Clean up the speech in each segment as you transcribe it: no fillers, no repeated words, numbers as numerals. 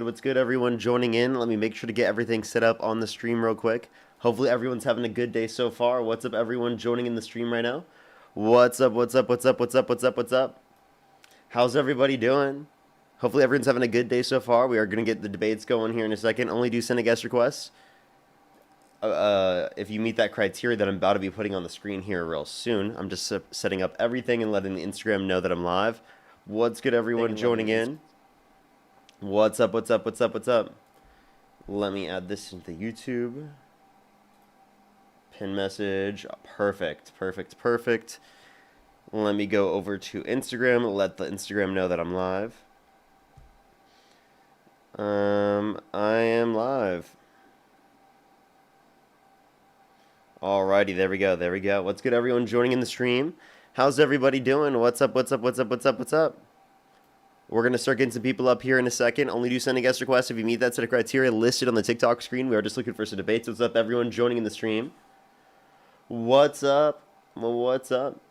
What's good, everyone joining in? Let me make sure to get everything set up on the stream real quick. Hopefully, everyone's having a good day so far. What's up, everyone joining in the stream right now? What's up, what's up, what's up, what's up, what's up, what's up? How's everybody doing? Hopefully, everyone's having a good day so far. We are going to get the debates going here in a second. Only do send a guest request. If you meet that criteria that I'm about to be putting on the screen here real soon. I'm just setting up everything and letting the Instagram know that I'm live. What's good, everyone joining in? What's up, what's up, what's up, what's up? Let me add this into YouTube. Pin message. Perfect, perfect, perfect. Let me go over to Instagram. Let the Instagram know that I'm live. I am live. Alrighty, there we go, there we go. What's good, everyone joining in the stream? How's everybody doing? What's up, what's up, what's up, what's up, what's up? We're going to start getting some people up here in a second. Only do send a guest request if you meet that set of criteria listed on the TikTok screen. We are just looking for some debates. What's up, everyone joining in the stream? What's up? What's up?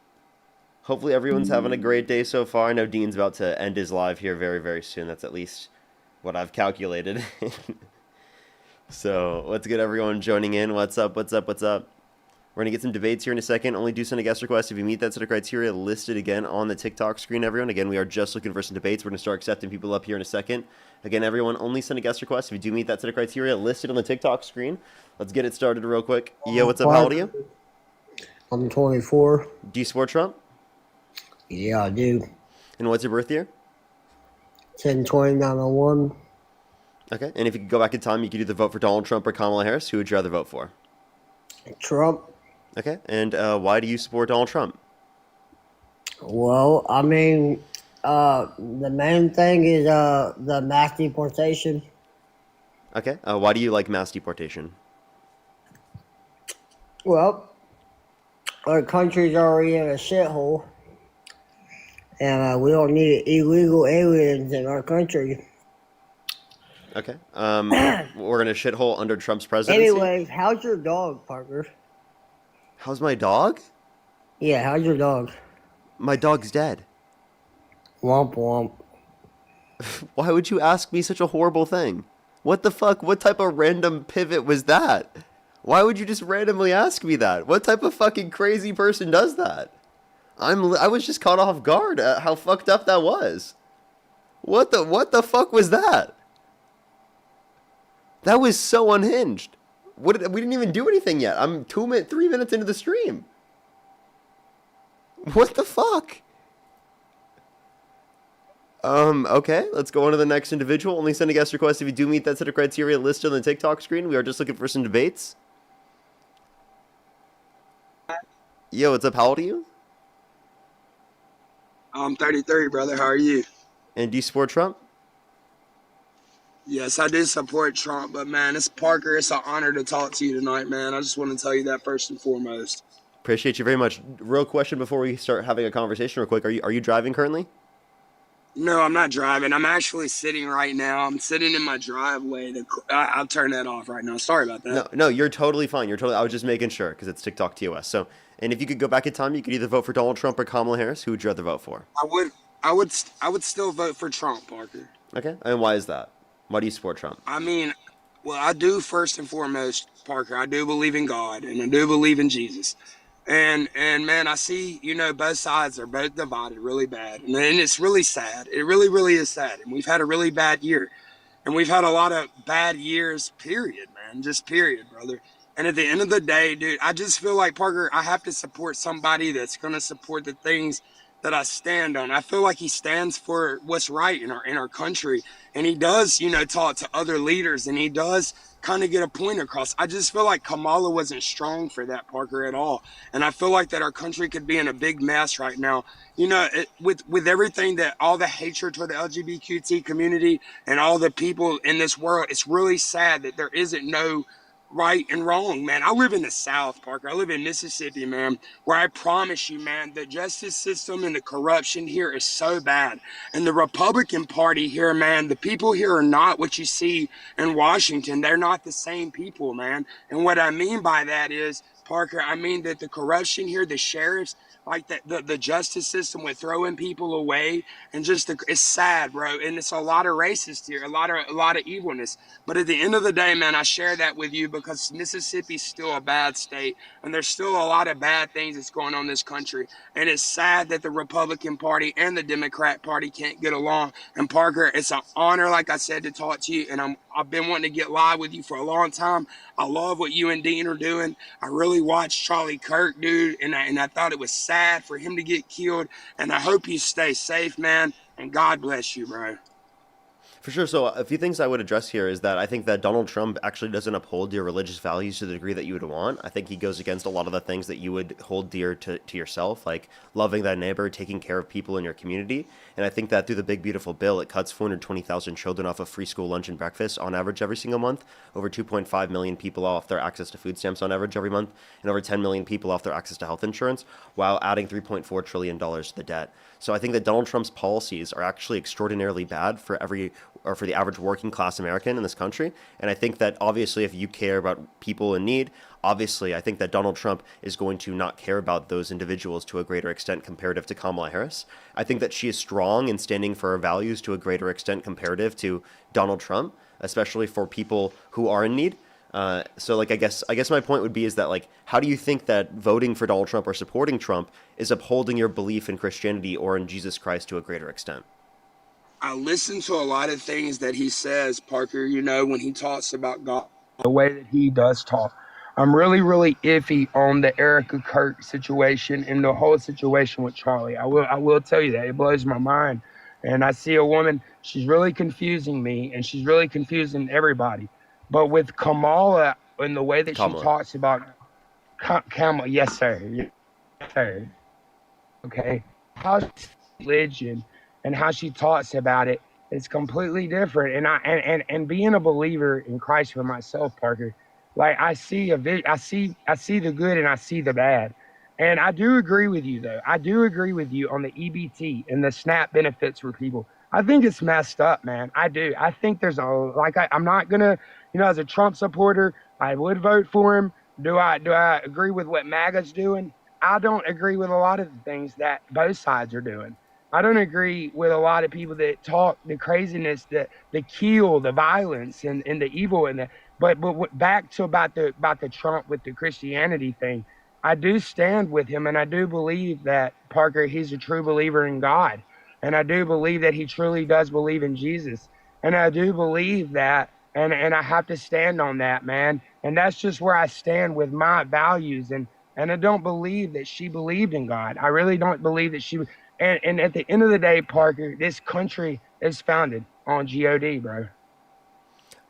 Hopefully everyone's having a great day so far. I know Dean's about to end his live here very, very soon. That's at least what I've calculated. So, what's good, everyone joining in? What's up, what's up, what's up? We're going to get some debates here in a second. Only do send a guest request if you meet that set of criteria listed again on the TikTok screen, everyone. Again, we are just looking for some debates. We're going to start accepting people up here in a second. Again, everyone, only send a guest request if you do meet that set of criteria listed on the TikTok screen. Let's get it started real quick. Yo, what's up? How old are you? I'm 24. Do you support Trump? Yeah, I do. And what's your birth year? 10/20/901. Okay, and if you could go back in time, you could either vote for Donald Trump or Kamala Harris. Who would you rather vote for? Trump. Okay, and why do you support Donald Trump? Well, I mean, the main thing is the mass deportation. Okay, why do you like mass deportation? Well, our country's already in a shithole, and we don't need illegal aliens in our country. Okay, we're in a shithole under Trump's presidency. Anyways, how's your dog, Parker? How's my dog? Yeah, how's your dog? My dog's dead. Womp womp. Why would you ask me such a horrible thing? What the fuck? What type of random pivot was that? Why would you just randomly ask me that? What type of fucking crazy person does that? I was just caught off guard at how fucked up that was. What the fuck was that? That was so unhinged. We didn't even do anything yet. I'm 3 minutes into the stream. What the fuck? Okay, let's go on to the next individual. Only send a guest request if you do meet that set of criteria listed on the TikTok screen. We are just looking for some debates. Yo, what's up? How old are you? I'm 33, brother. How are you? And do you support Trump? Yes, I do support Trump, but man, it's Parker. It's an honor to talk to you tonight, man. I just want to tell you that first and foremost. Appreciate you very much. Real question before we start having a conversation real quick. Are you driving currently? No, I'm not driving. I'm actually sitting right now. I'm sitting in my driveway. I'll turn that off right now. Sorry about that. No, you're totally fine. I was just making sure because it's TikTok TOS. So, and if you could go back in time, you could either vote for Donald Trump or Kamala Harris. Who would you rather vote for? I would still vote for Trump, Parker. Okay, and why is that? Why do you support Trump? I mean, well, I do first and foremost, Parker. I do believe in God and I do believe in Jesus. And man, I see, both sides are both divided really bad. And it's really sad. It really, really is sad. And we've had a really bad year. And we've had a lot of bad years, period, man. Just period, brother. And at the end of the day, dude, I just feel like, Parker, I have to support somebody that's going to support the things that I stand on. I feel like he stands for what's right in our country. And he does, talk to other leaders and he does kind of get a point across. I just feel like Kamala wasn't strong for that, Parker, at all. And I feel like that our country could be in a big mess right now. With everything that all the hatred toward the LGBTQ community and all the people in this world, it's really sad that there isn't no right and wrong, man. I live in the South, Parker. I live in Mississippi, man, where I promise you, man, the justice system and the corruption here is so bad. And the Republican Party here, man, the people here are not what you see in Washington. They're not the same people, man. And what I mean by that is, Parker, I mean that the corruption here, the sheriffs, like the justice system with throwing people away, and it's sad, bro. And it's a lot of racist here, a lot of evilness. But at the end of the day, man, I share that with you because Mississippi's still a bad state, and there's still a lot of bad things that's going on in this country. And it's sad that the Republican Party and the Democrat Party can't get along. And Parker, it's an honor, like I said, to talk to you. And I've been wanting to get live with you for a long time. I love what you and Dean are doing. I really watched Charlie Kirk, dude, and I thought it was sad for him to get killed. And I hope you stay safe, man. And God bless you, bro. For sure. So a few things I would address here is that I think that Donald Trump actually doesn't uphold your religious values to the degree that you would want. I think he goes against a lot of the things that you would hold dear to yourself, like loving thy neighbor, taking care of people in your community. And I think that through the big, beautiful bill, it cuts 420,000 children off of free school lunch and breakfast on average every single month, over 2.5 million people off their access to food stamps on average every month, and over 10 million people off their access to health insurance, while adding $3.4 trillion to the debt. So I think that Donald Trump's policies are actually extraordinarily bad for the average working class American in this country. And I think that obviously if you care about people in need, obviously I think that Donald Trump is going to not care about those individuals to a greater extent comparative to Kamala Harris. I think that she is strong in standing for her values to a greater extent comparative to Donald Trump, especially for people who are in need. So like I guess my point would be is that like how do you think that voting for Donald Trump or supporting Trump is upholding your belief in Christianity or in Jesus Christ to a greater extent? I listen to a lot of things that he says, Parker, when he talks about God, the way that he does talk. I'm really, really iffy on the Erica Kirk situation and the whole situation with Charlie. I will tell you that. It blows my mind. And I see a woman, she's really confusing me, and she's really confusing everybody. But with Kamala and the way that she Kamala. talks about Kamala, yes, sir. Yes, sir. Okay. How religion and how she talks about it is completely different. And being a believer in Christ for myself, Parker, like I see the good and I see the bad. And I do agree with you though. I do agree with you on the EBT and the SNAP benefits for people. I think it's messed up, man. I do. I think there's I'm not gonna, as a Trump supporter, I would vote for him. Do I agree with what MAGA's doing? I don't agree with a lot of the things that both sides are doing. I don't agree with a lot of people that talk the craziness, the kill, the violence, and the evil, but back to about the Trump with the Christianity thing. I do stand with him, and I do believe that Parker, he's a true believer in God, and I do believe that he truly does believe in Jesus, and I do believe that, and I have to stand on that, man, and that's just where I stand with my values, and I don't believe that she believed in God. I really don't believe that she. And at the end of the day, Parker, this country is founded on God, bro.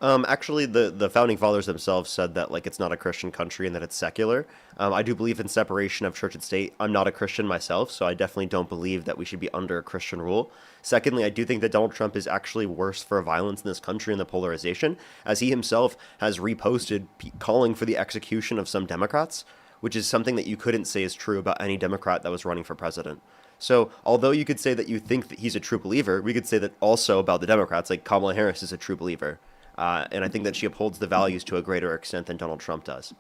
Actually, the founding fathers themselves said that like it's not a Christian country and that it's secular. I do believe in separation of church and state. I'm not a Christian myself, so I definitely don't believe that we should be under a Christian rule. Secondly, I do think that Donald Trump is actually worse for violence in this country and the polarization, as he himself has reposted calling for the execution of some Democrats, which is something that you couldn't say is true about any Democrat that was running for president. So, although you could say that you think that he's a true believer, we could say that also about the Democrats, like Kamala Harris is a true believer. And I think that she upholds the values to a greater extent than Donald Trump does.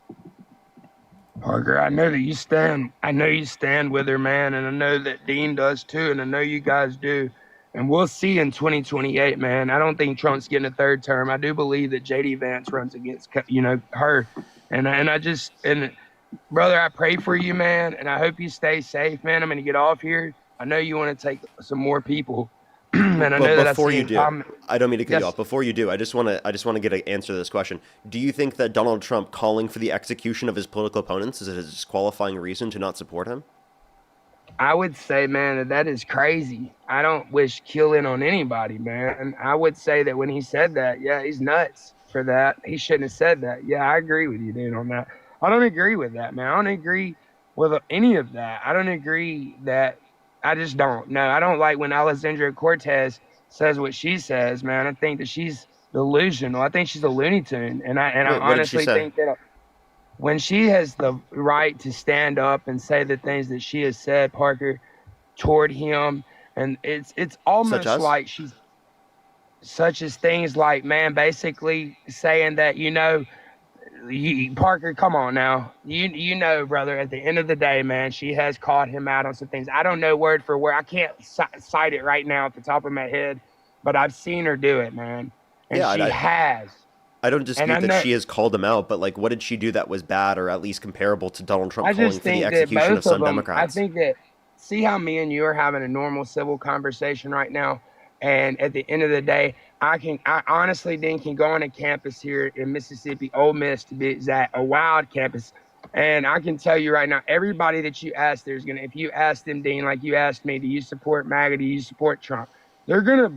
Parker, I know that you stand. I know you stand with her, man, and I know that Dean does too, and I know you guys do. And we'll see in 2028, man. I don't think Trump's getting a third term. I do believe that J.D. Vance runs against, her. And brother, I pray for you, man, and I hope you stay safe, man. I'm gonna get off here. I know you want to take some more people, and I know that Before you do, I don't mean to cut Yes. you off. Before you do, I just want to get an answer to this question. Do you think that Donald Trump calling for the execution of his political opponents is a disqualifying reason to not support him? I would say, man, that is crazy. I don't wish killing on anybody, man. And I would say that when he said that, yeah, he's nuts for that. He shouldn't have said that. Yeah, I agree with you, dude, on that. I don't agree with that, man. I don't agree with any of that. I don't agree that. I just don't. No, I don't like when Alexandria Cortez says what she says, man. I think that she's delusional. I think she's a Looney Tune, and I What did she honestly say? think that when she has the right to stand up and say the things that she has said, Parker, toward him, and it's Such almost as? like she's such as things like, man, basically saying that Parker, come on now. You know, brother. At the end of the day, man, she has called him out on some things. I don't know word for word. I can't cite it right now at the top of my head, but I've seen her do it, man, and Yeah, she has. I don't And I dispute that know. she has called him out, but like, what did she do that was bad, or at least comparable to Donald Trump I calling just for the think that execution both of of some them. I Democrats? think that see how me and you are having a normal civil conversation right now, and at the end of the day, I honestly then can go on a campus here in Mississippi, Ole Miss to be exact, a wild campus, and I can tell you right now, everybody that you ask, there's gonna if you ask them, Dean, like you asked me, do you support MAGA? Do you support Trump? They're gonna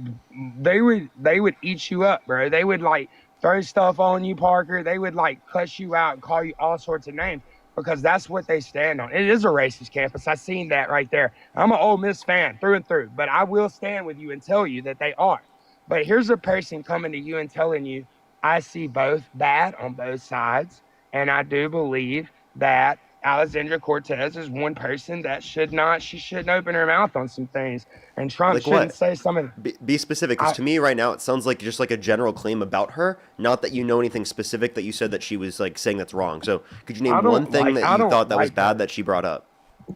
they would eat you up, bro. They would like throw stuff on you, Parker. They would like cuss you out and call you all sorts of names because that's what they stand on. It is a racist campus. I seen that right there. I'm an Ole Miss fan through and through, but I will stand with you and tell you that they are. But here's a person coming to you and telling you, I see both bad on both sides, and I do believe that Alexandria Cortez is one person that she shouldn't open her mouth on some things, and Trump Like shouldn't what? say some of. Be specific, because I to me right now it sounds like just like a general claim about her, not that you know anything specific that you said that she was like saying that's wrong. So could you name one thing that I you don't thought that was like bad her. that she brought up?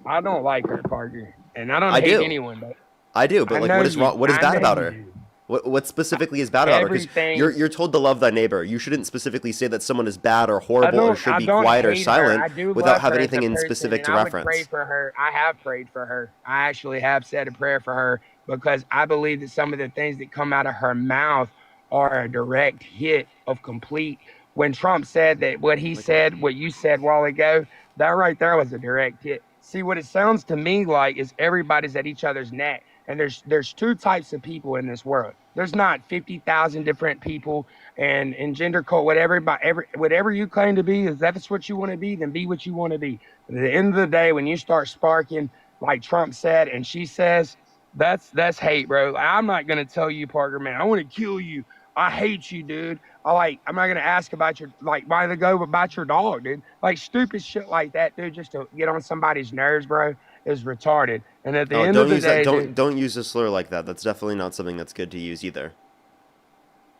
I don't like her, Parker, and I don't I hate do. anyone, but I do, but I like know what is you. wrong? What is I bad know about you her? do. What specifically is bad about her? Because Everything. you're told to love thy neighbor. You shouldn't specifically say that someone is bad or horrible or should I be don't quiet or hate her. silent I do without love her having as a anything in person, specific and to I would pray reference. for her. I have prayed for her. I actually have said a prayer for her because I believe that some of the things that come out of her mouth are a direct hit of complete. When Trump said that what he Like what? said, what you said a while ago, that right there was a direct hit. See, what it sounds to me like is everybody's at each other's neck. And there's two types of people in this world. There's not 50,000 different people and in gender code, whatever you claim to be, is that's what you want to be, then be what you want to be. But at the end of the day, when you start sparking like Trump said and she says, that's hate, bro. I'm not gonna tell you, Parker, man, I want to kill you. I hate you, dude. I'm not gonna ask about your like by the go about your dog, dude. Like stupid shit like that, dude, just to get on somebody's nerves, bro, is retarded. And at the Oh, end of don't the use that. day, dude, Don't use a slur like that. That's definitely not something that's good to use either.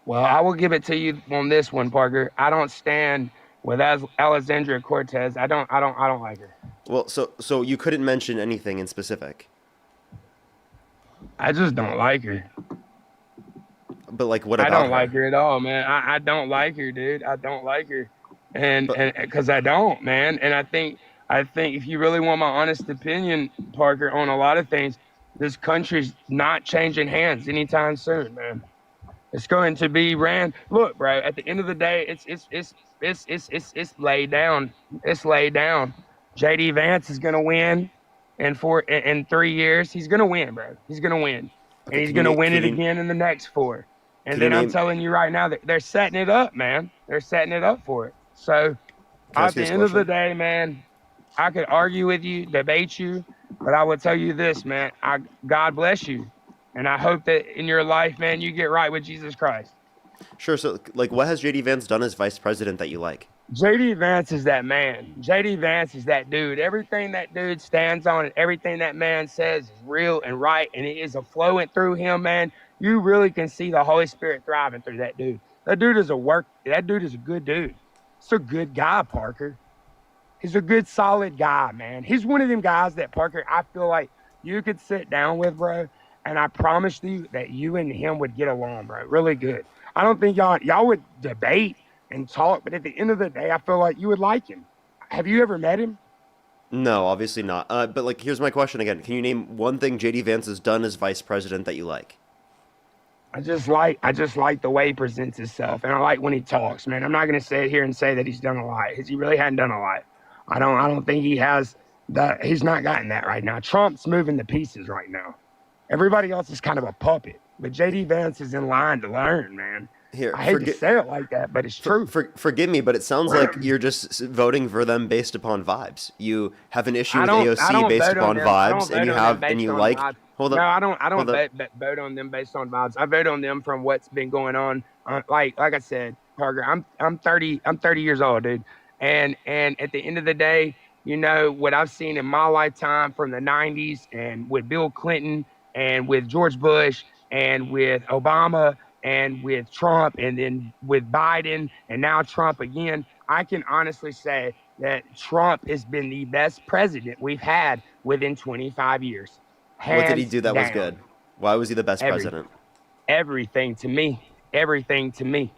well, I will give it to you on this one, Parker. I don't stand with Alexandria Cortez. I don't like her. Well, so you couldn't mention anything in specific, I just don't like her. but like what I about don't like her? her at all, man. I don't like her, dude. I don't like her, But and because I don't, man. And I think if you really want my honest opinion, Parker, on a lot of things, this country's not changing hands anytime soon, man. It's going to be ran. Look, bro. At the end of the day, it's laid down. It's laid down. JD Vance is going to win, and in 3 years, he's going to win, bro. He's going to win, and okay, he's going to win can it you again in the next four. And can you then I'm name? telling you right now that they're setting it up, man. They're setting it up for it. So Can I at ask you the this end of the question? day, man, I could argue with you, debate you, but I will tell you this, man. God bless you. And I hope that in your life, man, you get right with Jesus Christ. Sure. So, like, what has JD Vance done as vice president that you like? JD Vance is that man. JD Vance is that dude. Everything that dude stands on and everything that man says is real and right, and it is a flowing through him, man. You really can see the Holy Spirit thriving through that dude. That dude is a good dude. He's a good guy, Parker. He's a good, solid guy, man. He's one of them guys that, Parker, I feel like you could sit down with, bro, and I promised you that you and him would get along, bro. Really good. I don't think y'all would debate and talk, but at the end of the day, I feel like you would like him. Have you ever met him? No, obviously not. But like, here's my question again. Can you name one thing JD Vance has done as vice president that you like? I just like the way he presents himself, and I like when he talks, man. I'm not gonna sit here and say that he's done a lot, because he really hadn't done a lot. I don't think he has that. He's not gotten that right now. Trump's moving the pieces right now. Everybody else is kind of a puppet, but JD Vance is in line to learn, man. Here, I hate to forget. say it like that, but it's true. Forgive me, but it sounds like you're just voting for them based upon vibes. You have an issue with I AOC don't based vote on upon them. I don't vibes, and vote on them and based you on like. vibes. Hold No, up, I don't hold up. vote on them based on vibes. I vote on them from what's been going on. Like I said, Parker, I'm 30 years old, dude. And at the end of the day, you know what I've seen in my lifetime from the 90s and with Bill Clinton and with George Bush and with Obama and with Trump and then with Biden and now Trump again. I can honestly say that Trump has been the best president we've had within 25 years, What did he hands do that was good? down. Why was he the best Every president? everything to me, everything to me,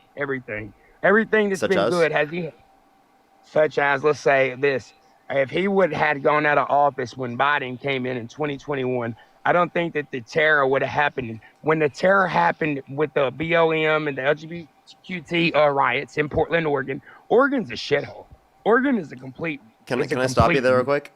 everything that's Such been as? good has he, such as, let's say this, if he would had gone out of office when Biden came in 2021, I don't think that the terror would have happened. When the terror happened with the BLM and the LGBTQT riots in Portland, Oregon, Oregon's a shithole. Oregon is a complete Can I stop you there real quick?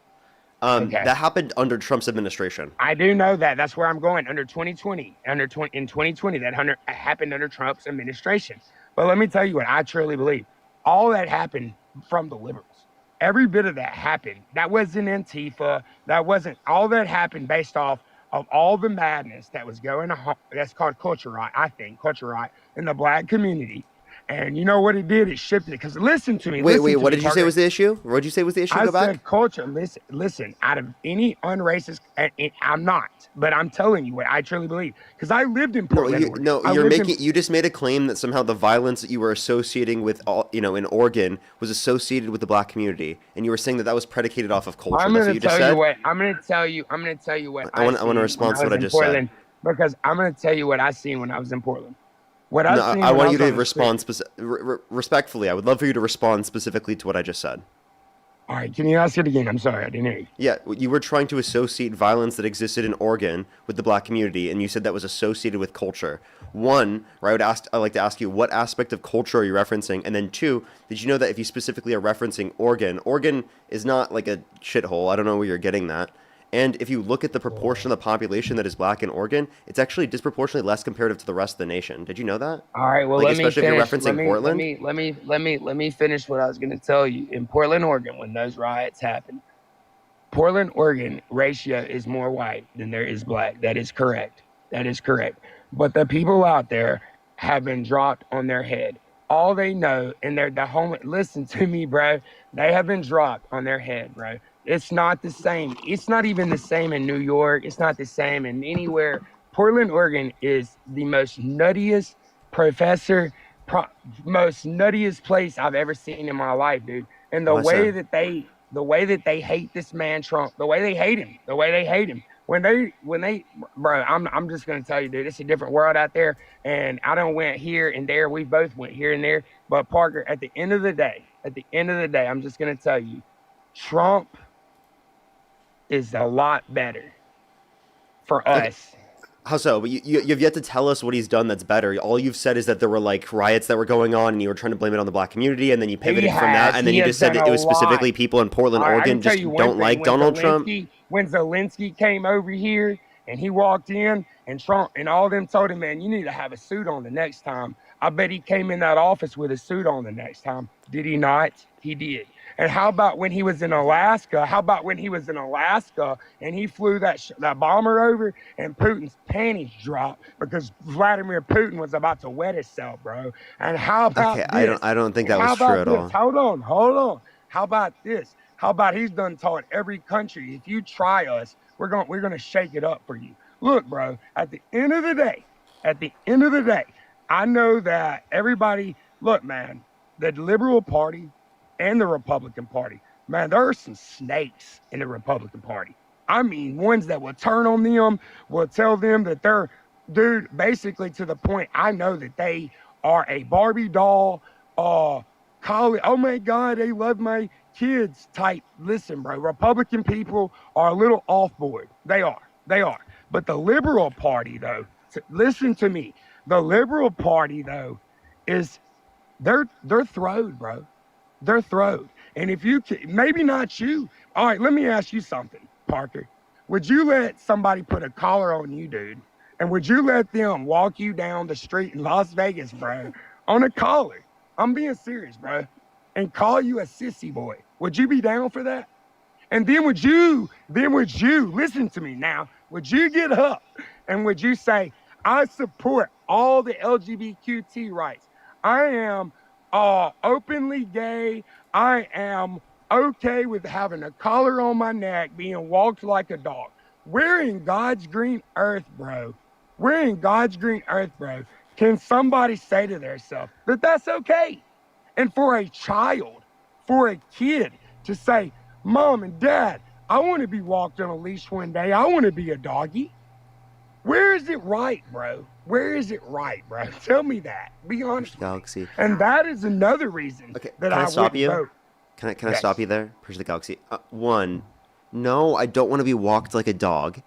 okay. That happened under Trump's administration. I do know that. That's where I'm going. Under 2020, in 2020, that happened under Trump's administration. But let me tell you what I truly believe. All that happened from the liberals. Every bit of that happened. That wasn't Antifa. That wasn't all that happened based off of all the madness that was going on. That's called culture right, I think, culture right in the black community. And you know what it did? It shifted it. Because listen to me. Wait, Listen wait. to What me, did you say Parker. was the issue? What did you say was the issue? I Go back. said culture. Listen. Out of any unracist, and I'm not, but I'm telling you what I truly believe because I lived in No, Portland, Oregon. no. I You're lived in. making. You just made a claim that somehow the violence that you were associating with all, in Oregon was associated with the black community, and you were saying that that was predicated off of culture. I'm That's what gonna you just tell you said. what. I'm gonna tell you. I'm gonna tell you what I I want. I want to seen when respond I to what was I in just said. Portland because I'm gonna tell you what I seen when I was in Portland. What I No, seen I when I want you was to on the street. respond respectfully. I would love for you to respond specifically to what I just said. All right, can you ask it again? I'm sorry, I didn't hear you. Yeah, you were trying to associate violence that existed in Oregon with the black community, and you said that was associated with culture. One, where I'd like to ask you, what aspect of culture are you referencing? And then two, did you know that if you specifically are referencing Oregon, Oregon is not like a shithole. I don't know where you're getting that. And if you look at the proportion of the population that is black in Oregon, it's actually disproportionately less comparative to the rest of the nation. Did you know that? All right, well Like, let me especially if you're finish. Let referencing me let Portland? me let me let me let me finish what I was gonna tell you. In Portland, Oregon, when those riots happened, Portland, Oregon ratio is more white than there is black. That is correct. That is correct. But the people out there have been dropped on their head. All they know, and they're the home. Listen to me, bro. They have been dropped on their head, bro. It's not the same. It's not even the same in New York. It's not the same in anywhere. Portland, Oregon is the most nuttiest professor, pro, most nuttiest place I've ever seen in my life, dude. And Oh, I said. the way that they hate this man Trump, the way they hate him, the way they hate him. When they bro, I'm just gonna tell you, dude, it's a different world out there. And I don't went here and there. We both went here and there. But Parker, at the end of the day, I'm just gonna tell you, Trump is a lot better for Okay, us. how so? But you've yet to tell us what he's done that's better. All you've said is that there were like riots that were going on, and you were trying to blame it on the black community, and then you pivoted from that, and then He you has just said done that a it was lot. specifically people in Portland, All right, I Oregon, can tell just you one don't thing. like Donald Trump. When Zelensky came over here and he walked in, and Trump and all them told him, man, you need to have a suit on the next time. I bet he came in that office with a suit on the next time. Did he not? He did. And how about when he was in Alaska? How about when he was in Alaska and he flew that bomber over and Putin's panties dropped because Vladimir Putin was about to wet himself, bro. And how Okay, about this? I don't think And that how was true about at this? all. Hold on. How about this? How about he's done taught every country, if you try us, we're gonna shake it up for you. Look, bro, at the end of the day, I know that everybody, look, man, the liberal party and the Republican Party, man, there are some snakes in the Republican Party. I mean, ones that will turn on them, will tell them that they're, dude, basically to the point I know that they are a Barbie doll, college. Oh my God, they love my kids type. Listen, bro, Republican people are a little off board. They are. They are. But the Liberal Party, though, listen to me. The Liberal Party, though, is they're throwed, bro. They're throwed. And if you maybe not you. All right, let me ask you something, Parker. Would you let somebody put a collar on you, dude? And would you let them walk you down the street in Las Vegas, bro, on a collar? I'm being serious, bro. And call you a sissy boy. Would you be down for that? And then would you listen to me now? Would you get up and would you say, I support all the LGBTQ rights? I am openly gay. I am okay with having a collar on my neck, being walked like a dog. We're in God's green earth, bro. We're in God's green earth, bro. Can somebody say to themselves that that's okay? And for a child for a kid to say, Mom and Dad, I want to be walked on a leash one day. I want to be a doggy. Where is it right, bro? Where is it right, bro? Tell me that. Be honest with me. Galaxy. And that is another reason Okay, that can I stop wouldn't you? vote. Can I Yes. stop you there? Push the Galaxy. One, no, I don't want to be walked like a dog.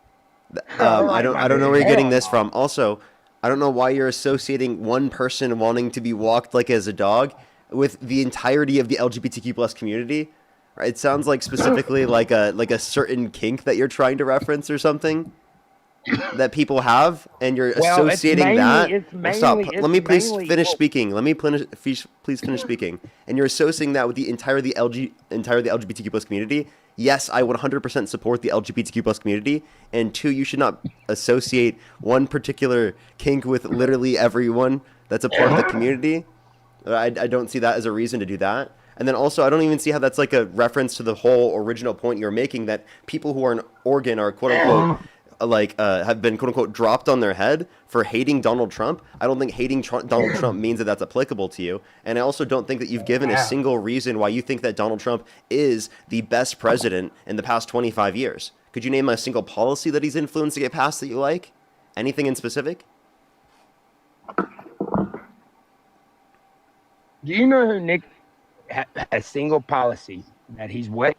All I right, don't my I don't know man. where you're getting Hell this no. from. Also, I don't know why you're associating one person wanting to be walked like as a dog with the entirety of the LGBTQ plus community. Right? It sounds like specifically like a certain kink that you're trying to reference or something that people have, and you're Well, associating that. Well, stop. Let me please mainly, finish well, speaking. Let me please finish speaking. And you're associating that with the entire the LGBTQ plus community. Yes, I would 100% support the LGBTQ plus community. And two, you should not associate one particular kink with literally everyone that's a part of the community. I don't see that as a reason to do that. And then also, I don't even see how that's like a reference to the whole original point you're making that people who are in Oregon are quote unquote have been quote unquote dropped on their head for hating Donald Trump. I don't think hating Donald Trump means that that's applicable to you. And I also don't think that you've given a single reason why you think that Donald Trump is the best president in the past 25 years. Could you name a single policy that he's influenced to get passed that you like? Anything in specific? do you know who Nick a single policy that he's what?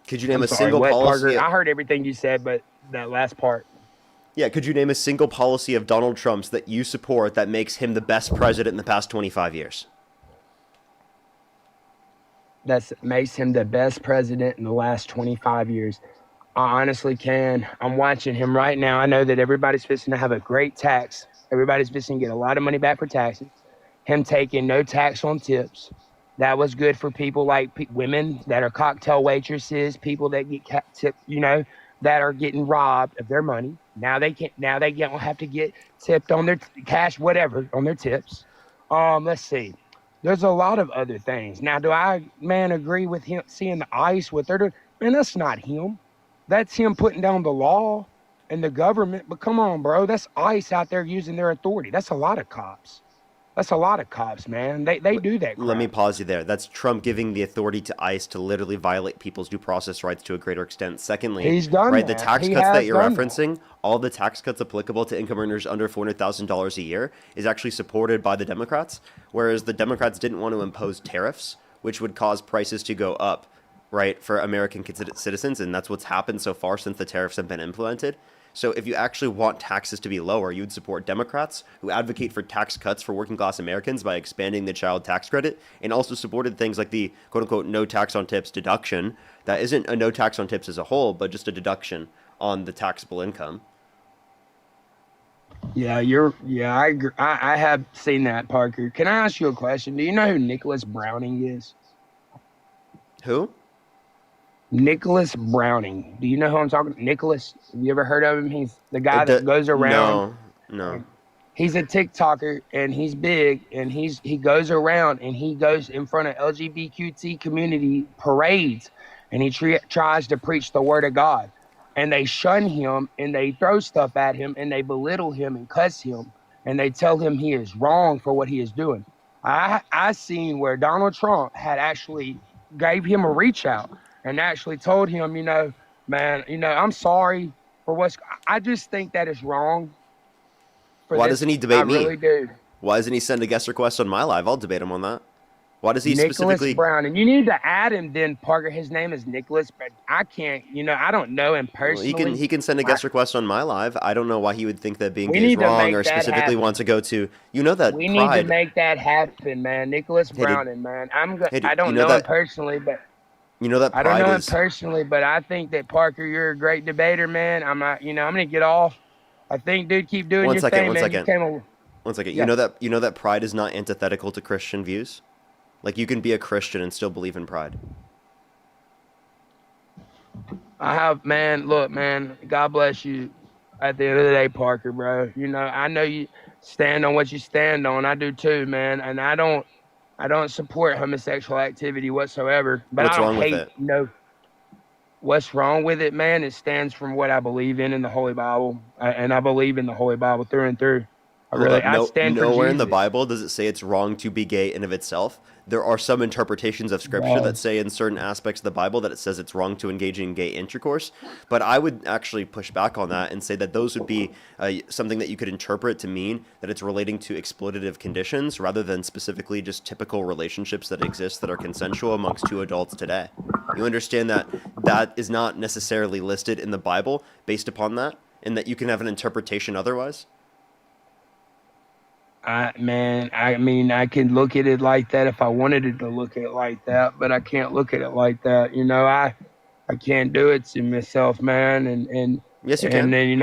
Could you name I'm a sorry, single what, policy? Parker? I heard everything you said, but that last part. Yeah, could you name a single policy of Donald Trump's that you support that makes him the best president in the past 25 years? That makes him the best president in the last 25 years. I honestly can. I'm watching him right now. I know that everybody's fixing to have a great tax. Everybody's fixing to get a lot of money back for taxes. Him taking no tax on tips. That was good for people like women that are cocktail waitresses, people that get tipped, that are getting robbed of their money. Now they can't. Now they don't have to get tipped on their cash, whatever, on their tips. Let's see. There's a lot of other things. Now, do I, man, agree with him seeing the ICE, what they're doing? Man, that's not him. That's him putting down the law and the government. But come on, bro. That's ICE out there using their authority. That's a lot of cops. That's a lot of cops, man. They do that crap. Let me pause you there. That's Trump giving the authority to ICE to literally violate people's due process rights to a greater extent. Secondly, He's done right, that. the tax He cuts has that you're done that. referencing, all the tax cuts applicable to income earners under $400,000 a year is actually supported by the Democrats, whereas the Democrats didn't want to impose tariffs, which would cause prices to go up, right, for American citizens, and that's what's happened so far since the tariffs have been implemented. So if you actually want taxes to be lower, you'd support Democrats who advocate for tax cuts for working class Americans by expanding the child tax credit, and also supported things like the quote unquote no tax on tips deduction. That isn't a no tax on tips as a whole, but just a deduction on the taxable income. Yeah, I agree. I have seen that, Parker. Can I ask you a question? Do you know who Nicholas Browning is? Who? Nicholas Browning. Do you know who I'm talking? Nicholas. Have you ever heard of him? He's the guy that goes around. No. He's a TikToker and he's big and he goes around and he goes in front of LGBTQ community parades and he tries to preach the word of God. And they shun him and they throw stuff at him and they belittle him and cuss him and they tell him he is wrong for what he is doing. I seen where Donald Trump had actually gave him a reach out and actually told him, man, I'm sorry for what's. I just think that is wrong. Why doesn't he debate me? I really do. Why doesn't he send a guest request on my live? I'll debate him on that. Why does he Nicholas specifically? Brown, and you need to add him then, Parker. His name is Nicholas, but I can't. I don't know him Well, personally. he can send a guest request on my live. I don't know why he would think that being We gay is need to wrong make or that specifically happen. want to go to. You know that We need to Pride. make that happen, man. Nicholas dude. Browning, man. Hey, dude, I don't you know know him that- personally, but You know that I don't Pride know him is. personally, but I think that Parker, you're a great debater, man. I'm not. I'm gonna get off. I think, dude, keep doing One your second, thing, one man. second. You came a, One second. Yeah. You know that Pride is not antithetical to Christian views. Like you can be a Christian and still believe in Pride. I have, man. Look, man. God bless you. At the end of the day, Parker, bro. I know you stand on what you stand on. I do too, man. And I don't support homosexual activity whatsoever. But What's I don't wrong with hate. it? No. What's wrong with it, man? It stands from what I believe in the Holy Bible, and I believe in the Holy Bible through and through. Hold up, I no, stand for nowhere in the Jesus, Bible does it say it's wrong to be gay in of itself. There are some interpretations of Scripture that bro. say in certain aspects of the Bible that it says it's wrong to engage in gay intercourse. But I would actually push back on that and say that those would be something that you could interpret to mean that it's relating to exploitative conditions rather than specifically just typical relationships that exist that are consensual amongst two adults today. You understand that that is not necessarily listed in the Bible based upon that, and that you can have an interpretation otherwise? I mean, I can look at it like that if I wanted it to look at it like that, but I can't look at it like that. I can't do it to myself, man. Yes, you And can. then,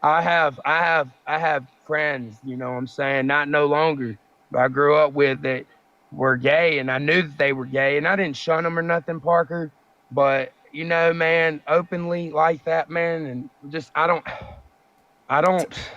I have friends, you know what I'm saying? Not no longer, but I grew up with that were gay and I knew that they were gay and I didn't shun them or nothing, Parker. But, man, openly like that, man, and just, I don't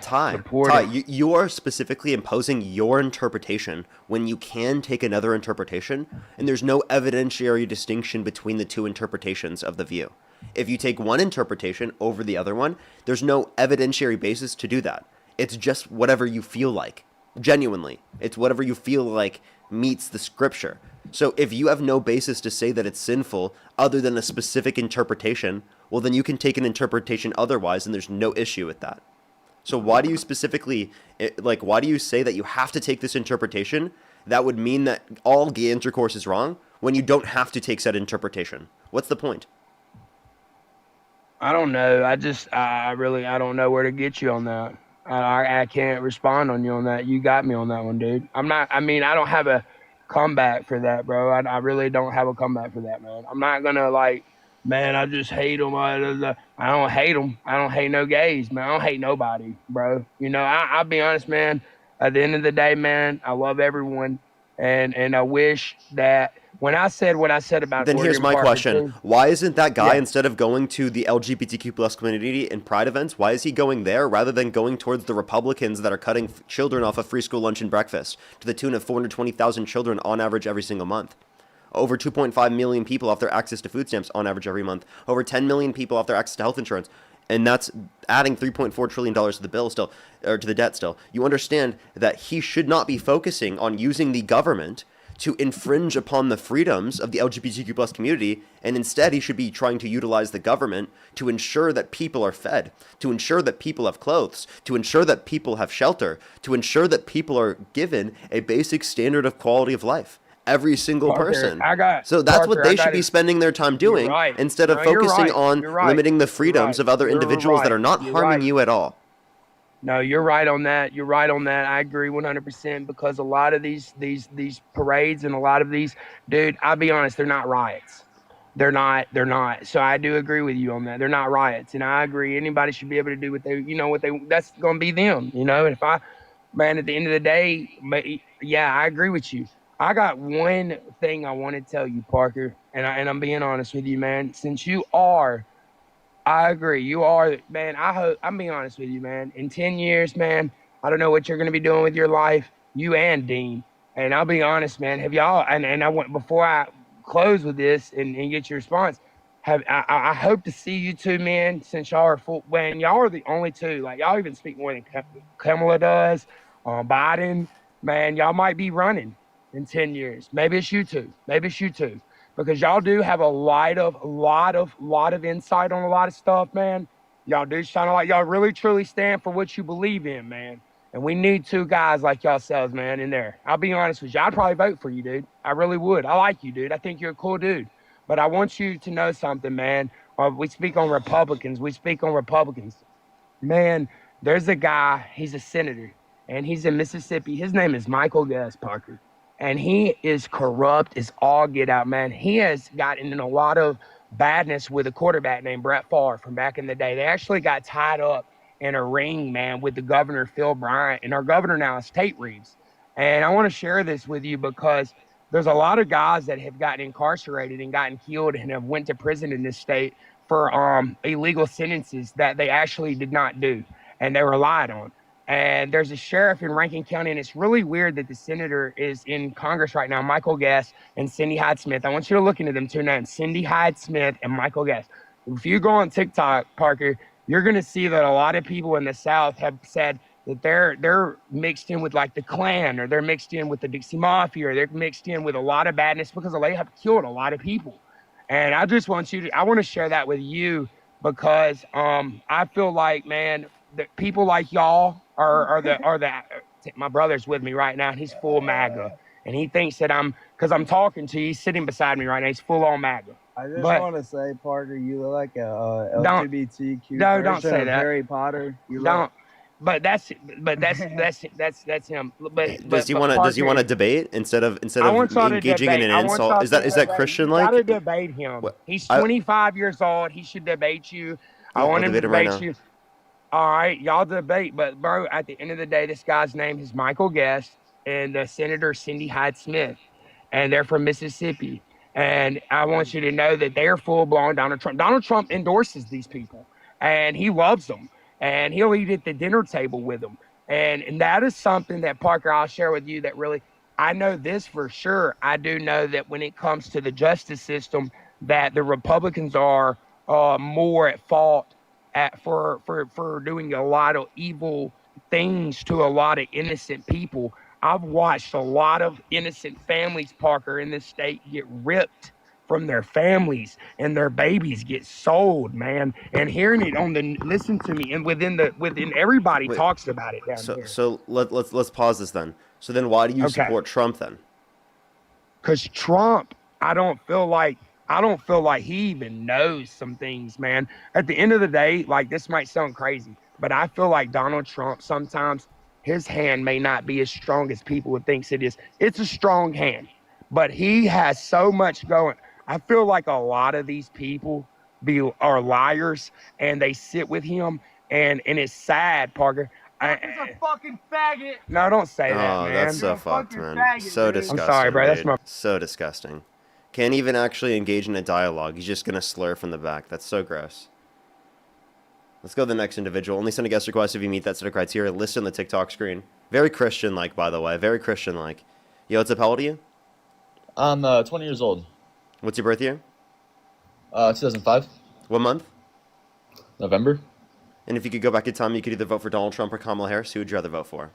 Ty, support Ty, it. you are specifically imposing your interpretation when you can take another interpretation, and there's no evidentiary distinction between the two interpretations of the view. If you take one interpretation over the other one, there's no evidentiary basis to do that. It's just whatever you feel like. Genuinely. It's whatever you feel like meets the scripture. So if you have no basis to say that it's sinful other than a specific interpretation, well, then you can take an interpretation otherwise, and there's no issue with that. So why do you specifically, why do you say that you have to take this interpretation that would mean that all gay intercourse is wrong when you don't have to take said interpretation? What's the point? I don't know. I really, I don't know where to get you on that. I can't respond on you on that. You got me on that one, dude. I mean, I don't have a comeback for that, bro. I really don't have a comeback for that, man. I'm not gonna man, I just hate them. I don't hate them. I don't hate no gays, man. I don't hate nobody, bro. I'll be honest, man. At the end of the day, man, I love everyone. And I wish that when I said what I said about Then here's Oregon my Park question. too, Why isn't that guy, yeah. instead of going to the LGBTQ plus community in pride events, why is he going there rather than going towards the Republicans that are cutting children off of free school lunch and breakfast to the tune of 420,000 children on average every single month? Over 2.5 million people off their access to food stamps on average every month. Over 10 million people off their access to health insurance. And that's adding $3.4 trillion to the bill still, or to the debt still. You understand that he should not be focusing on using the government to infringe upon the freedoms of the LGBTQ plus community, and instead he should be trying to utilize the government to ensure that people are fed, to ensure that people have clothes, to ensure that people have shelter, to ensure that people are given a basic standard of quality of life. Every single Parker, person. So that's what Parker, I they should got be it. spending their time You're doing right. instead of No, you're focusing right. on You're right. limiting the You're freedoms right. of other You're individuals that right. are not You're harming right. you at all. No, you're right on that. You're right on that. I agree 100% because a lot of these parades and a lot of these, dude, I'll be honest, they're not riots. They're not. So I do agree with you on that. They're not riots. And I agree anybody should be able to do that's going to be them, And if man, at the end of the day, yeah, I agree with you. I got one thing I want to tell you, Parker, and I'm being honest with you, man. Since you are I agree. You are, man. I hope I'm being honest with you, man. In 10 years, man, I don't know what you're going to be doing with your life, you and Dean. And I'll be honest, man. Have y'all, and I want, before I close with this and get your response, I hope to see you two men since y'all are full, man, y'all are the only two. Like, y'all even speak more than Kamala does, Biden. Man, y'all might be running in 10 years. Maybe it's you two. Maybe it's you two because y'all do have a lot of insight on a lot of stuff, man. Y'all do sound like y'all really truly stand for what you believe in, man. And we need two guys like yourselves, man, in there. I'll be honest with you. I'd probably vote for you, dude. I really would. I like you, dude. I think you're a cool dude. But I want you to know something, man. We speak on Republicans. We speak on Republicans. Man, there's a guy, he's a senator, and he's in Mississippi. His name is Michael Gus Parker. And he is corrupt as all get out, man. He has gotten in a lot of badness with a quarterback named Brett Favre from back in the day. They actually got tied up in a ring, man, with the governor, Phil Bryant. And our governor now is Tate Reeves. And I want to share this with you because there's a lot of guys that have gotten incarcerated and gotten killed and have went to prison in this state for illegal sentences that they actually did not do and they relied on. And there's a sheriff in Rankin County, and it's really weird that the senator is in Congress right now, Michael Guest and Cindy Hyde Smith. I want you to look into them two names, Cindy Hyde Smith and Michael Guest. If you go on TikTok, Parker, you're going to see that a lot of people in the South have said that they're mixed in with like the Klan, or they're mixed in with the Dixie Mafia, or they're mixed in with a lot of badness because they have killed a lot of people. And I just want you to, I want to share that with you because I feel like, man, that people like y'all are the my brother's with me right now, and he's full MAGA, and he thinks that because I'm talking to you, he's sitting beside me right now, he's full on MAGA. I just But want to say, Parker, you look like a Don't- LGBTQ no, don't version say of that. Harry Potter. You don't. look. That's him. Does he want to? Does he want to debate instead of I want y'all to engaging in debate. an I want insult? y'all Is that to is that debate. Christian You like? gotta debate him. What- He's I- 25 years old. He should debate you. I Yeah, want we'll him to debate him right debate now. you. All right, y'all debate. But bro, at the end of the day, this guy's name is Michael Guest and Senator Cindy Hyde Smith, and they're from Mississippi. And I want you to know that they're full blown Donald Trump. Donald Trump endorses these people, and he loves them, and he'll eat at the dinner table with them. And that is something that, Parker, I'll share with you that really, I know this for sure. I do know that when it comes to the justice system, that the Republicans are more at fault for doing a lot of evil things to a lot of innocent people. I've watched a lot of innocent families, Parker, in this state get ripped from their families, and their babies get sold, man. And hearing it on the, listen to me, and within everybody Wait, talks about it down So here. so let's pause this then. So then why do you Okay. support Trump then? Because Trump, I don't feel like he even knows some things, man. At the end of the day, like, this might sound crazy, but I feel like Donald Trump sometimes, his hand may not be as strong as people would think it is. It's a strong hand, but he has so much going. I feel like a lot of these people are liars, and they sit with him, and it's sad, Parker. Parker's a fucking faggot. No, don't say that, Oh, man. that's so You're a fucked, fucking man. faggot, So dude. I'm disgusting. sorry, bro, that's dude. my- So disgusting. Can't even actually engage in a dialogue. He's just gonna slur from the back. That's so gross. Let's go to the next individual. Only send a guest request if you meet that set of criteria listed on the TikTok screen. Very Christian-like, by the way. Very Christian-like. Yo, what's up? How old are you? I'm 20 years old. What's your birth year? 2005, What month? November. And if you could go back in time, you could either vote for Donald Trump or Kamala Harris. Who would you rather vote for?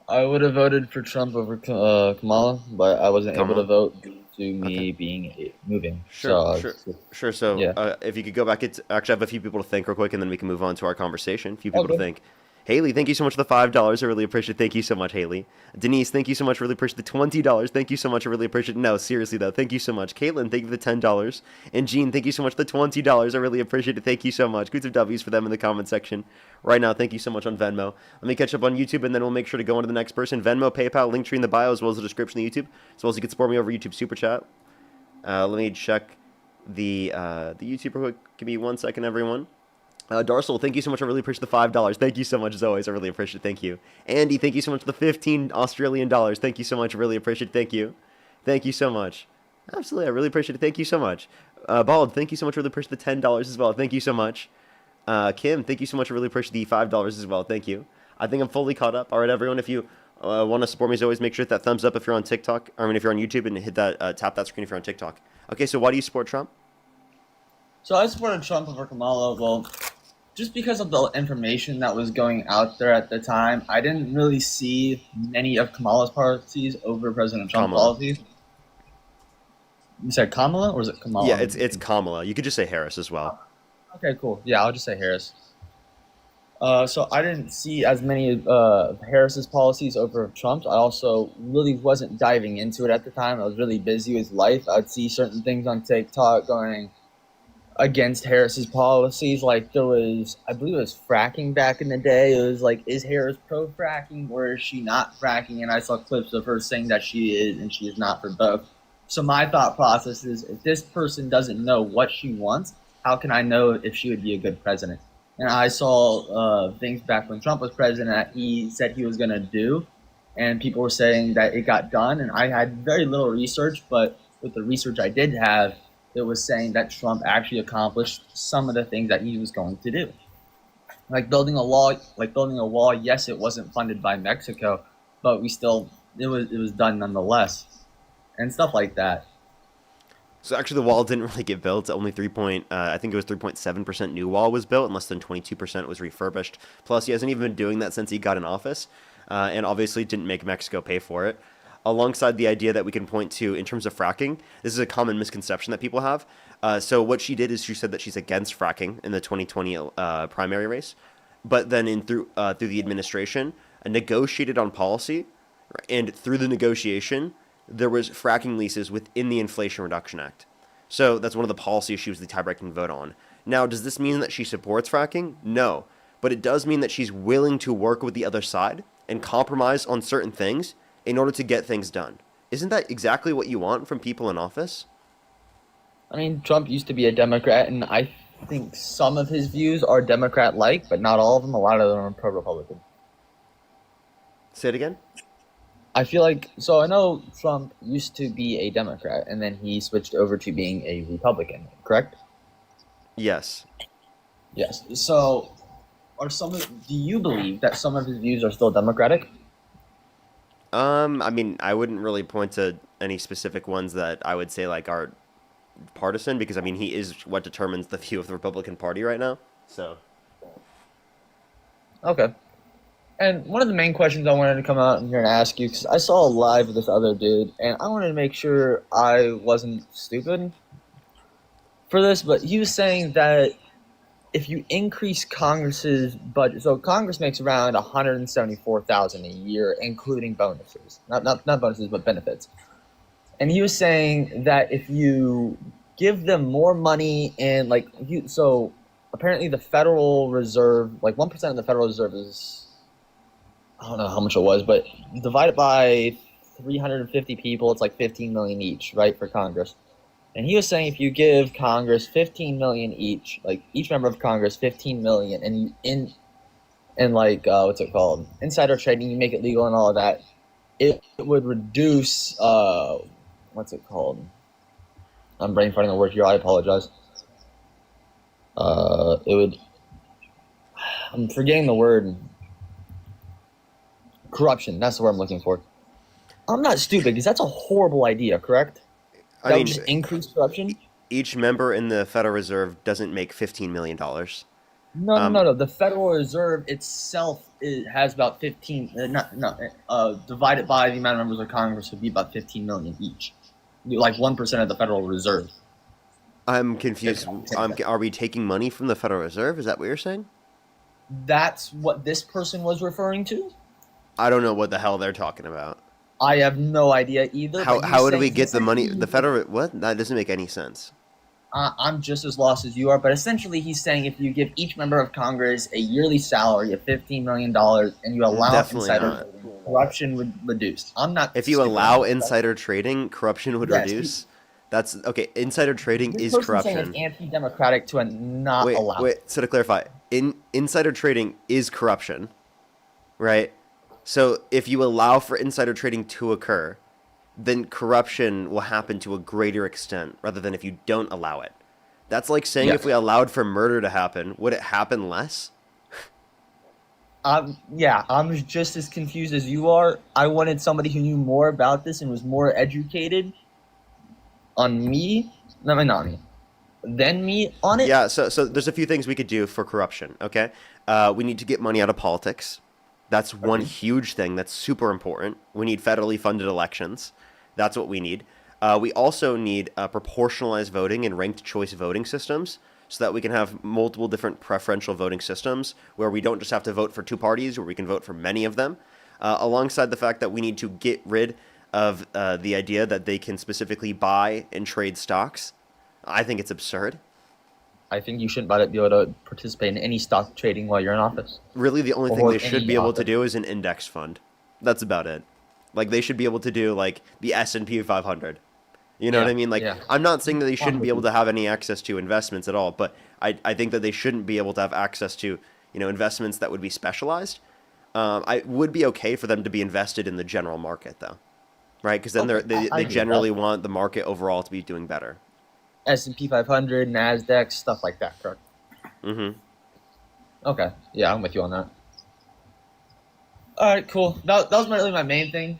I would have voted for Trump over Kamala, but I wasn't able to vote due to me Okay. moving. Sure, So, sure. Sure. So, Yeah. if you could go back, actually, I have a few people to thank real quick, and then we can move on to our conversation. A few people to Okay. thank. Haley, thank you so much for the $5. I really appreciate it. Thank you so much, Haley. Denise, thank you so much. Really appreciate the $20. Thank you so much. I really appreciate it. No, seriously, though. Thank you so much. Caitlin, thank you for the $10. And Jean, thank you so much for the $20. I really appreciate it. Thank you so much. Good W's for them in the comment section right now. Thank you so much on Venmo. Let me catch up on YouTube, and then we'll make sure to go on to the next person. Venmo, PayPal, link tree in the bio, as well as the description of YouTube, as well as you can support me over YouTube Super Chat. Let me check the YouTube real quick. Give me 1 second, everyone. Darsel, thank you so much. I really appreciate the $5. Thank you so much, as always. I really appreciate it. Thank you. Andy, thank you so much for the 15 Australian dollars. Thank you so much. I really appreciate it. Thank you. Thank you so much. Absolutely. I really appreciate it. Thank you so much. Bald, thank you so much. I really appreciate the $10 as well. Thank you so much. Kim, thank you so much. I really appreciate the $5 as well. Thank you. I think I'm fully caught up. All right, everyone. If you want to support me, as always, make sure to hit that thumbs up if you're on TikTok. If you're on YouTube, and hit that tap that screen if you're on TikTok. Okay, so why do you support Trump? So I supported Trump over Kamala. Well, just because of the information that was going out there at the time, I didn't really see many of Kamala's policies over President Trump's Kamala. policies. You said Kamala, or is it Kamala? Yeah, it's Kamala. You could just say Harris as well. Okay, cool. Yeah, I'll just say Harris. So I didn't see as many of Harris's policies over Trump's. I also really wasn't diving into it at the time. I was really busy with life. I'd see certain things on TikTok going against Harris's policies. Like, there was, I believe it was fracking back in the day. It was like, is Harris pro-fracking or is she not fracking? And I saw clips of her saying that she is and she is not for both. So my thought process is, if this person doesn't know what she wants, how can I know if she would be a good president? And I saw things back when Trump was president that he said he was going to do, and people were saying that it got done. And I had very little research, but with the research I did have, it was saying that Trump actually accomplished some of the things that he was going to do. Like building a wall, yes, it wasn't funded by Mexico, but it was done nonetheless. And stuff like that. So actually, the wall didn't really get built. Only I think it was 3.7% new wall was built, and less than 22% was refurbished. Plus, he hasn't even been doing that since he got in office, and obviously didn't make Mexico pay for it. Alongside the idea that we can point to in terms of fracking, this is a common misconception that people have. So what she did is she said that she's against fracking in the 2020 primary race, but then through the administration, negotiated on policy, and through the negotiation, there was fracking leases within the Inflation Reduction Act. So that's one of the policy issues the tie-breaking vote on. Now, does this mean that she supports fracking? No. But it does mean that she's willing to work with the other side and compromise on certain things in order to get things done. Isn't that exactly what you want from people in office? I mean, Trump used to be a Democrat, and I think some of his views are Democrat-like, but not all of them. A lot of them are pro-Republican. Say it again? I feel like, so I know Trump used to be a Democrat, and then he switched over to being a Republican, correct? Yes. Yes. So, do you believe that some of his views are still Democratic? I mean, I wouldn't really point to any specific ones that I would say like are partisan because I mean he is what determines the view of the Republican Party right now. So Okay. And one of the main questions I wanted to come out in here and ask you, because I saw a live with this other dude, and I wanted to make sure I wasn't stupid for this, but he was saying that if you increase Congress's budget, so Congress makes around $174,000 a year, including bonuses, not bonuses, but benefits. And he was saying that if you give them more money and so apparently the Federal Reserve, like 1% of the Federal Reserve is, I don't know how much it was, but divided by 350 people, it's like 15 million each, right, for Congress. And he was saying if you give Congress 15 million each, like each member of Congress 15 million, and what's it called, insider trading, you make it legal and all of that, it would reduce what's it called? I'm brain farting the word here. I apologize. I'm forgetting the word. Corruption. That's the word I'm looking for. I'm not stupid because that's a horrible idea, correct? That would just increase corruption? Each member in the Federal Reserve doesn't make $15 million. No. The Federal Reserve itself has about 15. Divided by the amount of members of Congress would be about 15 million each. Like 1% of the Federal Reserve. I'm confused. Are we taking money from the Federal Reserve? Is that what you're saying? That's what this person was referring to? I don't know what the hell they're talking about. I have no idea either. How would we get the money? The federal what? That doesn't make any sense. I'm just as lost as you are, but essentially he's saying if you give each member of Congress a yearly salary of $15 million and you allow insider trading, corruption would reduce. I'm not. If you allow insider trading, corruption would reduce. That's okay. Insider trading is corruption. Saying it's anti-democratic to not allow. Wait. So to clarify, insider trading is corruption, right? So if you allow for insider trading to occur, then corruption will happen to a greater extent rather than if you don't allow it. That's like saying if we allowed for murder to happen, would it happen less? I'm just as confused as you are. I wanted somebody who knew more about this and was more educated on me, not me, than me on it. Yeah, so there's a few things we could do for corruption, okay? We need to get money out of politics. That's one huge thing that's super important. We need federally funded elections. That's what we need. We also need proportionalized voting and ranked choice voting systems so that we can have multiple different preferential voting systems where we don't just have to vote for two parties, where we can vote for many of them, alongside the fact that we need to get rid of the idea that they can specifically buy and trade stocks. I think it's absurd. I think you shouldn't be able to participate in any stock trading while you're in office. Really, the only thing they should be able to do is an index fund. That's about it. Like, they should be able to do, like, the S&P 500. You know what I mean? Like, I'm not saying that they shouldn't be able to have any access to investments at all, but I think that they shouldn't be able to have access to, investments that would be specialized. I would be okay for them to be invested in the general market, though. Right? Because then they generally want the market overall to be doing better. S&P 500, NASDAQ, stuff like that, correct? Mm-hmm. Okay. Yeah, I'm with you on that. All right, cool. That was really my main thing.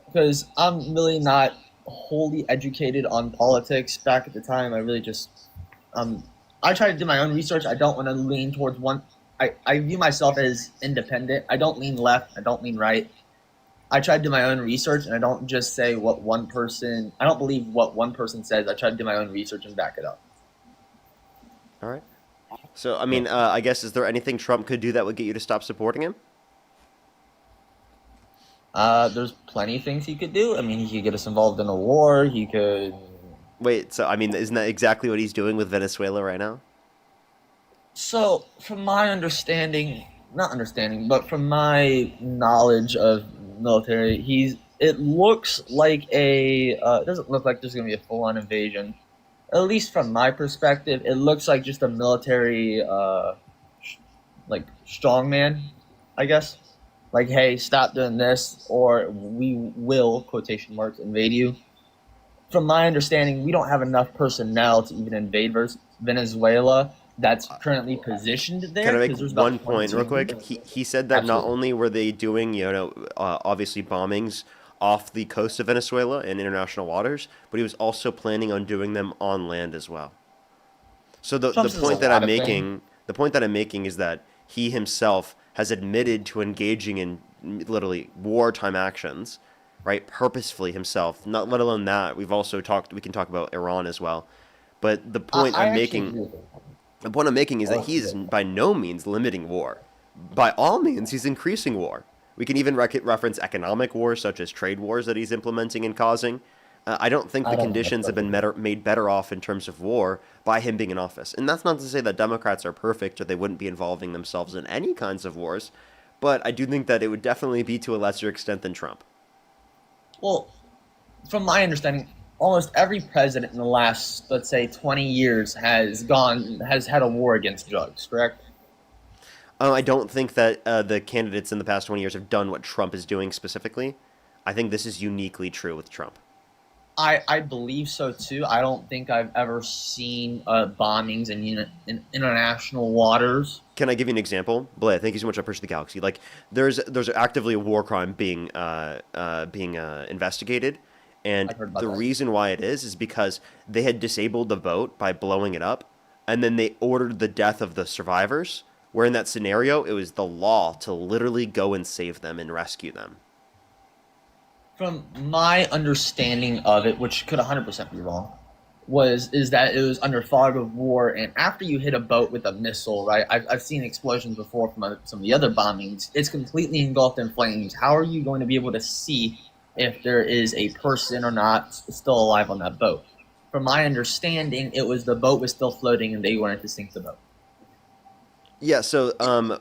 Because I'm really not wholly educated on politics back at the time. I really just I try to do my own research. I don't want to lean towards one. I view myself as independent. I don't lean left. I don't lean right. I try to do my own research, and I don't just say what one person. I don't believe what one person says. I try to do my own research and back it up. All right. So, I mean, I guess, is there anything Trump could do that would get you to stop supporting him? There's plenty of things he could do. I mean, he could get us involved in a war. He could. Wait, so, I mean, isn't that exactly what he's doing with Venezuela right now? So, from my understanding, not understanding, but from my knowledge of military, It looks like a. It doesn't look like there's gonna be a full-on invasion. At least from my perspective, it looks like just a military, like strongman, I guess. Like, hey, stop doing this, or we will quotation marks invade you. From my understanding, we don't have enough personnel to even invade Venezuela that's currently positioned there. Can I make 'cause there's about one point real 22 quick? He said that not Absolutely. only were they doing, obviously bombings off the coast of Venezuela in international waters, but he was also planning on doing them on land as well. So the Trump says a point that lot I'm of things. making, the point that I'm making is that he himself has admitted to engaging in literally wartime actions, right? Purposefully himself. Not let alone that. We can talk about Iran as well. But I actually agree with him. the point I'm making is that he is by no means limiting war. By all means, he's increasing war. We can even reference economic wars, such as trade wars that he's implementing and causing. I don't think I the don't know. conditions have been made better off in terms of war by him being in office. And that's not to say that Democrats are perfect or they wouldn't be involving themselves in any kinds of wars, but I do think that it would definitely be to a lesser extent than Trump. Well, from my understanding, almost every president in the last, let's say, 20 years has had a war against drugs. Correct? I don't think that the candidates in the past 20 years have done what Trump is doing specifically. I think this is uniquely true with Trump. I believe so too. I don't think I've ever seen bombings in international waters. Can I give you an example? Blair, thank you so much. I appreciate the galaxy. Like, there's actively a war crime being investigated, and I've heard about the that. reason why it is because they had disabled the boat by blowing it up, and then they ordered the death of the survivors. Where in that scenario, it was the law to literally go and save them and rescue them. From my understanding of it, which could 100% be wrong, is that it was under fog of war, and after you hit a boat with a missile, right? I've seen explosions before from some of the other bombings. It's completely engulfed in flames. How are you going to be able to see if there is a person or not still alive on that boat? From my understanding, it was the boat was still floating, and they wanted to sink the boat. Yeah, so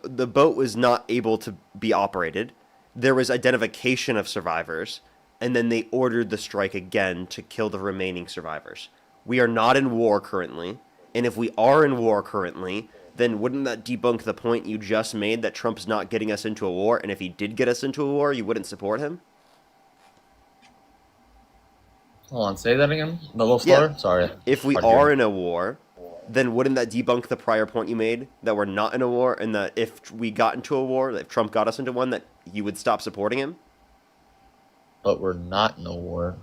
the boat was not able to be operated. There was identification of survivors, and then they ordered the strike again to kill the remaining survivors. We are not in war currently, and if we are in war currently, then wouldn't that debunk the point you just made that Trump's not getting us into a war, and if he did get us into a war, you wouldn't support him? Hold on, say that again. A little Yeah. slower. Sorry. If we Hard to hear. are in a war, then wouldn't that debunk the prior point you made that we're not in a war, and that if we got into a war, if Trump got us into one, that you would stop supporting him? But we're not in a war.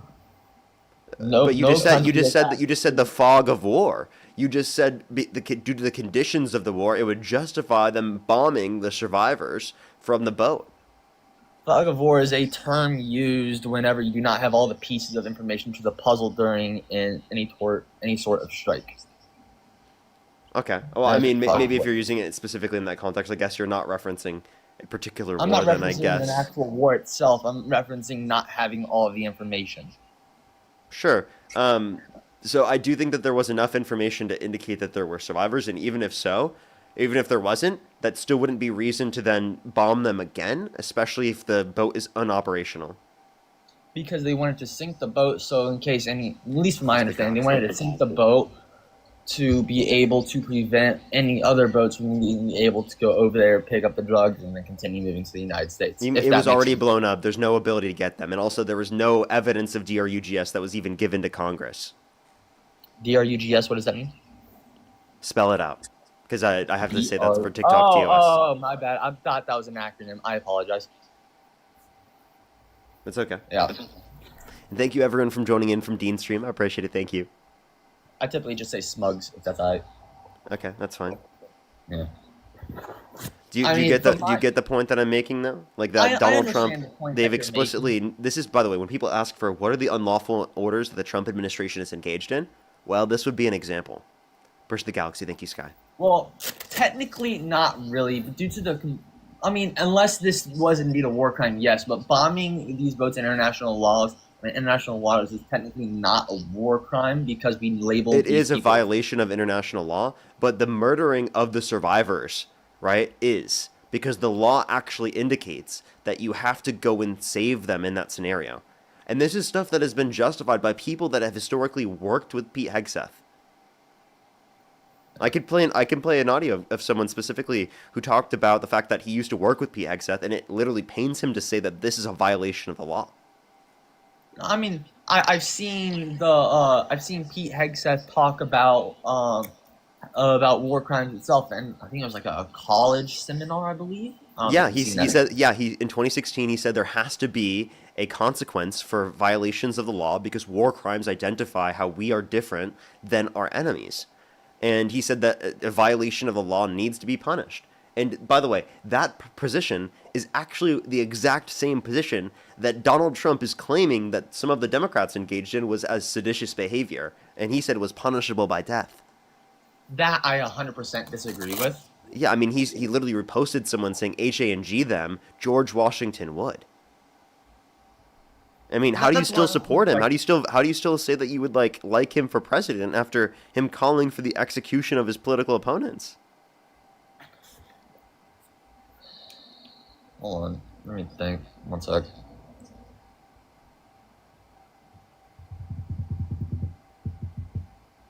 No, But you no just said country you just said the fog of war. You just said due to the conditions of the war, it would justify them bombing the survivors from the boat. Fog of war is a term used whenever you do not have all the pieces of information to the puzzle during any sort of strike. Okay. Well, I mean, Fog maybe of if war. you're using it specifically in that context, I guess you're not referencing a particular I'm war. not Then I referencing an guess. actual war itself. I'm referencing not having all of the information. Sure. So I do think that there was enough information to indicate that there were survivors, and even if so, even if there wasn't, that still wouldn't be reason to then bomb them again, especially if the boat is unoperational. Because they wanted to sink the boat, so in case at least from my That's understanding, they big wanted to sink the boat to be able to prevent any other boats from being able to go over there, pick up the drugs, and then continue moving to the United States. If It that was makes already sense. blown up. There's no ability to get them, and also there was no evidence of DRUGS that was even given to Congress. DRUGS, what does that mean? Spell it out, because I have to say that's for TikTok TOS. Oh, my bad. I thought that was an acronym. I apologize. It's okay. Yeah. And thank you everyone from joining in from Dean's stream. I appreciate it. Thank you. I typically just say smugs if that's all right. Okay, that's fine. Yeah. Do you, I do you mean, get the from do you my- get the point that I'm making though? Like that I Donald understand Trump, the point they've that you're explicitly. This is, by the way, when people ask for what are the unlawful orders that the Trump administration is engaged in. Well, this would be an example. Bridge the Galaxy. Thank you, Sky. Well, technically not really, but due to the, I mean, unless this was indeed a war crime, yes. But bombing these boats in international waters is technically not a war crime because we labeled It these is a people. violation of international law, but the murdering of the survivors, right, is because the law actually indicates that you have to go and save them in that scenario. And this is stuff that has been justified by people that have historically worked with Pete Hegseth. I can play an audio of someone specifically who talked about the fact that he used to work with Pete Hegseth, and it literally pains him to say that this is a violation of the law. I mean, I've seen Pete Hegseth talk about war crimes itself, and I think it was like a college seminar, I believe. Yeah, he said in 2016 he said there has to be a consequence for violations of the law because war crimes identify how we are different than our enemies. And he said that a violation of the law needs to be punished. And by the way, that position is actually the exact same position that Donald Trump is claiming that some of the Democrats engaged in was as seditious behavior, and he said was punishable by death. That I 100% disagree with. Yeah, I mean, he literally reposted someone saying HANG them, George Washington would. I mean, how do you still support him? How do you still say that you would like him for president after him calling for the execution of his political opponents? Hold on, let me think. One sec.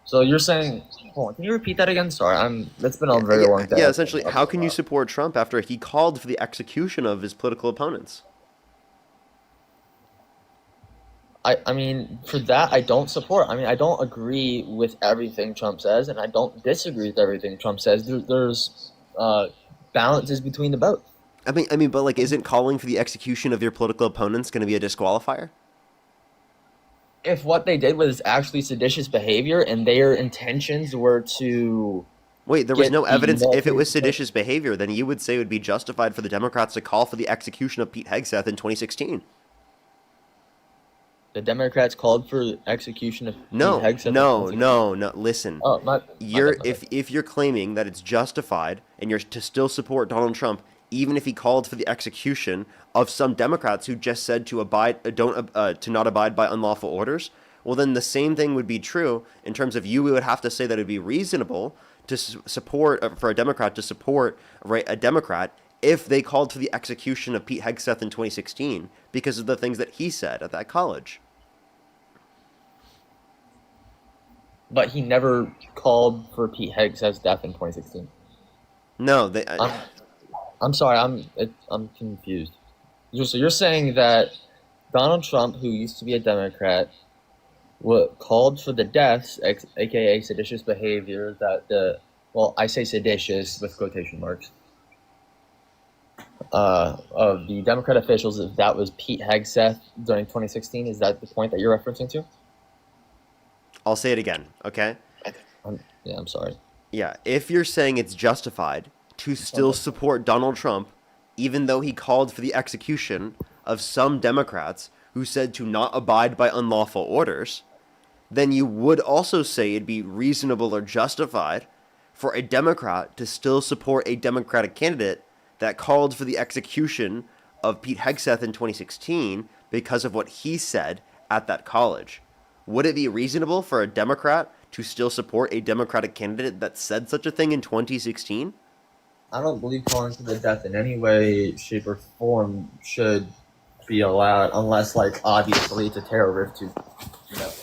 So you're saying, hold on, can you repeat that again? Sorry, that's been a very long day. Yeah, essentially, how can you support Trump after he called for the execution of his political opponents? I mean, for that, I don't support. I mean, I don't agree with everything Trump says, and I don't disagree with everything Trump says. There's balances between the both. I mean, but like, isn't calling for the execution of your political opponents going to be a disqualifier? If what they did was actually seditious behavior and their intentions were to... Wait, there was no evidence. If it was seditious behavior, then you would say it would be justified for the Democrats to call for the execution of Pete Hegseth in 2016. The Democrats called for execution of Pete Hegseth. No. Listen, Oh, if you're claiming that it's justified and you're to still support Donald Trump, even if he called for the execution of some Democrats who just said to not abide by unlawful orders, well, then the same thing would be true in terms of we would have to say that it would be reasonable to support for a Democrat to support a Democrat if they called for the execution of Pete Hegseth in 2016 because of the things that he said at that college. But he never called for Pete Hegseth's death in 2016. No, I'm sorry, I'm confused. So you're saying that Donald Trump, who used to be a Democrat, called for the deaths, aka seditious behavior, I say seditious with quotation marks, of the Democrat officials, if that was Pete Hegseth during 2016. Is that the point that you're referencing to? I'll say it again, okay? I'm sorry. Yeah, if you're saying it's justified to still support Donald Trump, even though he called for the execution of some Democrats who said to not abide by unlawful orders, then you would also say it'd be reasonable or justified for a Democrat to still support a Democratic candidate that called for the execution of Pete Hegseth in 2016 because of what he said at that college. Would it be reasonable for a Democrat to still support a Democratic candidate that said such a thing in 2016? I don't believe calling for the death in any way, shape, or form should be allowed, unless, obviously it's a terrorist who,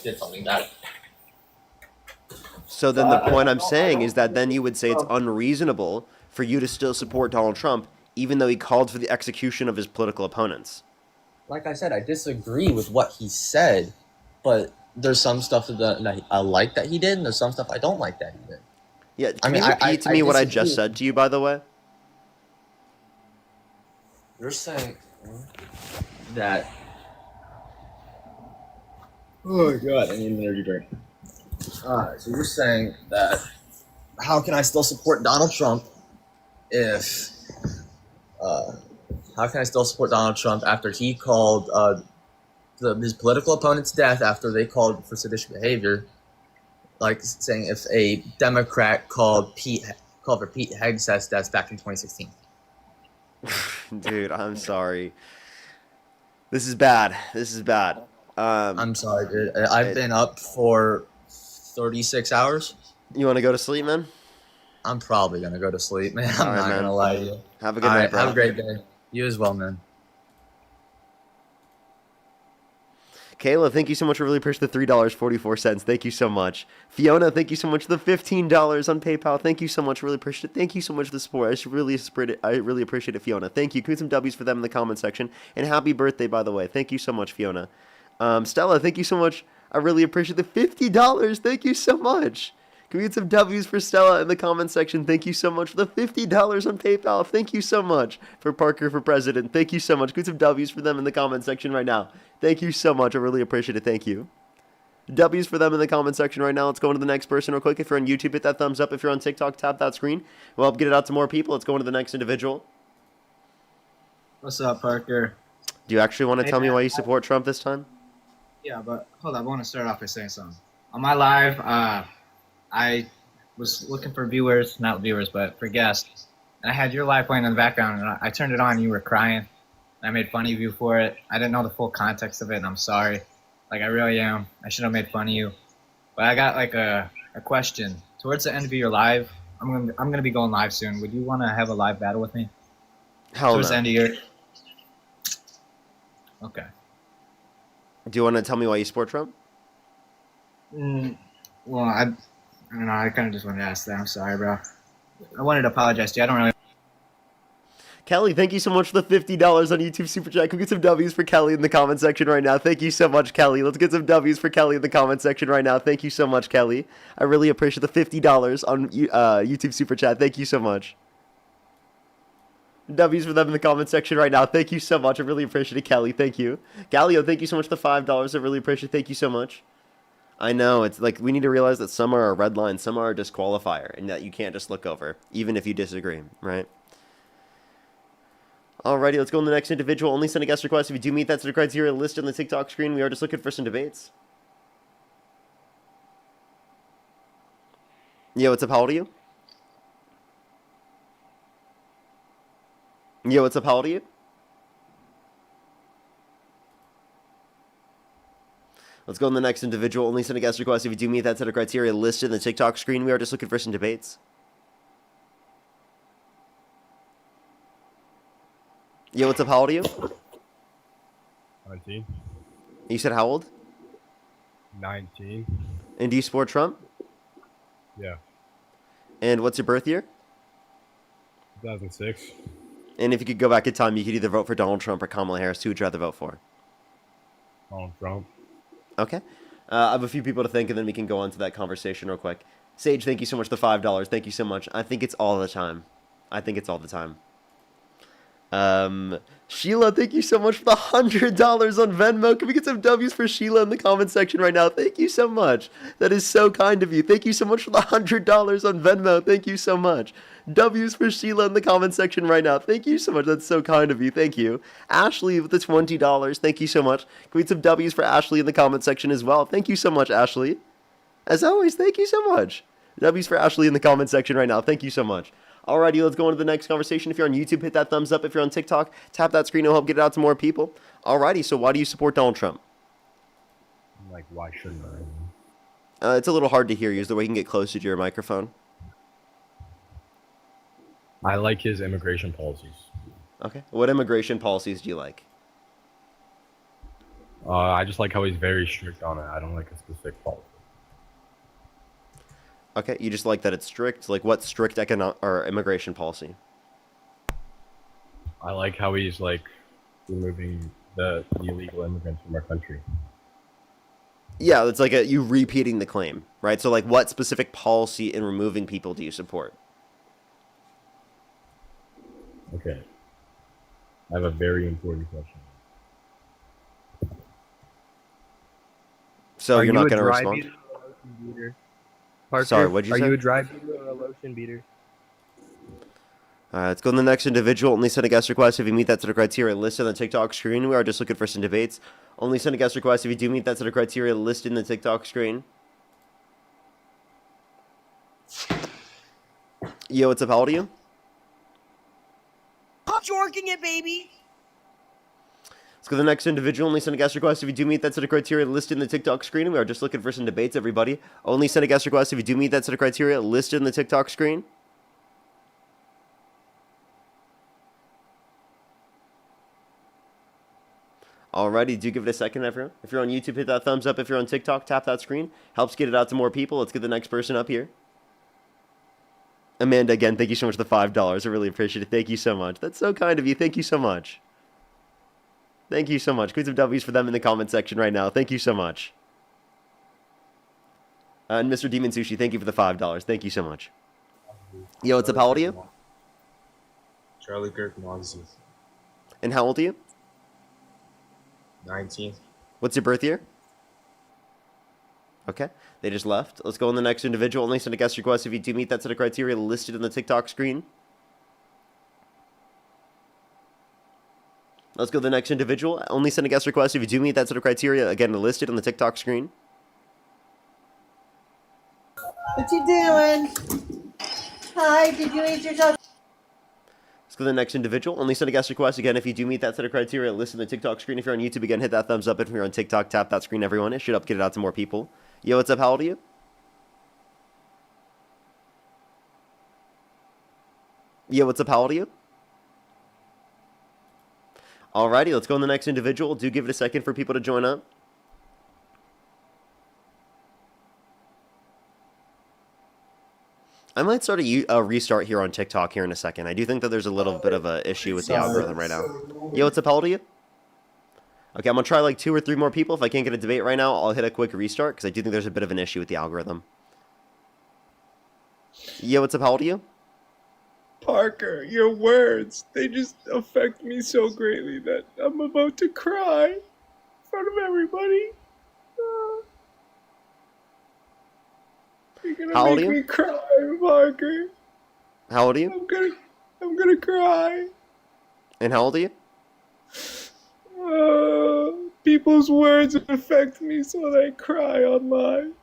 did something bad. So then the point I'm saying is that then you would say it's unreasonable for you to still support Donald Trump, even though he called for the execution of his political opponents. Like I said, I disagree with what he said, but there's some stuff that I like that he did, and there's some stuff I don't like that he did. Yeah, can you repeat to me what I just said to you, by the way? You're saying that Oh my god, I need an energy drink. So you're saying that how can I still support Donald Trump if uh, how can I still support Donald Trump after he called his political opponent's death after they called for seditious behavior, like saying if a Democrat called for Pete Hegseth's death back in 2016. Dude, I'm sorry. This is bad. This is bad. I'm sorry, dude. I've been up for 36 hours. You want to go to sleep, man? I'm probably gonna go to sleep, man. All I'm right, not man. gonna lie to you. Have a good All night, right, bro. have a great day. You as well, man. Kayla, thank you so much. I really appreciate the $3.44. Thank you so much. Fiona, thank you so much for the $15 on PayPal. Thank you so much. Really appreciate it. Thank you so much for the support. I really appreciate it, Fiona. Thank you. Put some W's for them in the comment section. And happy birthday, by the way. Thank you so much, Fiona. Stella, thank you so much. I really appreciate the $50. Thank you so much. Can we get some W's for Stella in the comment section? Thank you so much for the $50 on PayPal. Thank you so much for Parker for president. Thank you so much. Get some W's for them in the comment section right now. Thank you so much. I really appreciate it. Thank you. W's for them in the comment section right now. Let's go on to the next person real quick. If you're on YouTube, hit that thumbs up. If you're on TikTok, tap that screen. We'll help get it out to more people. Let's go on to the next individual. What's up, Parker? Do you actually want to Hey, tell me man. why you support Trump this time? Yeah, but hold up. I want to start off by saying something. On my live, I was looking for viewers, not viewers, but for guests. And I had your live playing in the background, and I turned it on, and you were crying. I made fun of you for it. I didn't know the full context of it, and I'm sorry. Like, I really am. I should have made fun of you. But I got, like, a question. Towards the end of your live, I'm gonna be going live soon. Would you want to have a live battle with me? Hell Towards the no. end of your... Okay. Do you want to tell me why you support Trump? Well, I don't know. I kind of just wanted to ask that. I'm sorry, bro. I wanted to apologize to you. I don't really. Kelly, thank you so much for the $50 on YouTube Super Chat. Can we get some W's for Kelly in the comment section right now? Thank you so much, Kelly. Let's get some W's for Kelly in the comment section right now. Thank you so much, Kelly. I really appreciate the $50 on YouTube Super Chat. Thank you so much. W's for them in the comment section right now. Thank you so much. I really appreciate it, Kelly. Thank you. Galio, thank you so much for the $5. I really appreciate it. Thank you so much. I know, it's like we need to realize that some are a red line, some are a disqualifier, and that you can't just look over, even if you disagree, right? Alrighty, let's go on to the next individual. Only send a guest request if you do meet that sort of criteria listed on the TikTok screen. We are just looking for some debates. Yo, what's up? How old are you? Yo, what's up? How old are you? Let's go on to the next individual. Only send a guest request if you do meet that set of criteria listed in the TikTok screen. We are just looking for some debates. Yo, what's up? How old are you? 19. You said how old? 19. And do you support Trump? Yeah. And what's your birth year? 2006. And if you could go back in time, you could either vote for Donald Trump or Kamala Harris. Who would you rather vote for? Donald Trump. Okay. I have a few people to thank, and then we can go on to that conversation real quick. Sage, thank you so much for the $5. Thank you so much. I think it's all the time. I think it's all the time. Sheila, thank you so much for the $100 on Venmo. Can we get some W's for Sheila in the comment section right now? Thank you so much. That is so kind of you. Thank you so much for the $100 on Venmo. Thank you so much. W's for Sheila in the comment section right now. Thank you so much. That's so kind of you. Thank you. Ashley with the $20. Thank you so much. Can we get some W's for Ashley in the comment section as well? Thank you so much, Ashley. As always, thank you so much. W's for Ashley in the comment section right now. Thank you so much. Alrighty, let's go on to the next conversation. If you're on YouTube, hit that thumbs up. If you're on TikTok, tap that screen. It'll help get it out to more people. Alrighty, so why do you support Donald Trump? Like, why shouldn't I? It's a little hard to hear you. Is there a way you can get closer to your microphone? I like his immigration policies. Okay. What immigration policies do you like? I just like how he's very strict on it. I don't like a specific policy. Okay, you just like that it's strict? Like what strict or immigration policy? I like how he's, like, removing the illegal immigrants from our country. Yeah, it's like you repeating the claim, right? So like what specific policy in removing people do you support? Okay. I have a very important question. So you're not going to respond? Beater or a lotion beater? Parker, Sorry, what'd you say? Are you a dry beater or a lotion beater? All right, let's go to the next individual. Only send a guest request if you meet that set of criteria listed on the TikTok screen. We are just looking for some debates. Only send a guest request if you do meet that set of criteria listed in the TikTok screen. Yo, what's up? How old are you? I'm jorking it, baby. Let's go to the next individual. Only send a guest request if you do meet that set of criteria listed in the TikTok screen. We are just looking for some debates, everybody. Only send a guest request if you do meet that set of criteria listed in the TikTok screen. Alrighty, do give it a second, everyone. If you're on YouTube, hit that thumbs up. If you're on TikTok, tap that screen. Helps get it out to more people. Let's get the next person up here. Amanda, again, thank you so much for the $5. I really appreciate it. Thank you so much. That's so kind of you. Thank you so much. Thank you so much. Queens of W's for them in the comment section right now. Thank you so much. And Mr. Demon Sushi, thank you for the $5. Thank you so much. Yo, what's up? How old are you? Charlie Kirk Monzi. And how old are you? 19. What's your birth year? Okay, they just left. Let's go on the next individual. Only send a guest request if you do meet that set of criteria listed in the TikTok screen. Let's go to the next individual. Only send a guest request if you do meet that set of criteria, again, listed on the TikTok screen. What you doing? Hi, did you eat yourself? Let's go to the next individual. Only send a guest request, again, if you do meet that set of criteria listed in the TikTok screen. If you're on YouTube, again, hit that thumbs up. If you're on TikTok, tap that screen, everyone. It should help get it out to more people. Yo, what's up? How old are you? Yo, what's up? How old are you? Alrighty, let's go on the next individual. Do give it a second for people to join up. I might start a restart here on TikTok here in a second. I do think that there's a little bit of an issue with the algorithm right now. Yo, what's up? How old are you? Okay, I'm going to try like 2 or 3 more people. If I can't get a debate right now, I'll hit a quick restart because I do think there's a bit of an issue with the algorithm. Yo, what's up? How old are you? Parker, your words, they just affect me so greatly that I'm about to cry in front of everybody. You're gonna How old make are you? me cry, Parker. How old are you? I'm gonna cry. And how old are you? People's words affect me so that I cry online.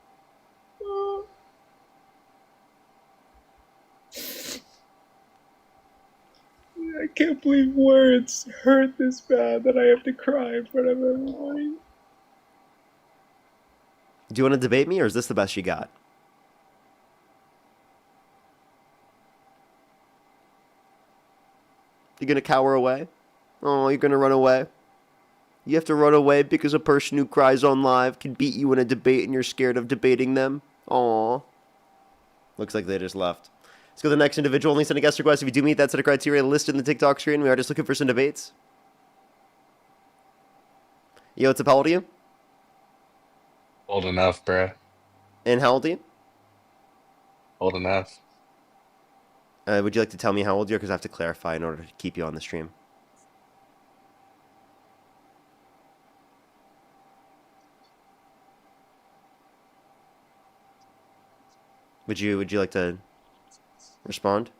I can't believe words hurt this bad that I have to cry in front of everybody. Do you want to debate me, or is this the best you got? You're going to cower away? Oh, you're going to run away? You have to run away because a person who cries on live can beat you in a debate and you're scared of debating them? Aw. Looks like they just left. Let's go to the next individual. Only send a guest request if you do meet that set of criteria listed in the TikTok screen. We are just looking for some debates. Yo, what's up? How old are you? Old enough, bruh. And how old are you? Old enough. Would you like to tell me how old you are? Because I have to clarify in order to keep you on the stream. Would you like to respond?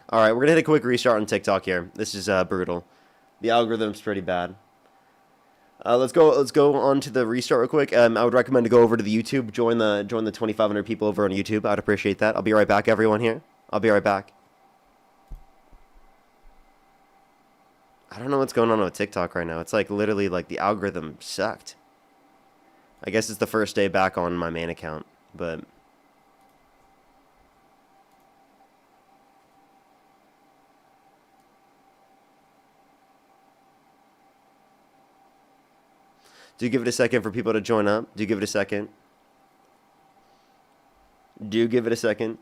All right, we're gonna hit a quick restart on TikTok here. This is brutal. The algorithm's pretty bad. Let's go on to the restart real quick. I would recommend to go over to the YouTube, join the 2,500 people over on YouTube. I'd appreciate that. I'll be right back, everyone here. I'll be right back. I don't know what's going on with TikTok right now. It's like literally like the algorithm sucked. I guess it's the first day back on my main account, but do give it a second for people to join up. Do give it a second. Do give it a second.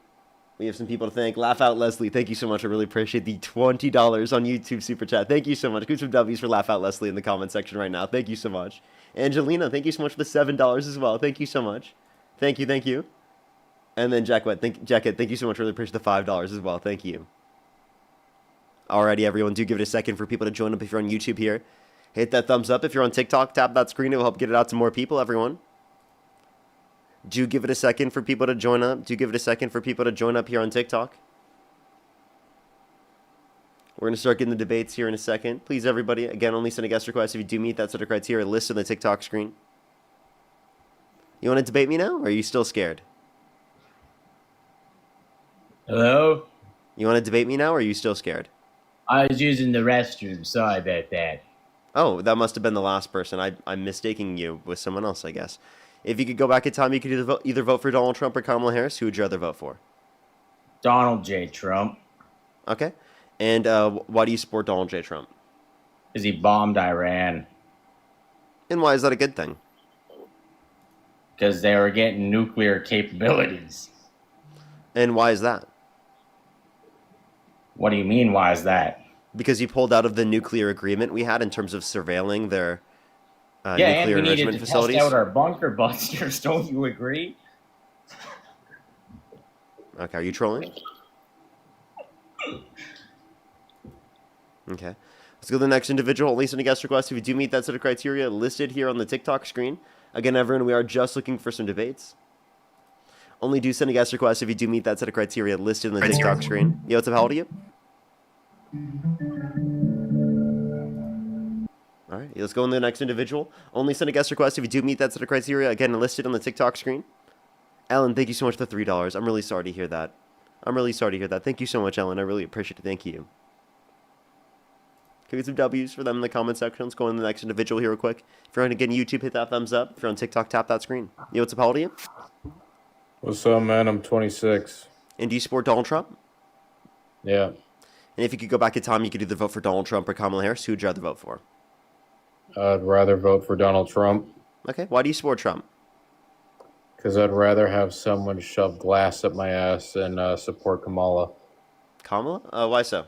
We have some people to thank. Laugh Out Leslie, thank you so much. I really appreciate the $20 on YouTube Super Chat. Thank you so much. Give some W's for Laugh Out Leslie in the comment section right now. Thank you so much. Angelina, thank you so much for the $7 as well. Thank you so much. Thank you, thank you. And then Jacket, thank you so much. Really appreciate the $5 as well. Thank you. Alrighty, everyone, do give it a second for people to join up if you're on YouTube here. Hit that thumbs up. If you're on TikTok, tap that screen. It will help get it out to more people, everyone. Do give it a second for people to join up. Do give it a second for people to join up here on TikTok. We're going to start getting the debates here in a second. Please, everybody, again, only send a guest request if you do meet that set of criteria listed on the TikTok screen. You want to debate me now, or are you still scared? Hello? You want to debate me now, or are you still scared? I was using the restroom. Sorry about that. Oh, that must have been the last person. I'm mistaking you with someone else, I guess. If you could go back in time, you could either vote for Donald Trump or Kamala Harris. Who would you rather vote for? Donald J. Trump. Okay. And why do you support Donald J. Trump? Because he bombed Iran. And why is that a good thing? Because they were getting nuclear capabilities. And why is that? What do you mean, why is that? Because he pulled out of the nuclear agreement we had in terms of surveilling their yeah, and nuclear we needed enrichment to facilities. test out our bunker busters. Don't you agree? Okay, are you trolling? Okay. Let's go to the next individual. Only send a guest request if you do meet that set of criteria listed here on the TikTok screen. Again, everyone, we are just looking for some debates. Only do send a guest request if you do meet that set of criteria listed on the TikTok screen. Yo, what's up? How old are you? All right, let's go on to the next individual. Only send a guest request if you do meet that set of criteria. Again, listed on the TikTok screen. Ellen, thank you so much for the $3. I'm really sorry to hear that. Thank you so much, Ellen. I really appreciate it. Thank you. Can we get some W's for them in the comment section? Let's go on to the next individual here real quick. If you're on again YouTube, hit that thumbs up. If you're on TikTok, tap that screen. Yo, what's up? How old are you? What's up, man? I'm 26. And do you support Donald Trump? Yeah. And if you could go back in time, you could either vote for Donald Trump or Kamala Harris. Who would you rather vote for? I'd rather vote for Donald Trump. Okay. Why do you support Trump? Because I'd rather have someone shove glass up my ass and support Kamala. Kamala? Why so?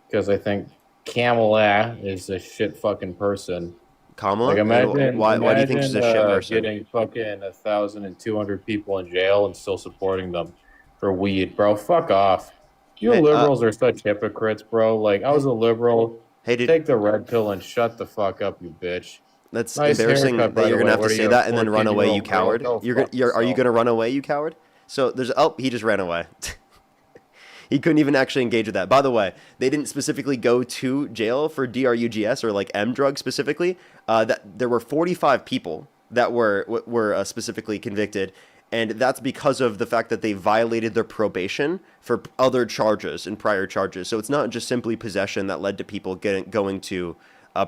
Because I think Kamala is a shit fucking person. Kamala? Like imagine, why do you think she's a shit person? Getting fucking 1,200 people in jail and still supporting them for weed, bro. Fuck off. You Hey, liberals are such hypocrites, bro. Like I was a liberal. Hey, dude. Take the red pill and shut the fuck up, you bitch. That's Nice embarrassing haircut, that by you're the gonna way. have to What are say you, that and then run away, you 14-year-old coward. girl? Go Are fuck you yourself. gonna run away, you coward? So there's he just ran away. He couldn't even actually engage with that. By the way, they didn't specifically go to jail for DRUGS or like M drugs specifically. That there were 45 people that were specifically convicted, and that's because of the fact that they violated their probation for other charges and prior charges. So it's not just simply possession that led to people going to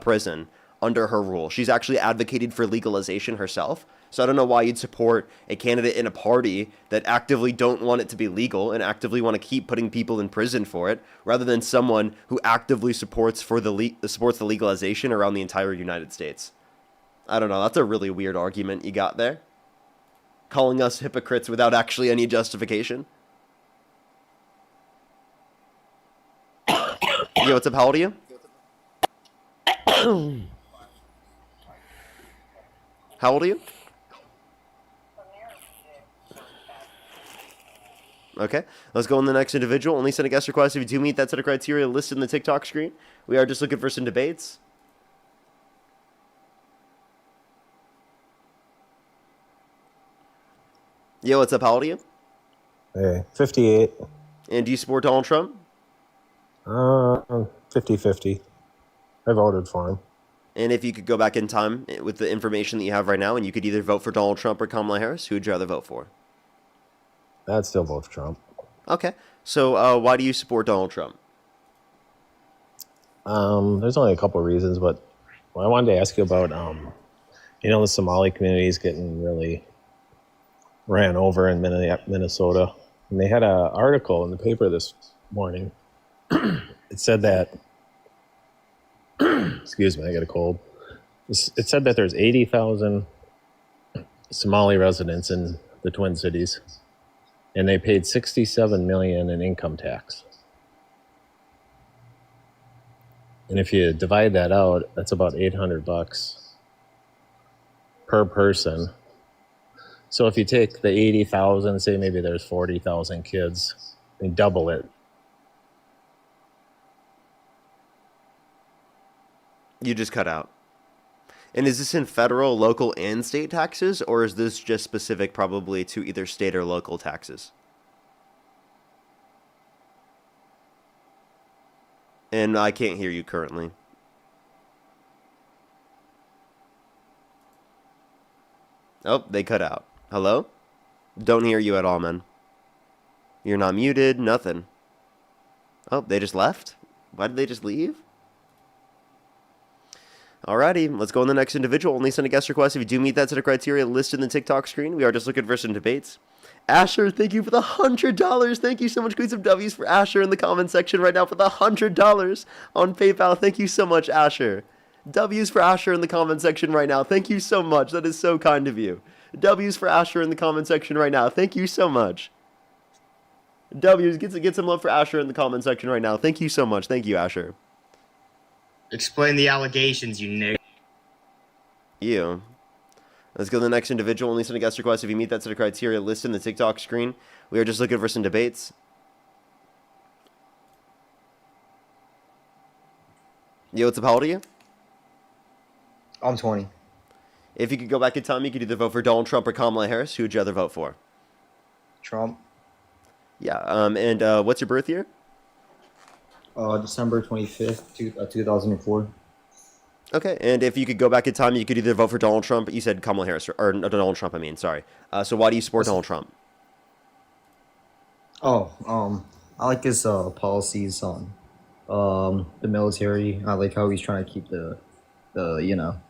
prison under her rule. She's actually advocated for legalization herself. So I don't know why you'd support a candidate in a party that actively don't want it to be legal and actively want to keep putting people in prison for it, rather than someone who actively supports the legalization around the entire United States. I don't know. That's a really weird argument you got there. Calling us hypocrites without actually any justification. Yo, what's up? How old are you? How old are you? Okay, let's go on the next individual. Only send a guest request if you do meet that set of criteria listed in the TikTok screen. We are just looking for some debates. Yo, what's up? How old are you? Hey, 58. And do you support Donald Trump? 50-50. I voted for him. And if you could go back in time with the information that you have right now, and you could either vote for Donald Trump or Kamala Harris, who would you rather vote for? I'd still vote for Trump. Okay, so why do you support Donald Trump? There's only a couple of reasons, but I wanted to ask you about, the Somali community is getting really ran over in Minnesota. And they had an article in the paper this morning. It said that, excuse me, I got a cold. It said that there's 80,000 Somali residents in the Twin Cities, and they paid $67 million in income tax. And if you divide that out, that's about $800 per person. So if you take the 80,000, say maybe there's 40,000 kids, and double it. You just cut out. And is this in federal, local, and state taxes, or is this just specific probably to either state or local taxes? And I can't hear you currently. Oh, they cut out. Hello? Don't hear you at all, man. You're not muted, nothing. Oh, they just left? Why did they just leave? Alrighty, let's go on the next individual. Only send a guest request if you do meet that set of criteria listed in the TikTok screen. We are just looking for some debates. Asher, thank you for the $100. Thank you so much. Queen some W's for Asher in the comment section right now for the $100 on PayPal. Thank you so much, Asher. W's for Asher in the comment section right now. Thank you so much. That is so kind of you. W's for Asher in the comment section right now. Thank you so much. W's, get some love for Asher in the comment section right now. Thank you so much. Thank you, Asher. Explain the allegations, you nigga. You. Let's go to the next individual. Only send a guest request if you meet that set of criteria listed in the TikTok screen. We are just looking for some debates. Yo, what's up? How old are you? I'm 20. If you could go back in time, you could either vote for Donald Trump or Kamala Harris. Who would you rather vote for? Trump. Yeah. And what's your birth year? December 25th, 2004. Okay. And if you could go back in time, you could either vote for Donald Trump. You said Kamala Harris, or no, Donald Trump. I mean, sorry. So why do you support Donald Trump? I like his policies on the military. I like how he's trying to keep the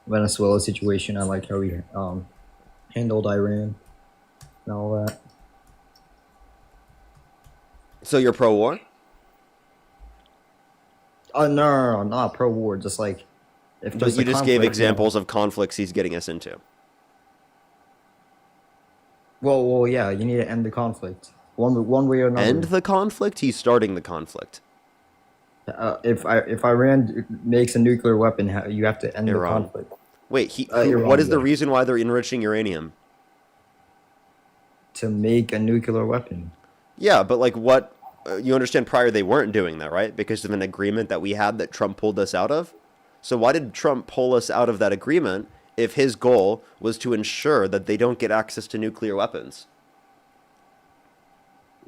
Venezuela situation. I like how he handled Iran and all that. So you're pro-war? No, not pro-war. Just like if But you just gave examples of conflicts he's getting us into. Well, yeah. You need to end the conflict one way or another. End the conflict? He's starting the conflict. If Iran makes a nuclear weapon, you have to end Iran. the conflict. Wait, Iran, what is the reason why they're enriching uranium? To make a nuclear weapon. Yeah, but like what? You understand prior they weren't doing that, right? Because of an agreement that we had that Trump pulled us out of. So why did Trump pull us out of that agreement if his goal was to ensure that they don't get access to nuclear weapons?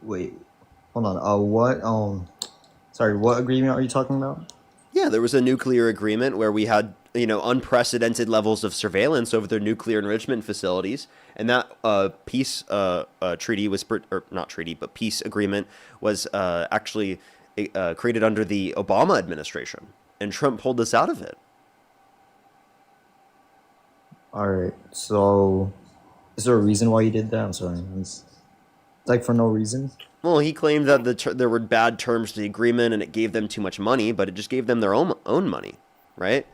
Wait, hold on. What agreement are you talking about? Yeah, there was a nuclear agreement where we had, unprecedented levels of surveillance over their nuclear enrichment facilities, and that peace treaty was, or not treaty, but peace agreement was actually created under the Obama administration, and Trump pulled us out of it. All right. So, is there a reason why you did that? I'm sorry. It's like for no reason. Well, he claimed that there were bad terms to the agreement and it gave them too much money, but it just gave them their own money, right?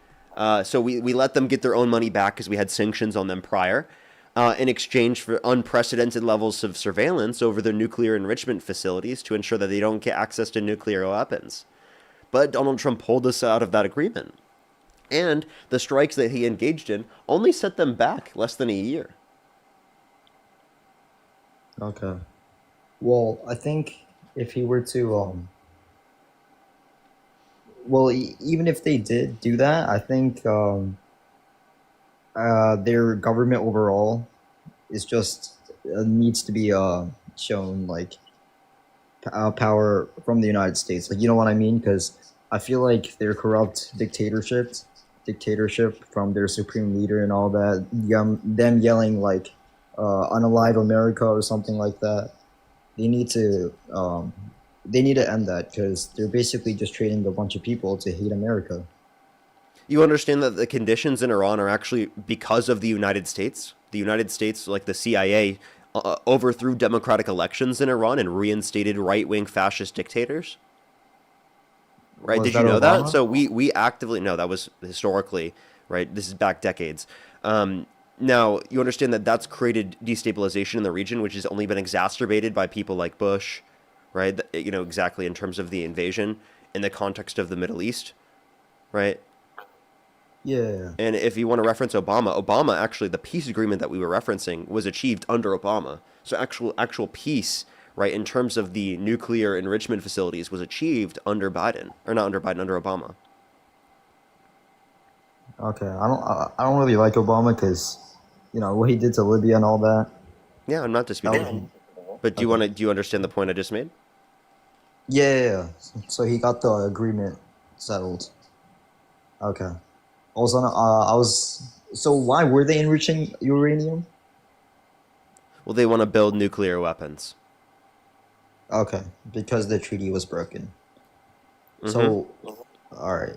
So we let them get their own money back because we had sanctions on them prior in exchange for unprecedented levels of surveillance over their nuclear enrichment facilities to ensure that they don't get access to nuclear weapons. But Donald Trump pulled us out of that agreement. And the strikes that he engaged in only set them back less than a year. Okay. Well, I think if he were to, even if they did do that, I think their government overall is just needs to be shown like power from the United States. Like, you know what I mean? Because I feel like their corrupt dictatorship from their supreme leader and all that, them yelling like "Unalive America" or something like that. They need to end that because they're basically just training a bunch of people to hate America. You understand that the conditions in Iran are actually because of the United States? The United States, like the CIA, overthrew democratic elections in Iran and reinstated right-wing fascist dictators? Right? Did you know that? So we actively... No, that was historically, right? This is back decades. Now, you understand that that's created destabilization in the region, which has only been exacerbated by people like Bush, right? Exactly in terms of the invasion in the context of the Middle East, right? Yeah. And if you want to reference Obama, actually, the peace agreement that we were referencing was achieved under Obama. So actual peace, right, in terms of the nuclear enrichment facilities was achieved under Biden. Or not under Biden, under Obama. Okay, I don't really like Obama because, you know, what he did to Libya and all that. Yeah, I'm not That disputing was it. But okay. do you understand the point I just made? Yeah, yeah, yeah. So he got the agreement settled. Okay. Also, I was. So why were they enriching uranium? Well, they want to build nuclear weapons. Okay, because the treaty was broken. Mm-hmm. So, all right.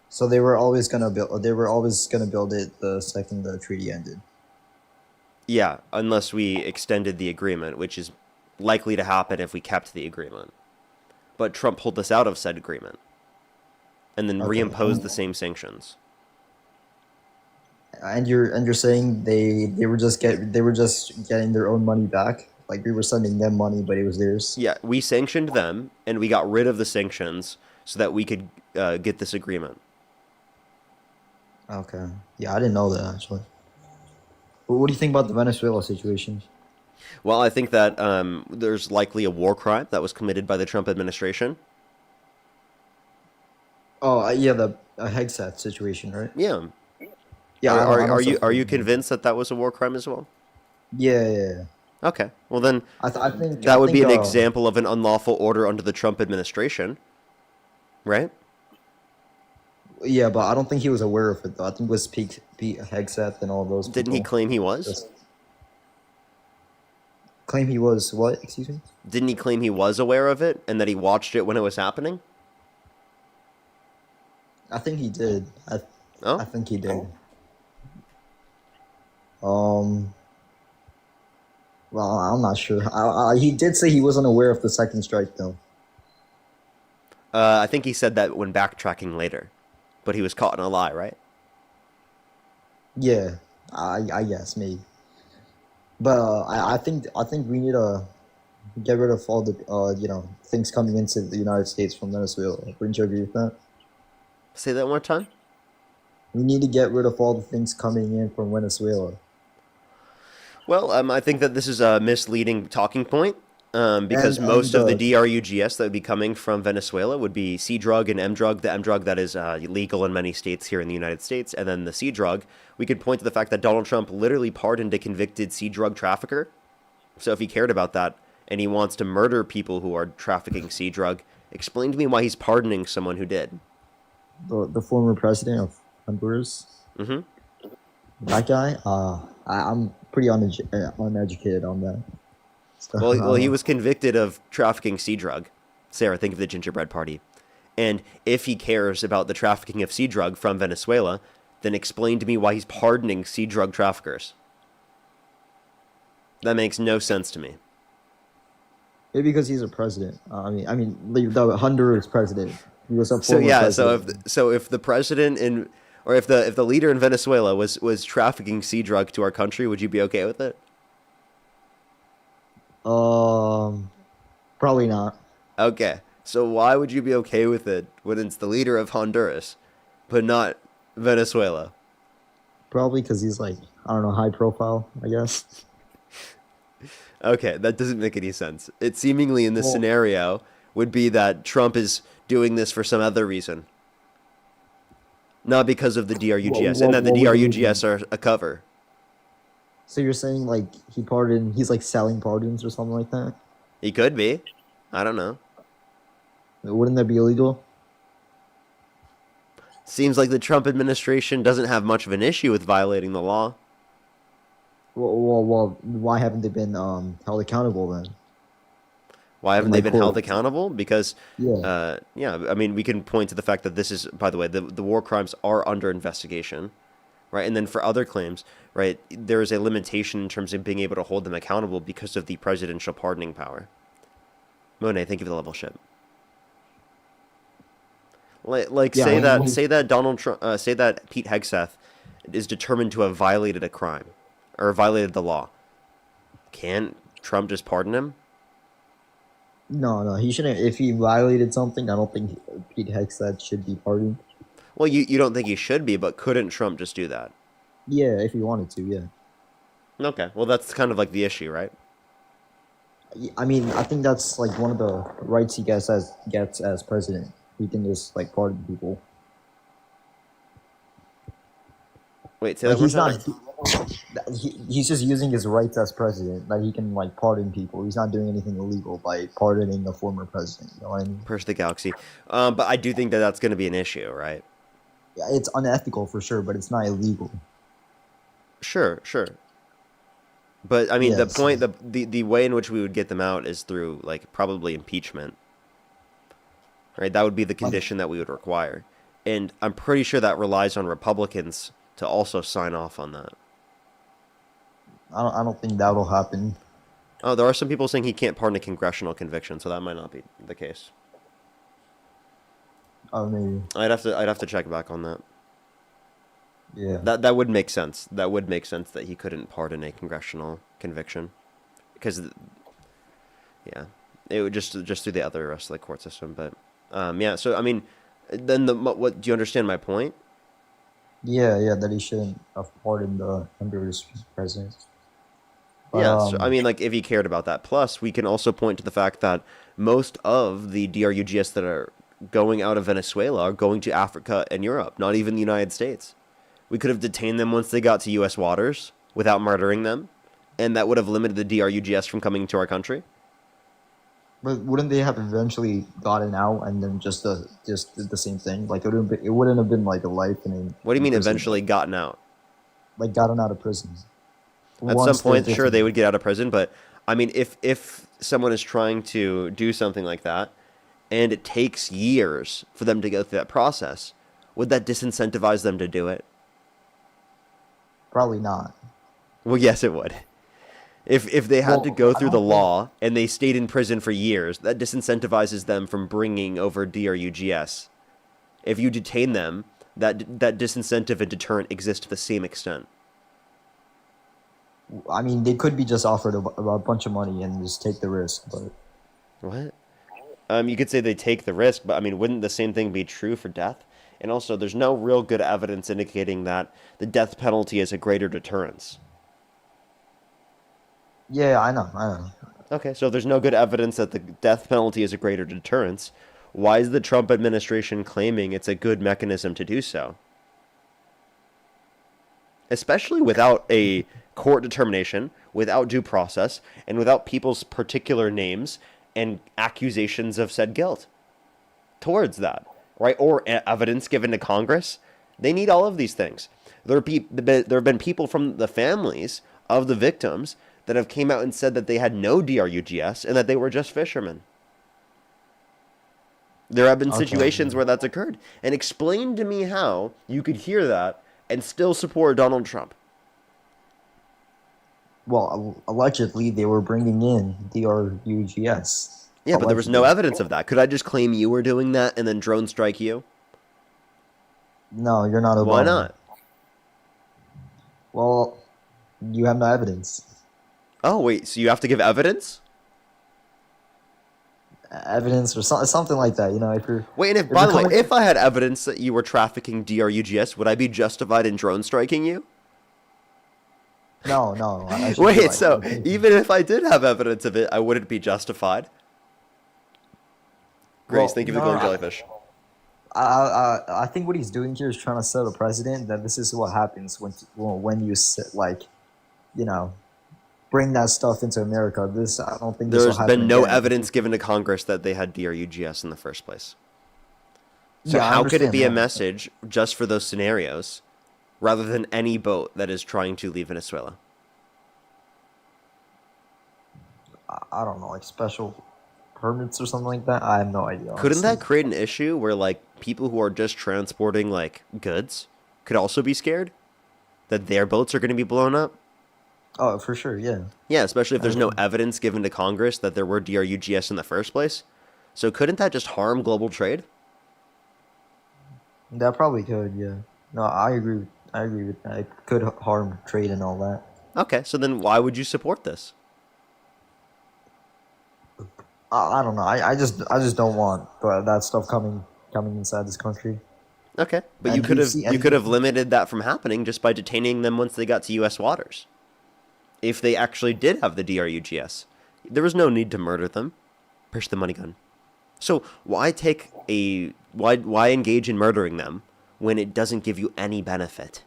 So they were always gonna build. They were always gonna build it the second the treaty ended. Yeah, unless we extended the agreement, which is likely to happen if we kept the agreement. But Trump pulled us out of said agreement and then Okay. reimposed the same sanctions. And you're saying they were just getting their own money back. Like we were sending them money, but it was theirs. Yeah, we sanctioned them and we got rid of the sanctions so that we could get this agreement. Okay. Yeah, I didn't know that actually. But what do you think about the Venezuela situation? Well, I think that there's likely a war crime that was committed by the Trump administration. Oh, yeah, the Hegseth situation, right? Yeah. Yeah, I know Are something. you convinced that that was a war crime as well? Yeah, yeah, yeah. Okay. Well, then I think that would be an example of an unlawful order under the Trump administration, right? yeah, but I don't think he was aware of it though. I think it was Pete Hegseth and all those Didn't he people. claim he was? Just claim he was what? Excuse me. Didn't he claim he was aware of it and that he watched it when it was happening? I think he did. Oh? I think he did. Um. Well, I'm not sure. He did say he wasn't aware of the second strike though. I think he said that when backtracking later, but he was caught in a lie, right? Yeah, I guess maybe. But I think we need to get rid of all the you know things coming into the United States from Venezuela. Wouldn't you agree with that? Say that one more time. We need to get rid of all the things coming in from Venezuela. Well, I think that this is a misleading talking point because And most of the DRUGS that would be coming from Venezuela would be C drug and M drug. The M drug that is legal in many states here in the United States, and then the C drug. We could point to the fact that Donald Trump literally pardoned a convicted C drug trafficker. So if he cared about that and he wants to murder people who are trafficking C drug, explain to me why he's pardoning someone who did. The former president of Honduras. Mm-hmm. That guy. I'm pretty uneducated on that. So, Well, he was convicted of trafficking C drug. Sarah, think of the gingerbread party. And if he cares about the trafficking of C drug from Venezuela, then explain to me why he's pardoning C drug traffickers. That makes no sense to me. maybe because he's a president. The Honduras president. He was a So former yeah, president. so if the president in or if the leader in Venezuela was trafficking C drug to our country, would you be okay with it? Probably not. Okay. So why would you be okay with it when it's the leader of Honduras, but not Venezuela? Probably because he's like, I don't know, high profile, I guess. Okay, that doesn't make any sense. It seemingly in this scenario would be that Trump is doing this for some other reason. Not because of the DRUGS, and that the DRUGS are a cover. So you're saying like he's like selling pardons or something like that? He could be. I don't know. Wouldn't that be illegal? Seems like the Trump administration doesn't have much of an issue with violating the law. Well, why haven't they been held accountable then? Why haven't they been held court. accountable? Because, Yeah. I mean, we can point to the fact that this is, by the way, the war crimes are under investigation, right? And then for other claims, right, there is a limitation in terms of being able to hold them accountable because of the presidential pardoning power. Monet, thank you for the level ship. Like Yeah, say that Donald Trump, say that Pete Hegseth is determined to have violated a crime or violated the law. Can Trump just pardon him? No, he shouldn't. If he violated something, I don't think Pete Hegseth should be pardoned. Well, you don't think he should be, but couldn't Trump just do that? Yeah, if he wanted to, yeah. Okay, well that's kind of like the issue, right? I mean, I think that's like one of the rights he gets as president. He can just like pardon people. Wait, say Like that one he's more not. time. He's just using his rights as president. Like he can like pardon people. He's not doing anything illegal by pardoning a former president. You know what I mean? Purge the galaxy. But I do think that that's going to be an issue, right? Yeah, it's unethical for sure, but it's not illegal. Sure, sure. But I mean, Yes. the way in which we would get them out is through like probably impeachment, right? That would be the condition that we would require, and I'm pretty sure that relies on Republicans to also sign off on that. I don't think that'll happen. Oh, there are some people saying he can't pardon a congressional conviction, so that might not be the case. Oh, maybe. I'd have to check back on that. Yeah. That would make sense. That would make sense that he couldn't pardon a congressional conviction, because, yeah, it would just through the other rest of the court system. But yeah. So I mean, then what? Do you understand my point? Yeah, that he shouldn't have pardoned the Honduras president. But, Yeah, so, I mean, like, if he cared about that. Plus, we can also point to the fact that most of the DRUGS that are going out of Venezuela are going to Africa and Europe, not even the United States. We could have detained them once they got to U.S. waters without murdering them, and that would have limited the DRUGS from coming to our country. But wouldn't they have eventually gotten out and then just did the same thing? Like it wouldn't have been like a life in. What do you mean prison. eventually gotten out? Like gotten out of prison. At some point, sure, they would get out of prison, but I mean, if someone is trying to do something like that, and it takes years for them to go through that process, would that disincentivize them to do it? Probably not. Well, yes, it would. If they had to go through the law and they stayed in prison for years, that disincentivizes them from bringing over DRUGS. If you detain them, that disincentive and deterrent exists to the same extent. I mean, they could be just offered a bunch of money and just take the risk, but... What? You could say they take the risk, but I mean, wouldn't the same thing be true for death? And also, there's no real good evidence indicating that the death penalty is a greater deterrence. Yeah, I know. Okay, so if there's no good evidence that the death penalty is a greater deterrence, why is the Trump administration claiming it's a good mechanism to do so? Especially without a court determination, without due process, and without people's particular names and accusations of said guilt towards that, right? Or evidence given to Congress. They need all of these things. There have been people from the families of the victims that have came out and said that they had no DRUGS and that they were just fishermen. There have been situations where that's occurred. And explain to me how you could hear that and still support Donald Trump. Well, allegedly, they were bringing in DRUGS. Yeah, but there was no evidence of that. Could I just claim you were doing that and then drone strike you? No, you're not Obama. Why not? Well, you have no evidence. Oh, wait, so you have to give evidence? Evidence or something like that, you know, if you're... Wait, and by the way, if I had evidence that you were trafficking DRUGS, would I be justified in drone striking you? No. Wait, so even if I did have evidence of it, I wouldn't be justified? Grace, thank you for the golden jellyfish. I think what he's doing here is trying to set a precedent that this is what happens when you like, you know, bring that stuff into America. I don't think there's been no evidence given to Congress that they had DRUGS in the first place. So yeah, how could it be a message just for those scenarios rather than any boat that is trying to leave Venezuela? I don't know, like special permits or something like that. I have no idea. Couldn't that create an issue where like people who are just transporting like goods could also be scared that their boats are going to be blown up? Oh, for sure, yeah. Yeah, especially if there's no evidence given to Congress that there were DRUGS in the first place. So couldn't that just harm global trade? That probably could, yeah. No, I agree with that. It could harm trade and all that. Okay, so then why would you support this? I don't know. I just don't want that stuff coming inside this country. Okay, but And you could have limited that from happening just by detaining them once they got to U.S. waters. If they actually did have the DRUGS, there was no need to murder them. Push the money gun. So why engage in murdering them when it doesn't give you any benefit?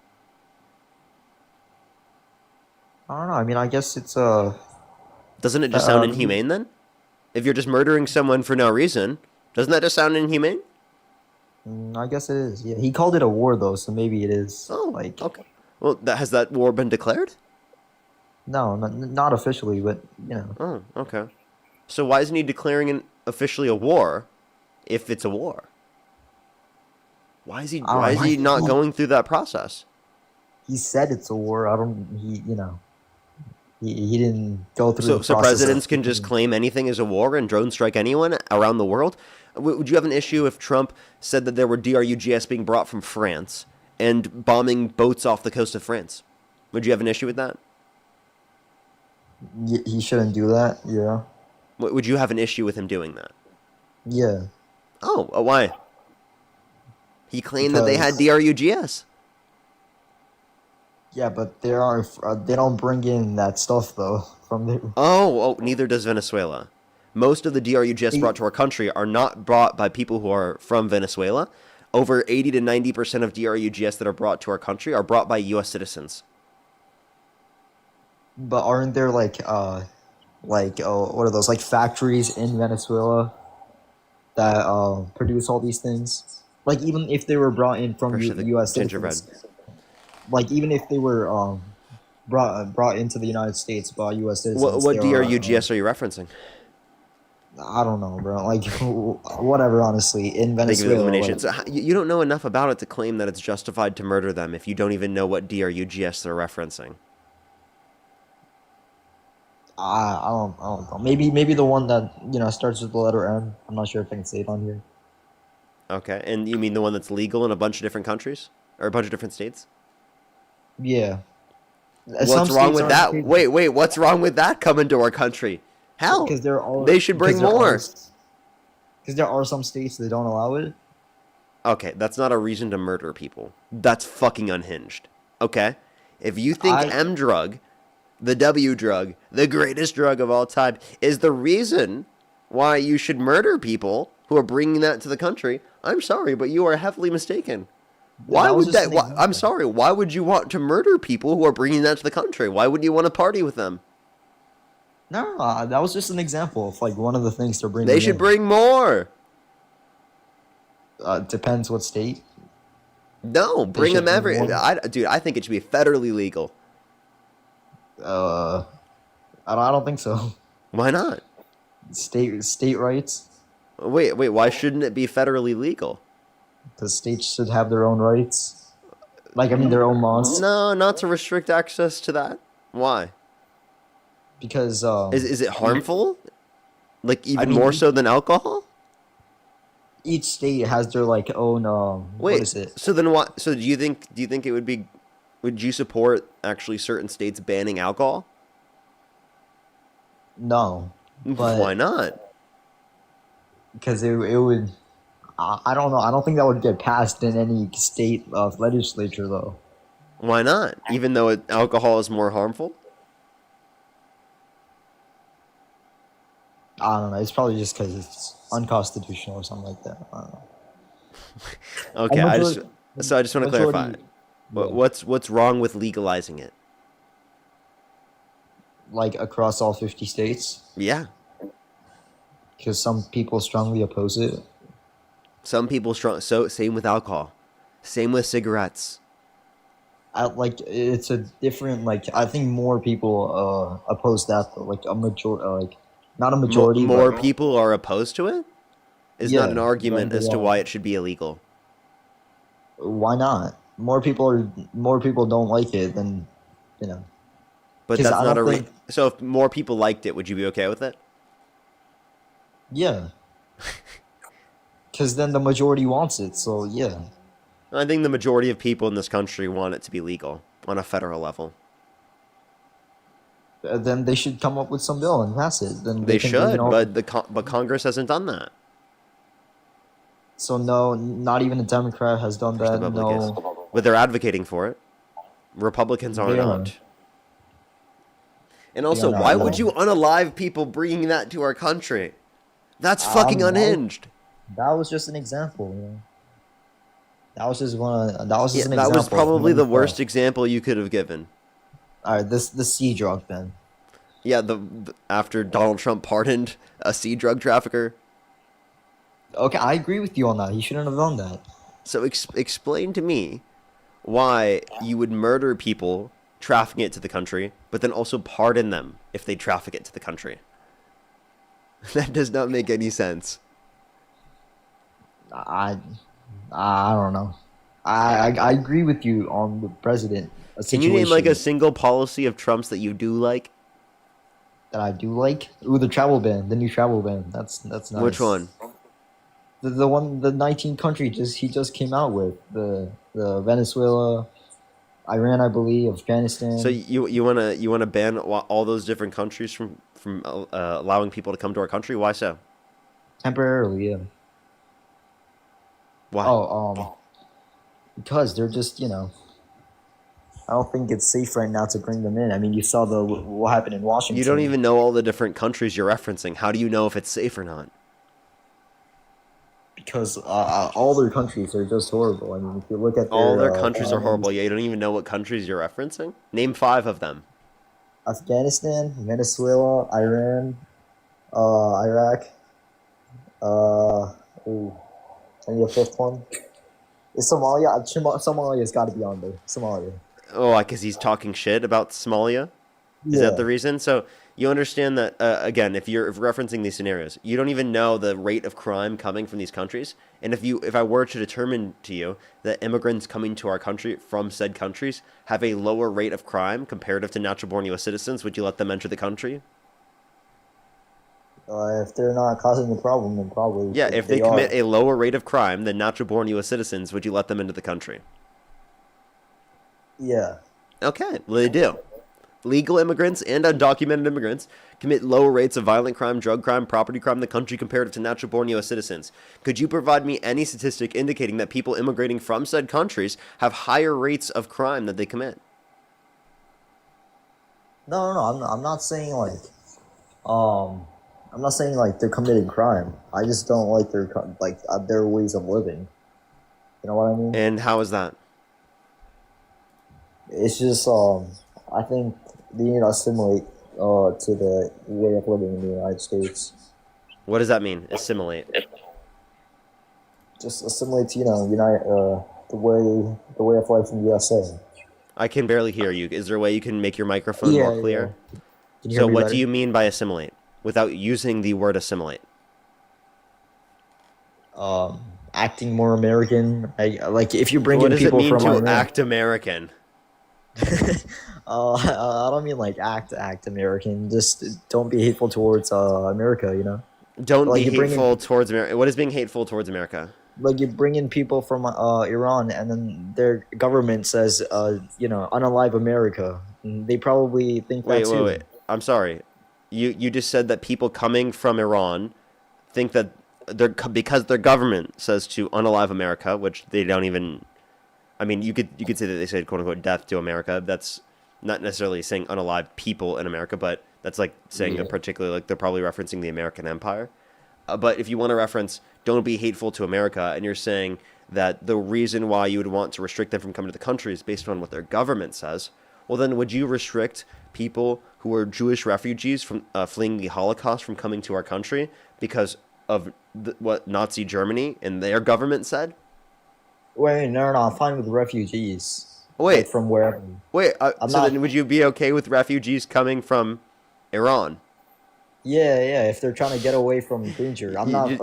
don't know. I mean, I guess it's Doesn't it just sound he- inhumane then? If you're just murdering someone for no reason, doesn't that just sound inhumane? I guess it is. Yeah, he called it a war though, so maybe it is. Oh, like okay. Well, has that war been declared? no, not officially, but you know. Oh, okay. So why isn't he declaring officially a war if it's a war? Why is he I don't why know. is he not going through that process? He said it's a war. I don't. He you know. He didn't go through So the process. presidents can just claim anything as a war and drone strike anyone around the world? Would you have an issue if Trump said that there were DRUGS being brought from France and bombing boats off the coast of France? Would you have an issue with that? He shouldn't do that. Yeah. Would you have an issue with him doing that? Yeah. Oh, why? He claimed that they had DRUGS. Yeah, but they aren't. They don't bring in that stuff though from the. Oh, neither does Venezuela. Most of the DRUGS brought to our country are not brought by people who are from Venezuela. Over 80 to 90% of DRUGS that are brought to our country are brought by U.S. citizens. But aren't there what are those like factories in Venezuela that produce all these things? Like even if they were brought in from U.S. citizens, like even if they were brought into the United States by U.S. citizens. What DRUGS are you referencing? I don't know, bro. Like whatever. Honestly, in Venezuela, like, So you don't know enough about it to claim that it's justified to murder them if you don't even know what DRUGS they're referencing. I don't know. Maybe the one that starts with the letter M. I'm not sure if I can say it on here. Okay, and you mean the one that's legal in a bunch of different countries or a bunch of different states? Yeah. What's wrong with that? Wait, what's wrong with that coming to our country? Hell, because they should bring more. Because there are some states that don't allow it. Okay, that's not a reason to murder people. That's fucking unhinged. Okay? If you think M drug, the W drug, the greatest drug of all time, is the reason why you should murder people who are bringing that to the country, I'm sorry, but you are heavily mistaken. Why would that? I'm sorry. Why would you want to murder people who are bringing that to the country? Why would you want to party with them? No, that was just an example of like one of the things they're bringing. They should bring more. Depends what state. No, bring them every. Dude, I think it should be federally legal. I don't think so. Why not? State rights. Wait. Why shouldn't it be federally legal? Because states should have their own rights. Like, I mean, their own laws. No, not to restrict access to that. Why? Because is it harmful? Like even more so than alcohol? Each state has their like own what is it? So then what? So do you think it would be? Would you support actually certain states banning alcohol? No. But why not? Because it would. I don't know. I don't think that would get passed in any state legislature though. Why not? Even though alcohol is more harmful. I don't know. It's probably just because it's unconstitutional or something like that. I don't know. Okay, I just want to clarify. What's wrong with legalizing it? Like across all 50 states? Yeah. Because some people strongly oppose it. Some people So same with alcohol, same with cigarettes. It's a different I think more people oppose that though. Like a majority, not a majority. More people are opposed to it. Is not an argument as to why it should be illegal. Why not? More people don't like it than, But that's not a So if more people liked it, would you be okay with it? Yeah. Because then the majority wants it, so yeah. I think the majority of people in this country want it to be legal on a federal level. Then they should come up with some bill and pass it. Then they should, but Congress hasn't done that. So no, not even a Democrat has done that. No, but they're advocating for it. Republicans are not. And also, why would you unalive people bringing that to our country? That's fucking unhinged. That was just an example. That was just one. That was just an example. That was probably the worst example you could have given. All right, the sea drug then. Yeah, after Donald Trump pardoned a sea drug trafficker. Okay, I agree with you on that. He shouldn't have done that. So explain to me why you would murder people trafficking it to the country, but then also pardon them if they traffic it to the country. That does not make any sense. I don't know. I agree with you on the president. Can you name like a single policy of Trump's that you do like? That I do like? Ooh, the travel ban, the new travel ban. That's nice. Which one? The one, the 19 country he just came out with the Venezuela, Iran, I believe, Afghanistan. So you wanna ban all those different countries from allowing people to come to our country? Why so? Temporarily, yeah. Why? Because they're just, I don't think it's safe right now to bring them in. I mean, you saw what happened in Washington. You don't even know all the different countries you're referencing. How do you know if it's safe or not? Because all their countries are just horrible. I mean, if you look at all their countries are horrible. Yeah, you don't even know what countries you're referencing. Name 5 of them. Afghanistan, Venezuela, Iran, Iraq. And the 5th one is Somalia. Somalia's got to be on there. Somalia. Oh, because he's talking shit about Somalia? Is that the reason? So you understand that, again, if you're referencing these scenarios, you don't even know the rate of crime coming from these countries. And if I were to determine to you that immigrants coming to our country from said countries have a lower rate of crime comparative to natural-born U.S. citizens, would you let them enter the country? If they're not causing the problem, then probably. Yeah, if they commit a lower rate of crime than natural-born U.S. citizens, would you let them into the country? Yeah. Okay, well, they do. Legal immigrants and undocumented immigrants commit lower rates of violent crime, drug crime, property crime in the country comparative to natural-born U.S. citizens. Could you provide me any statistic indicating that people immigrating from said countries have higher rates of crime that they commit? No, I'm not saying I'm not saying they're committing crime. I just don't like their ways of living. You know what I mean? And how is that? It's just I think they need to assimilate to the way of living in the United States. What does that mean? Assimilate. Just assimilate to the way of life in the USA. I can barely hear you. Is there a way you can make your microphone more clear? Yeah. So what do you mean by assimilate without using the word assimilate? Acting more American. If you bring in people from what does it mean to Iran, act American? I don't mean act American. Just don't be hateful towards America. Don't be hateful towards America. What is being hateful towards America? Like you bring in people from Iran, and then their government says, unalive America. And they probably think that too. Wait. I'm sorry. You just said that people coming from Iran think that because their government says to unalive America, which they don't even. I mean, you could say that they said "quote unquote" death to America. That's not necessarily saying unalive people in America, but that's like saying particularly they're probably referencing the American Empire. But if you want to reference "don't be hateful to America," and you're saying that the reason why you would want to restrict them from coming to the country is based on what their government says, well, then would you restrict people who are Jewish refugees from fleeing the Holocaust from coming to our country because of what Nazi Germany and their government said? Wait, no, I'm fine with refugees. Wait, from wherever. Wait, then would you be okay with refugees coming from Iran? Yeah, if they're trying to get away from danger.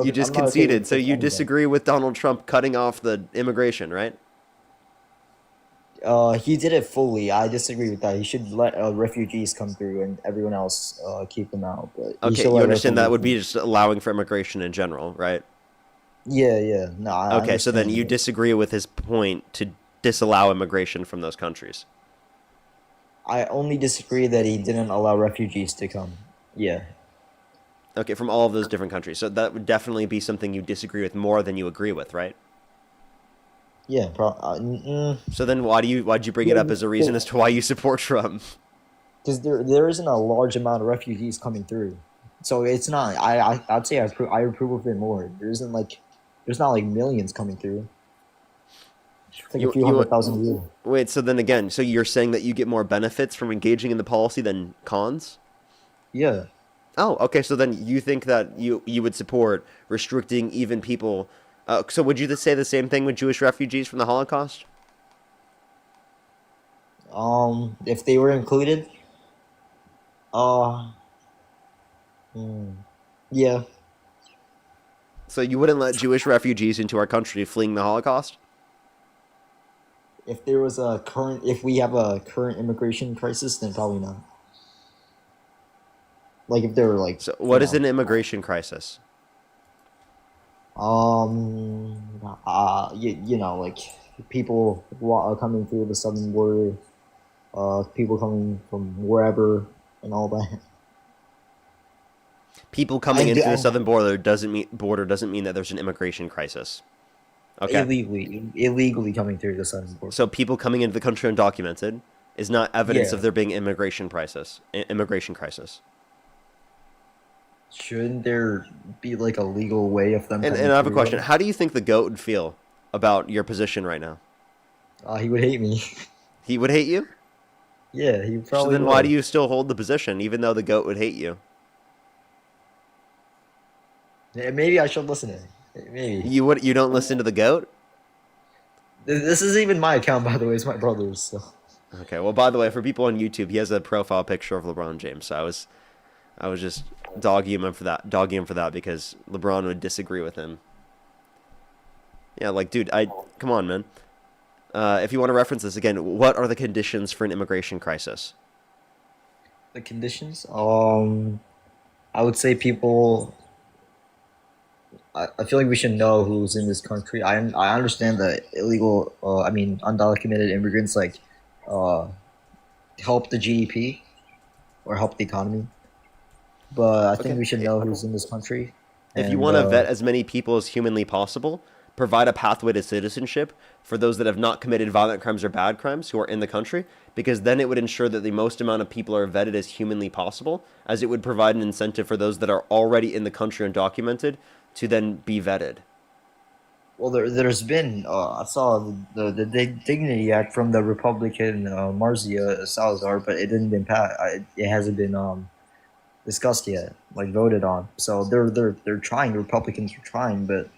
You just conceded, so you disagree with Donald Trump cutting off the immigration, right? He did it fully. I disagree with that. He should let refugees come through and everyone else keep them out. But okay, you understand that would be just allowing for immigration in general, right? Yeah. No. Okay, so then you disagree with his point to disallow immigration from those countries. I only disagree that he didn't allow refugees to come. Yeah. Okay, from all of those different countries. So that would definitely be something you disagree with more than you agree with, right? Yeah. So then why'd you bring it up as a reason as to why you support Trump? Because there isn't a large amount of refugees coming through. So it's not. I'd say I approve of it more. There's not like millions coming through. It's like a few 100,000 a year. Wait, so then again, so you're saying that you get more benefits from engaging in the policy than cons? Yeah. Oh, okay. So then you think that you would support restricting even people? So would you say the same thing with Jewish refugees from the Holocaust? If they were included, uh, yeah. So you wouldn't let Jewish refugees into our country fleeing the Holocaust? If we have a current immigration crisis, then probably not. Like if they were like. So what is an immigration crisis? Like people coming through the southern border, people coming from wherever and all that. People coming into the southern border doesn't mean that there's an immigration crisis. Okay. Illegally coming through the southern border. So people coming into the country undocumented is not evidence of there being immigration crisis. Shouldn't there be like a legal way of them? And I have a question. How do you think the GOAT would feel about your position right now? He would hate me. He would hate you? Yeah, he probably. So then why do you still hold the position, even though the GOAT would hate you? Yeah, maybe I should listen to him. Maybe. You don't listen to the GOAT? This is even my account, by the way. It's my brother's. So. Okay. Well, by the way, for people on YouTube, he has a profile picture of LeBron James. So I was just dogging him for that because LeBron would disagree with him. Yeah, like, dude, come on, man. If you want to reference this again, what are the conditions for an immigration crisis? The conditions? I would say people. I feel like we should know who's in this country. I understand that illegal, undocumented immigrants help the GDP or help the economy. But I think we should know who's in this country. If you want to vet as many people as humanly possible, provide a pathway to citizenship for those that have not committed violent crimes or bad crimes who are in the country, because then it would ensure that the most amount of people are vetted as humanly possible, as it would provide an incentive for those that are already in the country undocumented to then be vetted. Well, there's been I saw the Dignity Act from the Republican Marzia Salazar, but it didn't been passed. It hasn't been discussed yet, like voted on. So they're trying. The Republicans are trying, but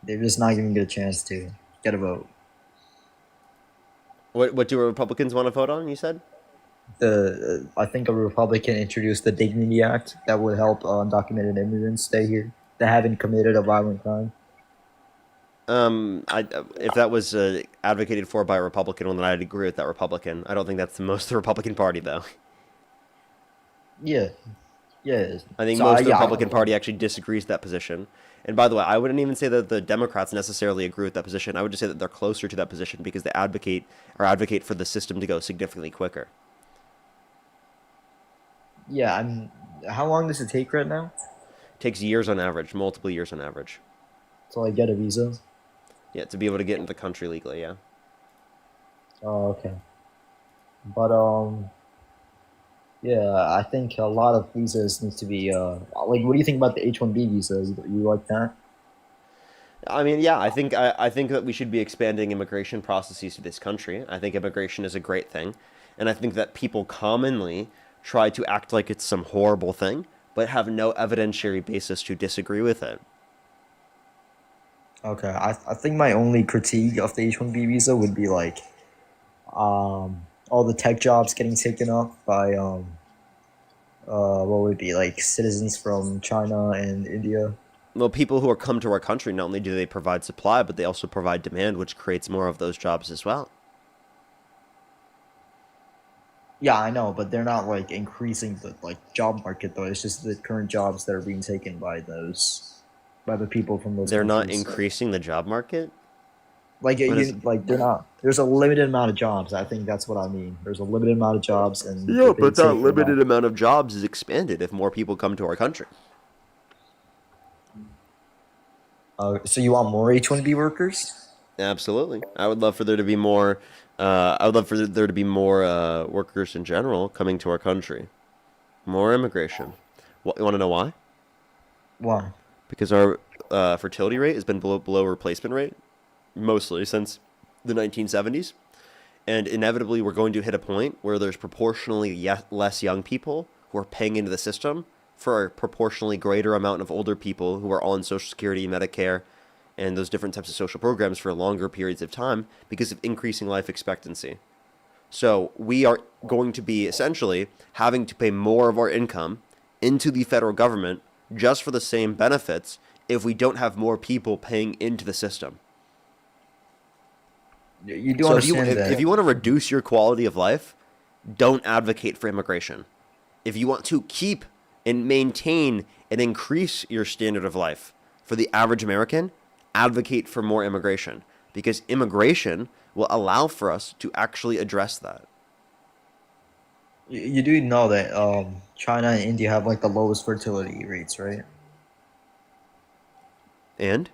they're just not even get a chance to get a vote. What do Republicans want to vote on? You said. I think a Republican introduced the Dignity Act that would help undocumented immigrants stay here that haven't committed a violent crime. If that was advocated for by a Republican, well, then I'd agree with that Republican. I don't think that's the most of the Republican Party, though. Yeah. I think most of the Republican Party actually disagrees with that position. And by the way, I wouldn't even say that the Democrats necessarily agree with that position. I would just say that they're closer to that position because they advocate for the system to go significantly quicker. Yeah, how long does it take right now? It takes years on average, multiple years on average. So I get a visa? Yeah, to be able to get into the country legally, yeah. Oh, okay. But, yeah, I think a lot of visas need to be, what do you think about the H-1B visa? You like that? I mean, yeah, I think that we should be expanding immigration processes to this country. I think immigration is a great thing. And I think that people commonly try to act like it's some horrible thing, but have no evidentiary basis to disagree with it. Okay, I think my only critique of the H-1B visa would be all the tech jobs getting taken up by what would it be, citizens from China and India. Well, people who are come to our country, not only do they provide supply, but they also provide demand, which creates more of those jobs as well. Yeah, I know, but they're not increasing the job market though. It's just the current jobs that are being taken by the people from those. They're not increasing the job market. They're not. There's a limited amount of jobs. I think that's what I mean. There's a limited amount of jobs, and yeah, but that limited amount of jobs is expanded if more people come to our country. So you want more H-1B workers? Absolutely. I would love for there to be more. I would love for there to be more workers in general coming to our country. More immigration. You want to know why? Why? Because our fertility rate has been below replacement rate. mostly since the 1970s. And inevitably, we're going to hit a point where there's proportionally less young people who are paying into the system for a proportionally greater amount of older people who are on Social Security, Medicare, and those different types of social programs for longer periods of time because of increasing life expectancy. So we are going to be essentially having to pay more of our income into the federal government just for the same benefits if we don't have more people paying into the system. You do So understand if you want to reduce your quality of life, don't advocate for immigration. If you want to keep and maintain and increase your standard of life for the average American, advocate for more immigration, because immigration will allow for us to actually address that. You do know that China and India have like the lowest fertility rates, right? And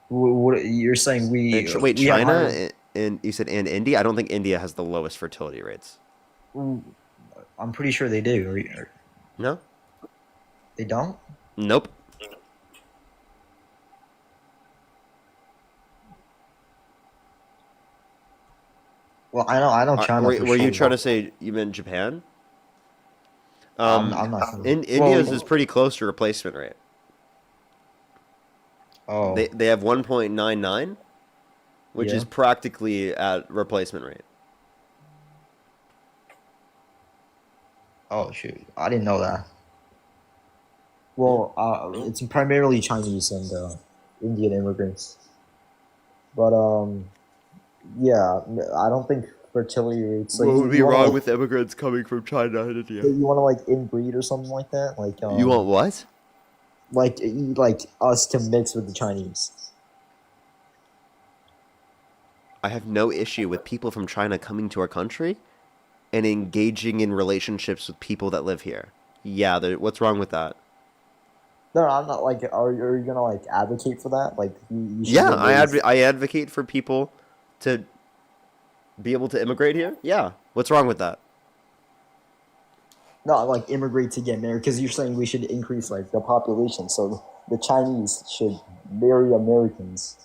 What you're saying we wait, we have China higher, and you said and India? I don't think India has the lowest fertility rates. I'm pretty sure they do. Or No? they don't? Nope. Well, I know China for Were you sure. trying to say you meant Japan? I'm not sure. India's is pretty close to replacement rate. Oh. They have 1.99, which Yeah. is practically at replacement rate. Oh shoot, I didn't know that. Well, it's primarily Chinese and Indian immigrants, but yeah, I don't think fertility rates. Like, What would be you wanna, wrong like, with immigrants coming from China and India? you want to like inbreed or something like that? Like You want what? like us to mix with the Chinese. I have no issue with people from China coming to our country and engaging in relationships with people that live here. Yeah, what's wrong with that? No, I'm not like. Are you gonna like advocate for that? Like, you should Yeah, raise- I advocate for people to be able to immigrate here. Yeah, what's wrong with that? not like immigrate to get married, because you're saying we should increase like the population, so the Chinese should marry Americans.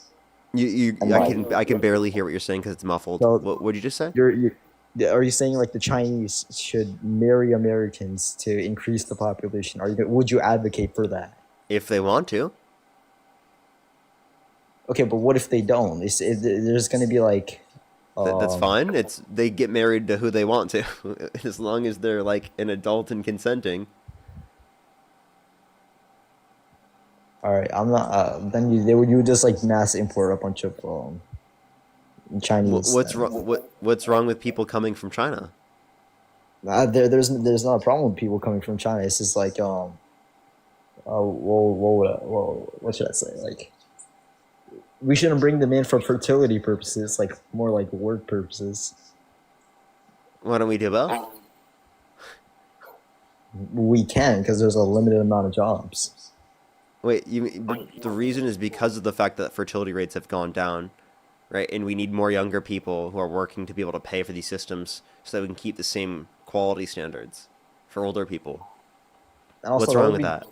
I can barely hear what you're saying because it's muffled. So- What did you just say? Are you saying like the Chinese should marry Americans to increase the population? Would you advocate for that? If they want to. Okay, but what if they don't? There's going to be like. That's fine. They get married to who they want to, as long as they're like an adult and consenting. All right, I'm not. Then you would just like mass import a bunch of Chinese. What's wrong with people coming from China? There's not a problem with people coming from China. It's just like what should I say? Like, we shouldn't bring them in for fertility purposes, like more like work purposes. Why don't we do both? We can, because there's a limited amount of jobs. Wait, the reason is because of the fact that fertility rates have gone down, right? And we need more younger people who are working to be able to pay for these systems so that we can keep the same quality standards for older people. And also, What's wrong with that?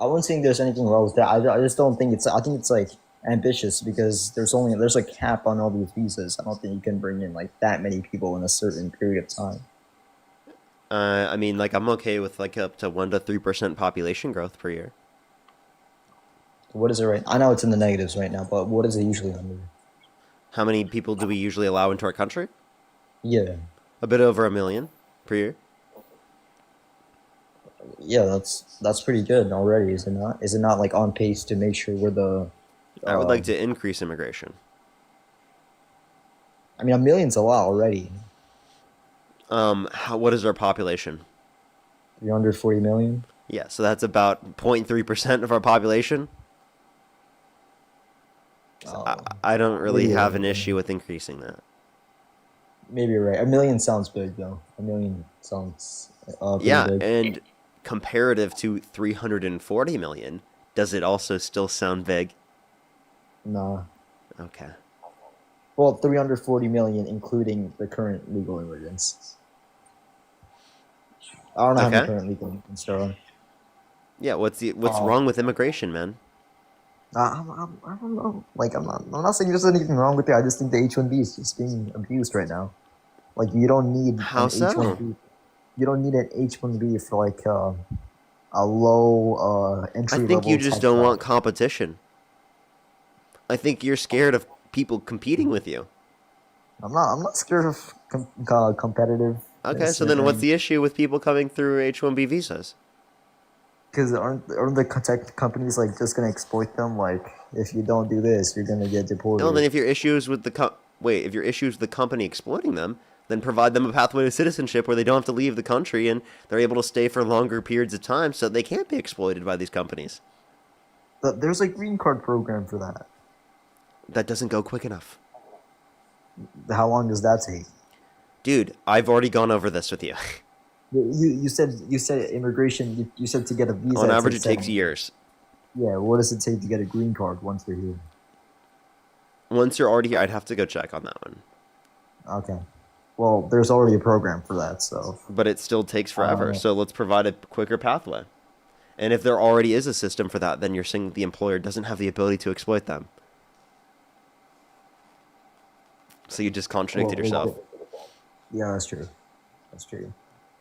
I wouldn't think there's anything wrong with that. I just don't think I think it's like ambitious, because there's a cap on all these visas. I don't think you can bring in like that many people in a certain period of time. I mean, like, I'm okay with like up to 1 to 3% population growth per year. What is it right? I know it's in the negatives right now, but what is it usually under? How many people do we usually allow into our country? Yeah. A bit over 1 million per year. Yeah, that's pretty good already, is it not? Is it not like on pace to make sure we're the? I would like to increase immigration. I mean, 1 million's a lot already. What is our population? 340 million. Yeah, so that's about 0.3% of our population. So I don't really have an issue with increasing that. Maybe you're right. 1 million sounds big, though. 1 million sounds yeah, big. and comparative to 340 million, does it also still sound big? No. Okay. Well, 340 million, including the current legal immigrants. I don't know how many current legal immigrants there are. Yeah, what's wrong with immigration, man? I don't know. Like, I'm not saying there's anything wrong with it. I just think the H-1B is just being abused right now. Like, you don't need How an so? H-1B. You don't need an H-1B for like a low I entry think you level just type don't job. want competition. I think you're scared of people competing with you. I'm not scared of Okay, competitiveness so or then what's anything. the issue with people coming through H-1B visas? Because aren't the tech companies like just gonna exploit them? Like, if you don't do this, you're gonna get No, then deported. if your issues with if your issues with the company exploiting them, then provide them a pathway to citizenship where they don't have to leave the country and they're able to stay for longer periods of time so they can't be exploited by these companies. But there's a green card program for that. That doesn't go quick enough. How long does that take? Dude, I've already gone over this with you. You said immigration. You said to get a visa On it average, takes it takes 7 years. years. Yeah, what does it take to get a green card once you're here? Once you're already here, I'd have to go check on that one. Okay. Well, there's already a program for that, so. But it still takes I don't forever, know. so let's provide a quicker pathway. And if there already is a system for that, then you're saying the employer doesn't have the ability to exploit them. So you just contradicted yourself. Yeah, that's true. That's true.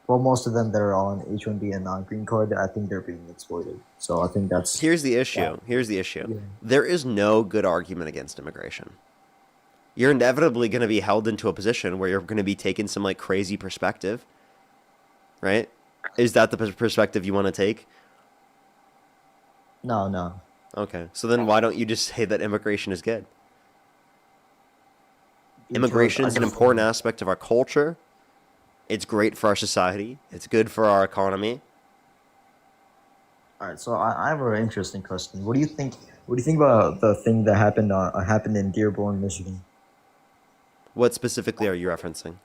Well, most of them that are on H-1B and non-green card, I think they're being exploited. So I think that's Here's the that. issue. Here's the issue. Yeah. There is no good argument against immigration. You're inevitably going to be held into a position where you're going to be taking some like crazy perspective, right? Is that the perspective you want to take? No, no. Okay. So then why don't you just say that immigration is good? Because Immigration I is an just important aspect of our culture. It's great for our society. It's good for our economy. All right. So I have an interesting question. What do you think? What do you think about the thing that happened in Dearborn, Michigan? What specifically are you referencing?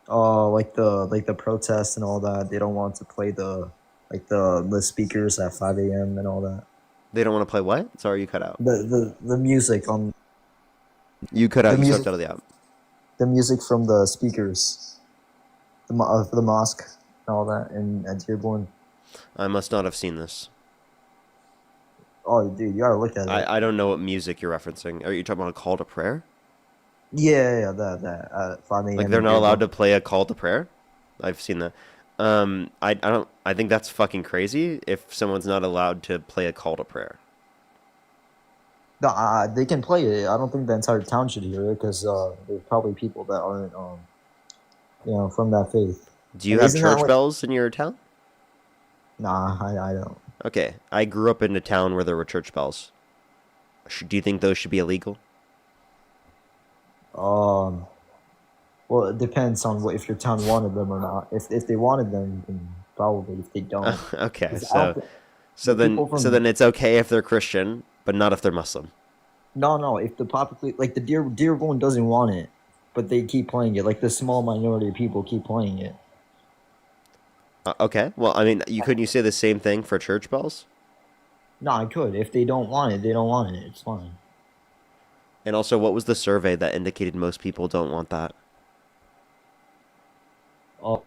Like the protests and all that. They don't want to play the speakers at 5 a.m. and all that. They don't want to play what? Sorry, you cut out. The music on You cut the out. You music stepped out of the app. the music from the speakers, the mosque and all that in at Dearborn. I must not have seen this. Oh, dude, you gotta look at it. I don't know what music you're referencing. Are you talking about a call to prayer? Yeah, that at 5 a.m. Like they're in not allowed Dearborn. to play a call to prayer? I've seen that. I don't. I think that's fucking crazy. If someone's not allowed to play a call to prayer. No, they can play it. I don't think the entire town should hear it because there's probably people that aren't from that faith. Do you And have isn't that church what? bells in your town? Nah, I don't. Okay, I grew up in a town where there were church bells. Do you think those should be illegal? Um, well, it depends on if your town wanted them or not. If they wanted them, then probably. If they don't, Okay, 'cause I don't so thi- so the then people so from then it's okay if they're Christian, but not if they're Muslim. no, if the population like the Dearborn doesn't want it, but they keep playing it. Like the small minority of people keep playing it. Okay, well, I mean, couldn't you say the same thing for church bells? No, I could. If they don't want it, they don't want it. It's fine. And also, what was the survey that indicated most people don't want that? Oh,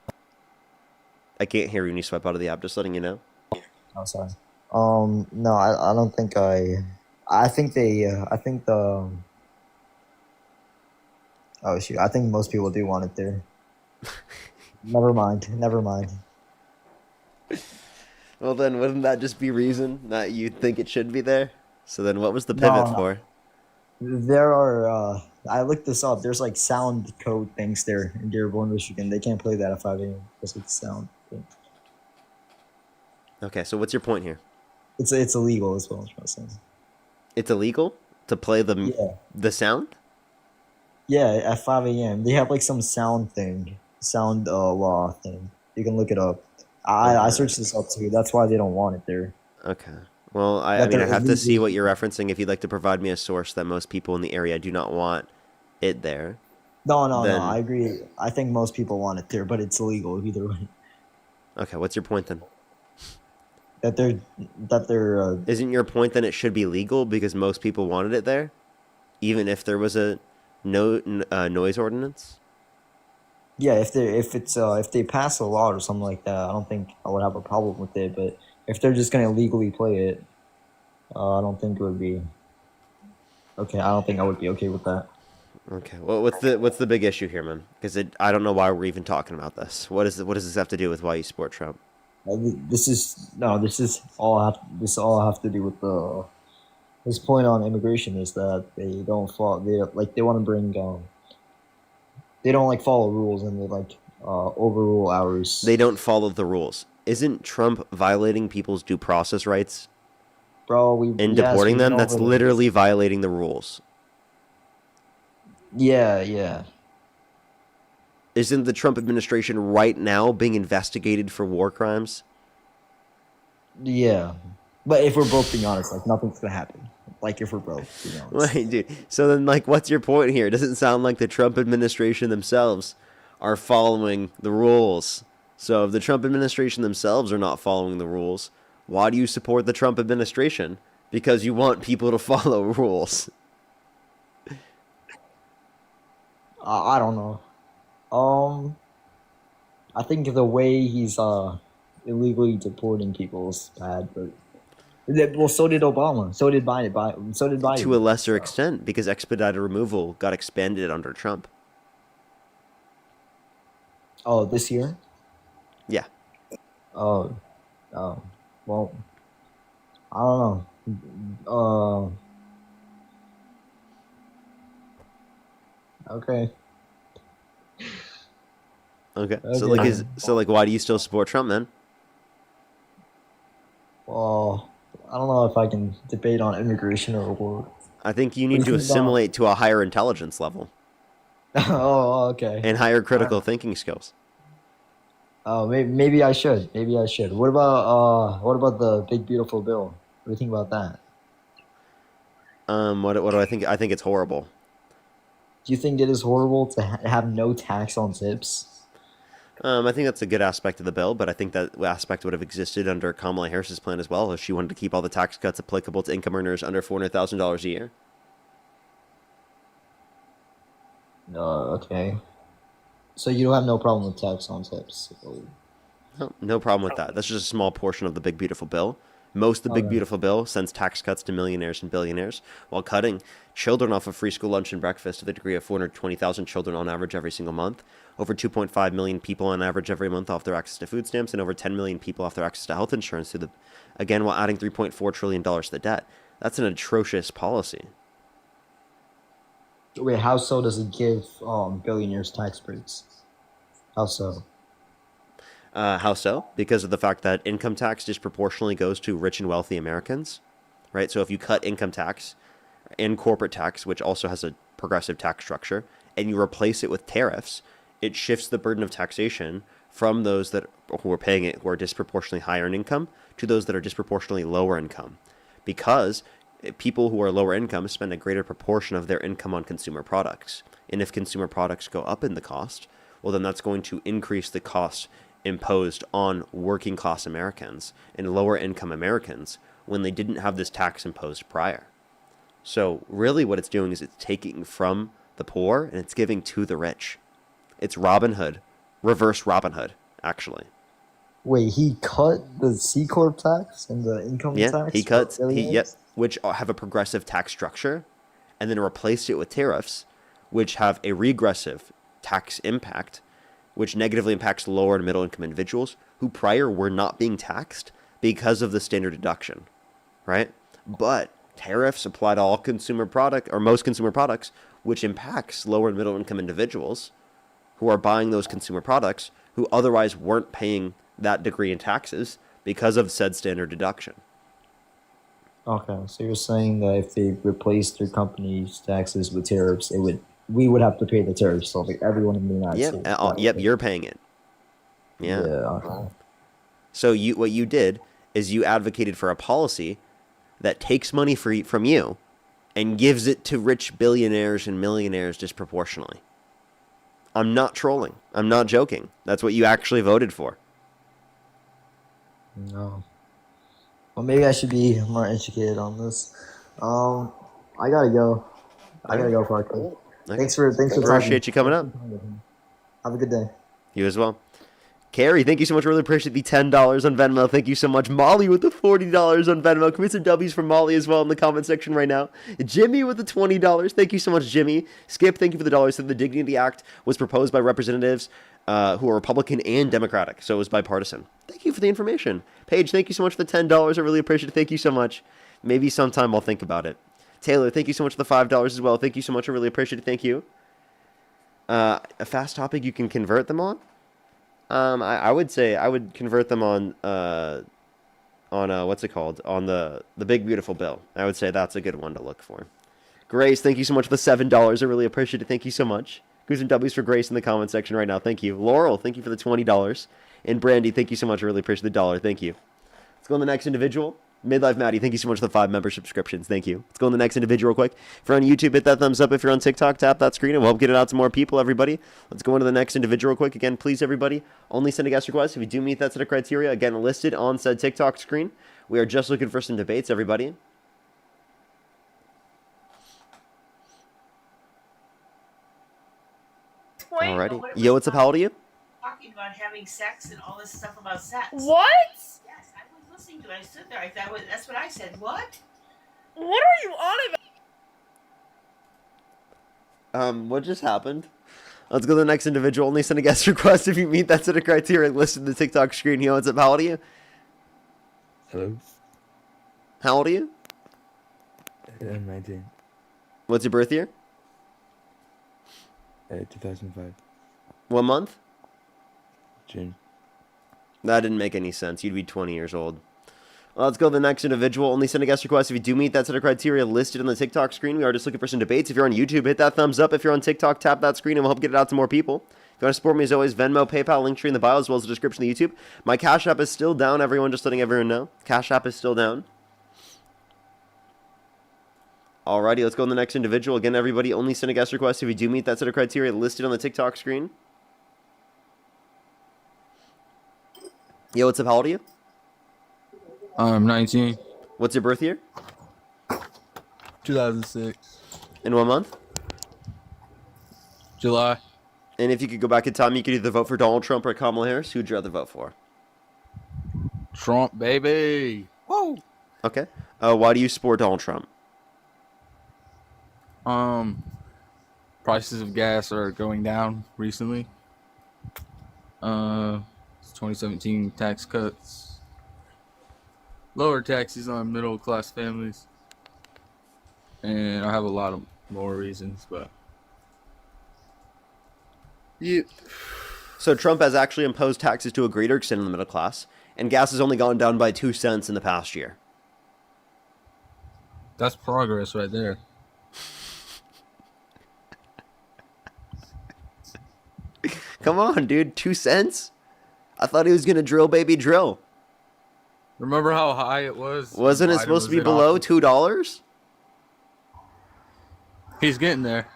I can't hear you when you swipe out of the app. Just letting you know. oh, sorry. No, I don't think I think they. I think the. Oh shoot! I think most people do want it there. Never mind. Never mind. Well, then, wouldn't that just be reason that you think it should be there? So then, what was the pivot No, for? there are. I looked this up. There's like sound code things there in Dearborn, Michigan. They can't play that at 5 a.m. because it's sound. Okay, so what's your point here? It's illegal as well. I'm trying to say. It's illegal to play Yeah. the sound? Yeah, at 5 a.m. They have like some sound law thing. You can look it up. I Okay. searched this up too. That's why they don't want it there. Okay. Well, I That mean, they're I'd have to see what illegally. you're referencing. If you'd like to provide me a source that most people in the area do not want it there, No. I then agree. I think most people want it there, but it's illegal either way. okay. What's your point then? That they're. Isn't your point then it should be legal because most people wanted it there, even if there was a noise ordinance? Yeah, if they pass a law or something like that, I don't think I would have a problem with it. But if they're just gonna illegally play it, I don't think it would be okay. I don't think I would be okay with that. Okay. Well, what's the big issue here, man? Because I don't know why we're even talking about this. What does this have to do with why you support Trump? This is no. This all have to do with the. His point on immigration is that they don't follow. They want to bring. They don't like follow rules and they like overrule ours. They don't follow the rules. Isn't Trump violating people's due process rights? Bro, deporting them? That's literally violating the rules. Yeah. Isn't the Trump administration right now being investigated for war crimes? Yeah. But if we're both being honest, like nothing's gonna happen. Like if we're both being honest. Wait, dude. So then, like, what's your point here? It doesn't sound like the Trump administration themselves are following the rules. So if the Trump administration themselves are not following the rules, why do you support the Trump administration? Because you want people to follow rules. I don't know. I think the way he's illegally deporting people is bad, but well, so did Obama. So did Biden. So did Biden. To a lesser extent, because expedited removal got expanded under Trump. Oh, this year? Yeah. Oh, well, I don't know. Okay. Okay. So why do you still support Trump then? Well, I don't know if I can debate on immigration or war. I think you need to assimilate to a higher intelligence level. Oh, okay. And higher critical thinking skills. Oh, maybe I should. Maybe I should. What about the big beautiful bill? What do you think about that? What do I think? I think it's horrible. Do you think it is horrible to have no tax on tips? I think that's a good aspect of the bill, but I think that aspect would have existed under Kamala Harris's plan as well, if she wanted to keep all the tax cuts applicable to income earners under $400,000 a year. Okay. So you don't have no problem with tax on tips? No problem with that. That's just a small portion of the big beautiful bill. Most of the big beautiful bill sends tax cuts to millionaires and billionaires, while cutting children off of free school lunch and breakfast to the degree of 420,000 children on average every single month, over 2.5 million people on average every month off their access to food stamps, and over 10 million people off their access to health insurance again, while adding $3.4 trillion to the debt. That's an atrocious policy. Wait, how so does it give billionaires tax breaks? How so? How so? Because of the fact that income tax disproportionately goes to rich and wealthy Americans, right? So if you cut income tax and corporate tax, which also has a progressive tax structure, and you replace it with tariffs, it shifts the burden of taxation from those who are paying it who are disproportionately higher in income to those that are disproportionately lower income. Because people who are lower income spend a greater proportion of their income on consumer products. And if consumer products go up in the cost, well, then that's going to increase the cost imposed on working class Americans and lower income Americans when they didn't have this tax imposed prior. So really what it's doing is it's taking from the poor and it's giving to the rich. It's Robin Hood, reverse Robin Hood, actually. Wait, he cut the C Corp tax and the income tax? He cuts, which have a progressive tax structure, and then replaced it with tariffs, which have a regressive tax impact, which negatively impacts lower and middle income individuals who prior were not being taxed because of the standard deduction, right? But tariffs apply to all consumer product or most consumer products, which impacts lower and middle income individuals who are buying those consumer products who otherwise weren't paying that degree in taxes because of said standard deduction. Okay, so you're saying that if they replaced their company's taxes with tariffs, we would have to pay the tariffs, so like everyone in the United States. Yep, you're paying it. Yeah. Okay. So what you did is you advocated for a policy that takes money from you and gives it to rich billionaires and millionaires disproportionately. I'm not trolling. I'm not joking. That's what you actually voted for. No. Well, maybe I should be more educated on this. I gotta go. Parker. Okay. Thanks for talking. Appreciate you coming up. Have a good day. You as well. Carrie, thank you so much. Really appreciate the $10 on Venmo. Thank you so much. Molly with the $40 on Venmo. Commit some W's from Molly as well in the comment section right now. Jimmy with the $20. Thank you so much, Jimmy. Skip, thank you for the dollars. Said the Dignity Act was proposed by representatives who are Republican and Democratic, so it was bipartisan. Thank you for the information. Paige, thank you so much for the $10. I really appreciate it. Thank you so much. Maybe sometime I'll think about it. Taylor, thank you so much for the $5 as well. Thank you so much. I really appreciate it. Thank you. A fast topic you can convert them on? I would say I would convert them on what's it called? On the Big Beautiful Bill. I would say that's a good one to look for. Grace, thank you so much for the $7. I really appreciate it. Thank you so much. Goose and W's for Grace in the comment section right now. Thank you. Laurel, thank you for the $20. And Brandy, thank you so much. I really appreciate the dollar. Thank you. Let's go on the next individual. Midlife Maddie, thank you so much for the 5 member subscriptions. Thank you. Let's go on the next individual real quick. If you're on YouTube, hit that thumbs up. If you're on TikTok, tap that screen and we'll help get it out to more people, everybody. Let's go on to the next individual real quick. Again, please, everybody, only send a guest request if you do meet that set of criteria. Again, listed on said TikTok screen. We are just looking for some debates, everybody. Alrighty. Yo, what's up? How old are you? Talking about having sex and all this stuff about sex. What? Yes, I was listening to it. I stood there. That's what I said. What? What are you on about? What just happened? Let's go to the next individual. Only send a guest request if you meet that set of criteria listed in the TikTok screen. Yo, what's up? How old are you? Hello. How old are you? I'm 19. What's your birth year? 2005. What month? June. That didn't make any sense. You'd be 20 years old. Well, let's go to the next individual. Only send a guest request if you do meet that set of criteria listed on the TikTok screen. We are just looking for some debates. If you're on YouTube, hit that thumbs up. If you're on TikTok, tap that screen and we'll help get it out to more people. If you want to support me, as always, Venmo, PayPal, Linktree in the bio, as well as the description of YouTube. My Cash App is still down, everyone. Just letting everyone know. Cash App is still down. Alrighty, let's go on the next individual. Again, everybody, only send a guest request if you do meet that set of criteria listed on the TikTok screen. Yo, what's up? How old are you? I'm 19. What's your birth year? 2006. In what month? July. And if you could go back in time, you could either vote for Donald Trump or Kamala Harris. Who'd you rather vote for? Trump, baby. Woo! Okay. Why do you support Donald Trump? Prices of gas are going down recently. 2017 tax cuts. Lower taxes on middle class families. And I have a lot of more reasons, but Yep. So Trump has actually imposed taxes to a greater extent on the middle class, and gas has only gone down by 2 cents in the past year. that's progress right there. Come on, dude. 2 cents? I thought he was going to drill, baby, drill. Remember how high it was? Wasn't it Biden supposed to was be in below office? $2? He's getting there.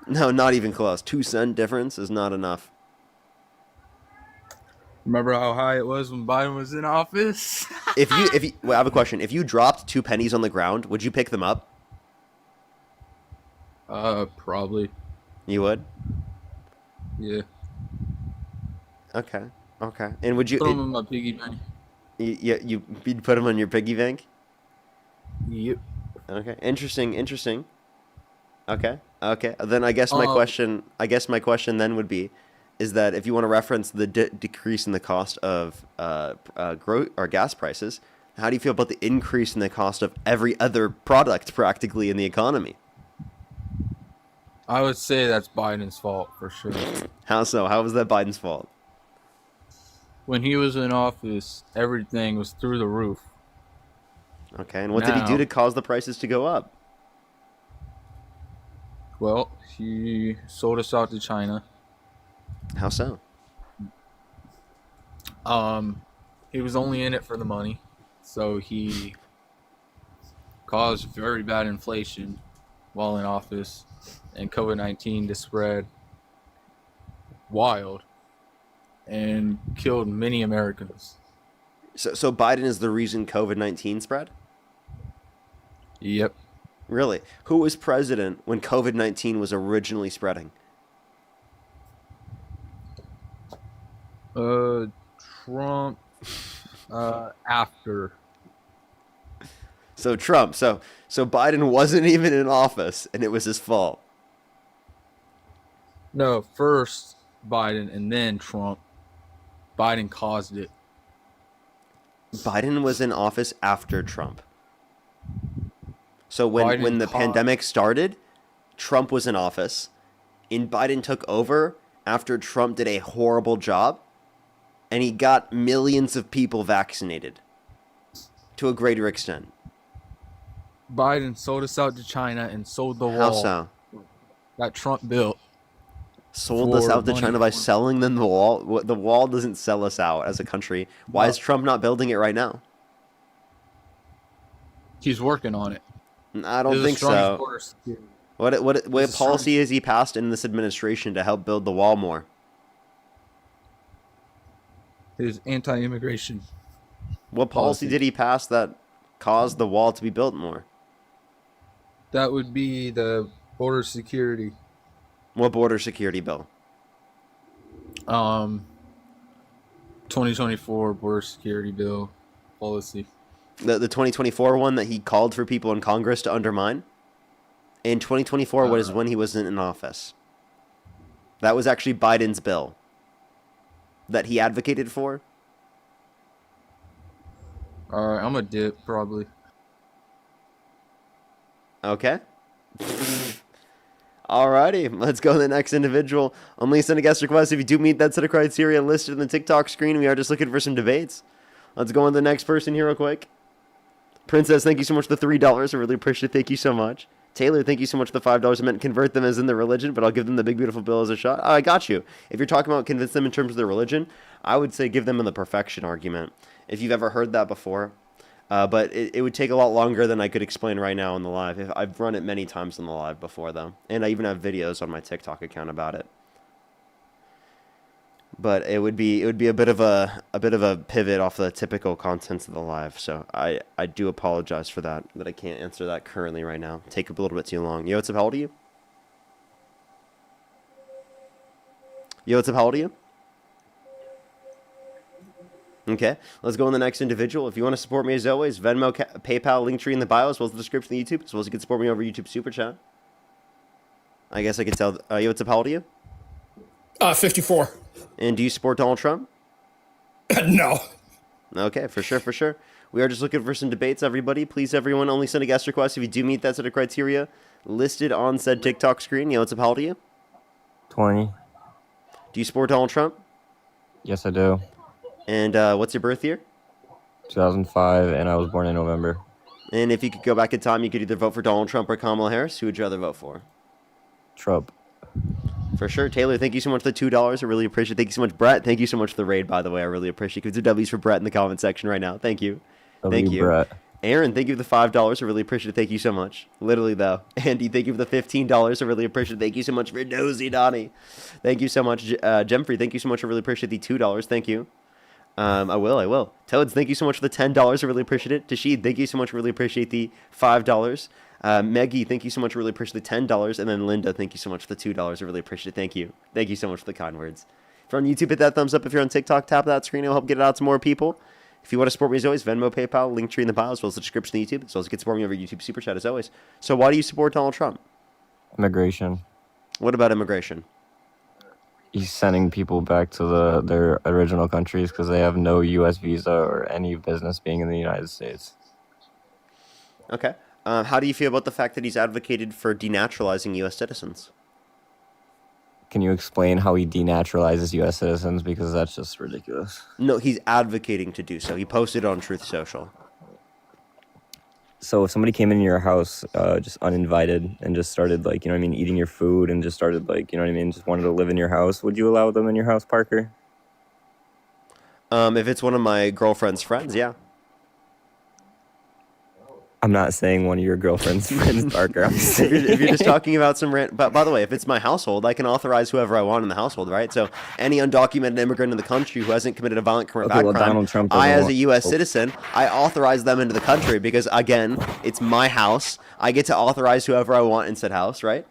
No, not even close. 2 cent difference is not enough. Remember how high it was when Biden was in office? Well, I have a question. If you dropped 2 pennies on the ground, would you pick them up? Probably. You would? Yeah. Okay. And would you... Put them in my piggy bank. You'd put them on your piggy bank? Yep. Okay. Interesting. Okay. Then I guess my question then would be, is that if you want to reference the decrease in the cost of gas prices, how do you feel about the increase in the cost of every other product practically in the economy? I would say that's Biden's fault for sure. How so? How was that Biden's fault? When he was in office, everything was through the roof. Okay, and what did he do to cause the prices to go up? Well, he sold us out to China. How so? He was only in it for the money, so he caused very bad inflation while in office, and COVID-19 to spread wild and killed many Americans. So Biden is the reason COVID-19 spread? Yep. Really? Who was president when COVID-19 was originally spreading? Trump. After. So Trump. So Biden wasn't even in office, and it was his fault. No, first Biden and then Trump. Biden caused it. Biden was in office after Trump. So when the pandemic started, Trump was in office, and Biden took over after Trump did a horrible job, and he got millions of people vaccinated to a greater extent. Biden sold us out to China and sold the wall. How so? That Trump built. Sold us out to China by selling them the wall? The wall doesn't sell us out as a country. Why is Trump not building it right now? He's working on it. I don't think so. What policy has he passed in this administration to help build the wall more? His anti-immigration. What policy did he pass that caused the wall to be built more? That would be the border security. What border security bill? 2024 border security bill policy. The 2024 one that he called for people in Congress to undermine? In 2024 was when he wasn't in office. That was actually Biden's bill that he advocated for. All right, I'm a dip probably. Okay. Alrighty, let's go to the next individual. Only send a guest request if you do meet that set of criteria listed in the TikTok screen. We are just looking for some debates. Let's go on to the next person here real quick. Princess, thank you so much for the $3. I really appreciate it. Thank you so much. Taylor, thank you so much for the $5. I meant convert them as in the religion, but I'll give them the big beautiful bill as a shot. Oh, I got you. If you're talking about convince them in terms of their religion, I would say give them the perfection argument. If you've ever heard that before. But it would take a lot longer than I could explain right now on the live. I've run it many times on the live before, though. And I even have videos on my TikTok account about it. But it would be a bit of a pivot off the typical contents of the live. So I do apologize for that I can't answer that currently right now. Take up a little bit too long. Yo, what's up? How old are you? Yo, what's up? How old are you? Okay, let's go on the next individual. If you want to support me as always, Venmo, PayPal, Linktree in the bio, as well as the description of YouTube, as well as you can support me over YouTube Super Chat. I guess I could tell. Yo, what's up? How old are you? 54. And do you support Donald Trump? No. Okay, for sure. We are just looking for some debates, everybody. Please, everyone, only send a guest request if you do meet that set of criteria listed on said TikTok screen. Yo, what's up? How old are you? 20. Do you support Donald Trump? Yes, I do. And what's your birth year? 2005, and I was born in November. And if you could go back in time, you could either vote for Donald Trump or Kamala Harris. Who would you rather vote for? Trump. For sure. Taylor, thank you so much for the $2. I really appreciate it. Thank you so much, Brett. Thank you so much for the raid, by the way. I really appreciate it. Give 2 W's for Brett in the comment section right now. Thank you. Thank you. Brett. Aaron, thank you for the $5. I really appreciate it. Thank you so much. Literally, though. Andy, thank you for the $15. I really appreciate it. Thank you so much for Nosy Donnie. Thank you so much. Gemfrey, thank you so much. I really appreciate the $2. Thank you. I will. Toads, thank you so much for the $10. I really appreciate it. Tashid, thank you so much. I really appreciate the $5. Meggie, thank you so much. I really appreciate the $10. And then Linda, thank you so much for the $2. I really appreciate it. Thank you. Thank you so much for the kind words. If you're on YouTube, hit that thumbs up. If you're on TikTok, tap that screen. It'll help get it out to more people. If you want to support me as always, Venmo, PayPal, Linktree in the bio, as well as the description of YouTube, as well as you can support me over YouTube Super Chat as always. So why do you support Donald Trump? Immigration. What about immigration? He's sending people back to their original countries because they have no U.S. visa or any business being in the United States. Okay. How do you feel about the fact that he's advocated for denaturalizing U.S. citizens? Can you explain how he denaturalizes U.S. citizens? Because that's just ridiculous. No, he's advocating to do so. He posted on Truth Social. So if somebody came in your house just uninvited and just started, like, you know what I mean, eating your food and just started, like, you know what I mean, just wanted to live in your house, would you allow them in your house, Parker? If it's one of my girlfriend's friends, yeah. I'm not saying one of your girlfriend's friends, Parker. I'm saying if you're just talking about some but by the way, if it's my household, I can authorize whoever I want in the household, right? So any undocumented immigrant in the country who hasn't committed a violent crime, Donald Trump as a U.S. citizen, I authorize them into the country because, again, it's my house. I get to authorize whoever I want in said house, right?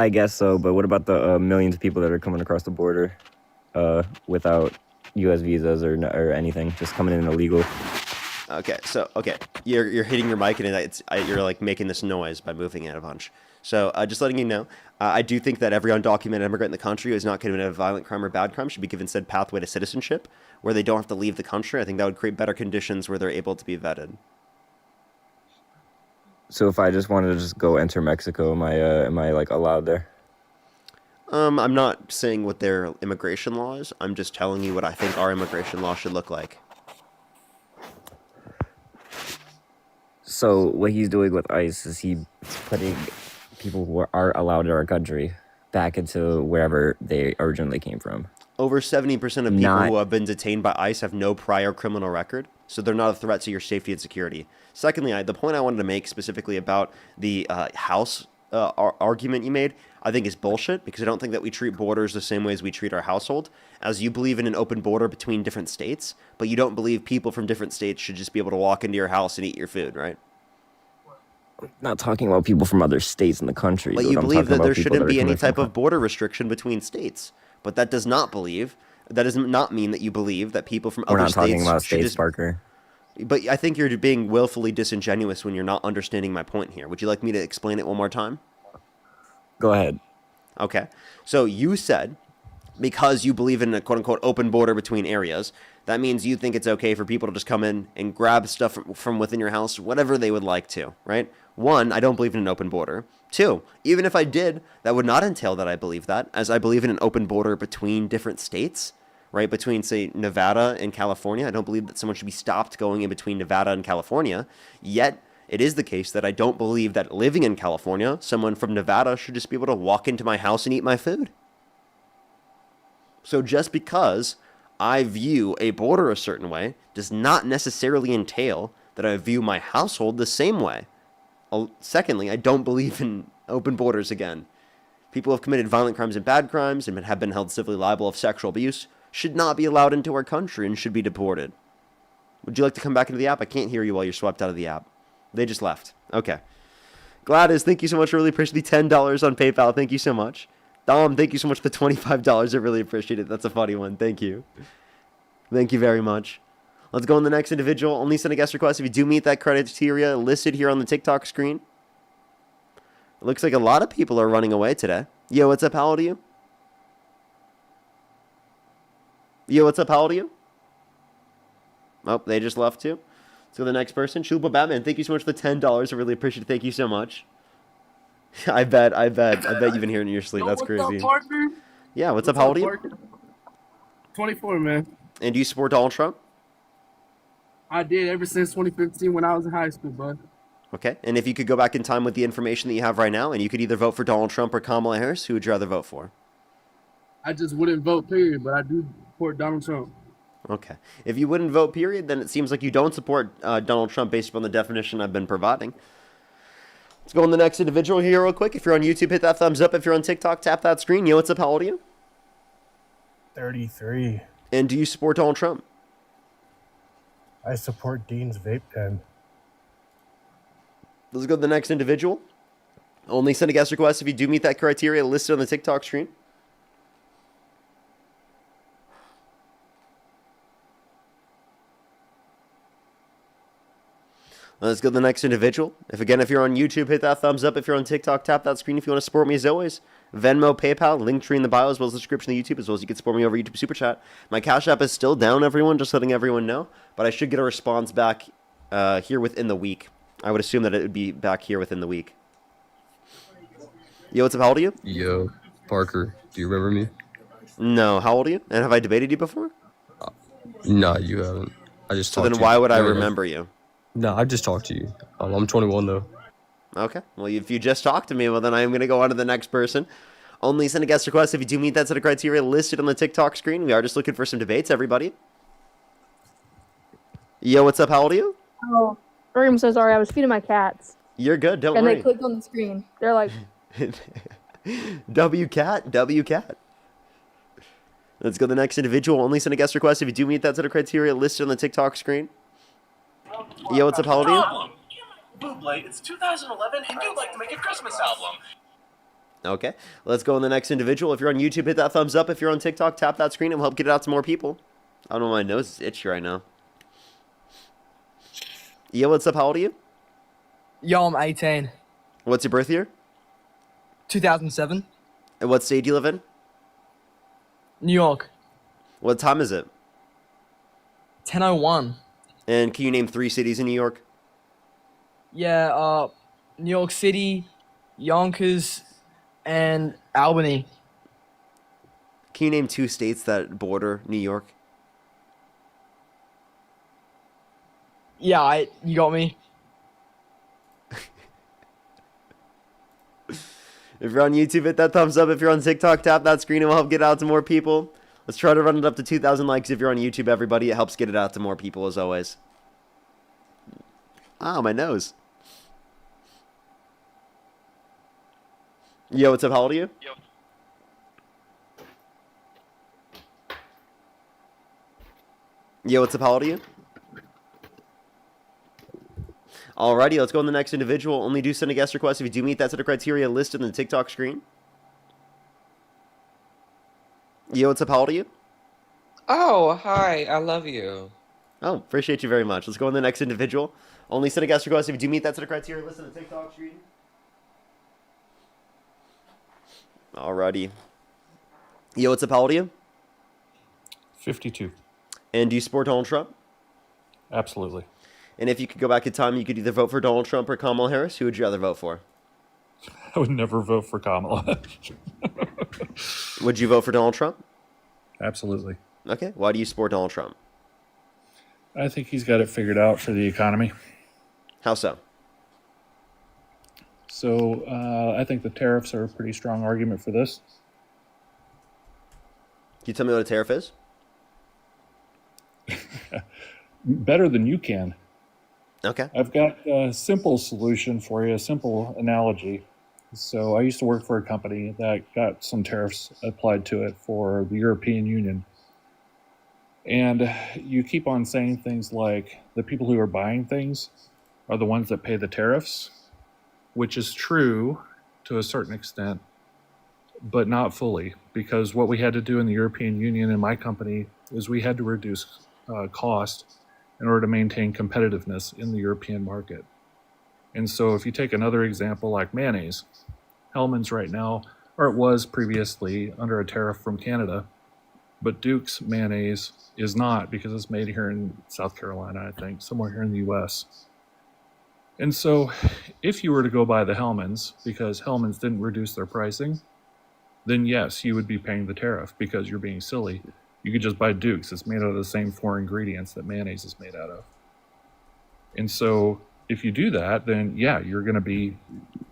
I guess so, but what about the millions of people that are coming across the border without U.S. visas or anything, just coming in illegal? Okay, so you're hitting your mic and you're like making this noise by moving it a bunch. So just letting you know, I do think that every undocumented immigrant in the country who has not committed a violent crime or bad crime should be given said pathway to citizenship, where they don't have to leave the country. I think that would create better conditions where they're able to be vetted. So if I just wanted to just go enter Mexico, am I like allowed there? I'm not saying what their immigration law is. I'm just telling you what I think our immigration law should look like. So what he's doing with ICE is he putting people who are allowed in our country back into wherever they originally came from. Over 70% of people who have been detained by ICE have no prior criminal record, so they're not a threat to your safety and security. Secondly, the point I wanted to make specifically about the house argument you made, I think is bullshit, because I don't think that we treat borders the same way as we treat our household. As you believe in an open border between different states, but you don't believe people from different states should just be able to walk into your house and eat your food, right? Not talking about people from other states in the country. But you believe that there shouldn't be any type of border restriction between states. But that does not mean that you believe that people from other states... We're not talking about states, Parker. But I think you're being willfully disingenuous when you're not understanding my point here. Would you like me to explain it one more time? Go ahead. Okay. So you said, because you believe in a quote-unquote open border between areas, that means you think it's okay for people to just come in and grab stuff from within your house, whatever they would like to, right? One, I don't believe in an open border. Two, even if I did, that would not entail that I believe that, as I believe in an open border between different states, right? Between, say, Nevada and California. I don't believe that someone should be stopped going in between Nevada and California. Yet, it is the case that I don't believe that living in California, someone from Nevada should just be able to walk into my house and eat my food. So just because I view a border a certain way does not necessarily entail that I view my household the same way. Secondly, I don't believe in open borders again. People who have committed violent crimes and bad crimes and have been held civilly liable of sexual abuse should not be allowed into our country and should be deported. Would you like to come back into the app? I can't hear you while you're swept out of the app. They just left. Okay. Gladys, thank you so much. I really appreciate the $10 on PayPal. Thank you so much. Dom, thank you so much for the $25. I really appreciate it. That's a funny one. Thank you. Thank you very much. Let's go on the next individual. Only send a guest request if you do meet that criteria listed here on the TikTok screen. It looks like a lot of people are running away today. Yo, what's up? How old are you? Yo, what's up? How old are you? Oh, they just left too. Let's go to the next person. Chupa Batman, thank you so much for the $10. I really appreciate it. Thank you so much. I bet you've been hearing it in your sleep. That's crazy. What's up, Parker? Yeah, what's up? How old are you? Parker? 24, man. And do you support Donald Trump? I did ever since 2015 when I was in high school, bud. Okay. And if you could go back in time with the information that you have right now, and you could either vote for Donald Trump or Kamala Harris, who would you rather vote for? I just wouldn't vote, period, but I do support Donald Trump. Okay. If you wouldn't vote, period, then it seems like you don't support Donald Trump based upon the definition I've been providing. Let's go on the next individual here real quick. If you're on YouTube, hit that thumbs up. If you're on TikTok, tap that screen. Yo, what's up? How old are you? 33. And do you support Donald Trump? I support Dean's vape pen. Let's go to the next individual. Only send a guest request if you do meet that criteria listed on the TikTok screen. Let's go to the next individual. If you're on YouTube, hit that thumbs up. If you're on TikTok, tap that screen if you want to support me as always. Venmo, PayPal, Linktree in the bio, as well as the description of YouTube, as well as you can support me over YouTube Super Chat. My Cash App is still down, everyone, just letting everyone know. But I should get a response back here within the week. I would assume that it would be back here within the week. Yo, what's up? How old are you? Yo, Parker, do you remember me? No, how old are you? And have I debated you before? Nah, you haven't. I just So talked then to you. why would I No, no. remember you? No, I just talked to you. I'm 21 though. Okay. Well, if you just talked to me, well, then I am going to go on to the next person. Only send a guest request if you do meet that set of criteria listed on the TikTok screen. We are just looking for some debates, everybody. Yo, what's up? How old are you? Oh, I'm so sorry. I was feeding my cats. You're good. Don't and worry. they clicked on the screen. They're like, W-cat. Let's go to the next individual. Only send a guest request if you do meet that set of criteria listed on the TikTok screen. Yo, what's up? How old are you? Blade, it's 2011 and you'd like to make a Christmas album. Okay, let's go on the next individual. If you're on YouTube, hit that thumbs up. If you're on TikTok, tap that screen and we'll help get it out to more people. I don't know, my nose is itchy right now. Yeah, what's up? How old are you? Yo, I'm 18. What's your birth year? 2007. And what state do you live in? New York. What time is it? 10:01. And can you name 3 cities in New York? Yeah, New York City, Yonkers, and Albany. Can you name 2 states that border New York? Yeah, you got me. If you're on YouTube, hit that thumbs up. If you're on TikTok, tap that screen and we'll help get it out to more people. Let's try to run it up to 2,000 likes if you're on YouTube, everybody. It helps get it out to more people, as always. Ah, my nose. Yo, what's up? How old are you? Yo. Yo, what's up? How old are you? Alrighty, let's go on the next individual. Only do send a guest request if you do meet that set of criteria listed in the TikTok screen. Yo, what's up? How old are you? Oh, hi. I love you. Oh, appreciate you very much. Let's go on the next individual. Only send a guest request if you do meet that set of criteria listed in the TikTok screen. Alrighty. Yo, what's up? How old are you? 52. And do you support Donald Trump? Absolutely. And if you could go back in time, you could either vote for Donald Trump or Kamala Harris. Who would you rather vote for? I would never vote for Kamala. Would you vote for Donald Trump? Absolutely. Okay. Why do you support Donald Trump? I think he's got it figured out for the economy. How so? So I think the tariffs are a pretty strong argument for this. Can you tell me what a tariff is? Better than you can. Okay. I've got a simple solution for you, a simple analogy. So I used to work for a company that got some tariffs applied to it for the European Union. And you keep on saying things like the people who are buying things are the ones that pay the tariffs, which is true to a certain extent, but not fully, because what we had to do in the European Union in my company is we had to reduce cost in order to maintain competitiveness in the European market. And so if you take another example like mayonnaise, Hellmann's right now, or it was previously under a tariff from Canada, but Duke's mayonnaise is not because it's made here in South Carolina, I think, somewhere here in the US. And so if you were to go buy the Hellmann's because Hellmann's didn't reduce their pricing, then yes, you would be paying the tariff because you're being silly. You could just buy Duke's. It's made out of the same 4 ingredients that mayonnaise is made out of. And so if you do that, then yeah, you're going to be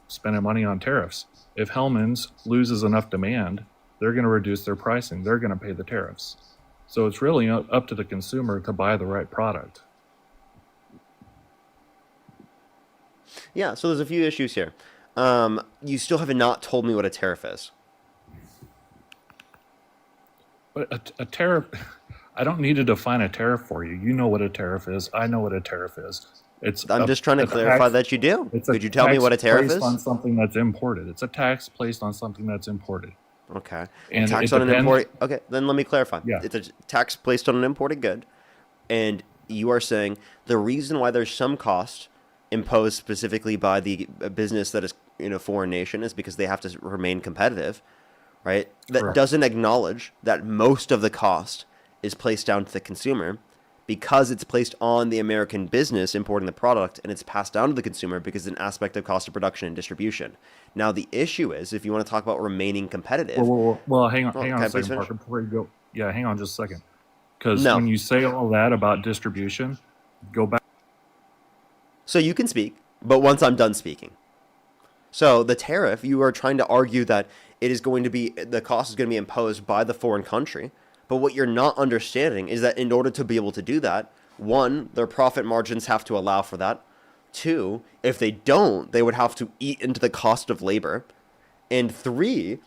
spending money on tariffs. If Hellmann's loses enough demand, they're going to reduce their pricing. They're going to pay the tariffs. So it's really up to the consumer to buy the right product. Yeah, so there's a few issues here. You still have not told me what a tariff is. But a tariff, I don't need to define a tariff for you. You know what a tariff is. I know what a tariff is. I'm just trying to clarify that you do. Could you tell me what a tariff is? It's on something that's imported. It's a tax placed on something that's imported. Okay. And tax on an imported. Okay, then let me clarify. Yeah. It's a tax placed on an imported good, and you are saying the reason why there's some cost imposed specifically by the business that is in a foreign nation is because they have to remain competitive, right? That Correct. Doesn't acknowledge that most of the cost is placed down to the consumer because it's placed on the American business importing the product and it's passed down to the consumer because it's an aspect of cost of production and distribution. Now, the issue is if you want to talk about remaining competitive. Well, hang on can I a please second, finish? Parker, before you go. Yeah, hang on just a second. Because No. when you say all that about distribution, go back. So you can speak, but once I'm done speaking. So the tariff, you are trying to argue that it is going to be, the cost is going to be imposed by the foreign country. But what you're not understanding is that in order to be able to do that, 1, their profit margins have to allow for that. 2, if they don't, they would have to eat into the cost of labor. And 3,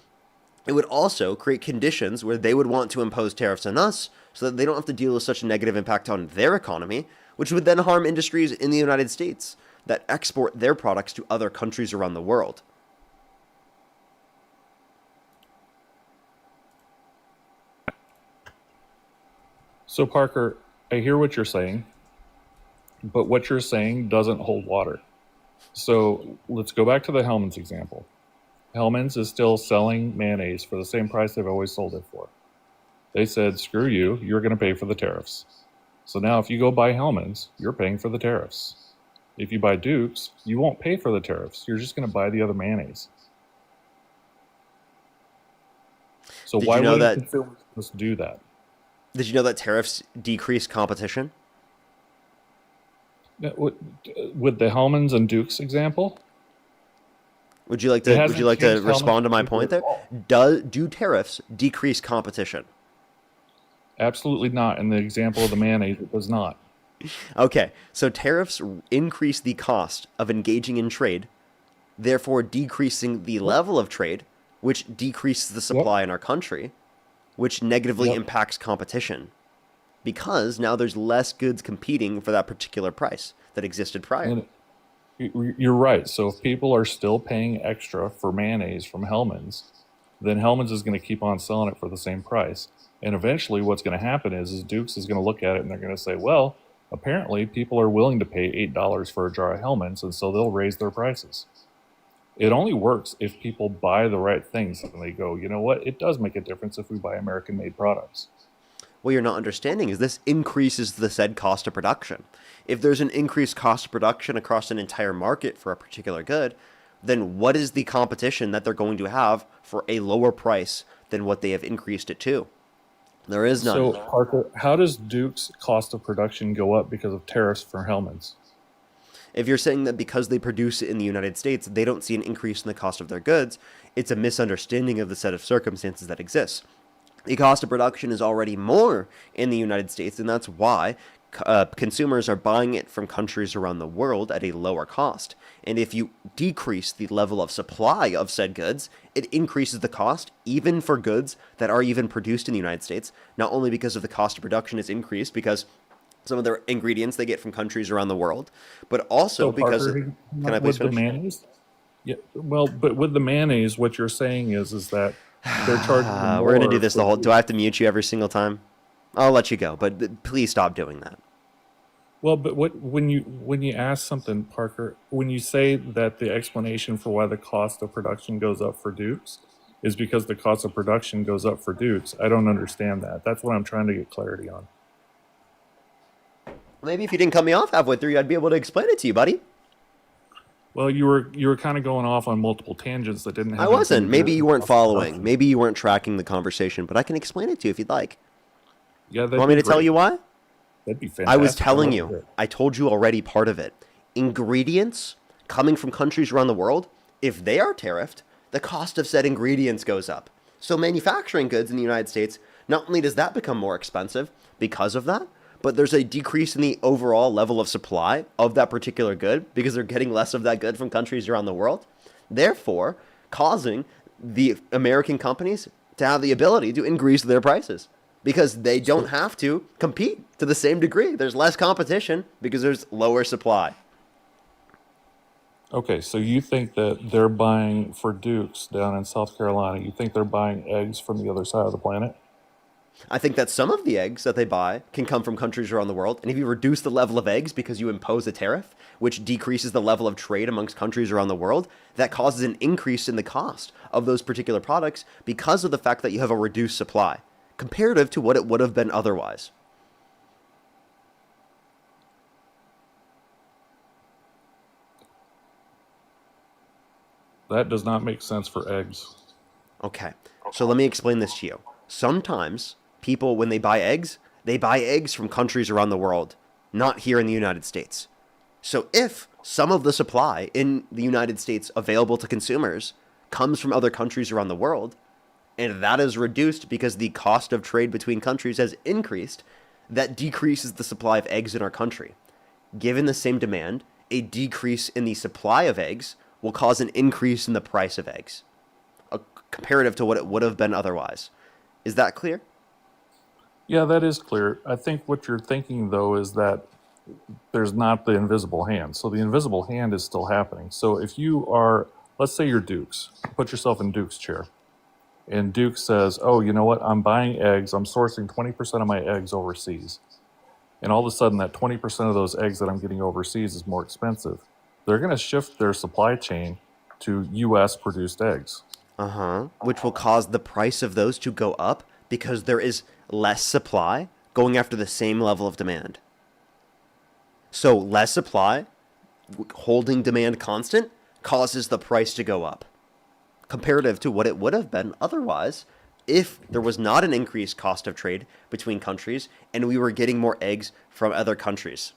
it would also create conditions where they would want to impose tariffs on us so that they don't have to deal with such a negative impact on their economy, which would then harm industries in the United States that export their products to other countries around the world. So, Parker, I hear what you're saying, but what you're saying doesn't hold water. So let's go back to the Hellman's example. Hellman's is still selling mayonnaise for the same price they've always sold it for. They said, screw you, you're going to pay for the tariffs. So now if you go buy Hellman's, you're paying for the tariffs. If you buy Duke's, you won't pay for the tariffs. You're just going to buy the other mayonnaise. So Did why you know would that- consumers just do that? Did you know that tariffs decrease competition? With the Hellman's and Duke's example? Would you like It to hasn't changed respond to my Hellman's point there? at all. Do tariffs decrease competition? Absolutely not. In the example of the mayonnaise, it does not. Okay, so tariffs increase the cost of engaging in trade, therefore decreasing the level of trade, which decreases the supply in our country, which negatively impacts competition. Because now there's less goods competing for that particular price that existed prior. And you're right. So if people are still paying extra for mayonnaise from Hellman's, then Hellman's is going to keep on selling it for the same price. And eventually what's going to happen is Duke's is going to look at it and they're going to say, well, apparently people are willing to pay $8 for a jar of Hellman's, and so they'll raise their prices. It only works if people buy the right things and they go, you know what, it does make a difference if we buy American-made products. What you're not understanding is this increases the said cost of production. If there's an increased cost of production across an entire market for a particular good, then what is the competition that they're going to have for a lower price than what they have increased it to? There is none. So, Parker, how does Duke's cost of production go up because of tariffs for Hellman's? If you're saying that because they produce it in the United States, they don't see an increase in the cost of their goods, it's a misunderstanding of the set of circumstances that exists. The cost of production is already more in the United States, and that's why consumers are buying it from countries around the world at a lower cost. And if you decrease the level of supply of said goods, it increases the cost even for goods that are even produced in the United States, not only because of the cost of production is increased because some of the ingredients they get from countries around the world, but also So, because Parker, can I please with the finish? mayonnaise? Yeah, well, but with the mayonnaise, what you're saying is that they're charging you We're gonna more do this the for whole. Do I have to mute you every single time? I'll let you go, but please stop doing that. Well, but when you ask something, Parker, when you say that the explanation for why the cost of production goes up for Dukes is because the cost of production goes up for Dukes, I don't understand that. That's what I'm trying to get clarity on. Maybe if you didn't cut me off halfway through, I'd be able to explain it to you, buddy. Well, you were kind of going off on multiple tangents that didn't have. I wasn't. anything to do Maybe with you weren't cost of following. production. Maybe you weren't tracking the conversation, but I can explain it to you if you'd like. Yeah, You want me to tell you why? That'd be fantastic. I was telling love to you. hear it. I told you already part of it. Ingredients coming from countries around the world, if they are tariffed, the cost of said ingredients goes up. So manufacturing goods in the United States, not only does that become more expensive because of that, but there's a decrease in the overall level of supply of that particular good because they're getting less of that good from countries around the world, therefore causing the American companies to have the ability to increase their prices because they don't have to compete to the same degree. There's less competition because there's lower supply. Okay, so you think that they're buying for Dukes down in South Carolina, you think they're buying eggs from the other side of the planet? I think that some of the eggs that they buy can come from countries around the world. And if you reduce the level of eggs because you impose a tariff, which decreases the level of trade amongst countries around the world, that causes an increase in the cost of those particular products because of the fact that you have a reduced supply, comparative to what it would have been otherwise. That does not make sense for eggs. Okay, so let me explain this to you. Sometimes people, when they buy eggs from countries around the world, not here in the United States. So if some of the supply in the United States available to consumers comes from other countries around the world, and that is reduced because the cost of trade between countries has increased, that decreases the supply of eggs in our country. Given the same demand, a decrease in the supply of eggs will cause an increase in the price of eggs, comparative to what it would have been otherwise. Is that clear? Yeah, that is clear. I think what you're thinking, though, is that there's not the invisible hand. So the invisible hand is still happening. So if you are, let's say you're Dukes, put yourself in Duke's chair. and Duke says, oh, you know what? I'm buying eggs. I'm sourcing 20% of my eggs overseas. And all of a sudden, that 20% of those eggs that I'm getting overseas is more expensive. They're going to shift their supply chain to U.S. produced eggs. Which will cause the price of those to go up because there is less supply going after the same level of demand. So less supply, holding demand constant, causes the price to go up comparative to what it would have been otherwise if there was not an increased cost of trade between countries and we were getting more eggs from other countries.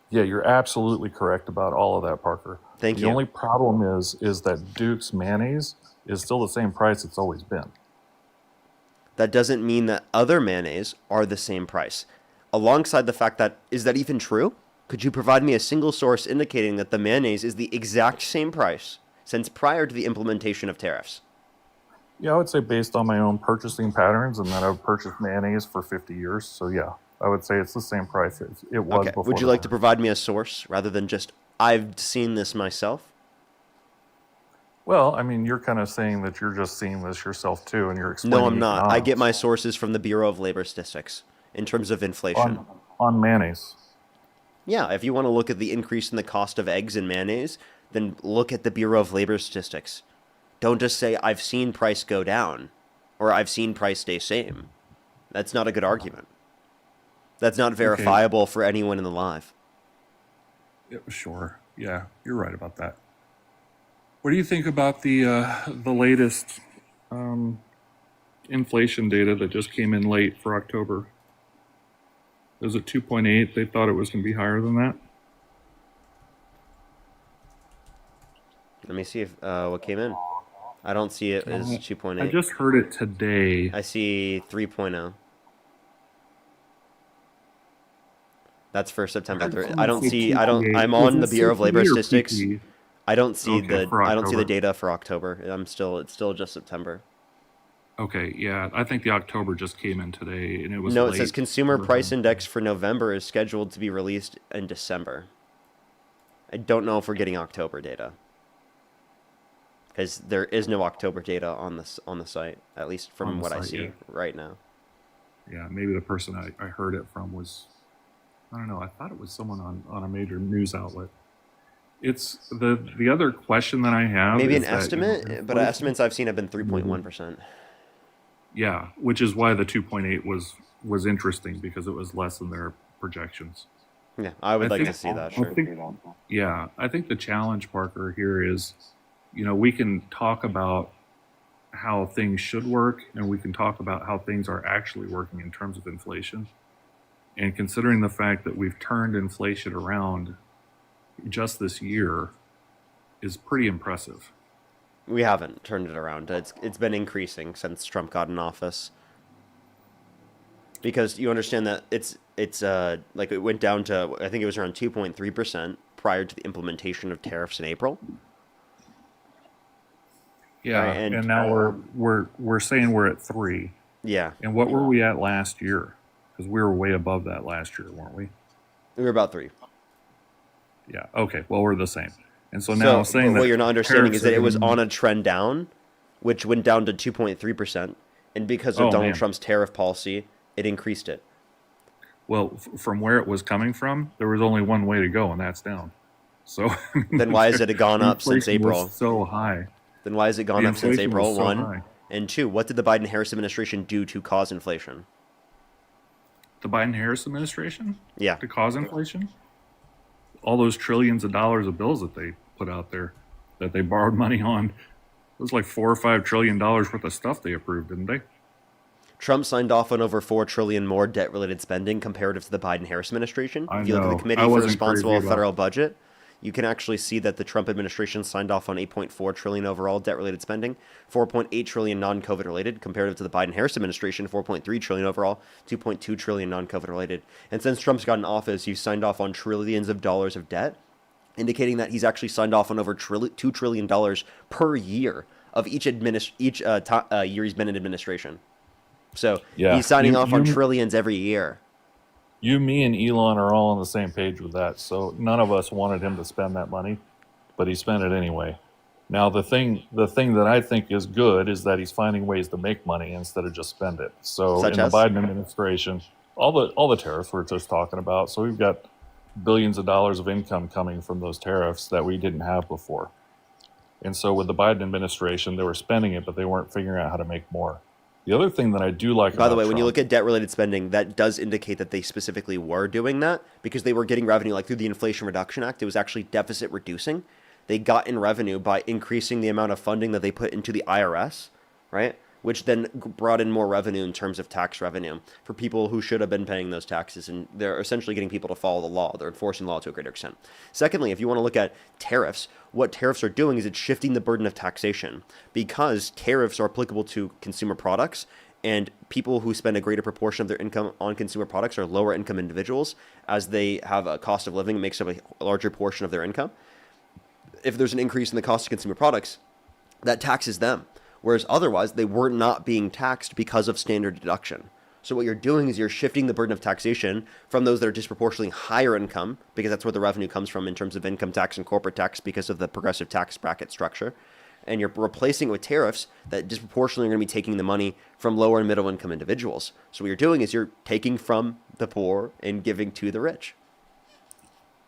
Yeah, you're absolutely correct about all of that, Parker. Thank you. The only problem is that Duke's mayonnaise is still the same price it's always been. That doesn't mean that other mayonnaise are the same price. Alongside the fact that, is that even true? Could you provide me a single source indicating that the mayonnaise is the exact same price since prior to the implementation of tariffs? Yeah, I would say based on my own purchasing patterns and that I've purchased mayonnaise for 50 years. So yeah, I would say it's the same price it was Okay. before. Would you like to provide me a source rather than just, I've seen this myself? Well, I mean, you're kind of saying that you're just seeing this yourself too, and you're explaining. No, I'm not. I get economics. my sources from the Bureau of Labor Statistics in terms of inflation. On mayonnaise. Yeah, if you want to look at the increase in the cost of eggs and mayonnaise, then look at the Bureau of Labor Statistics. Don't just say, I've seen price go down, or I've seen price stay same. That's not a good argument. That's not verifiable for anyone in the live. Yeah, sure. Yeah, you're right about that. What do you think about the latest inflation data that just came in late for October? It was at 2.8. They thought it was going to be higher than that. Let me see if what came in. I don't see it as 2.8. I just heard it today. I see 3.0. That's for September 3rd. I don't see. I'm on the Bureau of Labor Statistics. I don't see the data for October. It's still just September. Okay, yeah, I think the October just came in today, and it was. No, it says Consumer Price Index for November is scheduled to be released in December. I don't know if we're getting October data, because there is no October data on the site, at least from what I see right now. Yeah, maybe the person I heard it from was, I don't know. I thought it was someone on a major news outlet. It's the other question that I have. Maybe an estimate, but estimates I've seen have been 3.1%. Yeah, which is why the 2.8 was interesting, because it was less than their projections. Yeah, I would like to see that. Sure. I think the challenge, Parker, here is, we can talk about how things should work, and we can talk about how things are actually working in terms of inflation. And considering the fact that we've turned inflation around just this year is pretty impressive. We haven't turned it around. It's been increasing since Trump got in office. Because you understand that it's like it went down to, I think it was around 2.3% prior to the implementation of tariffs in April. Yeah, right, and now we're saying we're at 3. Yeah. And what were we at last year? Because we were way above that last year, weren't we? We were about 3. Yeah. Okay. Well, we're the same. And so now saying that what you're not understanding is that it was on a trend down, which went down to 2.3%, and because of Donald Trump's tariff policy, it increased it. Well, from where it was coming from, there was only one way to go, and that's down. So then why has it gone up since April? Was so high. Then why has it gone up since April? 1 and 2. What did the Biden-Harris administration do to cause inflation? The Biden-Harris administration? Yeah. To cause inflation? All those trillions of dollars of bills that they put out there, that they borrowed money on. It was like $4 or $5 trillion worth of stuff they approved, didn't they? Trump signed off on over $4 trillion more debt-related spending comparative to the Biden-Harris administration. If you look at the Committee for Responsible Federal Budget, you can actually see that the Trump administration signed off on $8.4 trillion overall debt-related spending, $4.8 trillion non-COVID related, comparative to the Biden-Harris administration, $4.3 trillion overall, $2.2 trillion non-COVID related. And since Trump's got in office, he's signed off on trillions of dollars of debt, indicating that he's actually signed off on over $2 trillion per year of each year he's been in administration. So he's signing off on trillions every year. You, me, and Elon are all on the same page with that. So none of us wanted him to spend that money, but he spent it anyway. Now, the thing that I think is good is that he's finding ways to make money instead of just spend it. So Such in the as? Biden administration, all the tariffs we're just talking about. So we've got billions of dollars of income coming from those tariffs that we didn't have before. And so with the Biden administration, they were spending it, but they weren't figuring out how to make more. The other thing that I do like By about the way, when Trump, you look at debt-related spending, that does indicate that they specifically were doing that because they were getting revenue, like through the Inflation Reduction Act. It was actually deficit reducing. They got in revenue by increasing the amount of funding that they put into the IRS, right? Which then brought in more revenue in terms of tax revenue for people who should have been paying those taxes. And they're essentially getting people to follow the law. They're enforcing the law to a greater extent. Secondly, if you want to look at tariffs, what tariffs are doing is it's shifting the burden of taxation because tariffs are applicable to consumer products. And people who spend a greater proportion of their income on consumer products are lower income individuals, as they have a cost of living that makes up a larger portion of their income. If there's an increase in the cost of consumer products, that taxes them. Whereas otherwise, they were not being taxed because of standard deduction. So what you're doing is you're shifting the burden of taxation from those that are disproportionately higher income, because that's where the revenue comes from in terms of income tax and corporate tax because of the progressive tax bracket structure. And you're replacing it with tariffs that disproportionately are going to be taking the money from lower and middle income individuals. So what you're doing is you're taking from the poor and giving to the rich.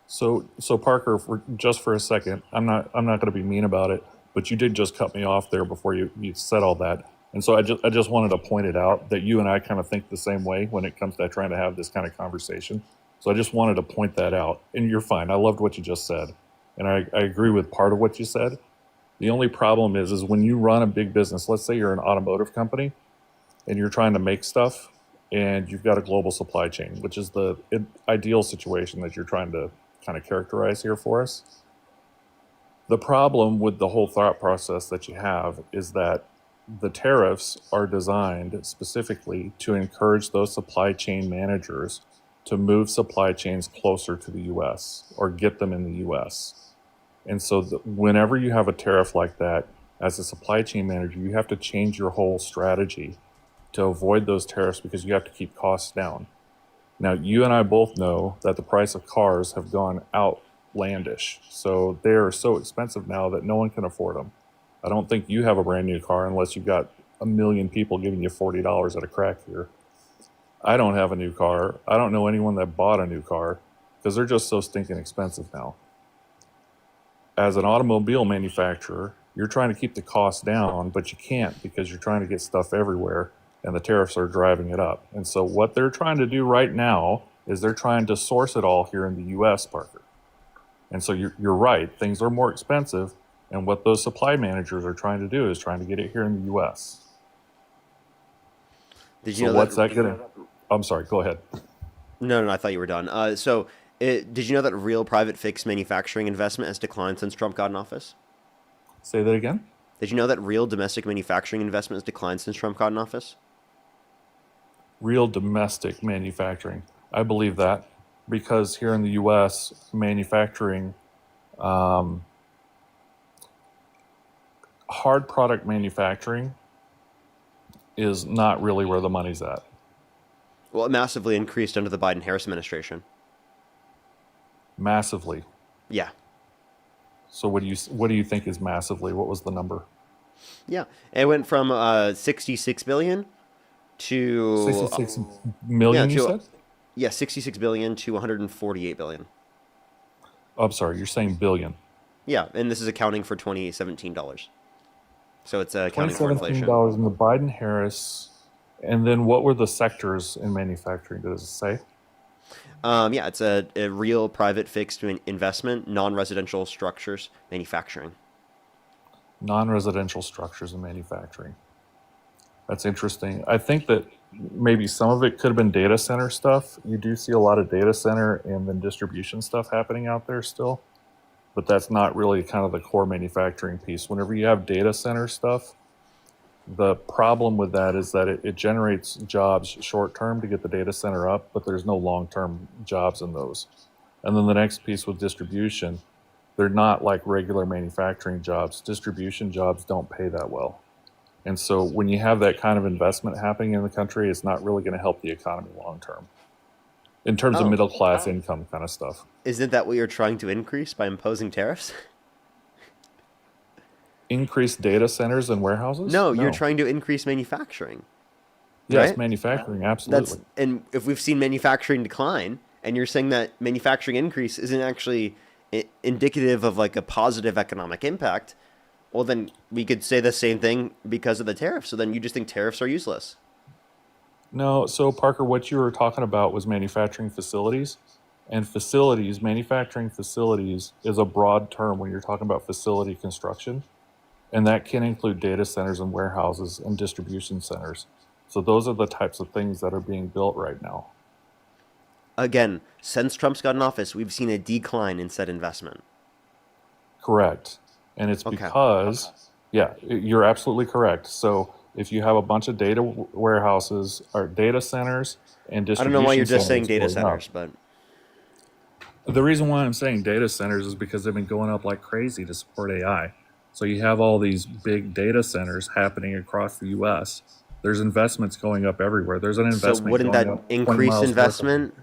So Parker, just for a second, I'm not going to be mean about it, but you did just cut me off there before you said all that, and so I just wanted to point it out that you and I kind of think the same way when it comes to trying to have this kind of conversation. So I just wanted to point that out, and you're fine. I loved what you just said, and I agree with part of what you said. The only problem is when you run a big business. Let's say you're an automotive company, and you're trying to make stuff, and you've got a global supply chain, which is the ideal situation that you're trying to kind of characterize here for us. The problem with the whole thought process that you have is that the tariffs are designed specifically to encourage those supply chain managers to move supply chains closer to the US or get them in the US. And so whenever you have a tariff like that, as a supply chain manager, you have to change your whole strategy to avoid those tariffs because you have to keep costs down. Now, you and I both know that the price of cars have gone outlandish. So they are so expensive now that no one can afford them. I don't think you have a brand new car unless you've got 1 million people giving you $40 at a crack here. I don't have a new car. I don't know anyone that bought a new car because they're just so stinking expensive now. As an automobile manufacturer, you're trying to keep the cost down, but you can't because you're trying to get stuff everywhere. And the tariffs are driving it up. And so what they're trying to do right now is they're trying to source it all here in the U.S., Parker. And so you're right. Things are more expensive. And what those supply managers are trying to do is trying to get it here in the U.S. Did you know what's that going to... I'm sorry, go ahead. No, I thought you were done. Did you know that real private fixed manufacturing investment has declined since Trump got in office? Say that again? Did you know that real domestic manufacturing investment has declined since Trump got in office? Real domestic manufacturing. I believe that because here in the U.S., manufacturing, hard product manufacturing is not really where the money's at. Well, it massively increased under the Biden-Harris administration. Massively? Yeah. So what do you think is massively? What was the number? Yeah, it went from 66 billion to 66 million. You said? Yeah, 66 billion to 148 billion. Oh, I'm sorry, you're saying billion. Yeah, and this is accounting for 2017 dollars. So it's accounting for inflation. $2017 in the Biden-Harris, and then what were the sectors in manufacturing? Does it say? Yeah, it's a real private fixed investment, non-residential structures, manufacturing. Non-residential structures and manufacturing. That's interesting. I think that maybe some of it could have been data center stuff. You do see a lot of data center and then distribution stuff happening out there still, but that's not really kind of the core manufacturing piece. Whenever you have data center stuff, the problem with that is that it generates jobs short term to get the data center up, but there's no long-term jobs in those. And then the next piece with distribution, they're not like regular manufacturing jobs. Distribution jobs don't pay that well. And so when you have that kind of investment happening in the country, it's not really going to help the economy long term in terms of middle class income kind of stuff. Isn't that what you're trying to increase by imposing tariffs? Increase data centers and warehouses? No, you're trying to increase manufacturing. Yes, Right? manufacturing, absolutely. And if we've seen manufacturing decline, and you're saying that manufacturing increase isn't actually indicative of like a positive economic impact, well, then we could say the same thing because of the tariffs. So then you just think tariffs are useless. No, so Parker, what you were talking about was manufacturing facilities. And facilities, manufacturing facilities is a broad term when you're talking about facility construction. And that can include data centers and warehouses and distribution centers. So those are the types of things that are being built right now. Again, since Trump's got in office, we've seen a decline in said investment. Correct. And it's because, yeah, you're absolutely correct. So if you have a bunch of data warehouses or data centers and distribution centers. I don't know why you're just saying data centers, but the reason why I'm saying data centers is because they've been going up like crazy to support AI. So you have all these big data centers happening across the U.S. There's investments going up everywhere. There's an investment. So wouldn't that increase investment?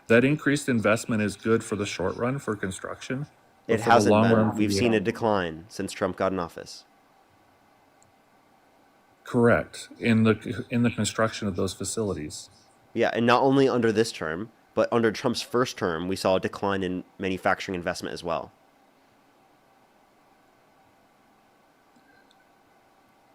That increased investment is good for the short run for construction. It hasn't been. We've seen a decline since Trump got in office. Correct. In the construction of those facilities. Yeah, and not only under this term, but under Trump's first term, we saw a decline in manufacturing investment as well.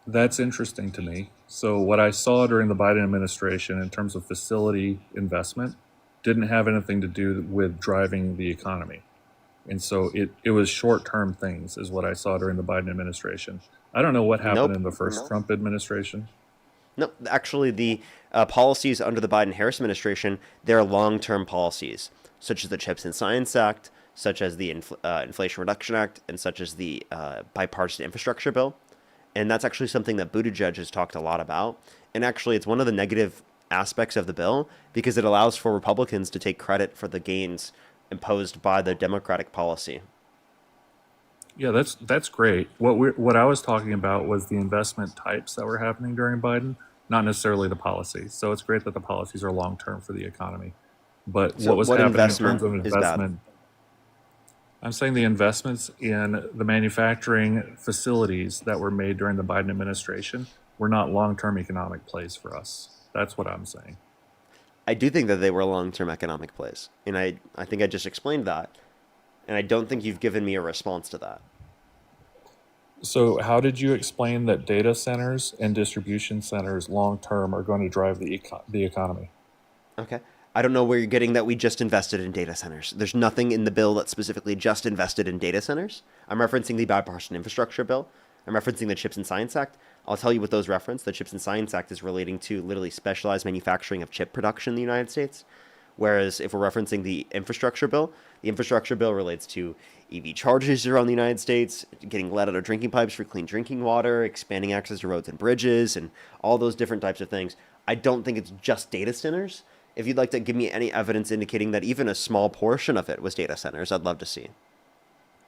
That's interesting to me. So what I saw during the Biden administration in terms of facility investment didn't have anything to do with driving the economy. And so it was short-term things is what I saw during the Biden administration. I don't know what happened in the first Trump administration. No, actually, the policies under the Biden-Harris administration, they're long-term policies, such as the CHIPS and Science Act, such as the Inflation Reduction Act, and such as the bipartisan infrastructure bill. And that's actually something that Buttigieg has talked a lot about. And actually, it's one of the negative aspects of the bill because it allows for Republicans to take credit for the gains imposed by the Democratic policy. Yeah, that's great. What I was talking about was the investment types that were happening during Biden, not necessarily the policy. So it's great that the policies are long term for the economy. But So what was what happening in investment terms of is bad? investment? I'm saying the investments in the manufacturing facilities that were made during the Biden administration were not long-term economic plays for us. That's what I'm saying. I do think that they were long-term economic plays. And I think I just explained that. And I don't think you've given me a response to that. So how did you explain that data centers and distribution centers long-term are going to drive the economy? Okay. I don't know where you're getting that we just invested in data centers. There's nothing in the bill that specifically just invested in data centers. I'm referencing the bipartisan infrastructure bill. I'm referencing the CHIPS and Science Act. I'll tell you what those reference. The CHIPS and Science Act is relating to literally specialized manufacturing of chip production in the United States. Whereas if we're referencing the infrastructure bill relates to EV chargers around the United States, getting lead out of drinking pipes for clean drinking water, expanding access to roads and bridges, and all those different types of things. I don't think it's just data centers. If you'd like to give me any evidence indicating that even a small portion of it was data centers, I'd love to see.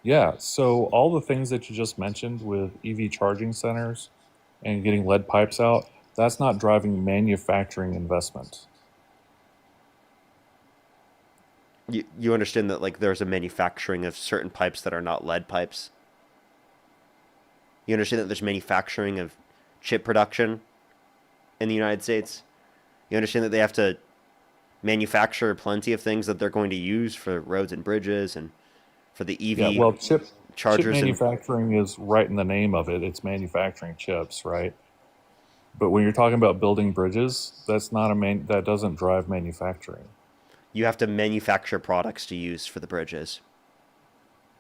Yeah, so all the things that you just mentioned with EV charging centers and getting lead pipes out, that's not driving manufacturing investment. You understand that like there's a manufacturing of certain pipes that are not lead pipes? You understand that there's manufacturing of chip production in the United States? You understand that they have to manufacture plenty of things that they're going to use for roads and bridges and for the EV chip chargers. Manufacturing is right in the name of it. It's manufacturing chips, right? But when you're talking about building bridges, that's not that doesn't drive manufacturing. You have to manufacture products to use for the bridges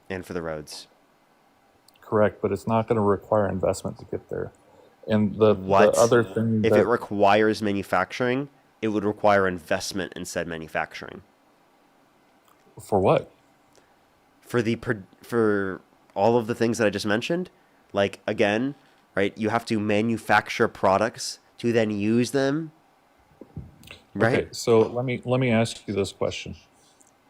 and for the roads. Correct, but it's not going to require investment to get there. And the other thing, if it requires manufacturing, it would require investment in said manufacturing. For what? For all of the things that I just mentioned. Like, again, right, you have to manufacture products to then use them. Right? Okay, so let me ask you this question.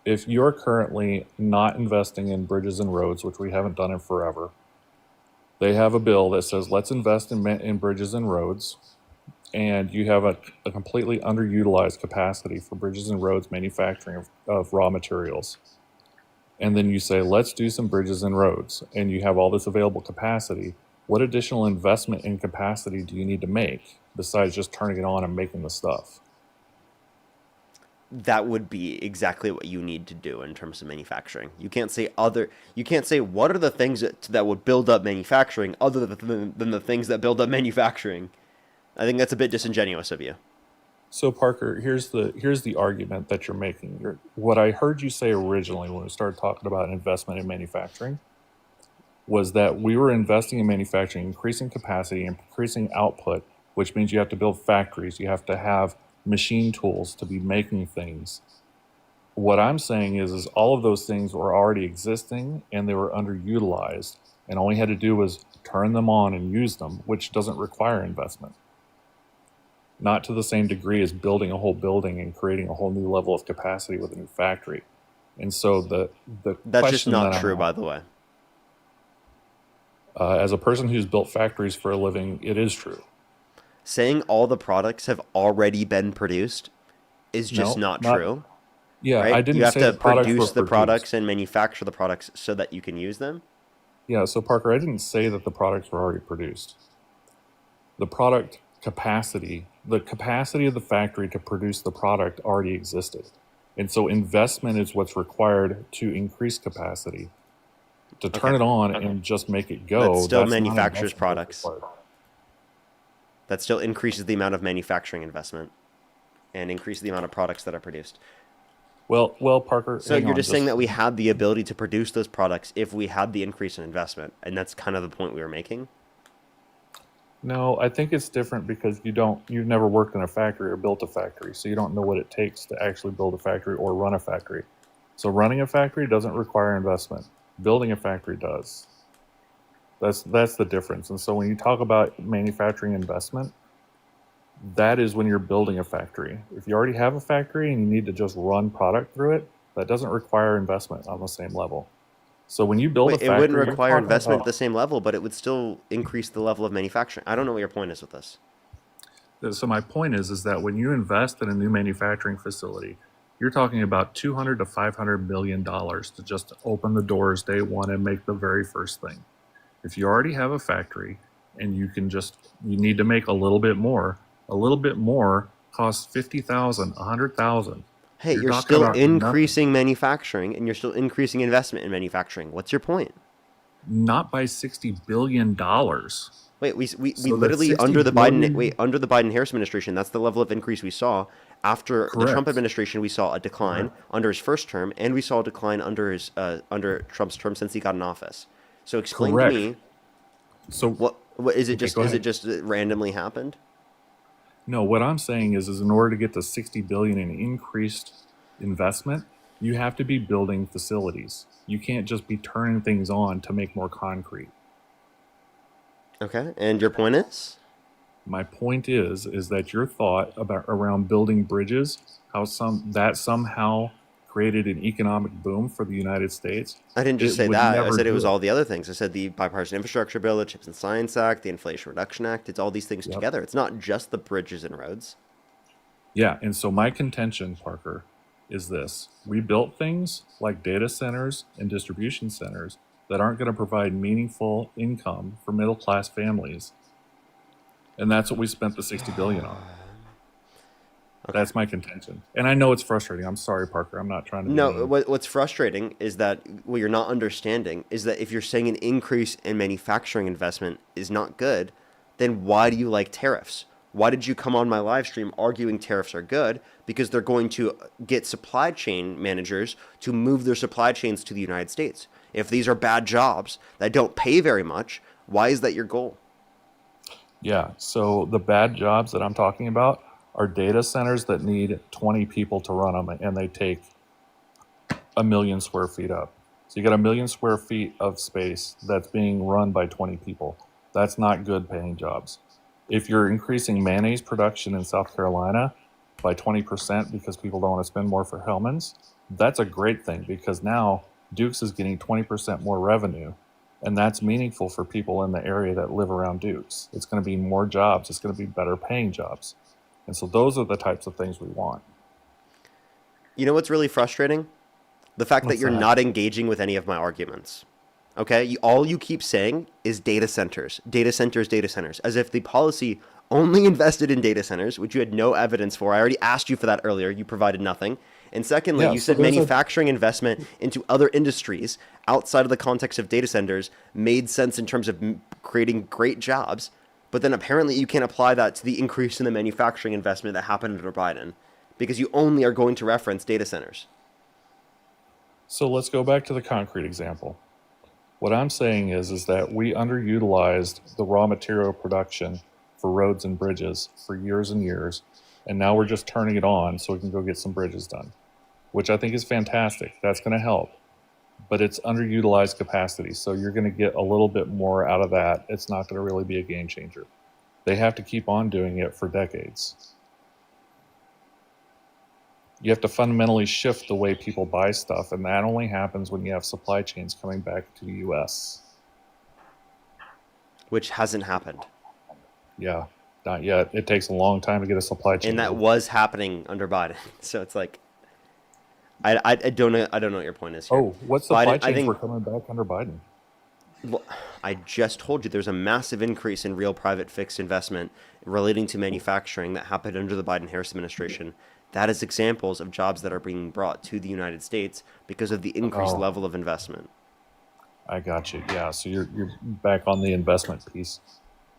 If you're currently not investing in bridges and roads, which we haven't done in forever, they have a bill that says let's invest in bridges and roads, and you have a completely underutilized capacity for bridges and roads manufacturing of raw materials. and then you say, let's do some bridges and roads, and you have all this available capacity, what additional investment in capacity do you need to make besides just turning it on and making the stuff? That would be exactly what you need to do in terms of manufacturing. You can't say what are the things that would build up manufacturing other than the things that build up manufacturing. I think that's a bit disingenuous of you. So Parker, here's the argument that you're making. What I heard you say originally when we started talking about investment in manufacturing was that we were investing in manufacturing, increasing capacity, increasing output, which means you have to build factories, you have to have machine tools to be making things. What I'm saying is all of those things were already existing and they were underutilized, and all we had to do was turn them on and use them, which doesn't require investment. Not to the same degree as building a whole building and creating a whole new level of capacity with a new factory. And so that's just not true, by the way. As a person who's built factories for a living, it is true. Saying all the products have already been produced is just not true. Yeah, right? I didn't You have say to the products produce were the produced. products and manufacture the products so that you can use them. Yeah, so Parker, I didn't say that the products were already produced. The product capacity, the capacity of the factory to produce the product already existed. And so investment is what's required to increase capacity. To turn it on and just make it go, that still that's not manufactures investment products. that's required. That still increases the amount of manufacturing investment and increases the amount of products that are produced. Well, Parker. So you're just saying that we had the ability to produce those products if we had the increase in investment, and that's kind of the point we were making. No, I think it's different because you've never worked in a factory or built a factory, so you don't know what it takes to actually build a factory or run a factory. So running a factory doesn't require investment. Building a factory does. That's the difference. And so when you talk about manufacturing investment, that is when you're building a factory. If you already have a factory and you need to just run product through it, that doesn't require investment on the same level. So when you build a factory, it wouldn't require investment at the same level, but it would still increase the level of manufacturing. I don't know what your point is with this. So my point is that when you invest in a new manufacturing facility, you're talking about $200 to $500 million to just open the doors day one and make the very first thing. If you already have a factory and you need to make a little bit more costs $50,000, $100,000. Hey, you're still increasing manufacturing and you're still increasing investment in manufacturing. What's your point? Not by $60 billion. Wait, we literally under the Biden-Harris administration, that's the level of increase we saw. After the Trump administration, we saw a decline under his first term, and we saw a decline under Trump's term since he got in office. So explain to me. So what is it? Is it just randomly happened? No, what I'm saying is in order to get to $60 billion in increased investment, you have to be building facilities. You can't just be turning things on to make more concrete. Okay, and your point is? My point is that your thought around building bridges, how that somehow created an economic boom for the United States. I didn't just say that. I said it was all the other things. I said the Bipartisan Infrastructure Bill, the Chips and Science Act, the Inflation Reduction Act. It's all these things together. It's not just the bridges and roads. Yeah, and so my contention, Parker, is this. We built things like data centers and distribution centers that aren't going to provide meaningful income for middle-class families. And that's what we spent the $60 billion on. Okay. That's my contention. And I know it's frustrating. I'm sorry, Parker. I'm not trying to... No, what's frustrating is that what you're not understanding is that if you're saying an increase in manufacturing investment is not good, then why do you like tariffs? Why did you come on my live stream arguing tariffs are good? Because they're going to get supply chain managers to move their supply chains to the United States. If these are bad jobs that don't pay very much, why is that your goal? Yeah, so the bad jobs that I'm talking about are data centers that need 20 people to run them, and they take 1 million square feet up. So you got 1 million square feet of space that's being run by 20 people. That's not good paying jobs. If you're increasing mayonnaise production in South Carolina by 20% because people don't want to spend more for Hellmann's, that's a great thing because now Duke's is getting 20% more revenue, and that's meaningful for people in the area that live around Duke's. It's going to be more jobs. It's going to be better paying jobs. And so those are the types of things we want. You know what's really frustrating? The fact that What's you're that? not engaging with any of my arguments. Okay? All you keep saying is data centers, data centers, data centers, as if the policy only invested in data centers, which you had no evidence for. I already asked you for that earlier. You provided nothing. And secondly, Yeah, you so said there's a manufacturing investment into other industries outside of the context of data centers made sense in terms of creating great jobs. But then apparently you can't apply that to the increase in the manufacturing investment that happened under Biden because you only are going to reference data centers. So let's go back to the concrete example. What I'm saying is that we underutilized the raw material production for roads and bridges for years and years, and now we're just turning it on so we can go get some bridges done, which I think is fantastic. That's going to help, but it's underutilized capacity, so you're going to get a little bit more out of that. It's not going to really be a game changer. They have to keep on doing it for decades. You have to fundamentally shift the way people buy stuff, and that only happens when you have supply chains coming back to the U.S. Which hasn't happened. Yeah, not yet. It takes a long time to get a supply chain. And that was happening under Biden. So it's like, I don't know what your point is here. Oh, what supply Biden, chains were coming back under Biden? Well, I just told you there's a massive increase in real private fixed investment relating to manufacturing that happened under the Biden-Harris administration. That is examples of jobs that are being brought to the United States because of the increased level of investment. I got you. Yeah, so you're back on the investment piece.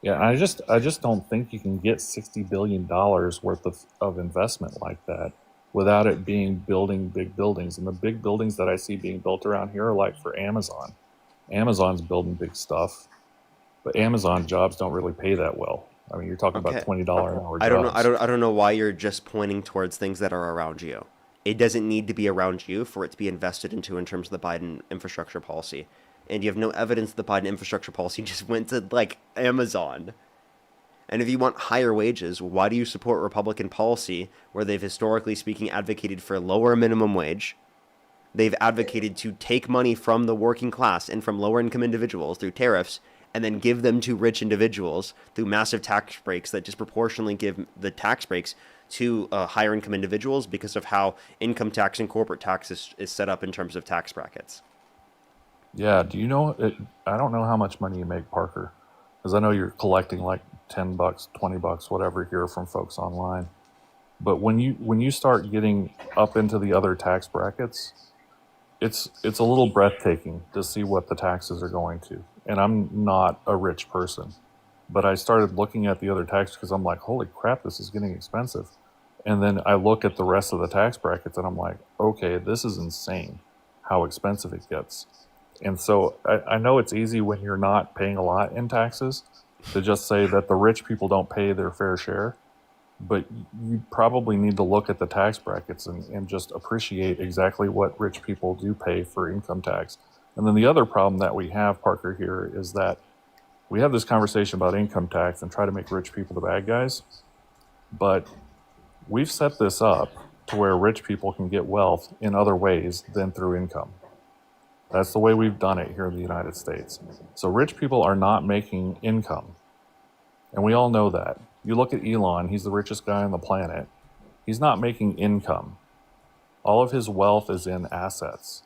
Yeah, I just don't think you can get $60 billion worth of investment like that without it being building big buildings. And the big buildings that I see being built around here are like for Amazon. Amazon's building big stuff, but Amazon jobs don't really pay that well. I mean, you're talking about $20 an hour jobs. I don't know why you're just pointing towards things that are around you. It doesn't need to be around you for it to be invested into in terms of the Biden infrastructure policy. And you have no evidence the Biden infrastructure policy just went to, like, Amazon. And if you want higher wages, why do you support Republican policy where they've historically speaking advocated for lower minimum wage? They've advocated to take money from the working class and from lower income individuals through tariffs and then give them to rich individuals through massive tax breaks that disproportionately give the tax breaks to higher income individuals because of how income tax and corporate tax is set up in terms of tax brackets. Yeah, do you know, I don't know how much money you make, Parker, because I know you're collecting like $10, $20, whatever here from folks online. But when you start getting up into the other tax brackets, it's a little breathtaking to see what the taxes are going to. And I'm not a rich person, but I started looking at the other tax because I'm like, holy crap, this is getting expensive. And then I look at the rest of the tax brackets and I'm like, okay, this is insane how expensive it gets. And so I know it's easy when you're not paying a lot in taxes to just say that the rich people don't pay their fair share. But you probably need to look at the tax brackets and just appreciate exactly what rich people do pay for income tax. And then the other problem that we have, Parker, here is that we have this conversation about income tax and try to make rich people the bad guys. But we've set this up to where rich people can get wealth in other ways than through income. That's the way we've done it here in the United States. So rich people are not making income. And we all know that. You look at Elon, he's the richest guy on the planet. He's not making income. All of his wealth is in assets.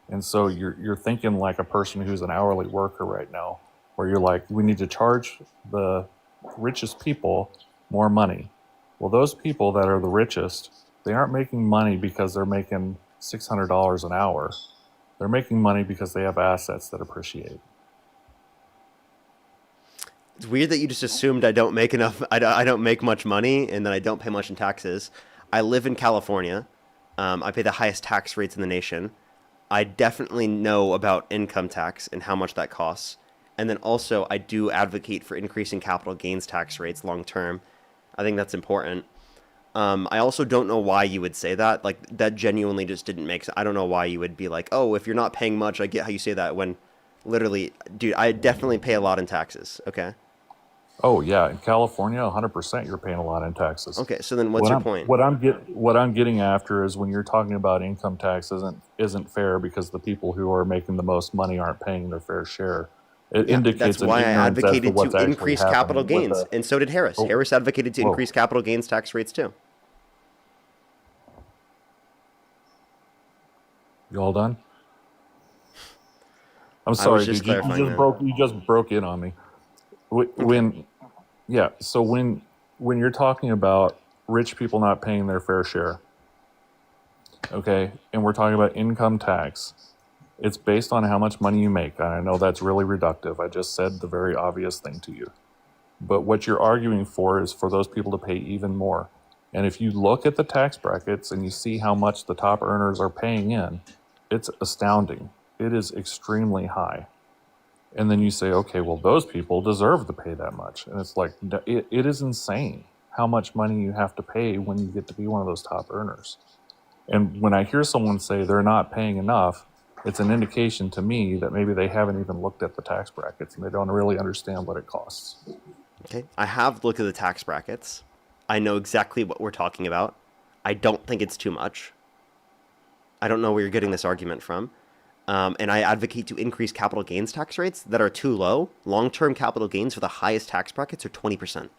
And so you're thinking like a person who's an hourly worker right now, where you're like, we need to charge the richest people more money. Well, those people that are the richest, they aren't making money because they're making $600 an hour. They're making money because they have assets that appreciate. It's weird that you just assumed I don't make enough. I don't make much money, and that I don't pay much in taxes. I live in California. I pay the highest tax rates in the nation. I definitely know about income tax and how much that costs. And then also, I do advocate for increasing capital gains tax rates long term. I think that's important. I also don't know why you would say that. Like, that genuinely just didn't make sense. I don't know why you would be like, oh, if you're not paying much, I get how you say that, when literally, dude, I definitely pay a lot in taxes, okay? Oh, yeah. In California, 100% you're paying a lot in taxes. Okay, so then what's your point? What I'm getting after is when you're talking about income tax isn't fair because the people who are making the most money aren't paying their fair share. It indicates that's why I ignorance as to advocated what's to actually increase happening capital with gains, and so did Harris. Oh. Harris advocated to Whoa. increase capital gains tax rates too. You all done? I'm I was sorry, just dude. You clarifying just that. broke. You just broke in on me. When, yeah. So when you're talking about rich people not paying their fair share, okay, and we're talking about income tax, it's based on how much money you make. And I know that's really reductive. I just said the very obvious thing to you. But what you're arguing for is for those people to pay even more. And if you look at the tax brackets and you see how much the top earners are paying in, it's astounding. It is extremely high. And then you say, okay, well, those people deserve to pay that much. And it's like, it is insane how much money you have to pay when you get to be one of those top earners. And when I hear someone say they're not paying enough, it's an indication to me that maybe they haven't even looked at the tax brackets and they don't really understand what it costs. Okay, I have looked at the tax brackets. I know exactly what we're talking about. I don't think it's too much. I don't know where you're getting this argument from. And I advocate to increase capital gains tax rates that are too low. Long-term capital gains for the highest tax brackets are 20%.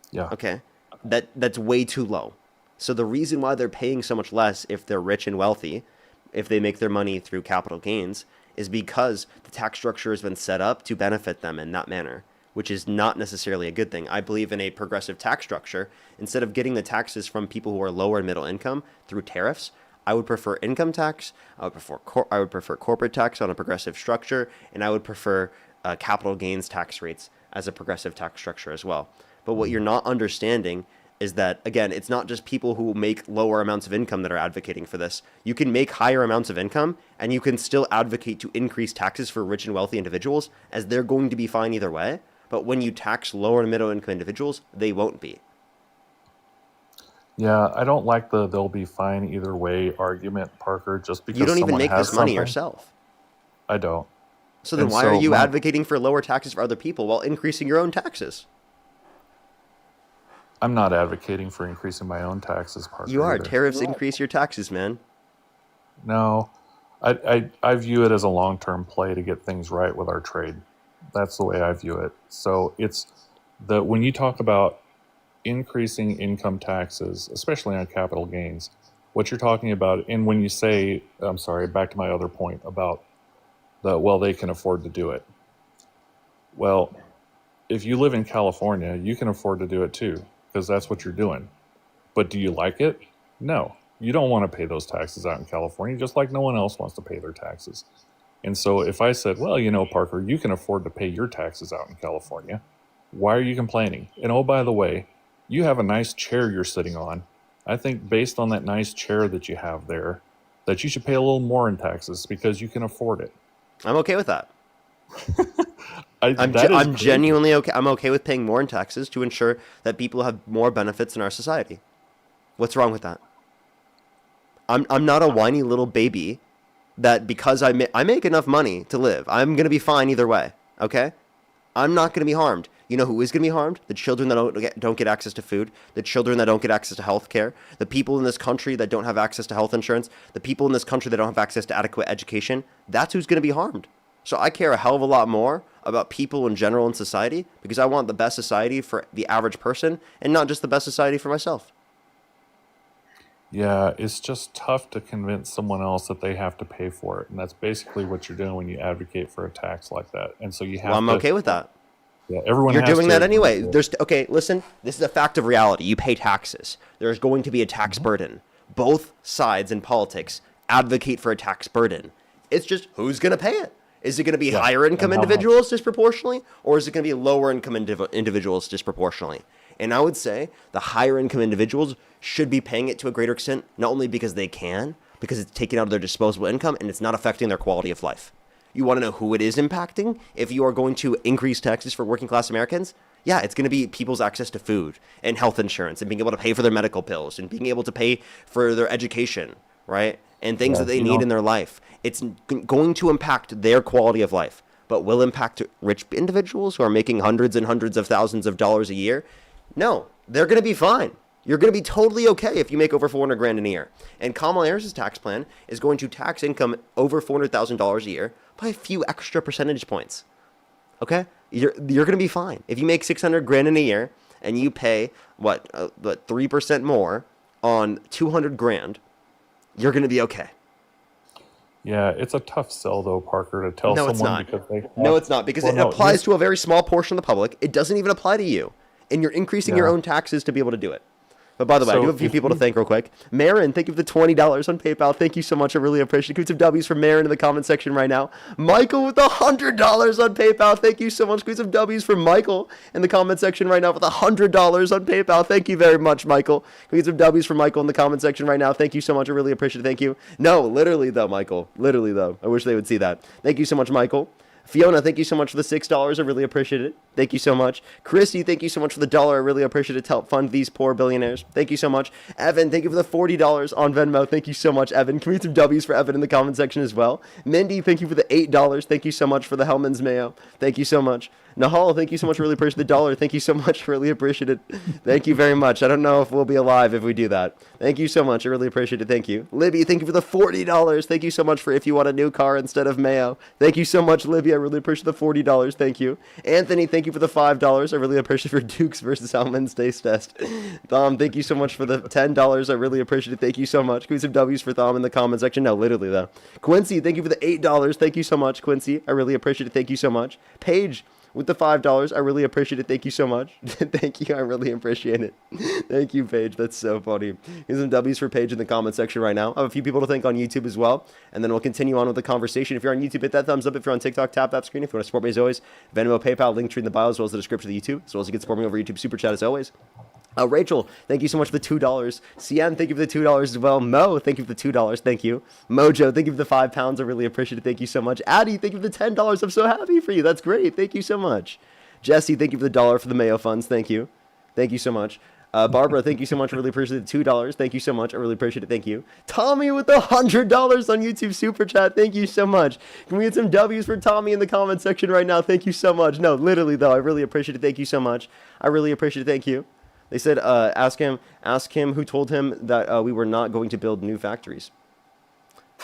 Yeah. Okay, that's way too low. So the reason why they're paying so much less if they're rich and wealthy, if they make their money through capital gains, is because the tax structure has been set up to benefit them in that manner, which is not necessarily a good thing. I believe in a progressive tax structure. Instead of getting the taxes from people who are lower and middle income through tariffs, I would prefer income tax. I would prefer corporate tax on a progressive structure, and I would prefer capital gains tax rates as a progressive tax structure as well. But what you're not understanding is that, again, it's not just people who make lower amounts of income that are advocating for this. You can make higher amounts of income, and you can still advocate to increase taxes for rich and wealthy individuals, as they're going to be fine either way. But when you tax lower and middle income individuals, they won't be. Yeah, I don't like the "they'll be fine either way" argument, Parker, just because You don't even someone make has this money something. yourself. I don't. So then And why are you my- advocating for lower taxes for other people while increasing your own taxes? I'm not advocating for increasing my own taxes, Parker. You are. either. Tariffs increase your taxes, man. No, I view it as a long-term play to get things right with our trade. That's the way I view it. So it's when you talk about increasing income taxes, especially on capital gains, what you're talking about, and when you say, I'm sorry, back to my other point about they can afford to do it. Well, if you live in California, you can afford to do it too, because that's what you're doing. But do you like it? No. You don't want to pay those taxes out in California, just like no one else wants to pay their taxes. And so if I said, well, Parker, you can afford to pay your taxes out in California, why are you complaining? And oh, by the way, you have a nice chair you're sitting on. I think based on that nice chair that you have there, that you should pay a little more in taxes because you can afford it. I'm okay with that. I'm I'm genuinely okay. I'm okay with paying more in taxes to ensure that people have more benefits in our society. What's wrong with that? I'm not a whiny little baby that because I make enough money to live, I'm going to be fine either way, okay? I'm not going to be harmed. You know who is going to be harmed? The children that don't get access to food, the children that don't get access to health care, the people in this country that don't have access to health insurance, the people in this country that don't have access to adequate education. That's who's going to be harmed. So I care a hell of a lot more about people in general in society because I want the best society for the average person and not just the best society for myself. Yeah, it's just tough to convince someone else that they have to pay for it. And that's basically what you're doing when you advocate for a tax like that. And so you have I'm okay with that. Yeah, everyone You're has doing to that anyway. agree with it. Okay, listen, this is a fact of reality. You pay taxes. There's going to be a tax burden. Both sides in politics advocate for a tax burden. It's just who's going to pay it? Is it going to be higher income and how much? individuals disproportionately, or is it going to be lower income individuals disproportionately? And I would say the higher income individuals should be paying it to a greater extent, not only because they can, because it's taken out of their disposable income and it's not affecting their quality of life. You want to know who it is impacting? If you are going to increase taxes for working class Americans, yeah, it's going to be people's access to food and health insurance and being able to pay for their medical bills and being able to pay for their education, right? And things that they need in their life. It's going to impact their quality of life, but will impact rich individuals who are making hundreds and hundreds of thousands of dollars a year? No, they're going to be fine. You're going to be totally okay if you make over $400,000 in a year. And Kamala Harris's tax plan is going to tax income over $400,000 a year by a few extra percentage points. Okay? You're going to be fine. If you make $600,000 in a year and you pay 3% more on $200,000, you're going to be okay. Yeah, it's a tough sell though, Parker, to tell No, it's someone not. because they. No, it's not because Well, it no, applies to a very small portion of the public. It doesn't even apply to you, and you're increasing your Yeah. own taxes to be able to do it. But by the way, I do So have a few if people to you- thank real quick. Marin, thank you for the $20 on PayPal. Thank you so much. I really appreciate it. Give some W's for Marin in the comment section right now. Michael with the $100 on PayPal. Thank you so much. Give some W's for Michael in the comment section right now with the $100 on PayPal. Thank you very much, Michael. Give some W's for Michael in the comment section right now. Thank you so much. I really appreciate it. Thank you. No, literally though, Michael. Literally though. I wish they would see that. Thank you so much, Michael. Fiona, thank you so much for the $6. I really appreciate it. Thank you so much. Christy, thank you so much for the $1. I really appreciate it to help fund these poor billionaires. Thank you so much. Evan, thank you for the $40 on Venmo. Thank you so much, Evan. Can we get some W's for Evan in the comment section as well? Mindy, thank you for the $8. Thank you so much for the Hellman's Mayo. Thank you so much. Nahal, thank you so much. Really appreciate the $1. Thank you so much. Really appreciate it. Thank you very much. I don't know if we'll be alive if we do that. Thank you so much. I really appreciate it. Thank you. Libby, thank you for the $40. Thank you so much for if you want a new car instead of Mayo. Thank you so much, Libby. I really appreciate the $40. Thank you. Anthony, thank you for the $5. I really appreciate it for Dukes versus Hellman's taste test. Thom, thank you so much for the $10. I really appreciate it. Thank you so much. Can we some W's for Thom in the comment section? No, literally though. Quincy, thank you for the $8. Thank you so much, Quincy. I really appreciate it. Thank you so much. Paige, with the $5. I really appreciate it. Thank you so much. Thank you. I really appreciate it. Thank you, Paige. That's so funny. Here's some W's for Paige in the comment section right now. I have a few people to thank on YouTube as well. And then we'll continue on with the conversation. If you're on YouTube, hit that thumbs up. If you're on TikTok, tap that screen. If you want to support me as always, Venmo, PayPal, link tree in the bio as well as the description of the YouTube. As well as you can support me over YouTube Super Chat as always. Rachel, thank you so much for the $2. CM, thank you for the $2 as well. Mo, thank you for the $2. Thank you. Mojo, thank you for the £5. I really appreciate it. Thank you so much. Addie, thank you for the $10. I'm so happy for you. That's great. Thank you so much. Jesse, thank you for the $1 for the Mayo funds. Thank you. Thank you so much. Barbara, thank you so much. I really appreciate the $2. Thank you so much. I really appreciate it. Thank you. Tommy with the $100 on YouTube Super Chat. Thank you so much. Can we get some W's for Tommy in the comment section right now? Thank you so much. No, literally though, I really appreciate it. Thank you so much. I really appreciate it. Thank you. They said, ask him who told him that we were not going to build new factories.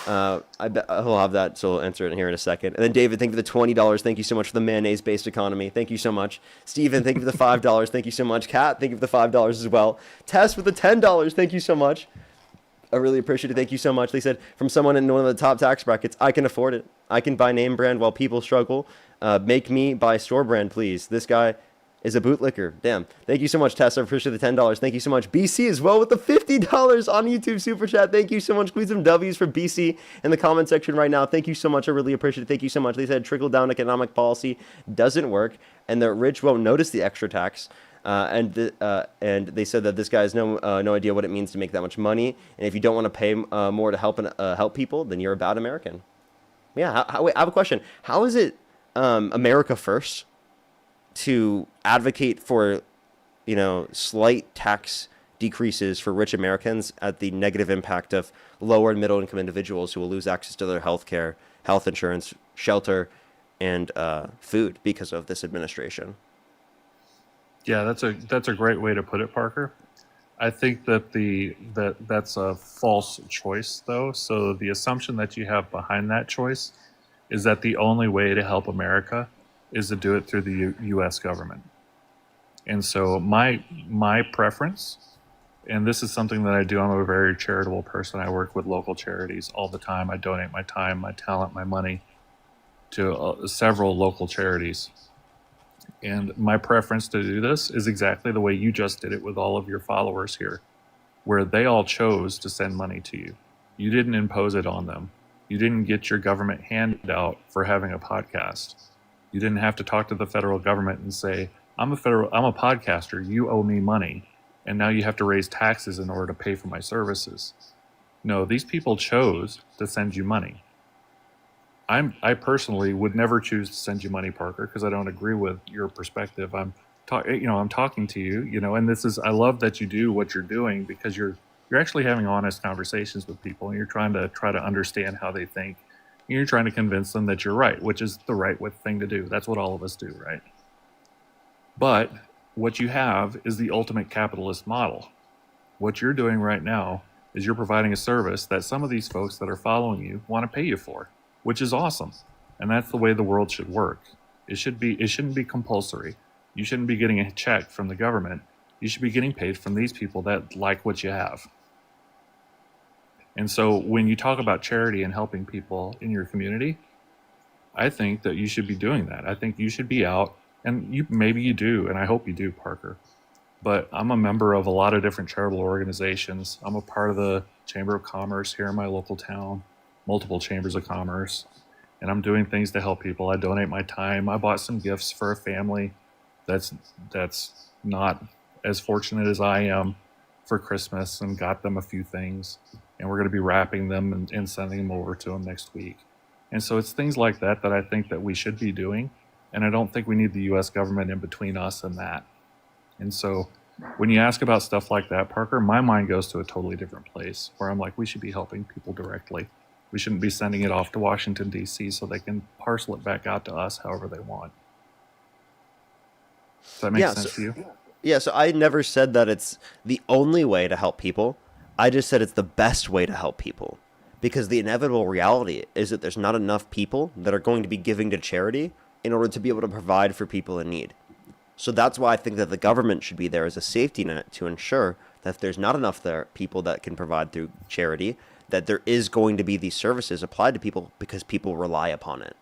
I bet he'll have that, so I'll answer it here in a second. And then David, thank you for the $20. Thank you so much for the mayonnaise-based economy. Thank you so much. Steven, thank you for the $5. Thank you so much. Kat, thank you for the $5 as well. Tess with the $10. Thank you so much. I really appreciate it. Thank you so much. They said, from someone in one of the top tax brackets, I can afford it. I can buy name brand while people struggle. Make me buy store brand, please. This guy is a bootlicker. Damn. Thank you so much, Tessa. I appreciate the $10. Thank you so much. BC as well with the $50 on YouTube Super Chat. Thank you so much. Please some W's for BC in the comment section right now. Thank you so much. I really appreciate it. Thank you so much. They said trickle-down economic policy doesn't work, and the rich won't notice the extra tax. And they said that this guy has no idea what it means to make that much money. And if you don't want to pay more to help people, then you're a bad American. Yeah. Wait, I have a question. How is it America first to advocate for, slight tax decreases for rich Americans at the negative impact of lower and middle income individuals who will lose access to their health care, health insurance, shelter, and food because of this administration? Yeah, that's a great way to put it, Parker. I think that that's a false choice, though. So the assumption that you have behind that choice is that the only way to help America is to do it through the U.S. government. And so my preference, and this is something that I do, I'm a very charitable person. I work with local charities all the time. I donate my time, my talent, my money to several local charities. And my preference to do this is exactly the way you just did it with all of your followers here, where they all chose to send money to you. You didn't impose it on them. You didn't get your government handout for having a podcast. You didn't have to talk to the federal government and say, I'm a podcaster, you owe me money, and now you have to raise taxes in order to pay for my services. No, these people chose to send you money. I personally would never choose to send you money, Parker, because I don't agree with your perspective. I'm talking to you, and I love that you do what you're doing, because you're actually having honest conversations with people, and you're trying to understand how they think. And you're trying to convince them that you're right, which is the right thing to do. That's what all of us do, right? But what you have is the ultimate capitalist model. What you're doing right now is you're providing a service that some of these folks that are following you want to pay you for, which is awesome. And that's the way the world should work. It shouldn't be compulsory. You shouldn't be getting a check from the government. You should be getting paid from these people that like what you have. And so when you talk about charity and helping people in your community, I think that you should be doing that. I think you should be out, and maybe you do, and I hope you do, Parker. But I'm a member of a lot of different charitable organizations. I'm a part of the Chamber of Commerce here in my local town, multiple chambers of commerce, and I'm doing things to help people. I donate my time. I bought some gifts for a family that's not as fortunate as I am for Christmas, and got them a few things, and we're going to be wrapping them and sending them over to them next week. And so it's things like that that I think that we should be doing, and I don't think we need the U.S. government in between us and that. And so when you ask about stuff like that, Parker, my mind goes to a totally different place where I'm like, we should be helping people directly. We shouldn't be sending it off to Washington, D.C. so they can parcel it back out to us however they want. Does that make sense to you? Yeah, so I never said that it's the only way to help people. I just said it's the best way to help people. Because the inevitable reality is that there's not enough people that are going to be giving to charity in order to be able to provide for people in need. So that's why I think that the government should be there as a safety net to ensure that if there's not enough people that can provide through charity, that there is going to be these services applied to people because people rely upon it.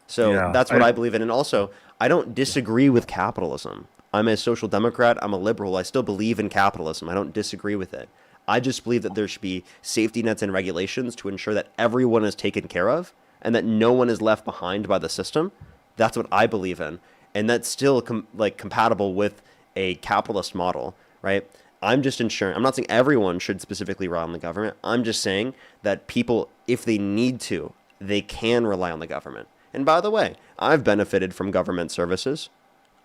So that's what I believe in. And also, I don't disagree with capitalism. I'm a social democrat. I'm a liberal. I still believe in capitalism. I don't disagree with it. I just believe that there should be safety nets and regulations to ensure that everyone is taken care of and that no one is left behind by the system. That's what I believe in. And that's still compatible with a capitalist model, right? I'm just ensuring, I'm not saying everyone should specifically rely on the government. I'm just saying that people, if they need to, they can rely on the government. And by the way, I've benefited from government services.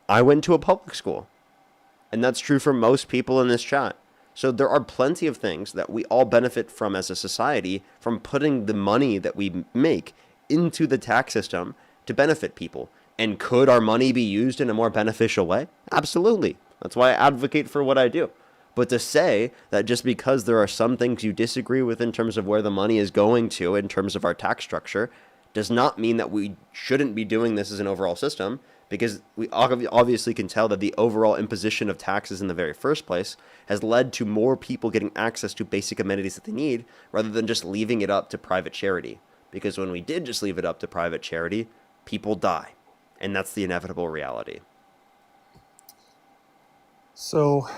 I went to a public school. And that's true for most people in this chat. So there are plenty of things that we all benefit from as a society from putting the money that we make into the tax system to benefit people. And could our money be used in a more beneficial way? Absolutely. That's why I advocate for what I do. But to say that just because there are some things you disagree with in terms of where the money is going to in terms of our tax structure does not mean that we shouldn't be doing this as an overall system, because we obviously can tell that the overall imposition of taxes in the very first place has led to more people getting access to basic amenities that they need rather than just leaving it up to private charity. Because when we did just leave it up to private charity, people die. And that's the inevitable reality. So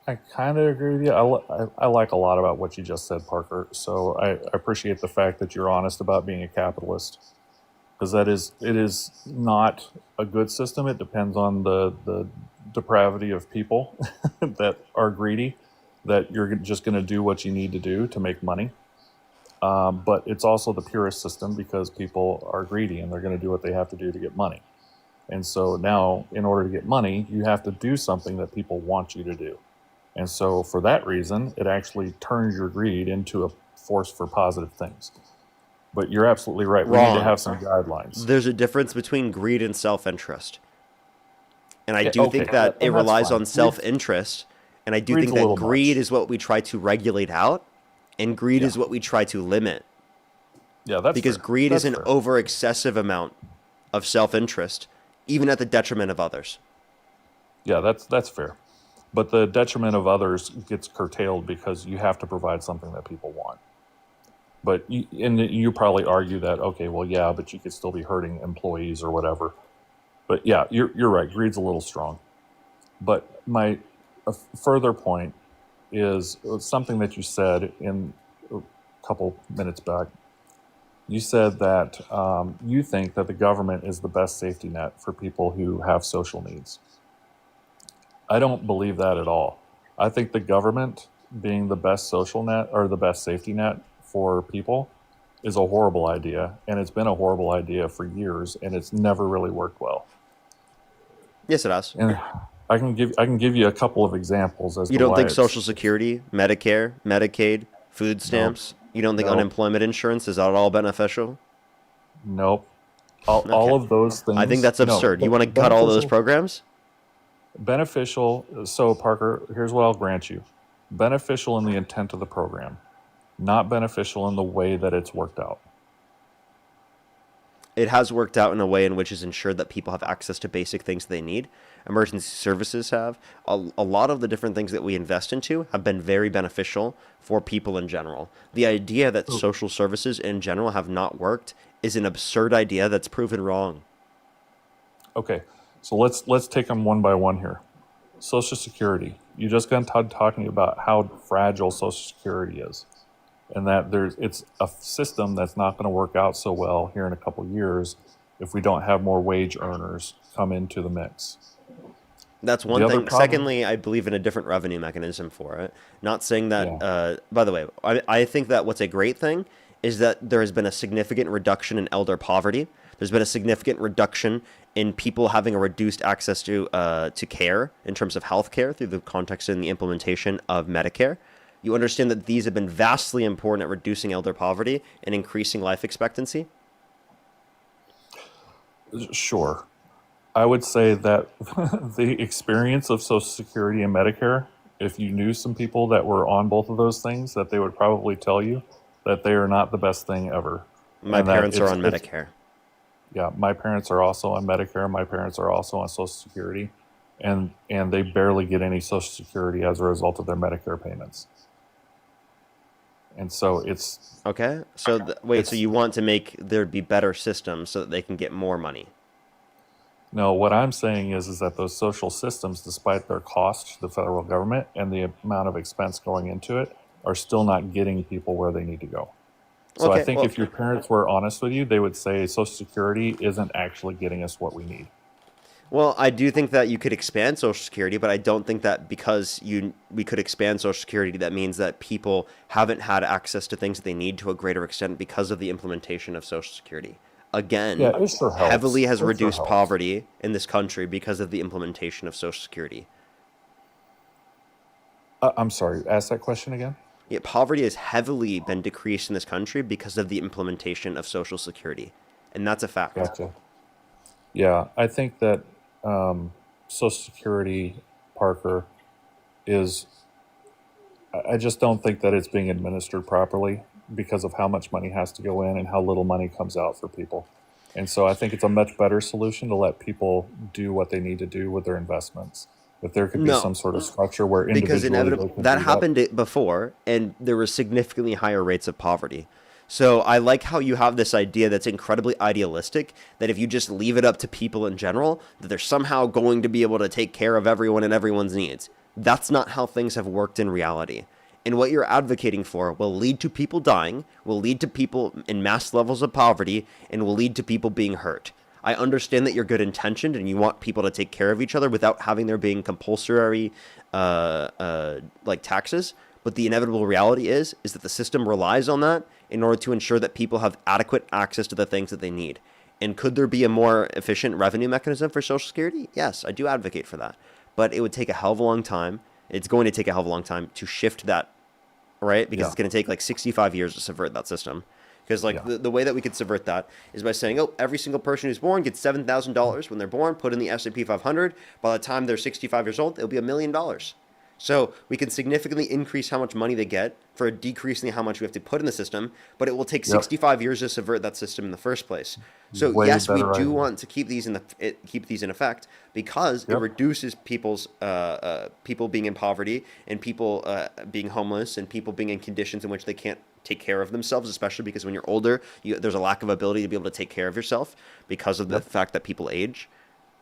I kind of agree with you. I like a lot about what you just said, Parker. So I appreciate the fact that you're honest about being a capitalist, because it is not a good system. It depends on the depravity of people that are greedy, that you're just going to do what you need to do to make money. But it's also the purest system because people are greedy and they're going to do what they have to do to get money. And so now, in order to get money, you have to do something that people want you to do. And so for that reason, it actually turns your greed into a force for positive things. But you're absolutely right. We need to have some guidelines. There's a difference between greed and self-interest. And I do think that it relies on self-interest. And I do think that greed is what we try to regulate out. And greed is what we try to limit. Yeah, that's because greed is an over excessive amount of self-interest, even at the detriment of others. Yeah, that's fair. But the detriment of others gets curtailed because you have to provide something that people want. But you probably argue that, okay, well, yeah, but you could still be hurting employees or whatever. But yeah, you're right. Greed's a little strong. But my further point is something that you said in a couple minutes back. You said that you think that the government is the best safety net for people who have social needs. I don't believe that at all. I think the government being the best social net or the best safety net for people is a horrible idea, and it's been a horrible idea for years, and it's never really worked well. Yes, it has. And I can give you a couple of examples as you to don't why think Social Security, Medicare, Medicaid, food stamps, you don't think unemployment insurance is at all beneficial? Nope. All of those things. I think that's absurd. You want to cut all those programs? Beneficial. So, Parker, here's what I'll grant you. Beneficial in the intent of the program, not beneficial in the way that it's worked out. it has worked out in a way in which has ensured that people have access to basic things they need. Emergency services have. A lot of the different things that we invest into have been very beneficial for people in general. The idea that social services in general have not worked is an absurd idea that's proven wrong. Okay, so let's take them one by one here. Social Security. You just got talking about how fragile Social Security is, and that it's a system that's not going to work out so well here in a couple years if we don't have more wage earners come into the mix. That's one thing. Secondly, I believe in a different revenue mechanism for it. Not saying that, by the way, I think that what's a great thing is that there has been a significant reduction in elder poverty. There's been a significant reduction in people having a reduced access to care in terms of health care through the context and the implementation of Medicare. You understand that these have been vastly important at reducing elder poverty and increasing life expectancy? Sure. I would say that the experience of Social Security and Medicare, if you knew some people that were on both of those things, that they would probably tell you that they are not the best thing ever. My parents are on Medicare. Yeah, my parents are also on Medicare. My parents are also on Social Security, and they barely get any Social Security as a result of their Medicare payments. And so it's okay. So so you want to make there be better systems so that they can get more money? No, what I'm saying is that those social systems, despite their cost to the federal government and the amount of expense going into it, are still not getting people where they need to go. So I think if your parents were honest with you, they would say Social Security isn't actually getting us what we need. Well, I do think that you could expand Social Security, but I don't think that because we could expand Social Security, that means that people haven't had access to things that they need to a greater extent because of the implementation of Social Security. Again, heavily has reduced poverty in this country because of the implementation of Social Security. I'm sorry, ask that question again? Yeah, poverty has heavily been decreased in this country because of the implementation of Social Security. And that's a fact. Gotcha. Yeah, I think that Social Security, Parker, I just don't think that it's being administered properly because of how much money has to go in and how little money comes out for people. And so I think it's a much better solution to let people do what they need to do with their investments. If there could be some sort of structure where because inevitably that happened before, and there were significantly higher rates of poverty. So I like how you have this idea that's incredibly idealistic, that if you just leave it up to people in general, that they're somehow going to be able to take care of everyone and everyone's needs. That's not how things have worked in reality. And what you're advocating for will lead to people dying, will lead to people in mass levels of poverty, and will lead to people being hurt. I understand that you're good intentioned and you want people to take care of each other without having there being compulsory like taxes, but the inevitable reality is that the system relies on that in order to ensure that people have adequate access to the things that they need. And could there be a more efficient revenue mechanism for Social Security? Yes, I do advocate for that. But it would take a hell of a long time. It's going to take a hell of a long time to shift that, right? Because it's going to take like 65 years to subvert that system. Because the way that we could subvert that is by saying, oh, every single person who's born gets $7,000 when they're born, put in the S&P 500. By the time they're 65 years old, it'll be $1 million. So we can significantly increase how much money they get for decreasing how much we have to put in the system, but it will take 65 years to subvert that system in the first place. So yes, we do want to keep these in effect because it reduces people's people being in poverty and people being homeless and people being in conditions in which they can't take care of themselves, especially because when you're older, there's a lack of ability to be able to take care of yourself because of the fact that people age.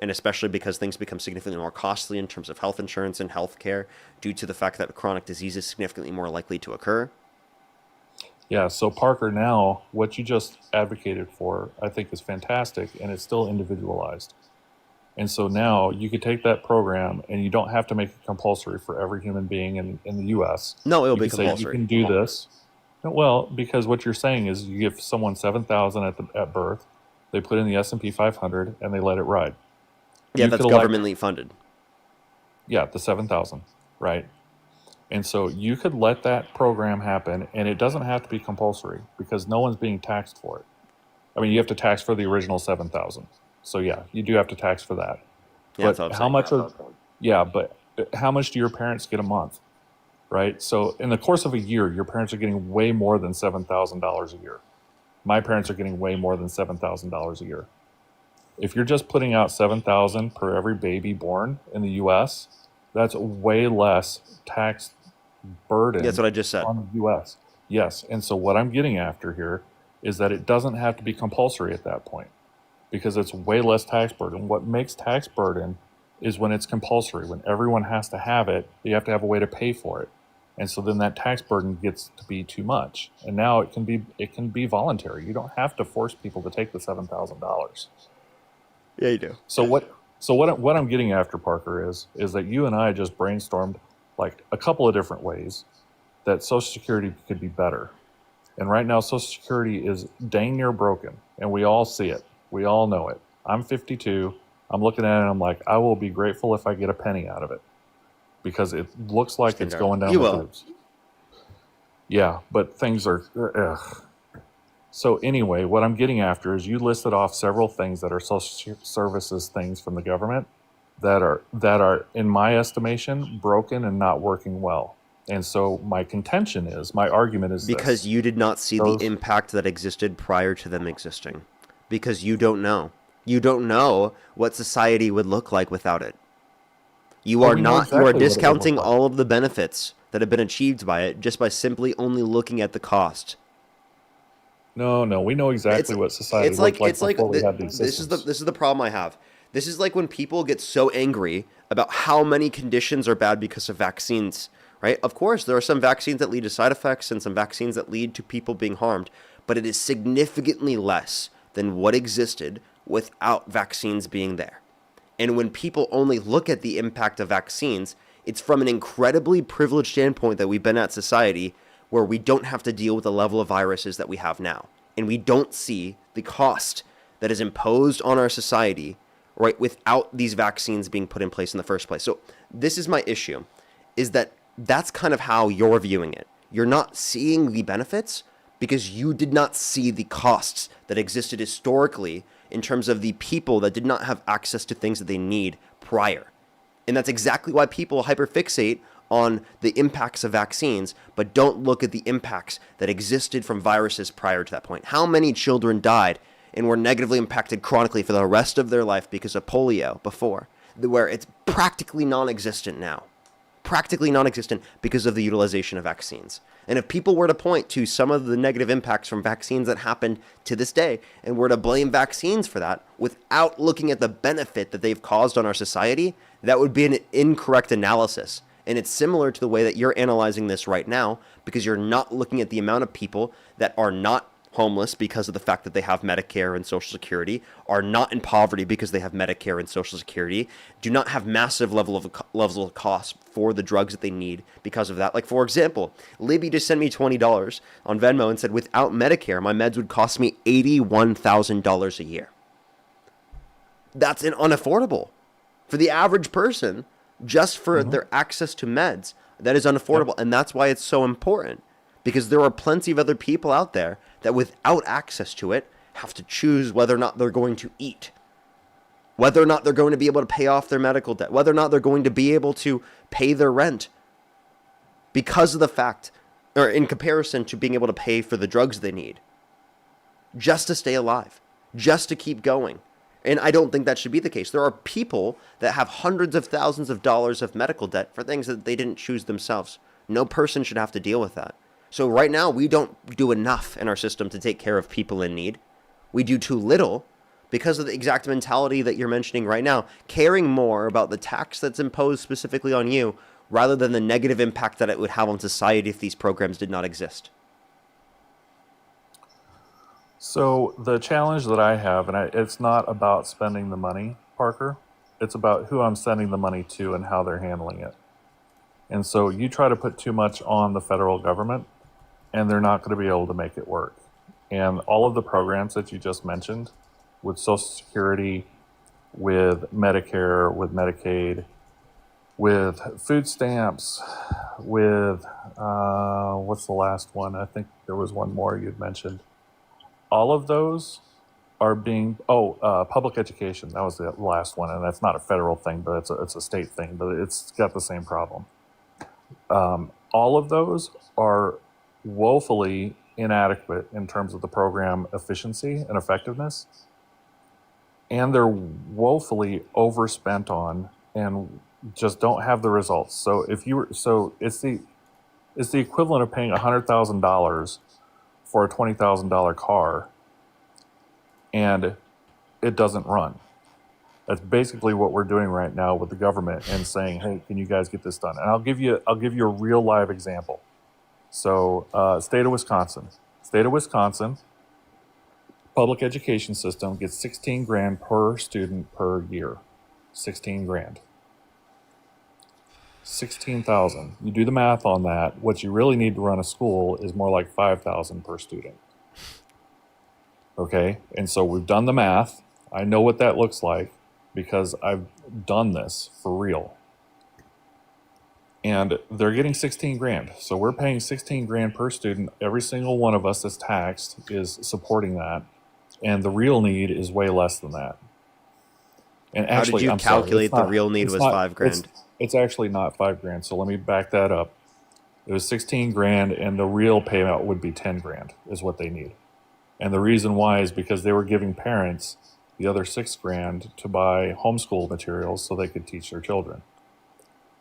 And especially because things become significantly more costly in terms of health insurance and health care due to the fact that chronic disease is significantly more likely to occur. Yeah, so Parker, now what you just advocated for, I think is fantastic, and it's still individualized. And so now you could take that program, and you don't have to make it compulsory for every human being in the U.S. No, it'll be compulsory. You can do this. Well, because what you're saying is you give someone $7,000 at birth, they put in the S&P 500, and they let it ride. Yeah, that's governmentally funded. Yeah, the 7,000, right? And so you could let that program happen, and it doesn't have to be compulsory because no one's being taxed for it. I mean, you have to tax for the original 7,000. So yeah, you do have to tax for that. Yeah, but how much? But how much do your parents get a month, right? So in the course of a year, your parents are getting way more than $7,000 a year. My parents are getting way more than $7,000 a year. If you're just putting out $7,000 per every baby born in the U.S., that's way less tax burden. That's what I just said. On the U.S. Yes, and so what I'm getting after here is that it doesn't have to be compulsory at that point, because it's way less tax burden. What makes tax burden is when it's compulsory, when everyone has to have it, you have to have a way to pay for it. And so then that tax burden gets to be too much. And now it can be voluntary. You don't have to force people to take the $7,000. Yeah, you do. So what I'm getting after, Parker, is that you and I just brainstormed like a couple of different ways that Social Security could be better. And right now, Social Security is dang near broken, and we all see it. We all know it. I'm 52. I'm looking at it, and I'm like, I will be grateful if I get a penny out of it, because it looks like it's going down You the will. tubes. Yeah, but things are. Ugh. So anyway, what I'm getting after is you listed off several things that are social services things from the government that are, in my estimation, broken and not working well. And so my argument is because this. you did not see the impact that existed prior to them existing. Because you don't know. You don't know what society would look like without it. You are discounting all of the benefits that have been achieved by it just by simply only looking at the cost. No, we know exactly what society looked like before we had these systems. This is the problem I have. This is like when people get so angry about how many conditions are bad because of vaccines, right? Of course, there are some vaccines that lead to side effects and some vaccines that lead to people being harmed, but it is significantly less than what existed without vaccines being there. And when people only look at the impact of vaccines, it's from an incredibly privileged standpoint that we've been at society where we don't have to deal with the level of viruses that we have now. And we don't see the cost that is imposed on our society, right, without these vaccines being put in place in the first place. So this is my issue, is that that's kind of how you're viewing it. You're not seeing the benefits because you did not see the costs that existed historically in terms of the people that did not have access to things that they need prior. And that's exactly why people hyperfixate on the impacts of vaccines, but don't look at the impacts that existed from viruses prior to that point. How many children died and were negatively impacted chronically for the rest of their life because of polio before, where it's practically non-existent now. Practically non-existent because of the utilization of vaccines. And if people were to point to some of the negative impacts from vaccines that happened to this day and were to blame vaccines for that without looking at the benefit that they've caused on our society, that would be an incorrect analysis. And it's similar to the way that you're analyzing this right now, because you're not looking at the amount of people that are not homeless because of the fact that they have Medicare and Social Security, are not in poverty because they have Medicare and Social Security, do not have massive levels of cost for the drugs that they need because of that. Like, for example, Libby just sent me $20 on Venmo and said, without Medicare, my meds would cost me $81,000 a year. That's unaffordable for the average person, just for their access to meds. That is unaffordable, and that's why it's so important. Because there are plenty of other people out there that without access to it have to choose whether or not they're going to eat, whether or not they're going to be able to pay off their medical debt, whether or not they're going to be able to pay their rent because of the fact, or in comparison to being able to pay for the drugs they need just to stay alive, just to keep going. And I don't think that should be the case. There are people that have hundreds of thousands of dollars of medical debt for things that they didn't choose themselves. No person should have to deal with that. So right now, we don't do enough in our system to take care of people in need. We do too little because of the exact mentality that you're mentioning right now, caring more about the tax that's imposed specifically on you rather than the negative impact that it would have on society if these programs did not exist. So the challenge that I have, and it's not about spending the money, Parker. It's about who I'm sending the money to and how they're handling it. And so you try to put too much on the federal government, and they're not going to be able to make it work. And all of the programs that you just mentioned, with Social Security, with Medicare, with Medicaid, with food stamps, with, what's the last one? I think there was one more you'd mentioned. All of those are being, public education. That was the last one, and that's not a federal thing, but it's a state thing, but it's got the same problem. All of those are woefully inadequate in terms of the program efficiency and effectiveness, and they're woefully overspent on and just don't have the results. So if you were, so it's the equivalent of paying $100,000 for a $20,000 car, and it doesn't run. That's basically what we're doing right now with the government and saying, "Hey, can you guys get this done?" And I'll give you a real live example. So, state of Wisconsin, public education system gets 16 grand per student per year, 16 grand, 16,000. You do the math on that. What you really need to run a school is more like 5,000 per student. Okay, and so we've done the math. I know what that looks like because I've done this for real. And they're getting 16 grand. So we're paying 16 grand per student. Every single one of us that's taxed is supporting that. And the real need is way less than that. And How actually, did you I'm sorry, calculate it's the not- real need it's was not- $5,000? It's actually not 5 grand. So let me back that up. It was 16 grand and the real payout would be 10 grand is what they need. And the reason why is because they were giving parents the other 6 grand to buy homeschool materials so they could teach their children.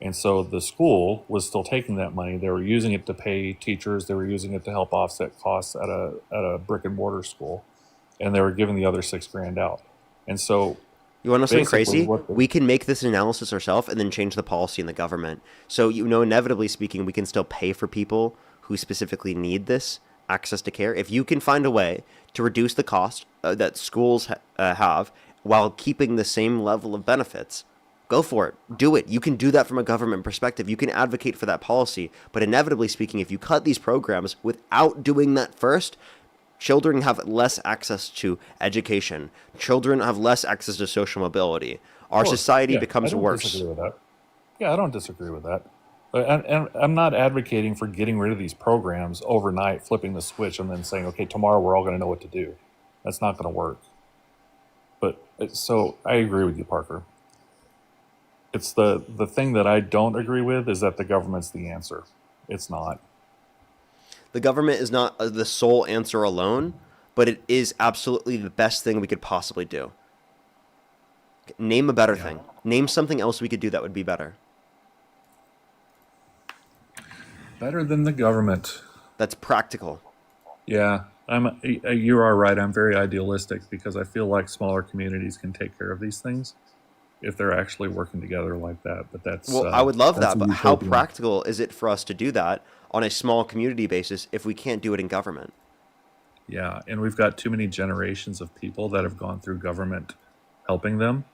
And so the school was still taking that money. They were using it to pay teachers. They were using it to help offset costs at a brick and mortar school. And they were giving the other 6 grand out. And so you want to know something basically crazy? We can make this analysis ourselves and then change the policy in the government. So, inevitably speaking, we can still pay for people who specifically need this access to care. If you can find a way to reduce the cost that schools have while keeping the same level of benefits, go for it. Do it. You can do that from a government perspective. You can advocate for that policy. But inevitably speaking, if you cut these programs without doing that first, children have less access to education. Children have less access to social mobility. Our society becomes worse. Disagree with that. Yeah, I don't disagree with that. And I'm not advocating for getting rid of these programs overnight, flipping the switch, and then saying, okay, tomorrow we're all going to know what to do. That's not going to work. But so I agree with you, Parker. It's the thing that I don't agree with is that the government's the answer. It's not. The government is not the sole answer alone, but it is absolutely the best thing we could possibly do. Name a better thing. Name something else we could do that would be better. Better than the government. That's practical. Yeah, you are right. I'm very idealistic because I feel like smaller communities can take care of these things if they're actually working together like that. But that's well, I would love that, a but how utopian. practical is it for us to do that on a small community basis if we can't do it in government? Yeah, and we've got too many generations of people that have gone through government helping them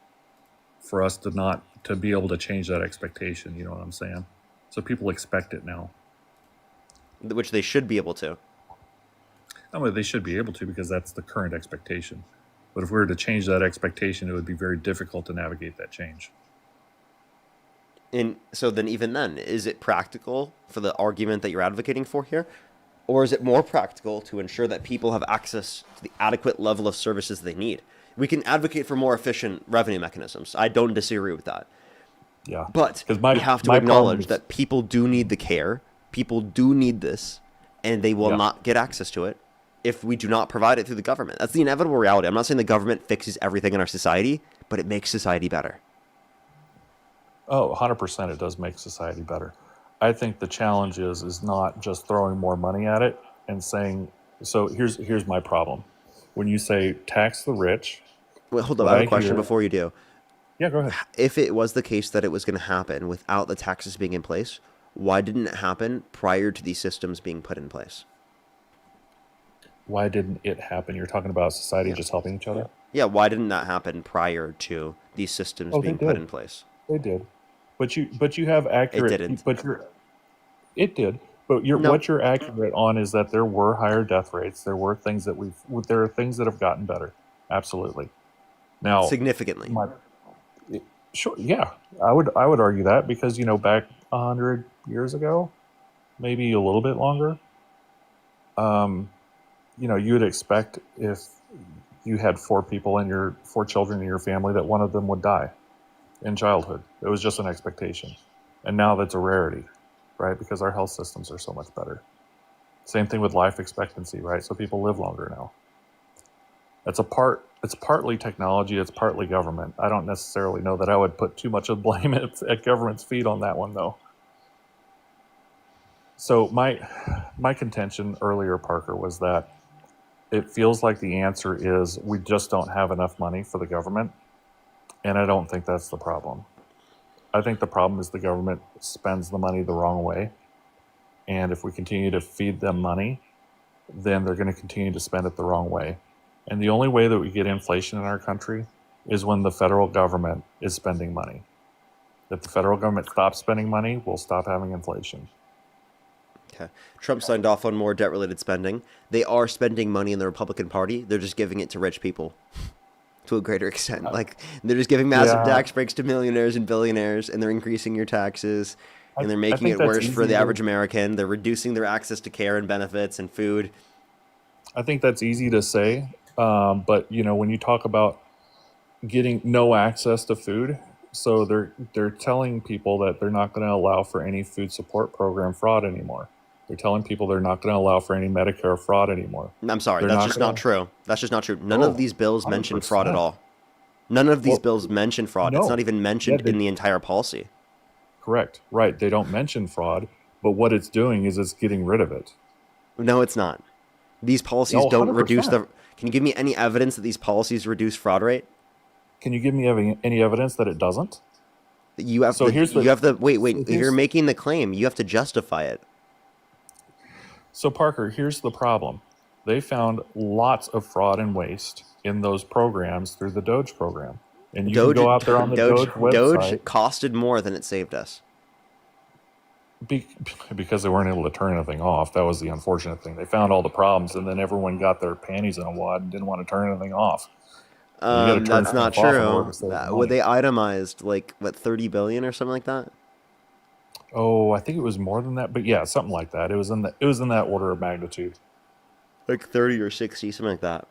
for us to be able to change that expectation. You know what I'm saying? So people expect it now. Which they should be able to. I mean, they should be able to because that's the current expectation. But if we were to change that expectation, it would be very difficult to navigate that change. And so then even then, is it practical for the argument that you're advocating for here? Or is it more practical to ensure that people have access to the adequate level of services they need? We can advocate for more efficient revenue mechanisms. I don't disagree with that. Yeah. But we have to acknowledge that people do need the care. People do need this, and they will not get access to it if we do not provide it through the government. That's the inevitable reality. I'm not saying the government fixes everything in our society, but it makes society better. Oh, 100% it does make society better. I think the challenge is not just throwing more money at it and saying, so here's my problem. When you say tax the rich. Well, hold on, I have a question before you do. Yeah, go ahead. If it was the case that it was going to happen without the taxes being in place, why didn't it happen prior to these systems being put in place? Why didn't it happen? You're talking about society just helping each other? Yeah, why didn't that happen prior to these systems being put in place? They did. But you have accurate. It didn't. It did. But what you're accurate on is that there were higher death rates. There were things there are things that have gotten better. Absolutely. Now significantly. Sure. Yeah, I would argue that because back 100 years ago, maybe a little bit longer. You would expect if you had 4 children in your family that one of them would die in childhood. It was just an expectation. And now that's a rarity, right? Because our health systems are so much better. Same thing with life expectancy, right? So people live longer now. It's partly technology, it's partly government. I don't necessarily know that I would put too much of blame at government's feet on that one, though. So my contention earlier, Parker, was that it feels like the answer is we just don't have enough money for the government, and I don't think that's the problem. I think the problem is the government spends the money the wrong way, and if we continue to feed them money, then they're going to continue to spend it the wrong way. And the only way that we get inflation in our country is when the federal government is spending money. If the federal government stops spending money, we'll stop having inflation. Okay. Trump signed off on more debt-related spending. They are spending money in the Republican Party. They're just giving it to rich people to a greater extent. Like, they're just giving massive tax breaks to millionaires and billionaires, and they're increasing your taxes, and they're making it worse for the average American. They're reducing their access to care and benefits and food. I think that's easy to say, but when you talk about getting no access to food, so they're telling people that they're not going to allow for any food support program fraud anymore. They're telling people they're not going to allow for any Medicare fraud anymore. I'm sorry, that's just not true. That's just not true. None of these bills mention fraud at all. None of these bills mention fraud. It's not even mentioned in the entire policy. Correct. Right. They don't mention fraud, but what it's doing is it's getting rid of it. No, it's not. These policies don't reduce the... Can you give me any evidence that these policies reduce fraud rate? Can you give me any evidence that it doesn't? You have wait. If you're making the claim, you have to justify it. So Parker, here's the problem. They found lots of fraud and waste in those programs through the Doge program. And you can go out there on the Doge website. Doge costed more than it saved us. Because they weren't able to turn anything off. That was the unfortunate thing. They found all the problems, and then everyone got their panties in a wad and didn't want to turn anything off. That's not true. They itemized like 30 billion or something like that. Oh, I think it was more than that, but yeah, something like that. It was in that order of magnitude. Like 30 or 60, something like that.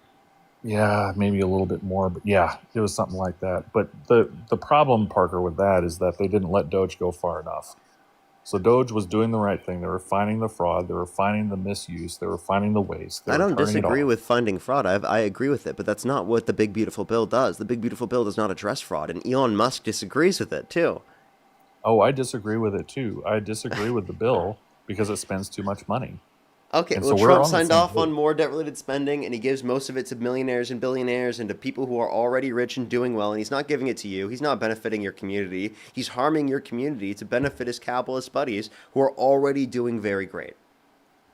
Yeah, maybe a little bit more, but yeah, it was something like that. But the problem, Parker, with that is that they didn't let Doge go far enough. So Doge was doing the right thing. They were finding the fraud. They were finding the misuse. They were finding the waste. I don't disagree with finding fraud. I agree with it, but that's not what the Big Beautiful Bill does. The Big Beautiful Bill does not address fraud, and Elon Musk disagrees with it, too. Oh, I disagree with it, too. I disagree with the bill because it spends too much money. Okay, well, Trump signed off on more debt-related spending, and he gives most of it to millionaires and billionaires and to people who are already rich and doing well, and he's not giving it to you. He's not benefiting your community. He's harming your community to benefit his capitalist buddies who are already doing very great.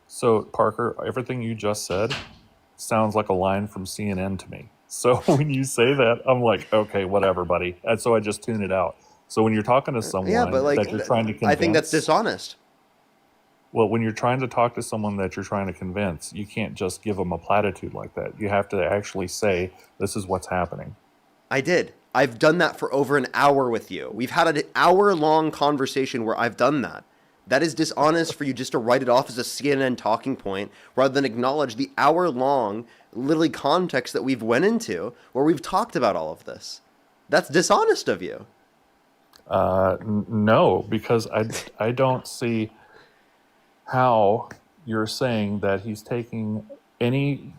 So, Parker, everything you just said sounds like a line from CNN to me. So when you say that, I'm like, okay, whatever, buddy. And so I just tune it out. So when you're talking to someone that you're trying to convince... I think that's dishonest. Well, when you're trying to talk to someone that you're trying to convince, you can't just give them a platitude like that. You have to actually say, this is what's happening. I did. I've done that for over an hour with you. We've had an hour-long conversation where I've done that. That is dishonest for you just to write it off as a CNN talking point rather than acknowledge the hour-long, literally context that we've went into where we've talked about all of this. That's dishonest of you. No, because I don't see how you're saying that he's taking any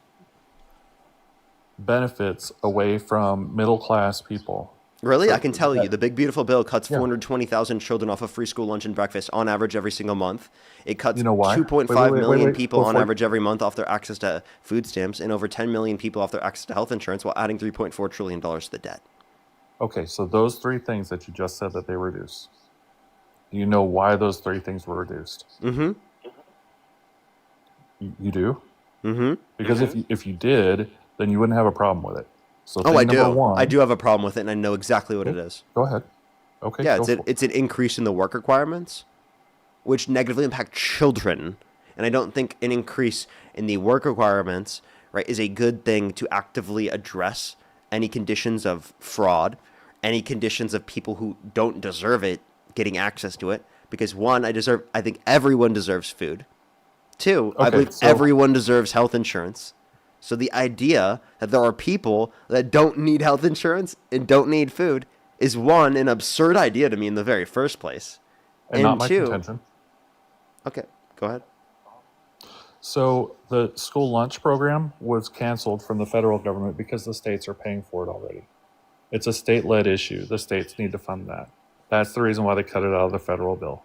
benefits away from middle-class people. Really? I can tell you, the Big Beautiful Bill cuts 420,000 children off of free school lunch and breakfast on average every single month. It cuts 2.5 million people on average every month off their access to food stamps and over 10 million people off their access to health insurance while adding $3.4 trillion to the debt. Okay, so those three things that you just said that they reduce, do you know why those three things were reduced? Mm-hmm. You do? Mm-hmm. Because if you did, then you wouldn't have a problem with it. So I do. I do have a problem with it, and I know exactly what it is. Go ahead. Okay. Yeah, it's an increase in the work requirements, which negatively impact children. And I don't think an increase in the work requirements, right, is a good thing to actively address any conditions of fraud, any conditions of people who don't deserve it getting access to it. Because one, I think everyone deserves food. Two, I believe everyone deserves health insurance. So the idea that there are people that don't need health insurance and don't need food is one, an absurd idea to me in the very first place. And not my contention. Okay, go ahead. So the school lunch program was canceled from the federal government because the states are paying for it already. It's a state-led issue. The states need to fund that. That's the reason why they cut it out of the federal bill.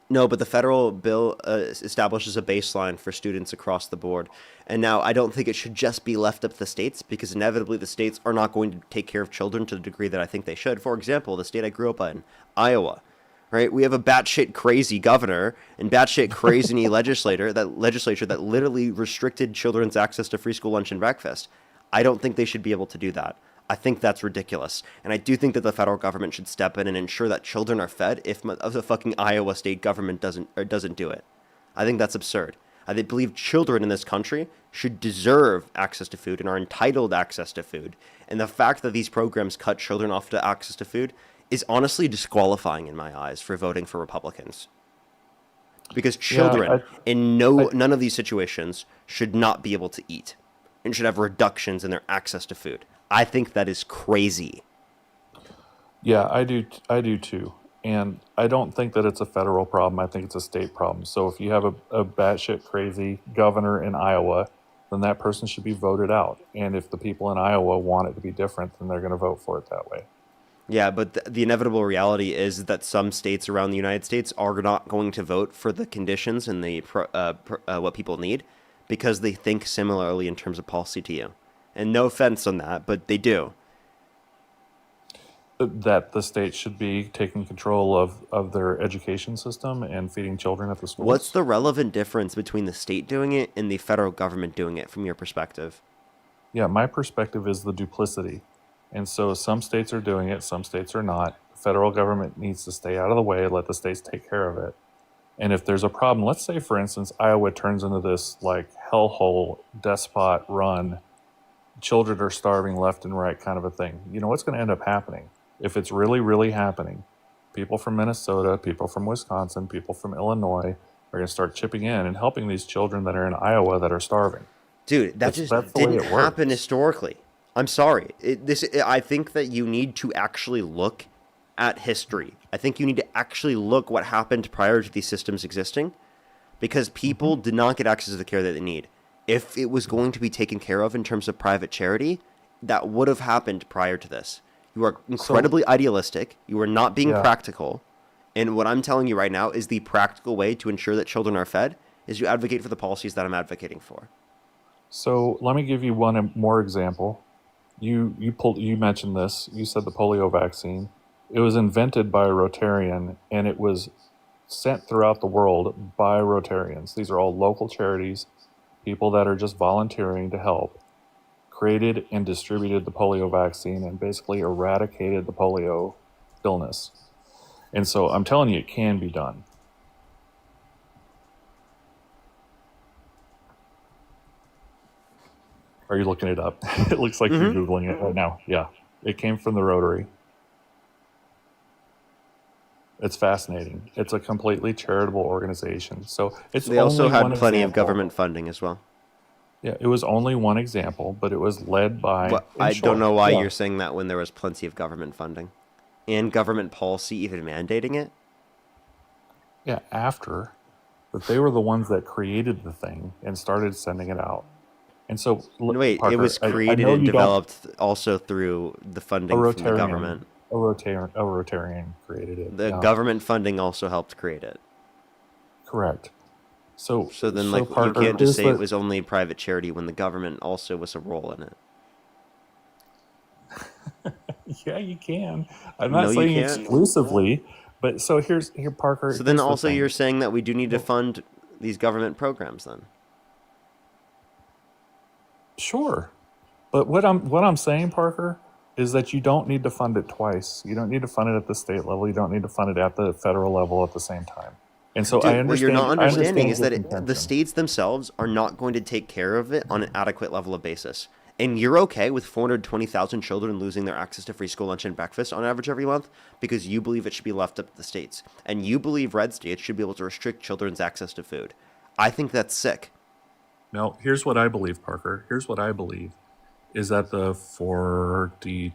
No, but the federal bill establishes a baseline for students across the board. And now I don't think it should just be left up to the states, because inevitably the states are not going to take care of children to the degree that I think they should. For example, the state I grew up in, Iowa, right? We have a batshit crazy governor and batshit crazy legislature that literally restricted children's access to free school lunch and breakfast. I don't think they should be able to do that. I think that's ridiculous. And I do think that the federal government should step in and ensure that children are fed if the fucking Iowa state government doesn't do it. I think that's absurd. I believe children in this country should deserve access to food and are entitled access to food. And the fact that these programs cut children off to access to food is honestly disqualifying in my eyes for voting for Republicans. Because children none of these situations should not be able to eat and should have reductions in their access to food. I think that is crazy. Yeah, I do too. And I don't think that it's a federal problem. I think it's a state problem. So if you have a batshit crazy governor in Iowa, then that person should be voted out. And if the people in Iowa want it to be different, then they're going to vote for it that way. Yeah, but the inevitable reality is that some states around the United States are not going to vote for the conditions and the what people need because they think similarly in terms of policy to you. And no offense on that, but they do. That the state should be taking control of their education system and feeding children at the schools. What's the relevant difference between the state doing it and the federal government doing it from your perspective? Yeah, my perspective is the duplicity. And so some states are doing it, some states are not. The federal government needs to stay out of the way, let the states take care of it. And if there's a problem, let's say, for instance, Iowa turns into this like hellhole, despot run, children are starving left and right kind of a thing. You know what's going to end up happening? If it's really, really happening, people from Minnesota, people from Wisconsin, people from Illinois are going to start chipping in and helping these children that are in Iowa that are starving. Dude, that just didn't happen historically. I'm sorry. I think that you need to actually look at history. I think you need to actually look what happened prior to these systems existing, because people did not get access to the care that they need. If it was going to be taken care of in terms of private charity, that would have happened prior to this. You are incredibly idealistic. You are not being practical. And what I'm telling you right now is the practical way to ensure that children are fed is you advocate for the policies that I'm advocating for. So let me give you one more example. You mentioned this. You said the polio vaccine. It was invented by a Rotarian, and it was sent throughout the world by Rotarians. These are all local charities, people that are just volunteering to help, created and distributed the polio vaccine and basically eradicated the polio illness. And so I'm telling you, it can be done. Are you looking it up? It looks like you're Googling it right now. Yeah, it came from the Rotary. It's fascinating. It's a completely charitable organization. So they also had plenty of government funding as well. Yeah, it was only one example, but it was led by... Well, I don't know why you're saying that when there was plenty of government funding. And government policy even mandating it? Yeah, after. But they were the ones that created the thing and started sending it out. And so... Wait, Parker, it was created and developed also through the funding from the government. A Rotarian created it. The government funding also helped create it. Correct. So then, like, Parker, you can't just say it was only private charity when the government also was a role in it. Yeah, you can. I'm not saying exclusively, but so here, Parker. So then also you're saying that we do need to fund these government programs then? Sure. But what I'm saying, Parker, is that you don't need to fund it twice. You don't need to fund it at the state level. You don't need to fund it at the federal level at the same time. And so I understand. What you're not understanding is that the states themselves are not going to take care of it on an adequate level of basis. And you're okay with 420,000 children losing their access to free school lunch and breakfast on average every month because you believe it should be left up to the states. And you believe red states should be able to restrict children's access to food. I think that's sick. No, here's what I believe, Parker. Here's what I believe. Is that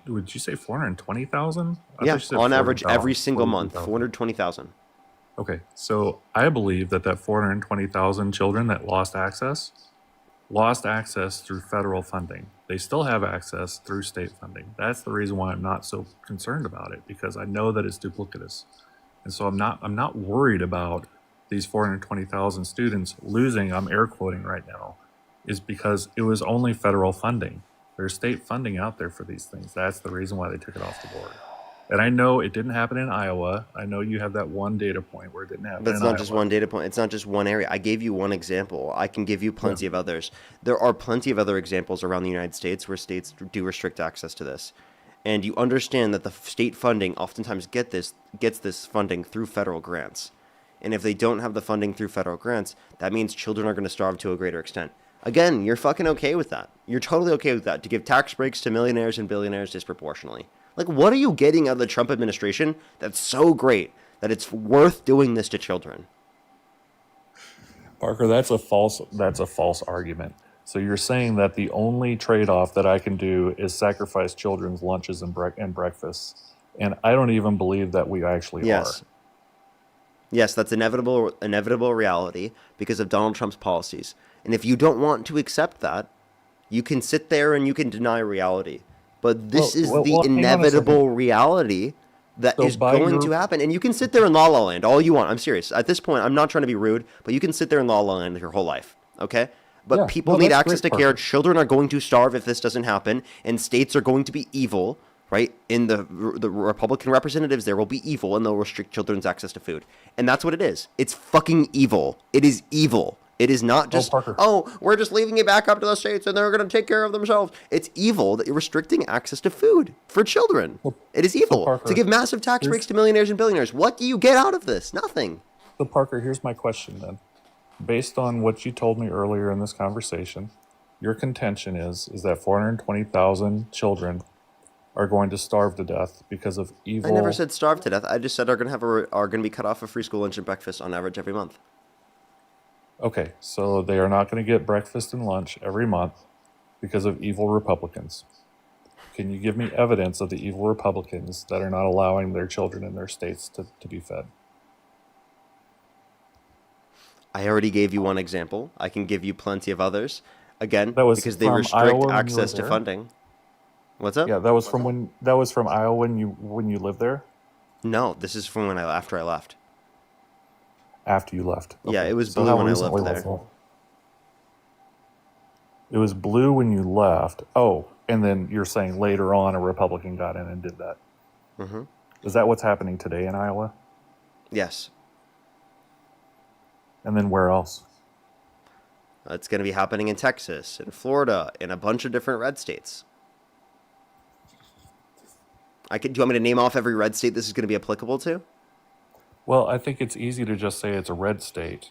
would you say 420,000? Yeah, on average every single month, 420,000. Okay, so I believe that 420,000 children that lost access through federal funding. They still have access through state funding. That's the reason why I'm not so concerned about it, because I know that it's duplicitous. And so I'm not worried about these 420,000 students losing, I'm air quoting right now, is because it was only federal funding. There's state funding out there for these things. That's the reason why they took it off the board. And I know it didn't happen in Iowa. I know you have that one data point where it didn't happen But it's in not Iowa. just one data point. It's not just one area. I gave you one example. I can give you plenty of others. There are plenty of other examples around the United States where states do restrict access to this. And you understand that the state funding oftentimes gets this funding through federal grants. And if they don't have the funding through federal grants, that means children are going to starve to a greater extent. Again, you're fucking okay with that. You're totally okay with that, to give tax breaks to millionaires and billionaires disproportionately. Like, what are you getting out of the Trump administration that's so great that it's worth doing this to children? Parker, that's a false argument. So you're saying that the only trade-off that I can do is sacrifice children's lunches and breakfasts, and I don't even believe that we actually are. Yes, that's inevitable reality because of Donald Trump's policies. And if you don't want to accept that, you can sit there and you can deny reality. But this is the inevitable reality that is going to happen. And you can sit there in La La Land all you want. I'm serious. At this point, I'm not trying to be rude, but you can sit there in La La Land your whole life, okay? But people need access to care. Children are going to starve if this doesn't happen, and states are going to be evil, right? In the Republican representatives, there will be evil, and they'll restrict children's access to food. And that's what it is. It's fucking evil. It is evil. It is not just, we're just leaving it back up to the states and they're going to take care of themselves. It's evil that you're restricting access to food for children. It is evil to give massive tax breaks to millionaires and billionaires. What do you get out of this? Nothing. So Parker, here's my question then. Based on what you told me earlier in this conversation, your contention is that 420,000 children are going to starve to death because of evil. I never said starve to death. I just said are going to be cut off of free school lunch and breakfast on average every month. Okay, so they are not going to get breakfast and lunch every month because of evil Republicans. Can you give me evidence of the evil Republicans that are not allowing their children in their states to be fed? I already gave you one example. I can give you plenty of others. Again, because they restrict access to funding. What's up? Yeah, that was from Iowa when you lived there? No, this is from after I left. After you left. Okay. Yeah, it was blue when I left there. It was blue when you left. Oh, and then you're saying later on a Republican got in and did that. Mm-hmm. Is that what's happening today in Iowa? Yes. And then where else? It's going to be happening in Texas, in Florida, in a bunch of different red states. Do you want me to name off every red state this is going to be applicable to? Well, I think it's easy to just say it's a red state.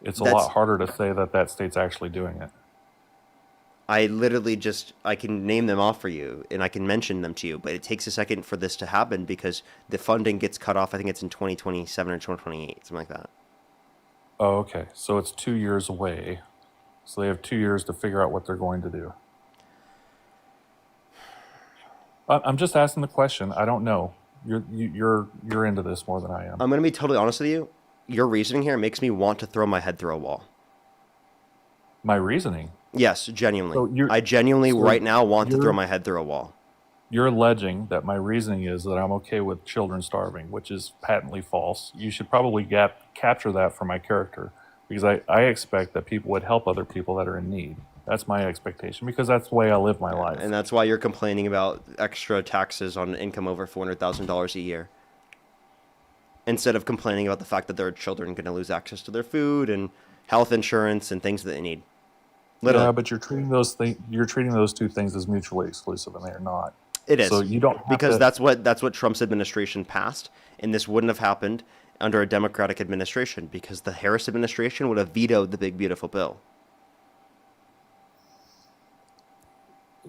It's a lot harder to say that state's actually doing it. I can name them off for you, and I can mention them to you, but it takes a second for this to happen because the funding gets cut off. I think it's in 2027 or 2028, something like that. Oh, okay. So it's 2 years away. So they have 2 years to figure out what they're going to do. I'm just asking the question. I don't know. You're into this more than I am. I'm going to be totally honest with you. Your reasoning here makes me want to throw my head through a wall. My reasoning? Yes, genuinely. I genuinely right now want to throw my head through a wall. You're alleging that my reasoning is that I'm okay with children starving, which is patently false. You should probably capture that for my character, because I expect that people would help other people that are in need. That's my expectation, because that's the way I live my life. And that's why you're complaining about extra taxes on income over $400,000 a year, instead of complaining about the fact that there are children going to lose access to their food and health insurance and things that they need. Literally. Yeah, but you're treating those two things as mutually exclusive, and they are not. It is. So you don't have because that's what Trump's administration passed, and this wouldn't have happened under a Democratic administration because the Harris administration would have vetoed the big beautiful bill.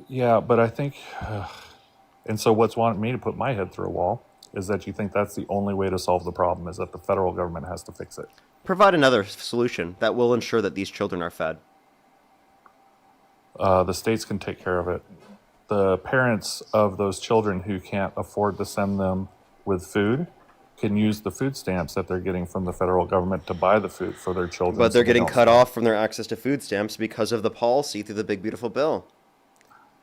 Yeah, but I think, and so what's wanting me to put my head through a wall is that you think that's the only way to solve the problem, is that the federal government has to fix it. Provide another solution that will ensure that these children are fed. The states can take care of it. The parents of those children who can't afford to send them with food can use the food stamps that they're getting from the federal government to buy the food for their children. But they're so they getting don't cut starve. off from their access to food stamps because of the policy through the big beautiful bill.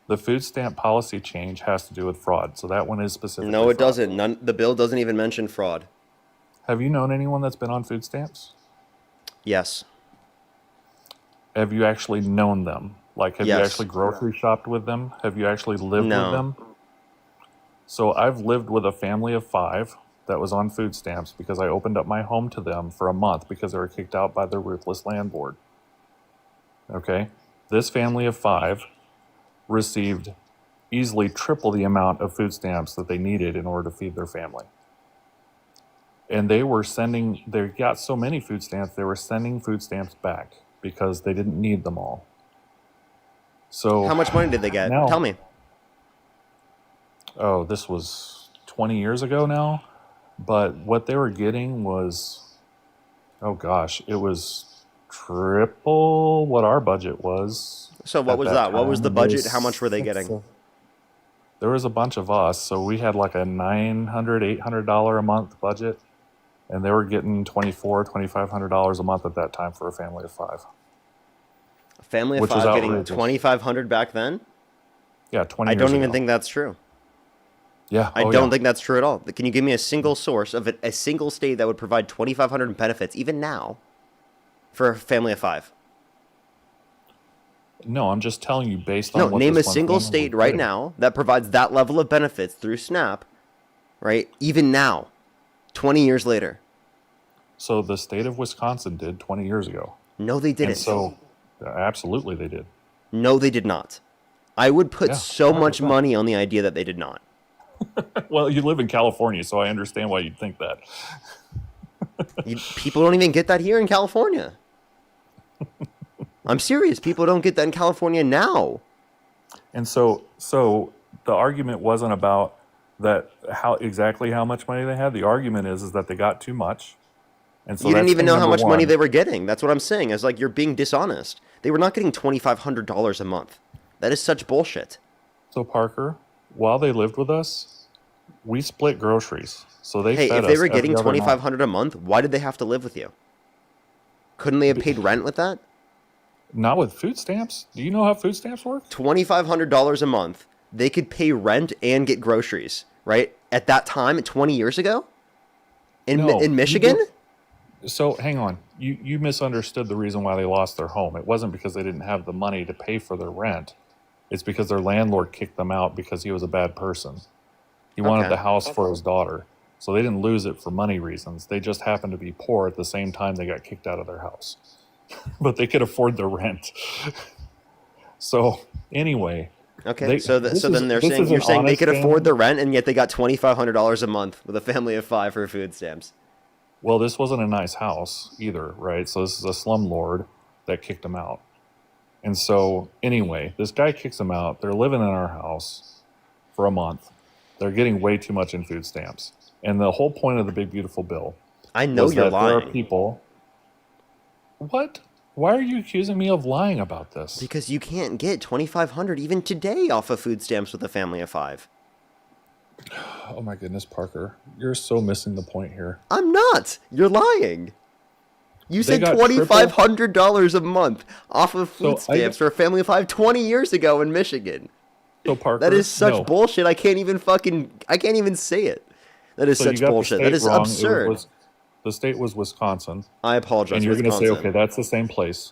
The food stamp policy change has to do with fraud, so that one is specifically. No, it fraud. doesn't. The bill doesn't even mention fraud. Have you known anyone that's been on food stamps? Yes. Have you actually known them? Like, have you Yes. actually grocery shopped with them? Have you actually lived No. with them? So I've lived with a family of 5 that was on food stamps because I opened up my home to them for a month because they were kicked out by their ruthless landlord. Okay? This family of 5 received easily triple the amount of food stamps that they needed in order to feed their family. And they got so many food stamps, they were sending food stamps back because they didn't need them all. So How much money did they get? now- Tell me. Oh, this was 20 years ago now. But what they were getting was, oh gosh, it was triple what our budget was. So what at was that? What time. was the budget? How much were they getting? There was a bunch of us, so we had like a $900, $800 a month budget, and they were getting $2,400, $2,500 a month at that time for a family of 5. A family of Which was 5 getting outrageous. $2,500 back then? Yeah, 20 I years don't even ago. think that's true. Yeah, I oh, don't yeah. think that's true at all. Can you give me a single source of a single state that would provide $2,500 in benefits, even now, for a family of 5? No, I'm just telling you based on No, what name a this one single family state was right getting. now that provides that level of benefits through SNAP, right? Even now, 20 years later. So the state of Wisconsin did 20 years ago. No, they didn't. And so, absolutely they did. No, they did not. I would put Yeah, so much 100%. money on the idea that they did not. Well, you live in California, so I understand why you'd think that. People don't even get that here in California. I'm serious. People don't get that in California now. And so the argument wasn't about that exactly how much money they had. The argument is that they got too much. And so You didn't that's even thing know how number much money one. they were getting. That's what I'm saying. It's like you're being dishonest. They were not getting $2,500 a month. That is such bullshit. So Parker, while they lived with us, we split groceries. So they Hey, fed if they us were every getting other night. $2,500 a month, why did they have to live with you? Couldn't they have paid rent with that? Not with food stamps. Do you know how food stamps work? $2,500 a month. They could pay rent and get groceries, right? At that time, 20 years ago? In Michigan? So hang on. You misunderstood the reason why they lost their home. It wasn't because they didn't have the money to pay for their rent. It's because their landlord kicked them out because he was a bad person. He wanted Okay. the house for his daughter. So they didn't lose it for money reasons. They just happened to be poor at the same time they got kicked out of their house. But they could afford the rent. So anyway. Okay, so then you're saying they could afford the rent and yet they got $2,500 a month with a family of 5 for food stamps. Well, this wasn't a nice house either, right? So this is a slumlord that kicked them out. And so anyway, this guy kicks them out. They're living in our house for a month. They're getting way too much in food stamps. And the whole point of the big beautiful bill. I know was you're that there are lying. people. What? Why are you accusing me of lying about this? Because you can't get $2,500 even today off of food stamps with a family of 5. Oh my goodness, Parker. You're so missing the point here. I'm not. You're lying. You They said got $2,500 a month off of So food stamps for a family of 5 20 years ago in Michigan. So Parker, That is such no. bullshit. I can't even say it. That is So you such got the bullshit. state That is wrong. absurd. The state was Wisconsin. I apologize. And you're going to say, Wisconsin. okay, that's the same place.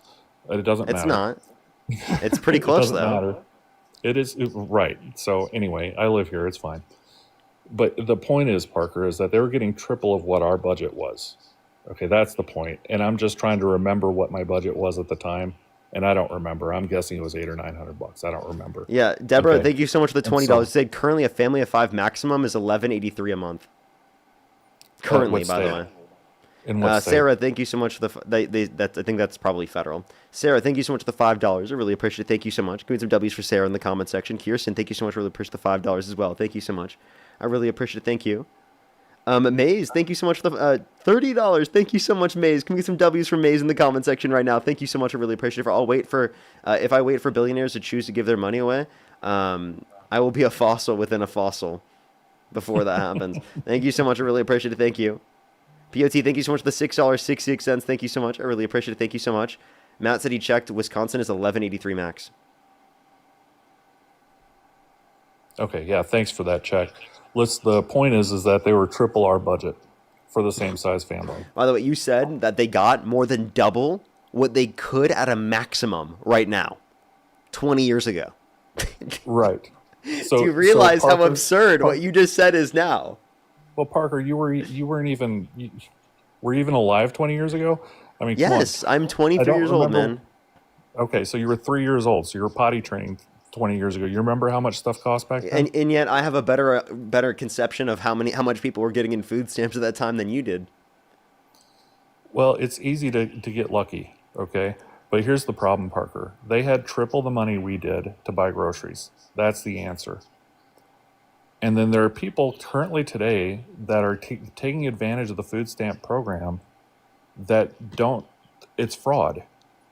It doesn't matter. It's not. It's pretty It close, doesn't though. matter. It is right. So anyway, I live here. It's fine. But the point is, Parker, is that they were getting triple of what our budget was. Okay, that's the point. And I'm just trying to remember what my budget was at the time, and I don't remember. I'm guessing it was $800 or $900. I don't remember. Yeah, Deborah, Okay. thank you so much for the And $20. so- It said currently a family of 5 maximum is $11.83 a month. Currently, what by the state? way. In what state? Sarah, thank you so much for the. I think that's probably federal. Sarah, thank you so much for the $5. I really appreciate it. Thank you so much. Give me some W's for Sarah in the comment section. Kirsten, thank you so much. I really appreciate the $5 as well. Thank you so much. I really appreciate it. Thank you. Maze, thank you so much for the $30. Thank you so much, Maze. Can we get some W's from Maze in the comment section right now? Thank you so much. I really appreciate it. I'll wait for if I wait for billionaires to choose to give their money away, I will be a fossil within a fossil. before that happens. Thank you so much. I really appreciate it. Thank you. POT, thank you so much for the $6.66. Thank you so much. I really appreciate it. Thank you so much. Matt said he checked. Wisconsin is 1183 max. Okay, yeah, thanks for that check. The point is that they were triple our budget for the same size family. By the way, you said that they got more than double what they could at a maximum right now, 20 years ago. Right. So, do you realize Parker, how absurd what you just said is now? Well, Parker, were you even alive 20 years ago? I mean, yes, come on. I'm 23 years old, man. Okay, so you were 3 years old, so you were potty trained 20 years ago. You remember how much stuff cost back then? And yet I have a better conception of how much people were getting in food stamps at that time than you did. Well, it's easy to get lucky, okay? But here's the problem, Parker. They had triple the money we did to buy groceries. That's the answer. And then there are people currently today that are taking advantage of the food stamp program that don't. It's fraud.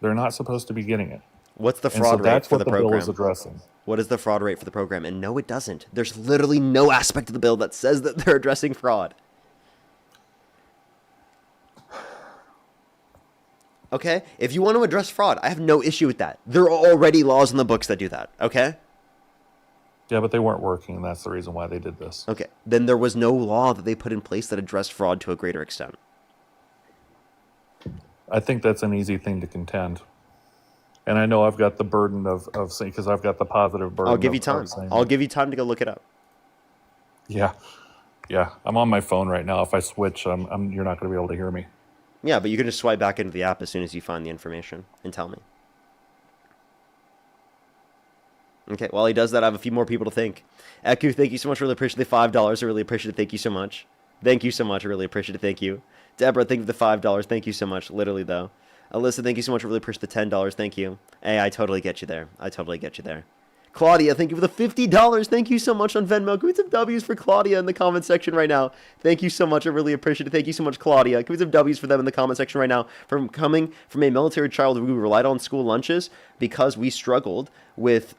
They're not supposed to be getting it. What's the fraud rate for the program? Bill is addressing. What is the fraud rate for the program? And no, it doesn't. There's literally no aspect of the bill that says that they're addressing fraud. Okay? If you want to address fraud, I have no issue with that. There are already laws in the books that do that. Okay? Yeah, but they weren't working, and that's the reason why they did this. Okay. Then there was no law that they put in place that addressed fraud to a greater extent. I think that's an easy thing to contend. And I know I've got the burden of saying, because I've got the positive burden. I'll give you time. I'll give you time to go look it up. Yeah. Yeah. I'm on my phone right now. If I switch, you're not going to be able to hear me. Yeah, but you can just swipe back into the app as soon as you find the information and tell me. Okay, while he does that, I have a few more people to thank. Eku, thank you so much. Really appreciate the $5. I really appreciate it. Thank you so much. Thank you so much. I really appreciate it. Thank you. Deborah, thank you for the $5. Thank you so much. Literally, though. Alyssa, thank you so much. I really appreciate the $10. Thank you. Hey, I totally get you there. I totally get you there. Claudia, thank you for the $50. Thank you so much on Venmo. Give me some W's for Claudia in the comment section right now. Thank you so much. I really appreciate it. Thank you so much, Claudia. Give me some W's for them in the comment section right now. From coming from a military child who relied on school lunches because we struggled with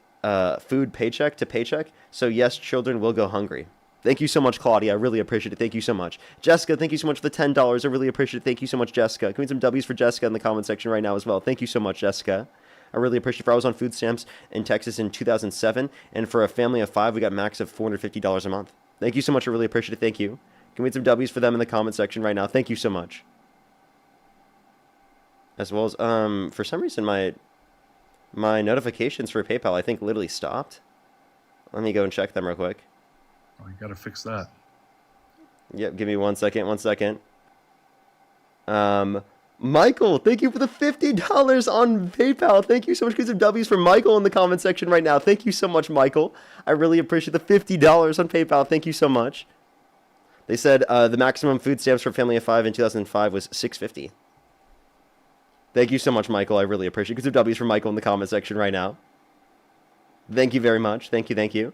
food paycheck to paycheck. So yes, children will go hungry. Thank you so much, Claudia. I really appreciate it. Thank you so much. Jessica, thank you so much for the $10. I really appreciate it. Thank you so much, Jessica. Give me some W's for Jessica in the comment section right now as well. Thank you so much, Jessica. I really appreciate it. I was on food stamps in Texas in 2007, and for a family of 5, we got max of $450 a month. Thank you so much. I really appreciate it. Thank you. Give me some W's for them in the comment section right now. Thank you so much. As well as, for some reason, my notifications for PayPal, I think, literally stopped. Let me go and check them real quick. Oh, you got to fix that. Yep, give me 1 second, 1 second. Michael, thank you for the $50 on PayPal. Thank you so much. Give some W's for Michael in the comment section right now. Thank you so much, Michael. I really appreciate the $50 on PayPal. Thank you so much. They said the maximum food stamps for a family of 5 in 2005 was $650. Thank you so much, Michael. I really appreciate it. Give some W's for Michael in the comment section right now. Thank you very much. Thank you, thank you.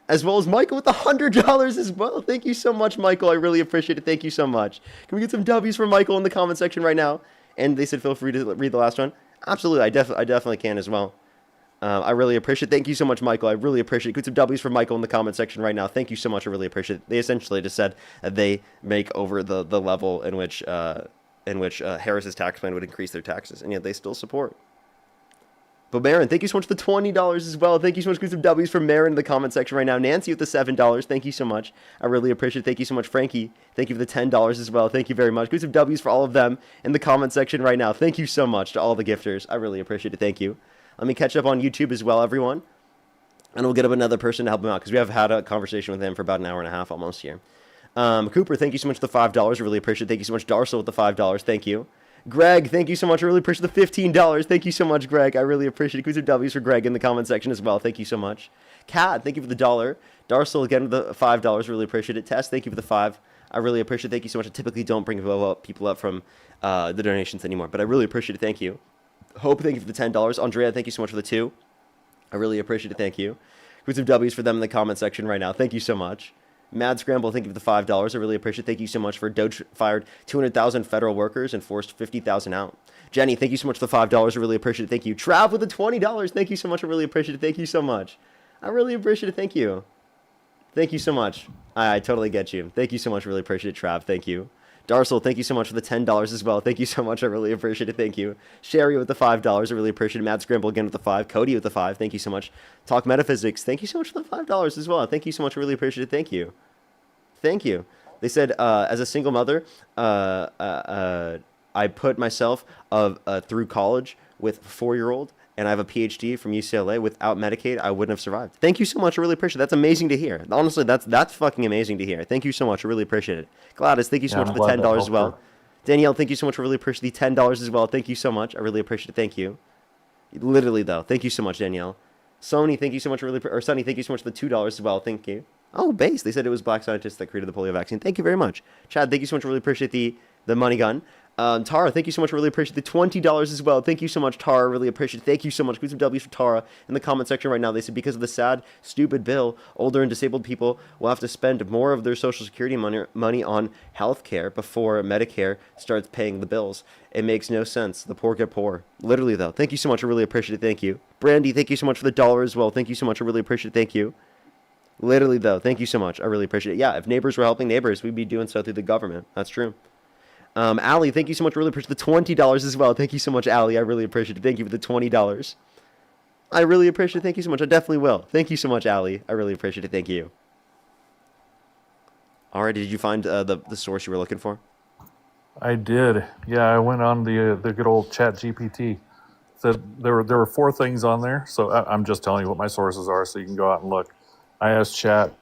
As well as Michael with the $100 as well. Thank you so much, Michael. I really appreciate it. Thank you so much. Can we get some W's for Michael in the comment section right now? And they said feel free to read the last one. Absolutely, I definitely can as well. I really appreciate it. Thank you so much, Michael. I really appreciate it. Get some W's for Michael in the comment section right now. Thank you so much. I really appreciate it. They essentially just said that they make over the level in which Harris's tax plan would increase their taxes, and yet they still support. But Marin, thank you so much for the $20 as well. Thank you so much. Give some W's for Marin in the comment section right now. Nancy with the $7. Thank you so much. I really appreciate it. Thank you so much, Frankie. Thank you for the $10 as well. Thank you very much. Give some W's for all of them in the comment section right now. Thank you so much to all the gifters. I really appreciate it. Thank you. Let me catch up on YouTube as well, everyone. And we'll get up another person to help him out because we have had a conversation with him for about an hour and a half almost here. Cooper, thank you so much for the $5. I really appreciate it. Thank you so much. Darcel with the $5. Thank you. Greg, thank you so much. I really appreciate the $15. Thank you so much, Greg. I really appreciate it. Give some W's for Greg in the comment section as well. Thank you so much. Kat, thank you for the $1. Darcel, again, with the $5. Really appreciate it. Tess, thank you for the $5. I really appreciate it. Thank you so much. I typically don't bring people up from the donations anymore, but I really appreciate it. Thank you. Hope, thank you for the $10. Andrea, thank you so much for the $2. I really appreciate it. Thank you. Give some W's for them in the comment section right now. Thank you so much. Mad Scramble, thank you for the $5. I really appreciate it. Thank you so much for Doge fired 200,000 federal workers and forced 50,000 out. Jenny, thank you so much for the $5. I really appreciate it. Thank you. Trav with the $20. Thank you so much. I really appreciate it. Thank you so much. I really appreciate it. Thank you. Thank you so much. I totally get you. Thank you so much. Really appreciate it, Trav. Thank you. Darsel, thank you so much for the $10 as well. Thank you so much. I really appreciate it. Thank you. Sherry with the $5. I really appreciate it. Mad Scramble again with the 5. Cody with the 5. Thank you so much. Talk Metaphysics. Thank you so much for the $5 as well. Thank you so much. I really appreciate it. Thank you. Thank you. They said, as a single mother, I put myself through college with a 4-year-old, and I have a PhD from UCLA. Without Medicaid, I wouldn't have survived. Thank you so much. I really appreciate it. That's amazing to hear. Honestly, that's fucking amazing to hear. Thank you so much. I really appreciate it. Gladys, thank you so much for the $10 as well. Danielle, thank you so much. I really appreciate the $10 as well. Thank you so much. I really appreciate it. Thank you. Literally, though. Thank you so much, Danielle. Sony, thank you so much. Or Sonny, thank you so much for the $2 as well. Thank you. Oh, base. They said it was black scientists that created the polio vaccine. Thank you very much. Chad, thank you so much. I really appreciate the money gun. Tara, thank you so much. Really appreciate the $20 as well. Thank you so much, Tara. Really appreciate it. Thank you so much. Put some W's for Tara in the comment section right now. They said because of the sad, stupid bill, older and disabled people will have to spend more of their Social Security money on health care before Medicare starts paying the bills. It makes no sense. The poor get poor. Literally, though. Thank you so much. I really appreciate it. Thank you. Brandy, thank you so much for the $1 as well. Thank you so much. I really appreciate it. Thank you. Literally, though. Thank you so much. I really appreciate it. Yeah, if neighbors were helping neighbors, we'd be doing so through the government. That's true. Allie, thank you so much. Really appreciate the $20 as well. Thank you so much, Allie. I really appreciate it. Thank you for the $20. I really appreciate it. Thank you so much. I definitely will. Thank you so much, Allie. I really appreciate it. Thank you. All right. Did you find the source you were looking for? I did. Yeah, I went on the good old Chat GPT. Said there were 4 things on there. So I'm just telling you what my sources are, so you can go out and look. I asked Chat.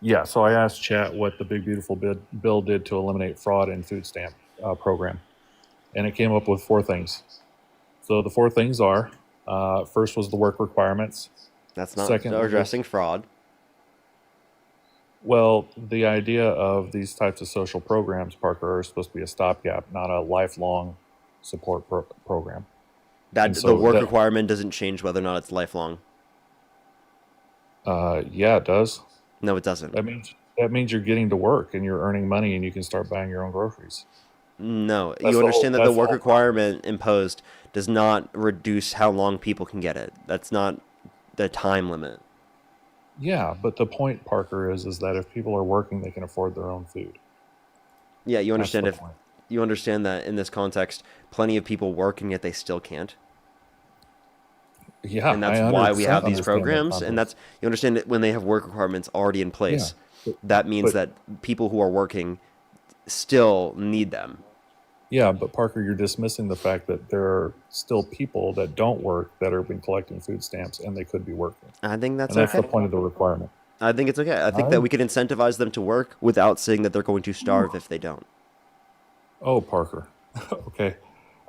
Yeah, so I asked Chat what the Big Beautiful Bill did to eliminate fraud in food stamp program, and it came up with 4 things. So the 4 things are: first was the work requirements. That's not addressing fraud. Well, the idea of these types of social programs, Parker, are supposed to be a stopgap, not a lifelong support program. The work requirement doesn't change whether or not it's lifelong. Yeah, it does. No, it doesn't. That means you're getting to work and you're earning money and you can start buying your own groceries. No, you understand that the work requirement imposed does not reduce how long people can get it. That's not the time limit. Yeah, but the point, Parker, is that if people are working, they can afford their own food. Yeah, you understand you understand that in this context, plenty of people work and yet they still can't. Yeah, and that's why we have these programs, and that's you understand that when they have work requirements already in place, that means that people who are working still need them. Yeah, but Parker, you're dismissing the fact that there are still people that don't work that have been collecting food stamps and they could be working. I think that's the point of the requirement. I think it's okay. I think that we can incentivize them to work without saying that they're going to starve if they don't. Oh, Parker. Okay.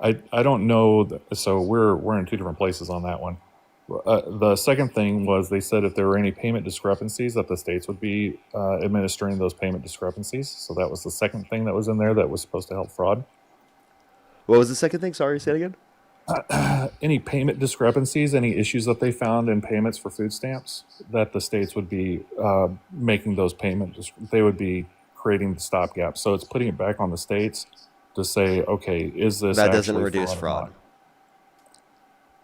I don't know. So we're in 2 different places on that one. The second thing was they said if there were any payment discrepancies that the states would be administering those payment discrepancies. So that was the second thing that was in there that was supposed to help fraud. What was the second thing? Sorry, say it again. Any payment discrepancies, any issues that they found in payments for food stamps, that the states would be making those payments. They would be creating the stopgap. So it's putting it back on the states to say, okay, is this that doesn't reduce fraud?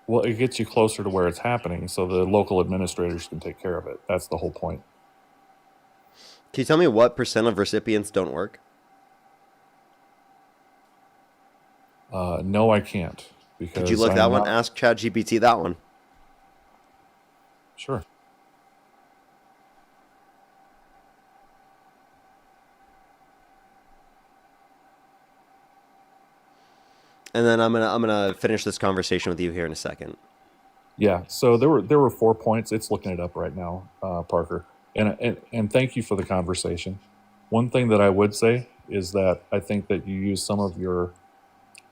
Well, it gets you closer to where it's happening, so the local administrators can take care of it. That's the whole point. Can you tell me what % of recipients don't work? No, I can't. Because could you look that one? Ask ChatGPT that one. Sure. And then I'm gonna finish this conversation with you here in a second. Yeah. So there were 4 points. It's looking it up right now, Parker. And thank you for the conversation. One thing that I would say is that I think that you use some of your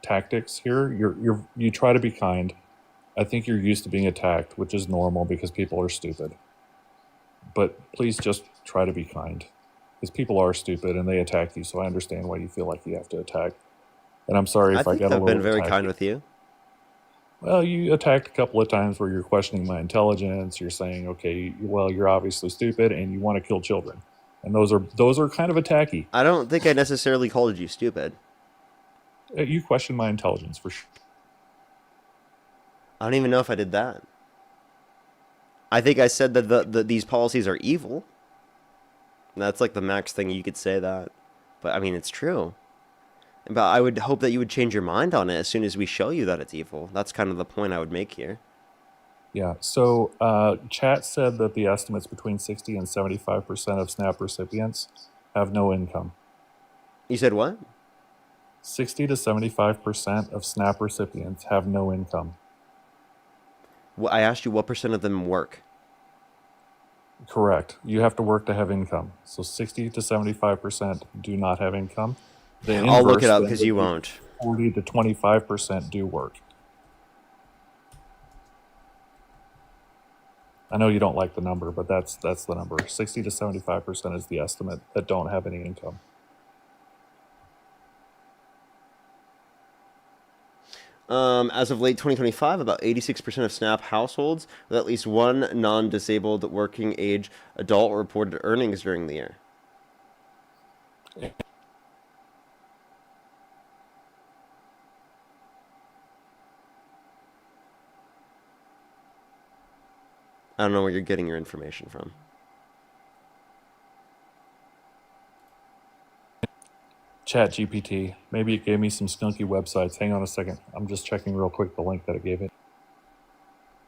tactics here. You try to be kind. I think you're used to being attacked, which is normal because people are stupid. But please just try to be kind, because people are stupid and they attack you. So I understand why you feel like you have to attack. And I'm sorry if I got a little. I've been very kind with you. Well, you attacked a couple of times where you're questioning my intelligence. You're saying, okay, well, you're obviously stupid and you want to kill children. And those are kind of attacky. I don't think I necessarily called you stupid. You question my intelligence for sure. I don't even know if I did that. I think I said that these policies are evil. That's like the max thing you could say that. But I mean, it's true. But I would hope that you would change your mind on it as soon as we show you that it's evil. That's kind of the point I would make here. Yeah. So chat said that the estimates between 60 and 75% of SNAP recipients have no income. You said what? 60 to 75% of SNAP recipients have no income. Well, I asked you what percent of them work. Correct. You have to work to have income. So 60 to 75% do not have income. The I'll look it inverse up then because would you be won't. 40 to 25% do work. I know you don't like the number, but that's the number. 60 to 75% is the estimate that don't have any income. As of late 2025, about 86% of SNAP households with at least one non-disabled working age adult reported earnings during the year. I don't know where you're getting your information from. Chat GPT. Maybe it gave me some skunky websites. Hang on a second. I'm just checking real quick the link that it gave it.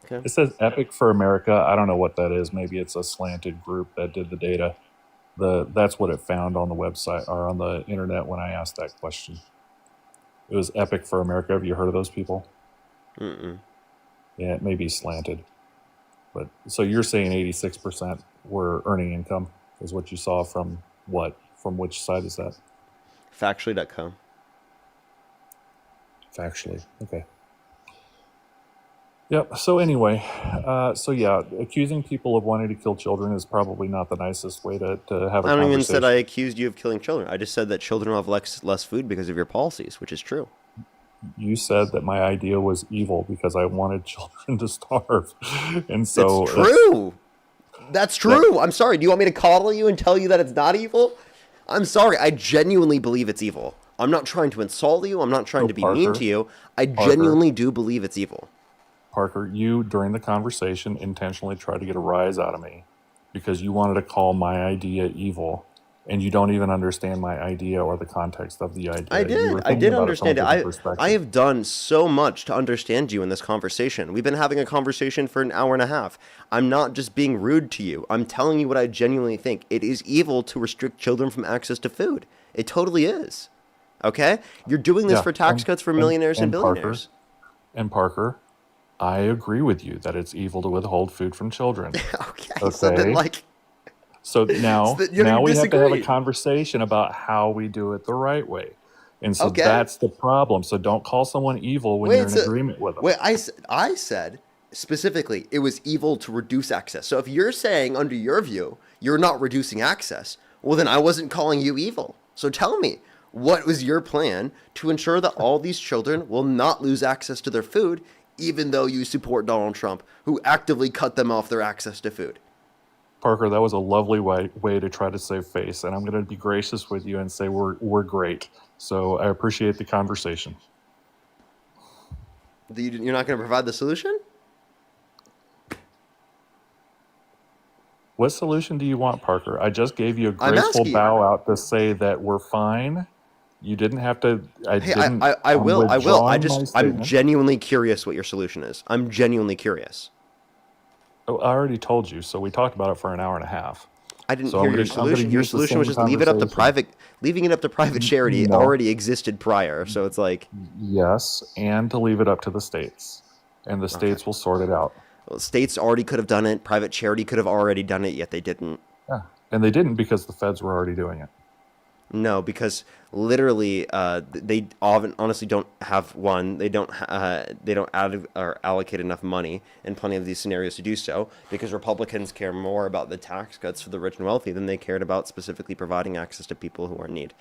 Okay. It says Epic for America. I don't know what that is. Maybe it's a slanted group that did the data. That's what it found on the website or on the internet when I asked that question. It was Epic for America. Have you heard of those people? Mm-mm. Yeah, it may be slanted. But so you're saying 86% were earning income is what you saw from what? From which site is that? Factually.com. Factually. Okay. Yep. So anyway, so yeah, accusing people of wanting to kill children is probably not the nicest way to have a conversation. I don't even said I accused you of killing children. I just said that children will have less food because of your policies, which is true. You said that my idea was evil because I wanted children to starve, and so it's true. That's true. I'm sorry. Do you want me to coddle you and tell you that it's not evil? I'm sorry. I genuinely believe it's evil. I'm not trying to insult you. I'm not trying to be mean to you. I genuinely do believe it's evil. Parker, you, during the conversation, intentionally tried to get a rise out of me because you wanted to call my idea evil, and you don't even understand my idea or the context of the idea. I did understand it. I have done so much to understand you in this conversation. We've been having a conversation for an hour and a half. I'm not just being rude to you. I'm telling you what I genuinely think. It is evil to restrict children from access to food. It totally is. Okay? You're doing this for tax cuts for millionaires and billionaires. Parker, I agree with you that it's evil to withhold food from children. Okay. So then, so now, so now we have to have a conversation about how we do it the right way. And so that's the problem. So don't call someone evil when you're in agreement with them. Wait, I said specifically it was evil to reduce access. So if you're saying under your view, you're not reducing access, well, then I wasn't calling you evil. So tell me, what was your plan to ensure that all these children will not lose access to their food, even though you support Donald Trump, who actively cut them off their access to food? Parker, that was a lovely way to try to save face, and I'm going to be gracious with you and say we're great. So I appreciate the conversation. You're not going to provide the solution? What solution do you want, Parker? I just gave you a graceful bow out to say that we're fine. You didn't have to. I will. I'm genuinely curious what your solution is. I'm genuinely curious. Oh, I already told you. So we talked about it for an hour and a half. I didn't hear your solution. Your solution was just leaving it up to private charity. It already existed prior, so it's like yes, and to leave it up to the states, and the states will sort it out. Well, states already could have done it. Private charity could have already done it, yet they didn't. Yeah, and they didn't because the feds were already doing it. No, because literally, they honestly don't have one. They don't add or allocate enough money in plenty of these scenarios to do so. Because Republicans care more about the tax cuts for the rich and wealthy than they cared about specifically providing access to people who are in need.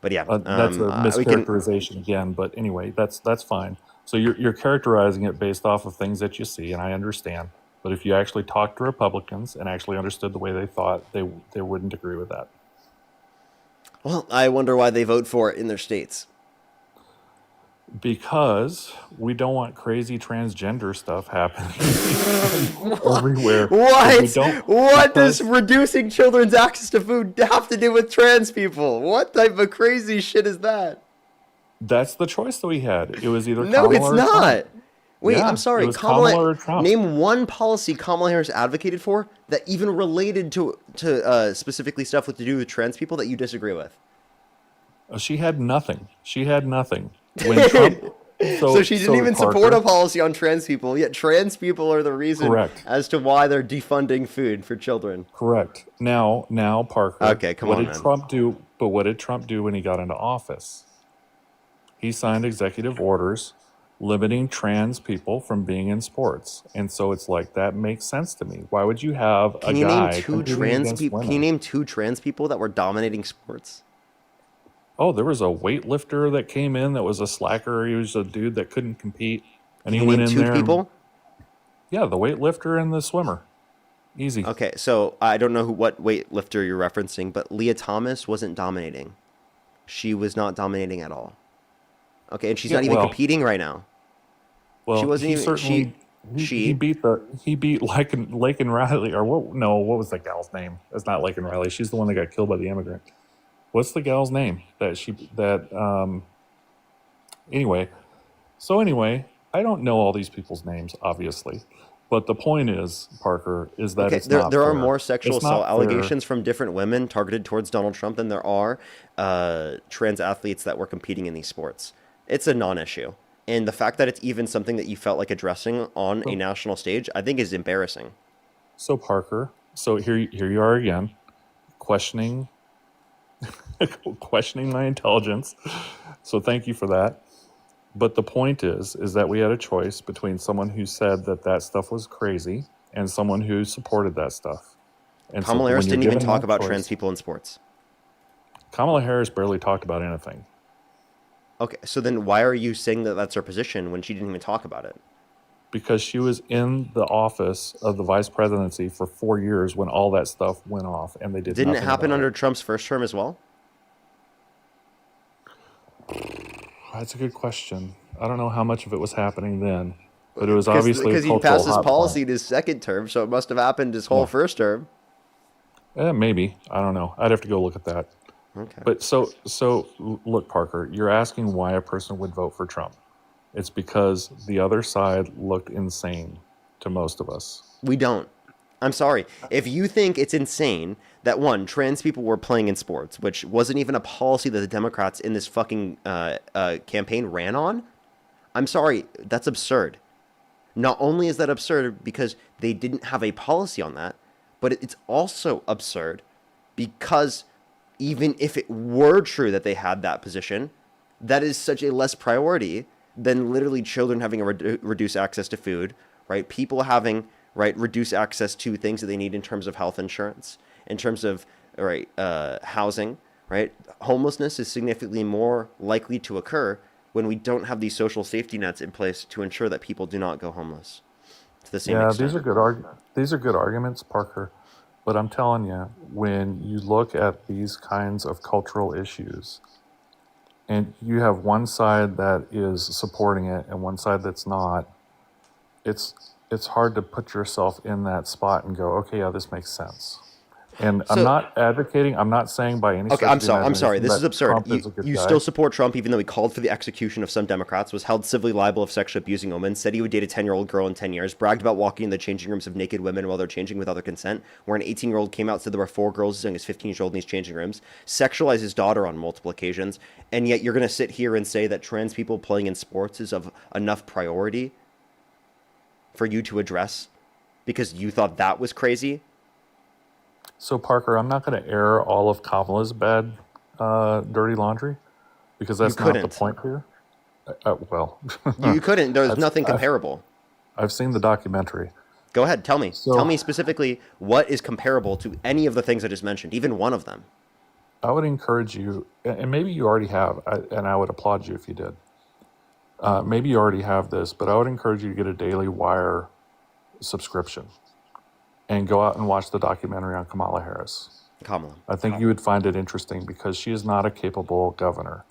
But yeah, that's a mischaracterization again. But anyway, that's fine. So you're characterizing it based off of things that you see, and I understand. But if you actually talked to Republicans and actually understood the way they thought, they wouldn't agree with that. Well, I wonder why they vote for it in their states. Because we don't want crazy transgender stuff happening everywhere. What does reducing children's access to food have to do with trans people? What type of crazy shit is that? That's the choice that we had. It was either No, Kamala it's or not. Trump. Wait, Yeah, I'm sorry. it was Kamala or Trump. Name one policy Kamala Harris advocated for that even related to specifically stuff with to do with trans people that you disagree with. She had nothing. She had nothing. When Trump, so she didn't even support Parker, a policy on trans people, yet trans people are the reason Correct. as to why they're defunding food for children. Correct. Now, Parker. Okay, come what on, did man. Trump do? But what did Trump do when he got into office? He signed executive orders limiting trans people from being in sports, and so it's like that makes sense to me. Why would you have Can a you guy name two competing trans against people? women? Can you name two trans people that were dominating sports? Oh, there was a weightlifter that came in that was a slacker. He was a dude that couldn't compete, and Can he you went name in two there. people? Yeah, the weightlifter and the swimmer. Easy. Okay, so I don't know what weightlifter you're referencing, but Leah Thomas wasn't dominating. She was not dominating at all. Okay, and she's Yeah, not even well- competing right now. Well, She wasn't he even- certainly he beat Laken Riley, or what? No, what was that gal's name? That's not Laken Riley. She's the one that got killed by the immigrant. What's the gal's name anyway? So anyway, I don't know all these people's names, obviously, but the point is, Parker, is that Okay, it's not there are fair. more sexual It's not assault fair. allegations from different women targeted towards Donald Trump than there are trans athletes that were competing in these sports. It's a non-issue. And the fact that it's even something that you felt like addressing on a national stage, I think is embarrassing. So Parker, so here you are again, questioning my intelligence. So thank you for that. But the point is that we had a choice between someone who said that stuff was crazy and someone who supported that stuff. And Kamala so Harris when you're didn't even given talk that about choice- trans people in sports. Kamala Harris barely talked about anything. Okay, so then why are you saying that that's her position when she didn't even talk about it? Because she was in the office of the vice presidency for 4 years when all that stuff went off, and they did Didn't it nothing happen about under Trump's first term as well? That's a good question. I don't know how much of it was happening then, but it was obviously a Because he cultural passed his hotspot. policy in his second term, so it must have happened his whole first term. Maybe. I don't know. I'd have to go look at that. Okay. But so look, Parker, you're asking why a person would vote for Trump. It's because the other side looked insane to most of us. We don't. I'm sorry. If you think it's insane that, one, trans people were playing in sports, which wasn't even a policy that the Democrats in this fucking campaign ran on, I'm sorry, that's absurd. Not only is that absurd because they didn't have a policy on that, but it's also absurd because even if it were true that they had that position, that is such a less priority than literally children having a reduced access to food, right? People having, right, reduced access to things that they need in terms of health insurance, in terms of, right, housing, right? Homelessness is significantly more likely to occur when we don't have these social safety nets in place to ensure that people do not go homeless to the same extent. These are good arguments, Parker. But I'm telling you, when you look at these kinds of cultural issues, and you have one side that is supporting it and one side that's not, it's hard to put yourself in that spot and go, okay, yeah, this makes sense. And I'm not advocating, I'm not saying by any Okay, stretch of I'm sorry. This that is absurd. Trump is a good You guy. still support Trump, even though he called for the execution of some Democrats, was held civilly liable of sexually abusing women, said he would date a 10-year-old girl in 10 years, bragged about walking in the changing rooms of naked women while they're changing without their consent, where an 18-year-old came out, said there were 4 girls as young as 15-years-old in these changing rooms, sexualized his daughter on multiple occasions, and yet you're going to sit here and say that trans people playing in sports is of enough priority for you to address because you thought that was crazy? So Parker, I'm not going to air all of Kamala's bad, dirty laundry, because that's not the point here. Well, You couldn't. There's nothing comparable. I've seen the documentary. Go ahead. Tell me. Tell me specifically what is comparable to any of the things I just mentioned, even one of them. I would encourage you, and maybe you already have, and I would applaud you if you did. Maybe you already have this, but I would encourage you to get a Daily Wire subscription and go out and watch the documentary on Kamala Harris. Kamala. I think you would find it interesting because she is not a capable governor.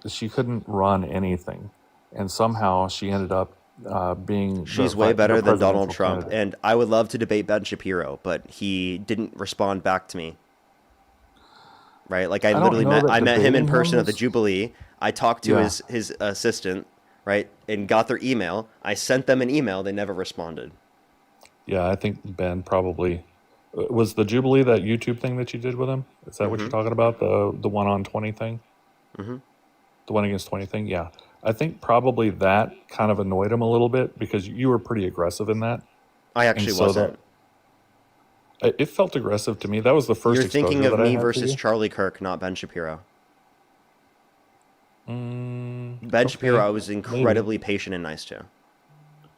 She couldn't run anything, and somehow she ended up being She's way better the than Donald presidential Trump, candidate. and I would love to debate Ben Shapiro, but he didn't respond back to me. Right? Like I don't literally know that I met him in debating person at the is- Jubilee. I talked to Yeah. his assistant, right, and got their email. I sent them an email. They never responded. Yeah, I think Ben probably was the Jubilee, that YouTube thing that you did with him. Is that what you're Mhm. talking about? The one on 20 thing, Mhm. the one against 20 thing. Yeah, I think probably that kind of annoyed him a little bit because you were pretty aggressive in that. I And actually so wasn't. it felt aggressive to me. That was the first You're exposure thinking of that I me had to versus you. Charlie Kirk, not Ben Shapiro. Ben Okay, Shapiro, I was maybe. incredibly patient and nice to.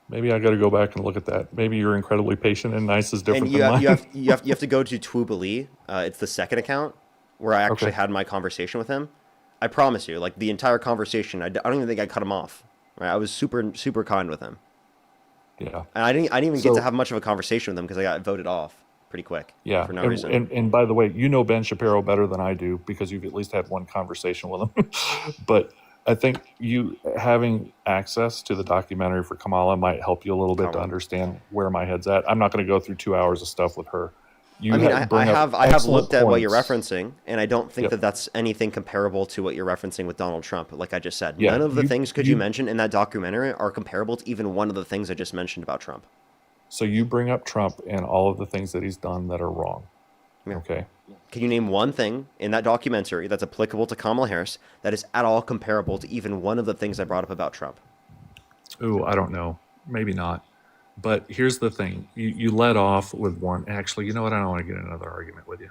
Maybe I got to go back and look at that. Maybe you're incredibly patient and nice is different And than mine. you have to go to Twoobly. It's the second account where I actually Okay. had my conversation with him. I promise you, like the entire conversation, I don't even think I cut him off. Right? I was super kind with him. Yeah. And I didn't even get So- to have much of a conversation with him because I got voted off pretty quick. Yeah, For no and, reason. and by the way, you know Ben Shapiro better than I do because you've at least had one conversation with him. But I think you having access to the documentary for Kamala might help you a little bit to understand where my head's at. I'm not going to go through 2 hours of stuff with her. You I mean, bring up I have excellent looked at what you're points. referencing, and I don't think Yep. that that's anything comparable to what you're referencing with Donald Trump. Like I just said, Yeah, none of the you- things could you you- mention in that documentary are comparable to even one of the things I just mentioned about Trump. So you bring up Trump and all of the things that he's done that are wrong. Yeah. Okay. Can you name one thing in that documentary that's applicable to Kamala Harris that is at all comparable to even one of the things I brought up about Trump? Ooh, I don't know. Maybe not. But here's the thing. You led off with one. Actually, you know what? I don't want to get in another argument with you.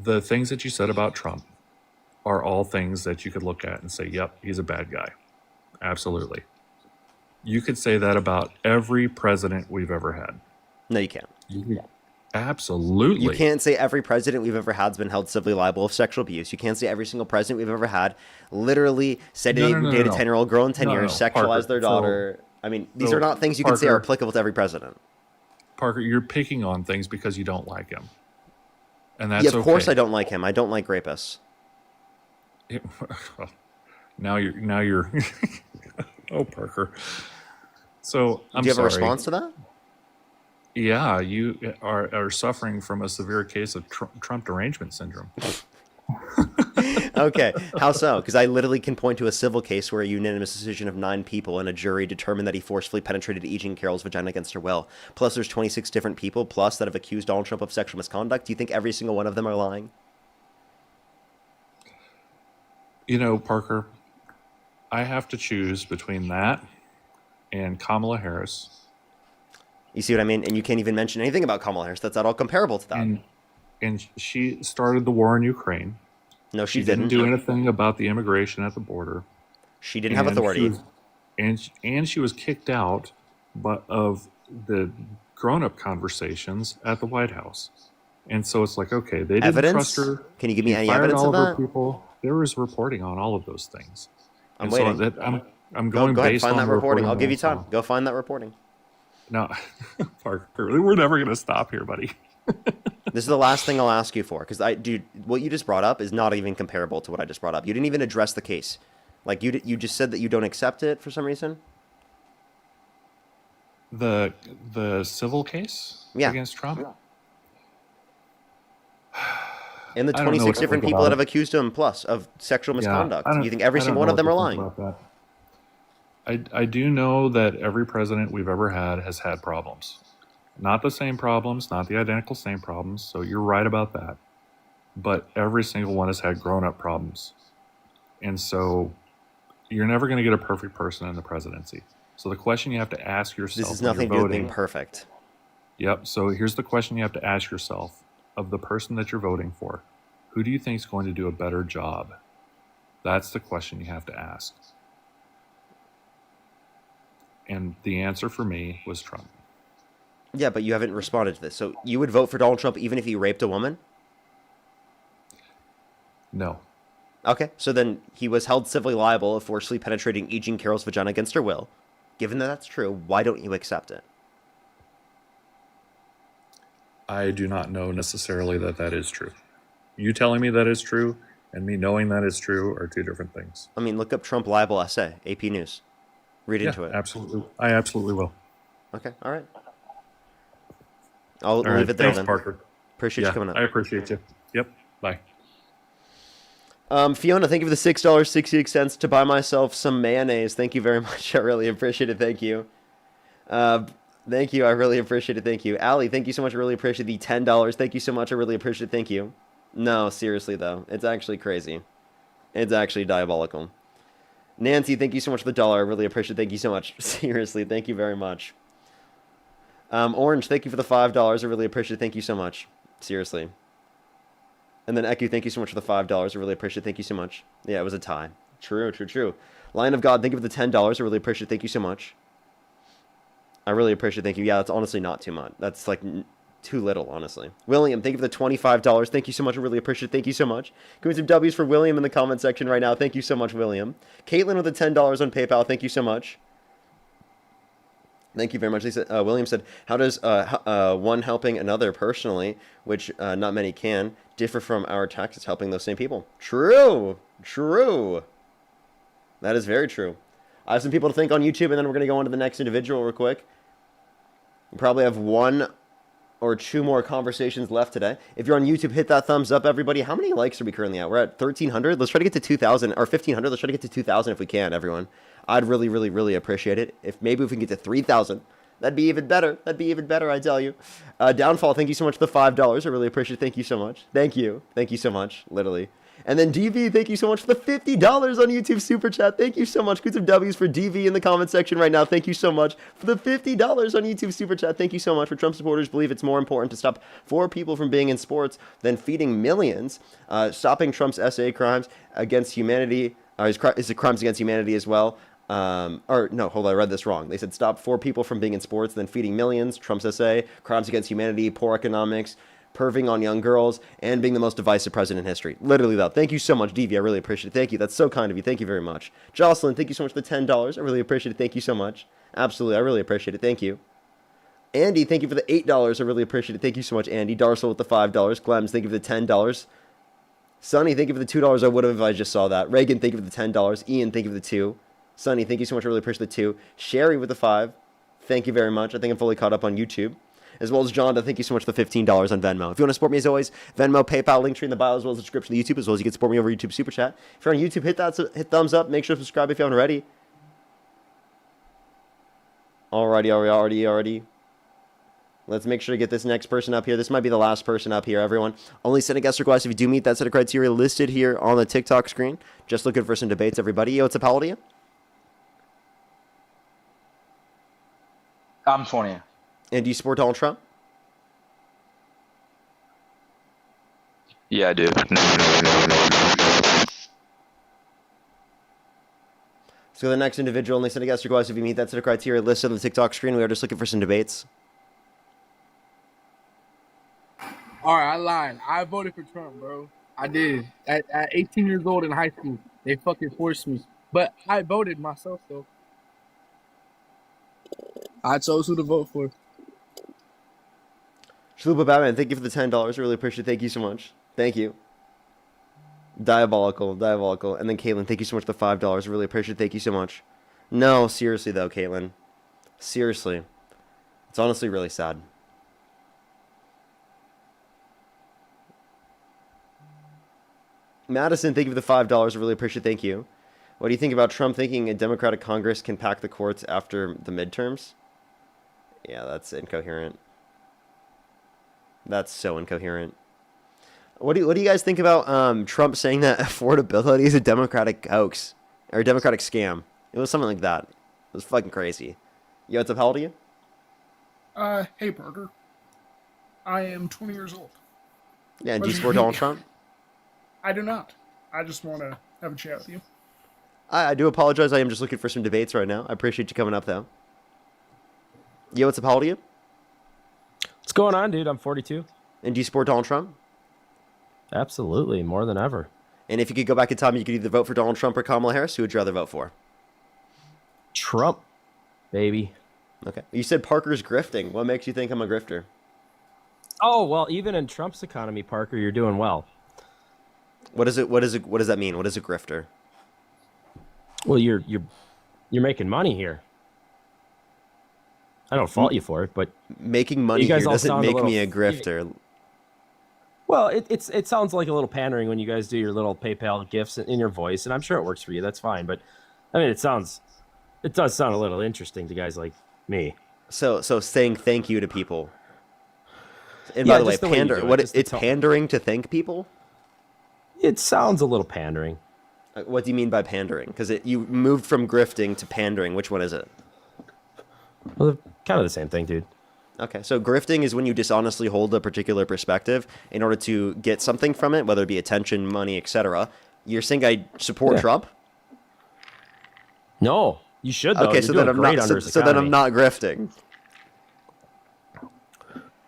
The things that you said about Trump are all things that you could look at and say, yep, he's a bad guy. Absolutely. You could say that about every president we've ever had. No, you can't. Absolutely. You can't say every president we've ever had has been held civilly liable of sexual abuse. You can't say every single president we've ever had literally said No, they no, no, dated no, a no. 10-year-old girl in 10 No, no, years, no. sexualized Parker, their daughter. I mean, these so, are not things you can say are Parker- applicable to every president. Parker, you're picking on things because you don't like him. And that's Yeah, of course okay. I don't like him. I don't like rapists. Now you're oh, Parker. So I'm Do you have sorry. a response to that? Yeah, you are suffering from a severe case of Trump derangement syndrome. Okay, how so? Because I literally can point to a civil case where a unanimous decision of 9 people and a jury determined that he forcefully penetrated E. Jean Carroll's vagina against her will. Plus, there's 26 different people plus that have accused Donald Trump of sexual misconduct. Do you think every single one of them are lying? You know, Parker, I have to choose between that and Kamala Harris. You see what I mean? And you can't even mention anything about Kamala Harris that's at all comparable to that. And she started the war in Ukraine. No, she didn't didn't. do anything about the immigration at the border. She didn't have And authority. She was kicked out of the grown-up conversations at the White House. And so it's like, okay, they didn't Evidence? trust her. Can you give me She any fired evidence all of her that? people. There was reporting on all of those things. I'm And waiting. So that I'm Go going ahead, based find on that reporting. I'll that give you I saw. time. Go find that reporting. No, Parker, we're never going to stop here, buddy. This is the last thing I'll ask you for, because dude, what you just brought up is not even comparable to what I just brought up. You didn't even address the case. Like you just said that you don't accept it for some reason. The civil case against Trump? And the I don't know 26 what to different think people about that have it. accused him plus of sexual misconduct. I don't- You think every I don't single one know of them what are to think lying? about that. I do know that every president we've ever had has had problems. Not the same problems, not the identical same problems, so you're right about that. But every single one has had grown-up problems. And so you're never going to get a perfect person in the presidency. So the question you have to ask yourself This is when you're nothing to do with being voting- perfect. Yep, so here's the question you have to ask yourself of the person that you're voting for. Who do you think is going to do a better job? That's the question you have to ask. And the answer for me was Trump. Yeah, but you haven't responded to this. So you would vote for Donald Trump even if he raped a woman? No. Okay, so then he was held civilly liable of forcefully penetrating E. Jean Carroll's vagina against her will. Given that that's true, why don't you accept it? I do not know necessarily that that is true. You telling me that is true and me knowing that is true are two different things. I mean, look up Trump libel essay, AP News. Read into it. Absolutely. I absolutely will. Okay, all right. I'll All right, leave it there thanks, then. Parker. Appreciate you coming up. I appreciate you. Yep. Bye. Fiona, thank you for the $6.68 to buy myself some mayonnaise. Thank you very much. I really appreciate it. Thank you. Thank you. I really appreciate it. Thank you. Allie, thank you so much. I really appreciate the $10. Thank you so much. I really appreciate it. Thank you. No, seriously, though. It's actually crazy. It's actually diabolical. Nancy, thank you so much for the $1. I really appreciate it. Thank you so much. Seriously, thank you very much. Orange, thank you for the $5. I really appreciate it. Thank you so much. Seriously. And then Eku, thank you so much for the $5. I really appreciate it. Thank you so much. Yeah, it was a tie. True, true, true. Lion of God, thank you for the $10. I really appreciate it. Thank you so much. I really appreciate it. Thank you. Yeah, that's honestly not too much. That's like too little, honestly. William, thank you for the $25. Thank you so much. I really appreciate it. Thank you so much. Give me some W's for William in the comment section right now. Thank you so much, William. Caitlin with the $10 on PayPal. Thank you so much. Thank you very much. William said, how does one helping another personally, which not many can, differ from our taxes helping those same people? True. True. That is very true. I have some people to thank on YouTube, and then we're going to go on to the next individual real quick. We probably have 1 or 2 more conversations left today. If you're on YouTube, hit that thumbs up, everybody. How many likes are we currently at? We're at 1,300. Let's try to get to 2,000 or 1,500. Let's try to get to 2,000 if we can, everyone. I'd really, really, really appreciate it. If maybe if we can get to 3,000, that'd be even better. That'd be even better, I tell you. Downfall, thank you so much for the $5. I really appreciate it. Thank you so much. Thank you. Thank you so much, literally. And then DV, thank you so much for the $50 on YouTube Super Chat. Thank you so much. Good some W's for DV in the comment section right now. Thank you so much for the $50 on YouTube Super Chat. Thank you so much. For Trump supporters believe it's more important to stop 4 people from being in sports than feeding millions. Stopping Trump's SA crimes against humanity, his crimes against humanity as well. Or no, hold on, I read this wrong. They said stop 4 people from being in sports than feeding millions. Trump's SA, crimes against humanity, poor economics, perving on young girls, and being the most divisive president in history. Literally, though. Thank you so much, DV. I really appreciate it. Thank you. That's so kind of you. Thank you very much. Jocelyn, thank you so much for the $10. I really appreciate it. Thank you so much. Absolutely. I really appreciate it. Thank you. Andy, thank you for the $8. I really appreciate it. Thank you so much, Andy. Darsel with the $5. Clems, thank you for the $10. Sonny, thank you for the $2. I would have if I just saw that. Reagan, thank you for the $10. Ian, thank you for the 2. Sonny, thank you so much. I really appreciate the 2. Sherry with the 5. Thank you very much. I think I'm fully caught up on YouTube. As well as John, thank you so much for the $15 on Venmo. If you want to support me, as always, Venmo, PayPal, link tree in the bio, as well as the description of YouTube, as well as you can support me over YouTube Super Chat. If you're on YouTube, hit thumbs up. Make sure to subscribe if you haven't already. Alrighty. Let's make sure to get this next person up here. This might be the last person up here, everyone. Only send a guest request if you do meet that set of criteria listed here on the TikTok screen. Just looking for some debates, everybody. Yo, what's up, how old are you? I'm 20. And do you support Donald Trump? Yeah, I do. So the next individual, only send a guest request if you meet that set of criteria listed on the TikTok screen. We are just looking for some debates. All right, I lied. I voted for Trump, bro. I did. At 18 years old in high school, they fucking forced me. But I voted myself, though. I chose who to vote for. Shalupa Batman, thank you for the $10. I really appreciate it. Thank you so much. Thank you. Diabolical. And then Caitlin, thank you so much for the $5. I really appreciate it. Thank you so much. No, seriously, though, Caitlin. Seriously. It's honestly really sad. Madison, thank you for the $5. I really appreciate it. Thank you. What do you think about Trump thinking a Democratic Congress can pack the courts after the midterms? Yeah, that's incoherent. That's so incoherent. What do you guys think about Trump saying that affordability is a Democratic hoax or a Democratic scam? It was something like that. It was fucking crazy. Yo, what's up? How old are you? Hey, Parker. I am 20 years old. Yeah, and do you support Donald Trump? I do not. I just want to have a chat with you. I do apologize. I am just looking for some debates right now. I appreciate you coming up, though. Yo, what's up? How old are you? What's going on, dude? I'm 42. And do you support Donald Trump? Absolutely, more than ever. And if you could go back in time, you could either vote for Donald Trump or Kamala Harris. Who would you rather vote for? Trump, baby. Okay. You said Parker's grifting. What makes you think I'm a grifter? Oh, well, even in Trump's economy, Parker, you're doing well. What is it? What is it? What does that mean? What is a grifter? Well, you're making money here. I don't fault you for it, but making money you guys here all doesn't sound make a little, me a grifter. Well, it sounds like a little pandering when you guys do your little PayPal gifts in your voice, and I'm sure it works for you. That's fine, but I mean, it does sound a little interesting to guys like me. So saying thank you to people. And Yeah, by the way, just the way you do it, it's pandering to thank people? It sounds a little pandering. What do you mean by pandering? Because you moved from grifting to pandering. Which one is it? Well, kind of the same thing, dude. Okay, so grifting is when you dishonestly hold a particular perspective in order to get something from it, whether it be attention, money, etc. You're saying I support Trump? No, you should though. Okay, You're so doing then I'm great not. under his So then I'm economy. not grifting.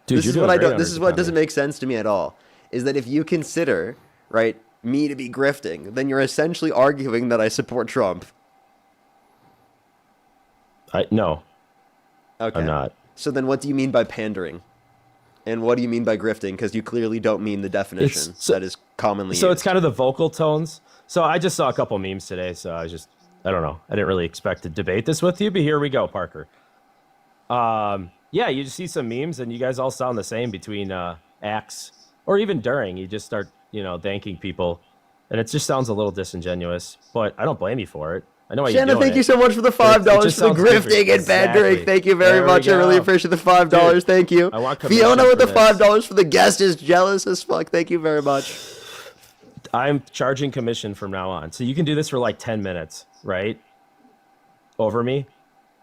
Dude, This you're is doing what I great don't. under This his is what doesn't economy. make sense to me at all. Is that if you consider right me to be grifting, then you're essentially arguing that I support Trump. No. Okay. I'm not. So then what do you mean by pandering? And what do you mean by grifting? Because you clearly don't mean the definition that is commonly So used. it's kind of the vocal tones. So I just saw a couple memes today, so I don't know. I didn't really expect to debate this with you, but here we go, Parker. Yeah, you just see some memes and you guys all sound the same between acts or even during. You just start, thanking people, and it just sounds a little disingenuous, but I don't blame you for it. I know why you're Shannon, doing thank it. you so much for the $5 But it for just the sounds grifting different. and pandering. Exactly. Thank you very There we much. I really go. appreciate the $5. Dude, Thank you. I want commission Fiona with for the this. $5 for the guest is jealous as fuck. Thank you very much. I'm charging commission from now on. So you can do this for like 10 minutes, right? Over me.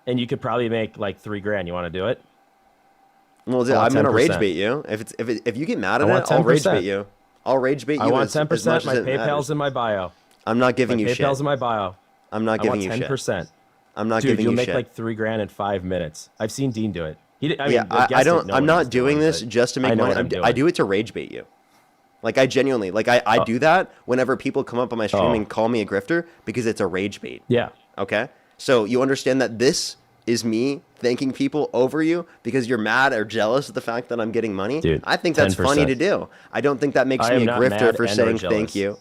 And you could probably make like $3,000. You want to do it? Well, I want I'm gonna 10%. rage bait you. If you get mad I at want it, I'll rage 10%. bait you. I'll rage bait you. I want as 10%. much My as it PayPal's matters. in my bio. I'm not giving My you shit. PayPal's in my bio. I'm not I giving want you 10%. shit. I'm not Dude, giving you'll you make shit. like $3,000 in 5 minutes. I've seen Dean do it. I don't. I'm not doing this just to make money. I do it to rage bait you. Like I genuinely, I do that whenever people come up on my stream and call me a grifter because it's a rage bait. Yeah. Okay. So you understand that this is me thanking people over you because you're mad or jealous of the fact that I'm getting money. Dude, I think that's funny 10%. to do. I don't think that makes I me am a not grifter mad for and or saying jealous. thank you.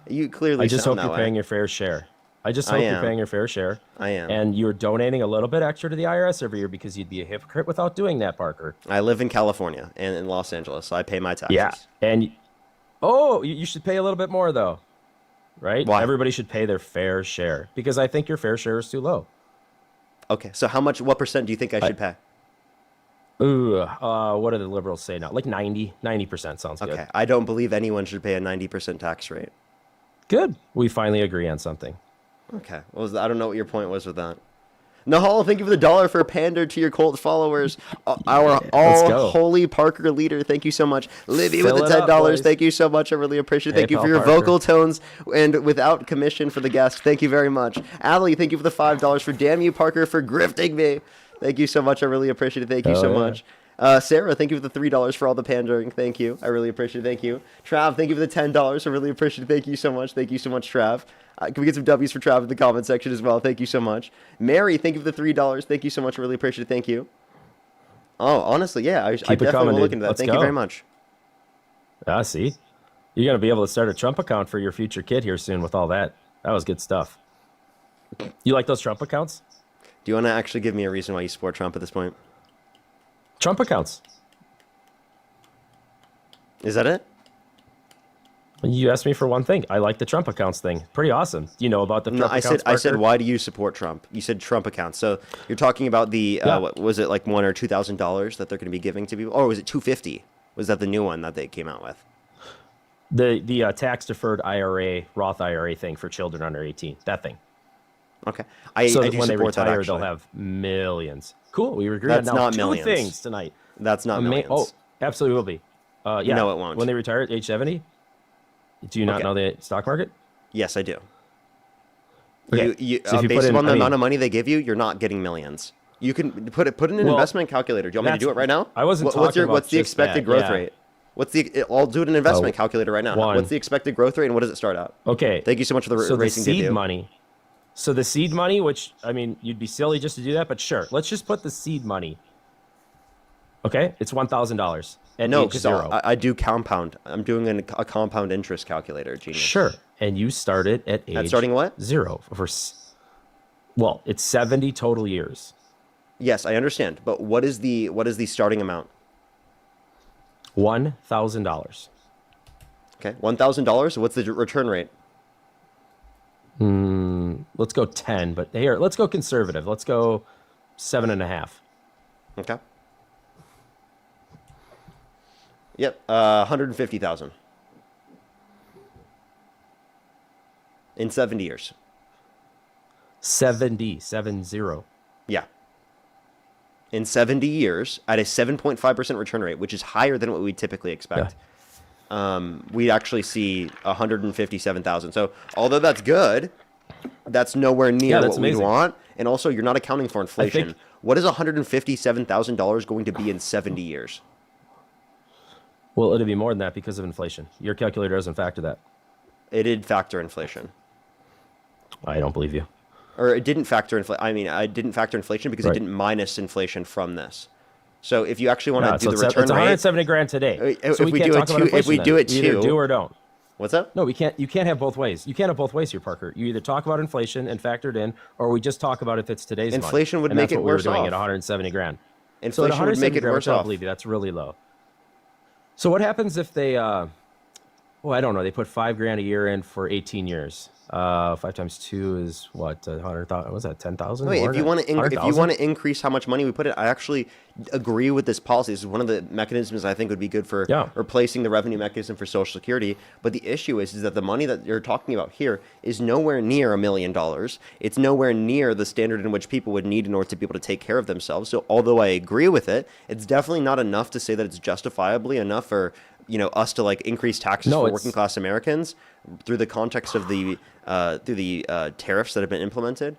You clearly I just sound hope that you're way. paying your fair share. I just I hope you're am. paying your fair share. I am. And you're donating a little bit extra to the IRS every year because you'd be a hypocrite without doing that, Parker. I live in California and in Los Angeles, so I pay my taxes. Yeah. And you should pay a little bit more though, right? Why? Everybody should pay their fair share because I think your fair share is too low. Okay. So what percent do you think I should pay? Ooh, what do the liberals say now? Like 90% sounds good. Okay. I don't believe anyone should pay a 90% tax rate. Good. We finally agree on something. Okay. I don't know what your point was with that. Nahal, thank you for the $1 for pander to your cult followers. Our all holy Parker leader, thank you so much. Libby with Fill the it up, $10, boys. thank you so much. I really appreciate it. Thank you PayPal for your Parker. vocal tones and without commission for the guest. Thank you very much. Allie, thank you for the $5 for damn you, Parker, for grifting me. Thank you so much. I really appreciate it. Thank you so much. Sarah, thank you for the $3 for all the pandering. Thank you. I really appreciate it. Thank you. Trav, thank you for the $10. I really appreciate it. Thank you so much. Thank you so much, Trav. Can we get some W's for Trav in the comment section as well? Thank you so much. Mary, thank you for the $3. Thank you so much. I really appreciate it. Thank you. Oh, honestly, yeah. I Keep it definitely coming, will look dude. into that. Let's Thank go. you very much. See? You're going to be able to start a Trump account for your future kid here soon with all that. That was good stuff. You like those Trump accounts? Do you want to actually give me a reason why you support Trump at this point? Trump accounts. Is that it? You asked me for one thing. I like the Trump accounts thing. Pretty awesome. Do you know about the No, Trump I accounts, said, Parker? why do you support Trump? You said Trump accounts. So you're talking about the, what, was it like $1,000 or $2,000 that they're going to be giving to people? Or was it $250? Was that the new one that they came out with? The tax deferred IRA, Roth IRA thing for children under 18. That thing. Okay. So I that do when they support that, retire, actually. they'll have millions. Cool. We agree That's on now not two millions. things tonight. That's not millions. Oh, absolutely will be. Yeah. No, it won't. When they retire at age 70? Do you not Okay. know the stock market? Yes, I do. Okay. You, So if you based put in- upon the I mean- amount of money they give you, you're not getting millions. You can put in an Well, investment calculator. Do you want me to do it right now? I wasn't talking about What's the just expected that, growth yeah. rate? I'll do an investment calculator right now. one. What's the expected growth rate and what does it start at? Okay. Thank you so much for the So the racing seed debut. money. So the seed money, which, I mean, you'd be silly just to do that, but sure. Let's just put the seed money Okay, it's $1,000 at No, age because 0. I do compound. I'm doing a compound interest calculator, genius. Sure, and you started at age starting what? 0 well, it's 70 total years. Yes, I understand. But what is the starting amount? $1,000. Okay, $1,000. What's the return rate? Let's go 10, but here, let's go conservative. Let's go 7.5. Okay. Yep, 150,000 in 70 years. 70. Yeah. In 70 years, at a 7.5% return rate, which is higher than what we typically expect, we'd actually see 157,000. So, although that's good, that's nowhere near what we want. And also, you're not accounting for inflation. What is $157,000 going to be in 70 years? Well, it'll be more than that because of inflation. Your calculator doesn't factor that. It did factor inflation. I don't believe you. Or it didn't factor inflation. I mean, I didn't factor inflation because it didn't minus inflation from this. So if you actually want to do the return it's rate, 170 grand today. If we do it either do or don't. What's up? No, we can't. You can't have both ways. You can't have both ways here, Parker. You either talk about inflation and factor it in, or we just talk about if it's today's inflation money. would make it worse off. Doing off. At 170 grand. Inflation would make it worse I don't off. believe you. That's really low. So what happens if they? Well, I don't know. They put $5,000 a year in for 18 years. 5 times 2 is what? 100,000. Was that 10,000? Wait, if you want to increase how much money we put in, I actually agree with this policy. This is one of the mechanisms I think would be good for replacing the revenue mechanism for Social Security. But the issue is that the money that you're talking about here is nowhere near $1 million. It's nowhere near the standard in which people would need in order to be able to take care of themselves. So although I agree with it, it's definitely not enough to say that it's justifiably enough for us to like increase taxes for working class Americans through the context of the tariffs that have been implemented.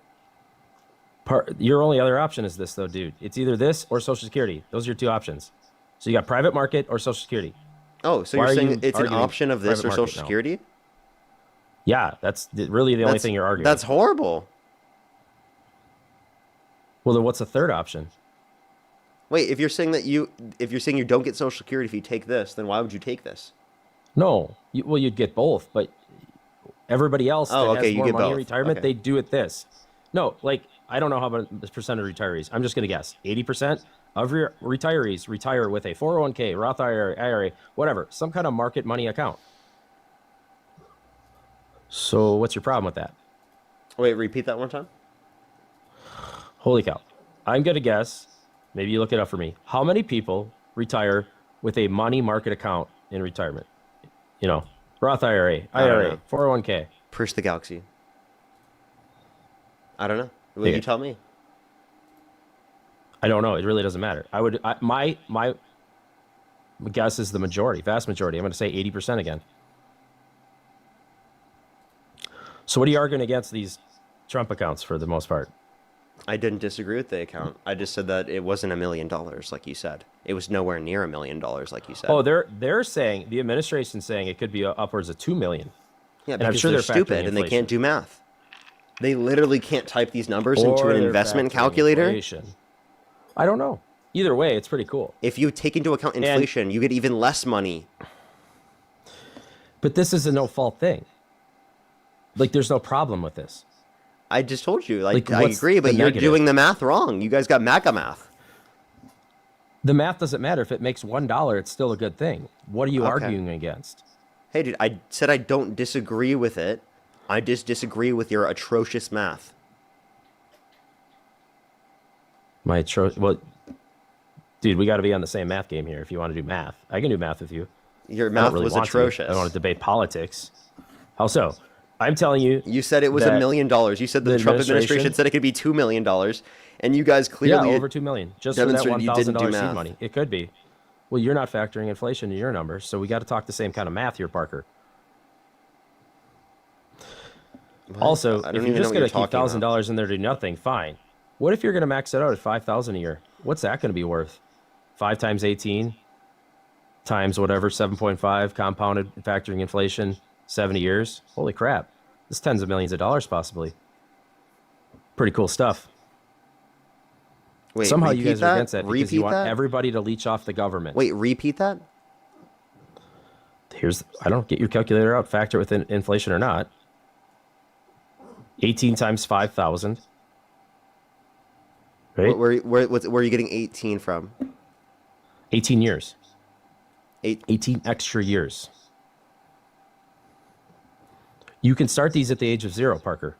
Your only other option is this, though, dude. It's either this or Social Security. Those are your two options. So you got private market or Social Security. Oh, so you're saying it's an option of this or Social Security? Yeah, that's really the only thing you're arguing. That's horrible. Well, then what's the third option? Wait, if you're saying you don't get Social Security if you take this, then why would you take this? No, you'd get both, but everybody else that has more money in retirement, they do it this. No, like, I don't know how about the percent of retirees. I'm just going to guess. 80% of your retirees retire with a 401k, Roth IRA, whatever, some kind of market money account. So what's your problem with that? Wait, repeat that one time. Holy cow. I'm going to guess, maybe you look it up for me, how many people retire with a money market account in retirement? Roth IRA, 401k. Push the galaxy. I don't know. Will you tell me? I don't know. It really doesn't matter. My guess is the majority, vast majority. I'm going to say 80% again. So what are you arguing against these Trump accounts for the most part? I didn't disagree with the account. I just said that it wasn't $1 million, like you said. It was nowhere near $1 million, like you said. Oh, they're saying, the administration's saying it could be upwards of $2 million. Yeah, because I'm sure they're stupid and they can't do math. They literally can't type these numbers into an investment calculator. Inflation. I don't know. Either way, it's pretty cool. If you take into account inflation, you get even less money. But this is a no-fault thing. Like, there's no problem with this. I just told you. I agree, but you're doing the math wrong. You guys got MAGA math. The math doesn't matter. If it makes $1, it's still a good thing. What are you arguing against? Hey, dude, I said I don't disagree with it. I just disagree with your atrocious math. Well, dude, we got to be on the same math game here if you want to do math. I can do math with you. Your math was atrocious. I don't want to debate politics. How so? I'm telling you. You said it was $1 million. You said the Trump administration said it could be $2 million, and you guys clearly over $2 million just for that $1,000 seed money. It could be. Well, you're not factoring inflation in your numbers, so we got to talk the same kind of math here, Parker. What? Also, if you're just going to keep $1,000 in there to do nothing, fine. What if you're going to max it out at $5,000 a year? What's that going to be worth? 5 times 18 times whatever, 7.5 compounded factoring inflation. 70 years. Holy crap. This tens of millions of dollars possibly. Pretty cool stuff. Wait, Somehow you repeat guys are against that because Repeat you want that? everybody to leech off the government. Wait, repeat that? I don't get your calculator out, factor it with inflation or not. 18 times 5,000. Right? Where are you getting 18 from? 18 years. 18 extra years. You can start these at the age of 0, Parker.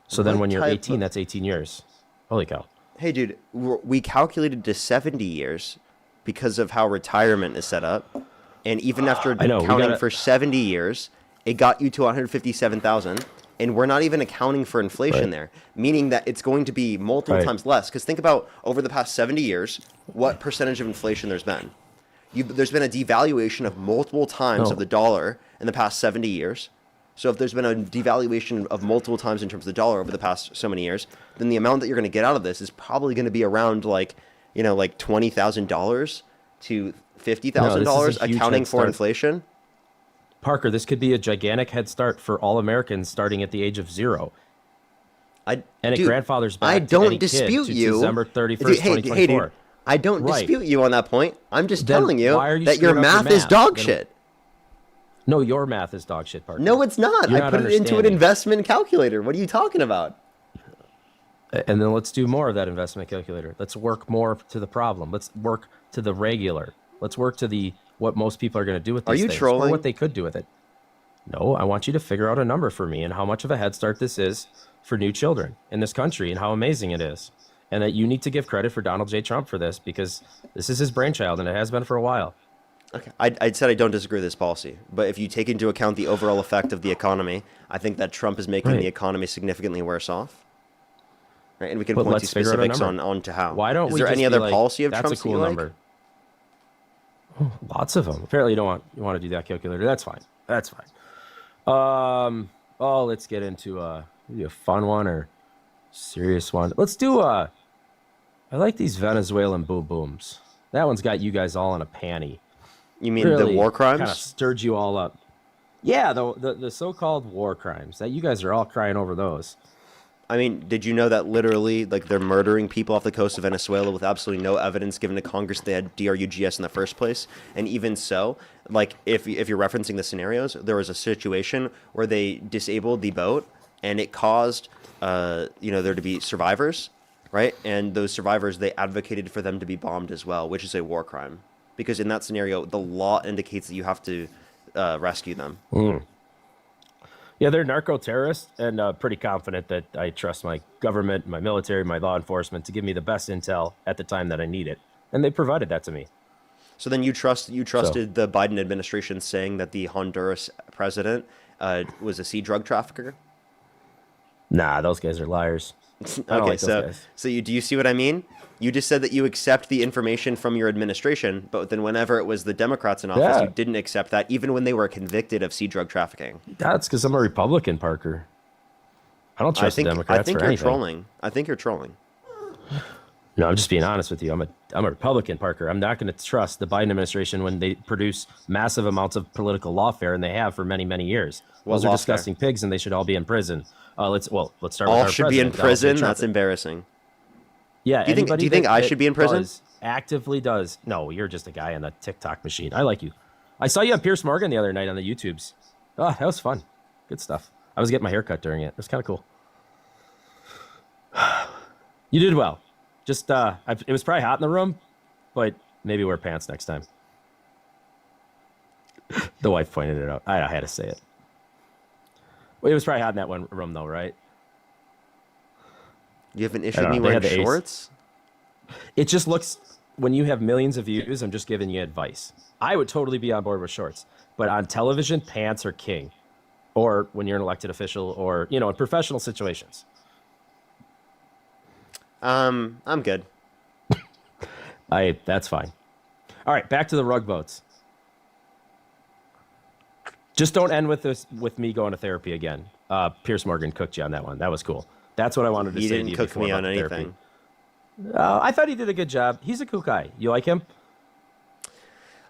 So then What when you're type 18, of- that's 18 years. Holy cow. Hey, dude, we calculated to 70 years because of how retirement is set up. And even after I know, counting for 70 years, it got you to 157,000. And we're not even accounting for inflation Right. there, meaning that it's going to be multiple Right. times less. Because think about over the past 70 years, what percentage of inflation there's been. There's been a devaluation of multiple times No. of the dollar in the past 70 years. So if there's been a devaluation of multiple times in terms of the dollar over the past so many years, then the amount that you're going to get out of this is probably going to be around like $20,000 to $50,000, a huge accounting head for start. inflation. Parker, this could be a gigantic head start for all Americans starting at the age of 0. And it Dude, grandfathers back I to don't any kid dispute to you. December 31st, Dude, hey, 2024. dude, I don't Right. dispute you on that point. I'm just Then telling you, why are you that your screwing up math is dog Then- shit. No, your math is dog shit, Parker. No, it's not. You're I not put it into an understanding. investment calculator. What are you talking about? And then let's do more of that investment calculator. Let's work more to the problem. Let's work to the regular. Let's work to the what most people are going to do with these Are you things, trolling? or what they could do with it. No, I want you to figure out a number for me and how much of a head start this is for new children in this country and how amazing it is. And that you need to give credit for Donald J. Trump for this because this is his brainchild and it has been for a while. Okay, I said I don't disagree with this policy, but if you take into account the overall effect of the economy, I think that Trump is making Right. the economy significantly worse off. Right, and we can But point to let's figure out a specifics number. on to how. Why don't is we there just any be other like, policy of that's Trump's a cool that you like? number? Oh, lots of them. Apparently, you want to do that calculator. That's fine. That's fine. Let's get into maybe a fun one or serious one. Let's do I like these Venezuelan boom booms. That one's got you guys all in a panty. You mean the war crimes? Kind of stirred you all up. Yeah, the so-called war crimes. That you guys are all crying over those. I mean, did you know that literally, like, they're murdering people off the coast of Venezuela with absolutely no evidence given to Congress they had DRUGS in the first place? And even so, like, if you're referencing the scenarios, there was a situation where they disabled the boat, and it caused, there to be survivors, right? And those survivors, they advocated for them to be bombed as well, which is a war crime. Because in that scenario, the law indicates that you have to rescue them. Mm. Yeah, they're narco-terrorists, and pretty confident that I trust my government, my military, my law enforcement to give me the best intel at the time that I need it. And they provided that to me. So then you trusted the Biden administration saying that the Honduras president was a sea drug trafficker? Nah, those guys are liars. I don't Okay, like those guys. do you see what I mean? You just said that you accept the information from your administration, but then whenever it was the Democrats in office, Yeah. you didn't accept that, even when they were convicted of sea drug trafficking. That's because I'm a Republican, Parker. I don't trust the Democrats I think for you're anything. trolling. I think you're trolling. No, I'm just being honest with you. I'm a Republican, Parker. I'm not going to trust the Biden administration when they produce massive amounts of political lawfare, and they have for many, many years. What Those are lawfare? disgusting pigs, and they should all be in prison. Let's start with All our should be in president, Donald J. prison? Trump. That's embarrassing. Yeah. Do you think anybody I that should be in prison? actively does. No, you're just a guy on the TikTok machine. I like you. I saw you on Pierce Morgan the other night on the YouTubes. Oh, that was fun. Good stuff. I was getting my hair cut during it. It was kind of cool. You did well. Just it was probably hot in the room, but maybe wear pants next time. The wife pointed it out. I had to say it. Well, it was probably hot in that one room, though, right? You have an I issue don't with me know. They had wearing the ace. shorts? It just looks, when you have millions of views, I'm just giving you advice. I would totally be on board with shorts, but on television, pants are king. Or when you're an elected official, or in professional situations. I'm good. That's fine. All right, back to the rug boats. Just don't end with me going to therapy again. Pierce Morgan cooked you on that one. That was cool. That's what I wanted to He say didn't to you cook before me about on the therapy. anything. I thought he did a good job. He's a cool guy. You like him?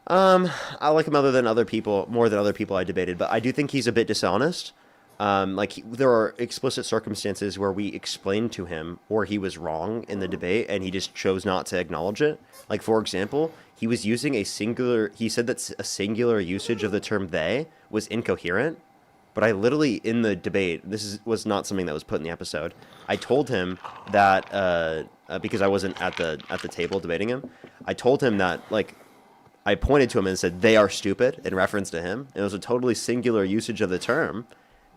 I like him more than other people I debated, but I do think he's a bit dishonest. There are explicit circumstances where we explained to him or he was wrong in the debate and he just chose not to acknowledge it. Like, for example, he was using he said that a singular usage of the term they was incoherent. But I literally, in the debate, was not something that was put in the episode. I told him that, because I wasn't at the table debating him, I told him that, like, I pointed to him and said, they are stupid, in reference to him. It was a totally singular usage of the term,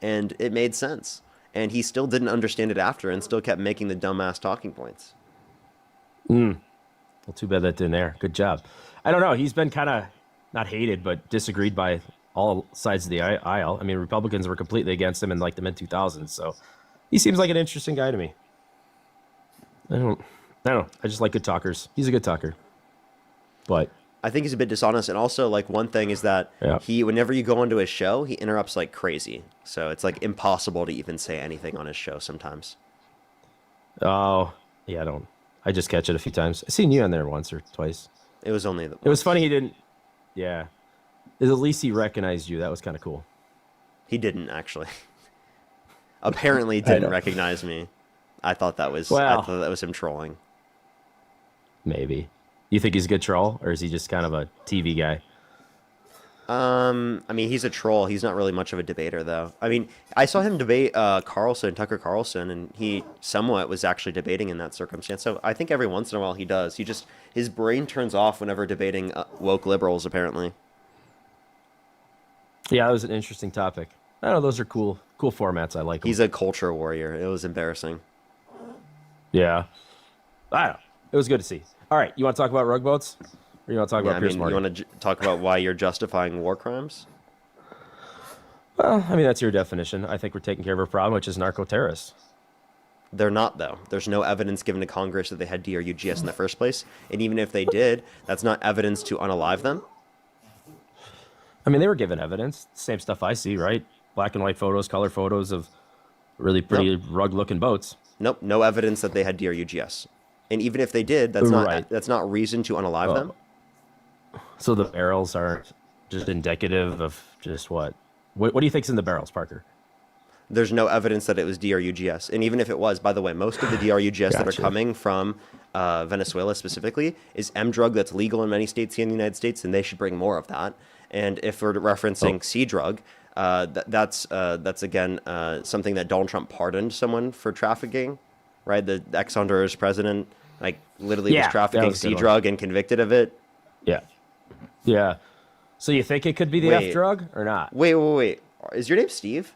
and it made sense. And he still didn't understand it after and still kept making the dumbass talking points. Well, too bad that didn't air. Good job. I don't know. He's been kind of not hated, but disagreed by all sides of the aisle. I mean, Republicans were completely against him in like the mid 2000s. So he seems like an interesting guy to me. I don't know. I just like good talkers. He's a good talker. But I think he's a bit dishonest. And also, like, one thing is that whenever you go onto his show, he interrupts like crazy. So it's like impossible to even say anything on his show sometimes. Oh, yeah, I just catch it a few times. I've seen you on there once or twice. It was only It was funny he didn't. Yeah. At least he recognized you. That was kind of cool. He didn't, actually. Apparently didn't recognize me. I thought that was him trolling. Maybe. You think he's a good troll, or is he just kind of a TV guy? I mean, he's a troll. He's not really much of a debater, though. I mean, I saw him debate Tucker Carlson, and he somewhat was actually debating in that circumstance. So I think every once in a while he does. His brain turns off whenever debating woke liberals, apparently. Yeah, that was an interesting topic. I don't know, those are cool formats. I like them. He's a culture warrior. It was embarrassing. Yeah. I don't know. It was good to see. All right, you want to talk about rug boats? Or you want to talk about Pierce Morty? You want to talk about why you're justifying war crimes? Well, I mean, that's your definition. I think we're taking care of a problem, which is narco-terrorists. They're not, though. There's no evidence given to Congress that they had DRUGS in the first place. And even if they did, that's not evidence to unalive them. I mean, they were given evidence. Same stuff I see, right? Black and white photos, color photos of really pretty rug-looking boats. Nope, no evidence that they had DRUGS. And even if they did, that's not reason to unalive them. So the barrels aren't just indicative of just what? What do you think's in the barrels, Parker? There's no evidence that it was DRUGS. And even if it was, by the way, most of the DRUGS that are coming from Venezuela specifically is M drug that's legal in many states here in the United States, and they should bring more of that. And if we're referencing C drug, that's again something that Donald Trump pardoned someone for trafficking, right? The ex-Honduras president, like, literally was trafficking C drug and convicted of it. Yeah. Yeah. So you think it could be the F drug or not? Wait. Is your name Steve?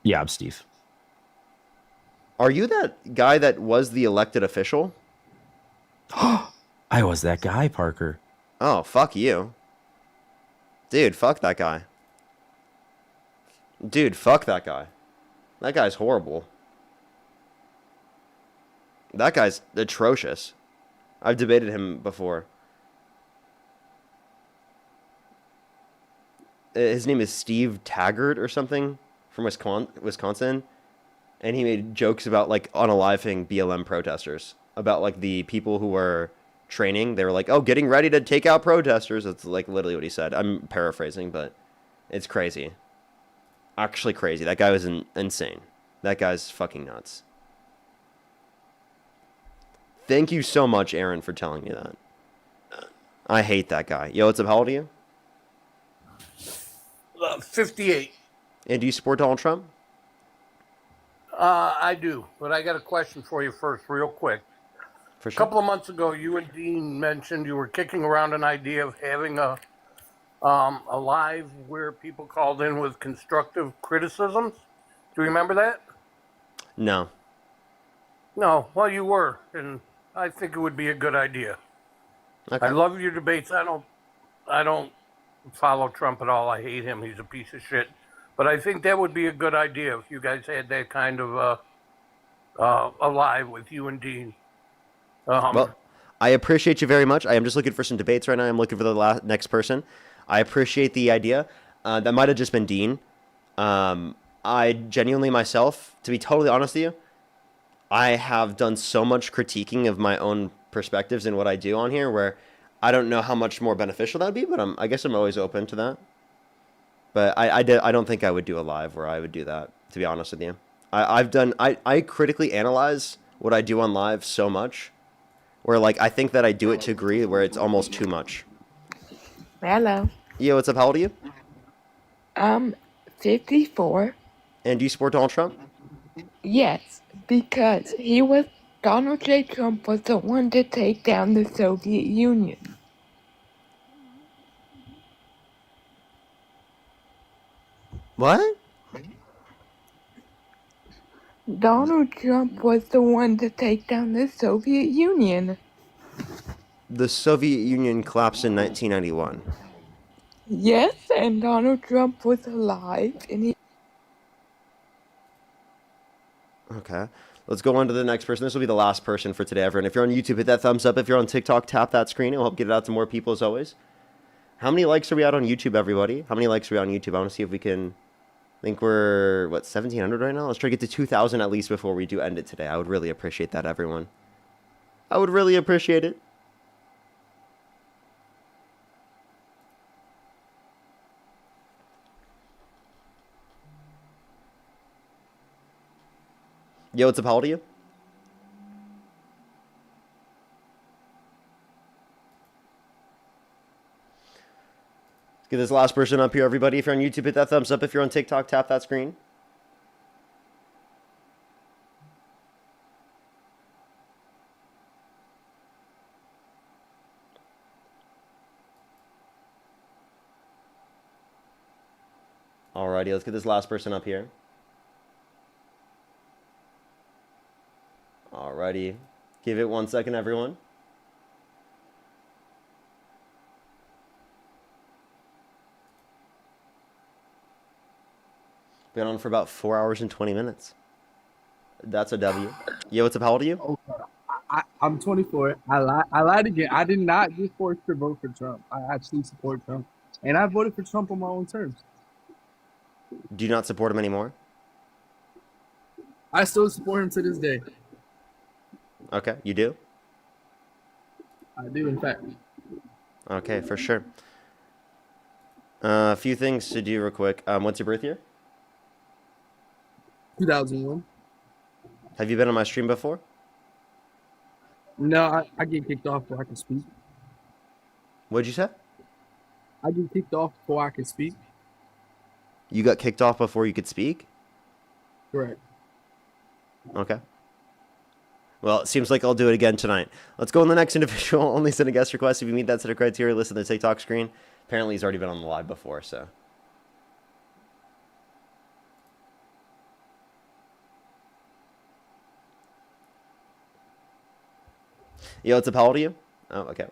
Yeah, I'm Steve. Are you that guy that was the elected official? I was that guy, Parker. Oh, fuck you. Dude, fuck that guy. That guy's horrible. That guy's atrocious. I've debated him before. His name is Steve Taggart or something from Wisconsin. And he made jokes about, like, unaliving BLM protesters. About, like, the people who were training. They were like, oh, getting ready to take out protesters. That's, like, literally what he said. I'm paraphrasing, but it's crazy. Actually crazy. That guy was insane. That guy's fucking nuts. Thank you so much, Aaron, for telling me that. I hate that guy. Yo, what's up? How old are you? 58. And do you support Donald Trump? I do, but I got a question for you first, real quick. For sure. A couple of months ago, you and Dean mentioned you were kicking around an idea of having a live where people called in with constructive criticisms. Do you remember that? No. No. Well, you were, and I think it would be a good idea. Okay. I love your debates. I don't follow Trump at all. I hate him. He's a piece of shit. But I think that would be a good idea if you guys had that kind of a live with you and Dean. Well, I appreciate you very much. I am just looking for some debates right now. I'm looking for the next person. I appreciate the idea. That might have just been Dean. I genuinely myself, to be totally honest with you, I have done so much critiquing of my own perspectives and what I do on here where I don't know how much more beneficial that would be, but I guess I'm always open to that. But I don't think I would do a live where I would do that, to be honest with you. I critically analyze what I do on live so much, where like I think that I do it to agree where it's almost too much. Hello. Yeah, what's up? How old are you? 54. And do you support Donald Trump? Yes, because Donald J. Trump was the one to take down the Soviet Union. What? Donald Trump was the one to take down the Soviet Union. The Soviet Union collapsed in 1991. Yes, and Donald Trump was alive, and he. Okay. Let's go on to the next person. This will be the last person for today, everyone. If you're on YouTube, hit that thumbs up. If you're on TikTok, tap that screen. It'll help get it out to more people, as always. How many likes are we at on YouTube, everybody? How many likes are we on YouTube? I want to see if we can... I think we're, what, 1,700 right now? Let's try to get to 2,000 at least before we do end it today. I would really appreciate that, everyone. I would really appreciate it. Yo, what's up? How old are you? Let's get this last person up here, everybody. If you're on YouTube, hit that thumbs up. If you're on TikTok, tap that screen. Alrighty, let's get this last person up here. Alrighty. Give it 1 second, everyone. Been on for about 4 hours and 20 minutes. That's a W. Yo, what's up? How old are you? Okay. I'm 24. I lied again. I did not just force to vote for Trump. I actually support Trump. And I voted for Trump on my own terms. Do you not support him anymore? I still support him to this day. Okay, you do? I do, in fact. Okay, for sure. A few things to do real quick. What's your birth year? 2001. Have you been on my stream before? No, I get kicked off before I can speak. What'd you say? I get kicked off before I can speak. You got kicked off before you could speak? Correct. Okay. Well, it seems like I'll do it again tonight. Let's go on the next individual. Only send a guest request if you meet that set of criteria. Listen to the TikTok screen. Apparently, he's already been on the live before, so. Yo, what's up? How old are you? Oh, okay.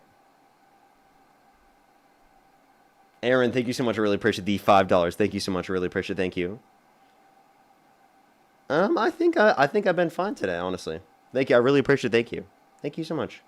Aaron, thank you so much. I really appreciate the $5. Thank you so much. I really appreciate it. Thank you. I think I've been fine today, honestly. Thank you. I really appreciate it. Thank you. Thank you so much.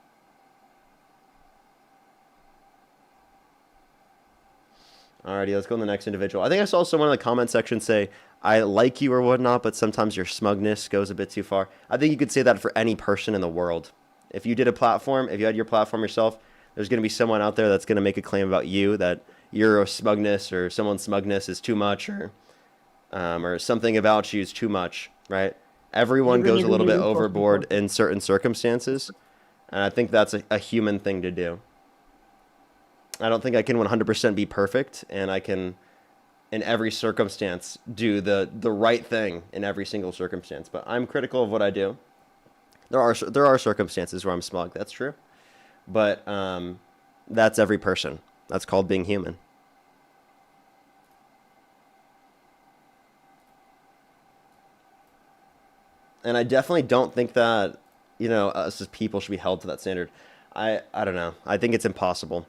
Alrighty, let's go on the next individual. I think I saw someone in the comment section say, I like you or whatnot, but sometimes your smugness goes a bit too far. I think you could say that for any person in the world. If you did a platform, if you had your platform yourself, there's going to be someone out there that's going to make a claim about you that your smugness or someone's smugness is too much, or something about you is too much, right? Everyone goes a little bit overboard in certain circumstances, and I think that's a human thing to do. I don't think I can 100% be perfect, and I can, in every circumstance, do the right thing in every single circumstance. But I'm critical of what I do. There are circumstances where I'm smug. That's true, but that's every person. That's called being human. And I definitely don't think that, you know, us as people should be held to that standard. I don't know. I think it's impossible.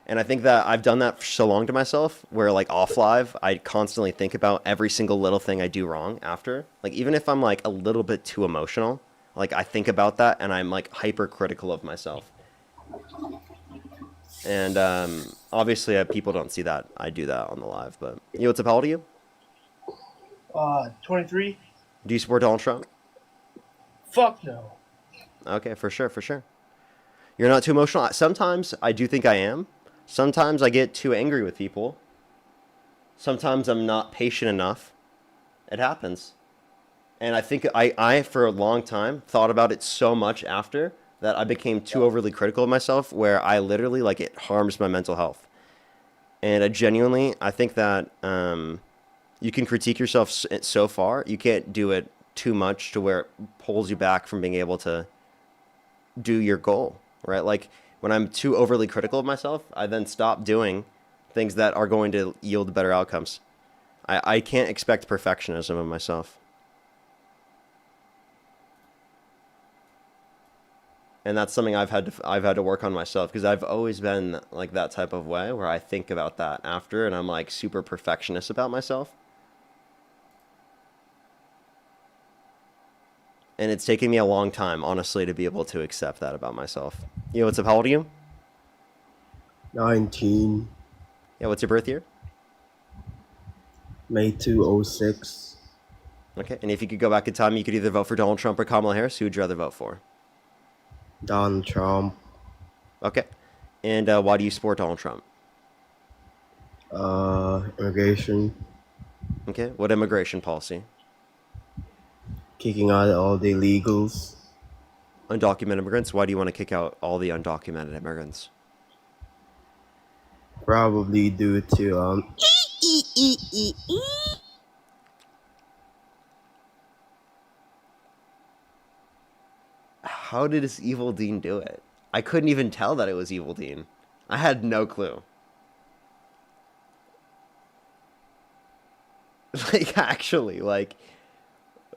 And I think that I've done that for so long to myself where, like, off live, I constantly think about every single little thing I do wrong after. Like, even if I'm, like, a little bit too emotional, like, I think about that and I'm, like, hypercritical of myself. And obviously, people don't see that. I do that on the live. But, yo, what's up? How old are you? 23. Do you support Donald Trump? Fuck no. Okay, for sure, for sure. You're not too emotional? Sometimes I do think I am. Sometimes I get too angry with people. Sometimes I'm not patient enough. It happens. And I think I for a long time thought about it so much after that I became too overly critical of myself, where I literally, like, it harms my mental health. And I think that you can critique yourself so far. You can't do it too much to where it pulls you back from being able to do your goal, right? Like, when I'm too overly critical of myself, I then stop doing things that are going to yield better outcomes. I can't expect perfectionism of myself. And that's something I've had to work on myself, because I've always been like that type of way where I think about that after, and I'm like super perfectionist about myself. And it's taken me a long time, honestly, to be able to accept that about myself. Yo, what's up? How old are you? 19. Yeah, what's your birth year? May 2006. Okay, and if you could go back in time, you could either vote for Donald Trump or Kamala Harris. Who would you rather vote for? Donald Trump. Okay. And why do you support Donald Trump? Immigration. Okay, what immigration policy? Kicking out all the illegals. Undocumented immigrants? Why do you want to kick out all the undocumented immigrants? Probably due to How did this Evil Dean do it? I couldn't even tell that it was Evil Dean. I had no clue. Like, actually, like,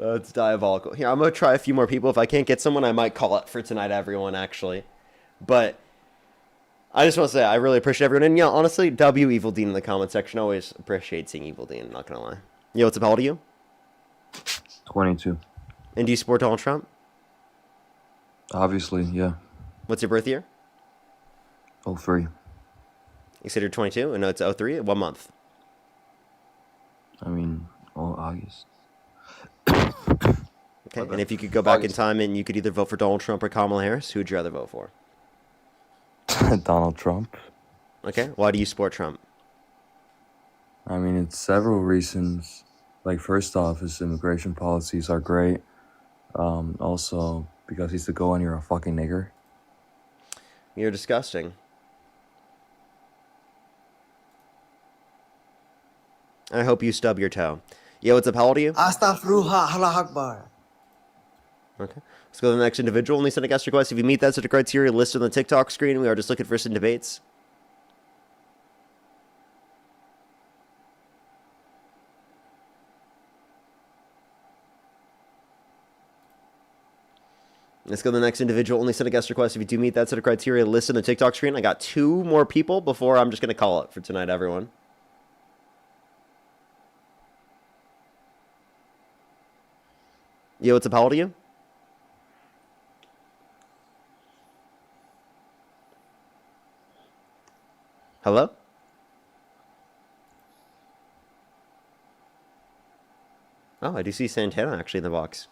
it's diabolical. Here, I'm going to try a few more people. If I can't get someone, I might call it for tonight, everyone, actually. But I just want to say, I really appreciate everyone. And, yeah, honestly, W Evil Dean in the comment section. Always appreciate seeing Evil Dean, not going to lie. Yo, what's up? How old are you? 22. And do you support Donald Trump? Obviously, yeah. What's your birth year? 03. You said you're 22? And no, it's 03? What month? I mean, August. Okay, and if you could go back in time and you could either vote for Donald Trump or Kamala Harris, who would you rather vote for? Donald Trump. Okay, why do you support Trump? I mean, it's several reasons. Like, first off, his immigration policies are great. Also, because he's the go and you're a fucking nigger. You're disgusting. I hope you stub your toe. Yo, what's up? How old are you? Astaghfirullah, Allah Akbar. Okay. Let's go to the next individual. Only send a guest request. If you meet that sort of criteria listed on the TikTok screen, we are just looking for some debates. Let's go to the next individual. Only send a guest request if you do meet that sort of criteria listed on the TikTok screen. I got 2 more people before I'm just going to call it for tonight, everyone. Yo, what's up? How old are you? Hello? Oh, I do see Santana actually in the box.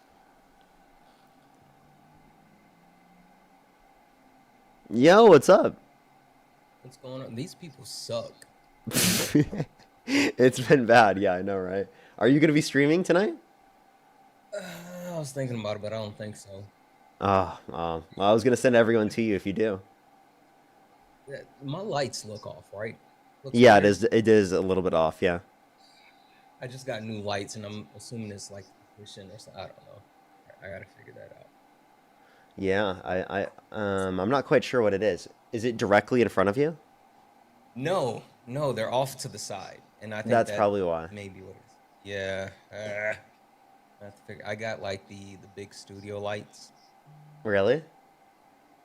Yo, what's up? What's going on? These people suck. It's been bad. Yeah, I know, right? Are you going to be streaming tonight? I was thinking about it, but I don't think so. Well, I was going to send everyone to you if you do. Yeah, my lights look off, right? Looks Yeah, weird. it is a little bit off, yeah. I just got new lights, and I'm assuming it's like efficient or something. I don't know. I gotta figure that out. Yeah, I'm not quite sure what it is. Is it directly in front of you? No, they're off to the side, and I think That's that probably why. may be what it is. Yeah, I have to figure. I got like the big studio lights. Really?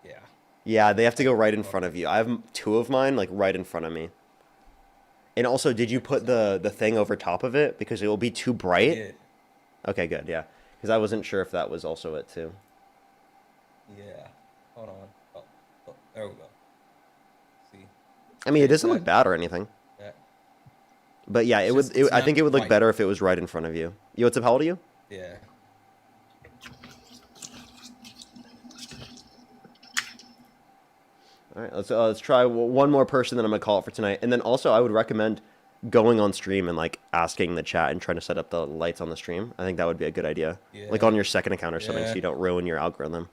Yeah. Yeah, they have to go right in front of you. I have 2 of mine, like, right in front of me. And also, did you put the thing over top of it? Because it will be too bright? did. Okay, good, yeah. Because I wasn't sure if that was also it, too. Yeah. Hold on. Oh, there we go. See. I mean, it doesn't look bad or anything. Yeah. But yeah, I think it would look better if it was right in front of you. Yo, what's up? How old are you? Yeah. All right, let's try one more person that I'm gonna call it for tonight, and then also I would recommend going on stream and like asking the chat and trying to set up the lights on the stream. I think that would be a good idea. Like Yeah. on your second account or something, so Yeah. you don't ruin your algorithm.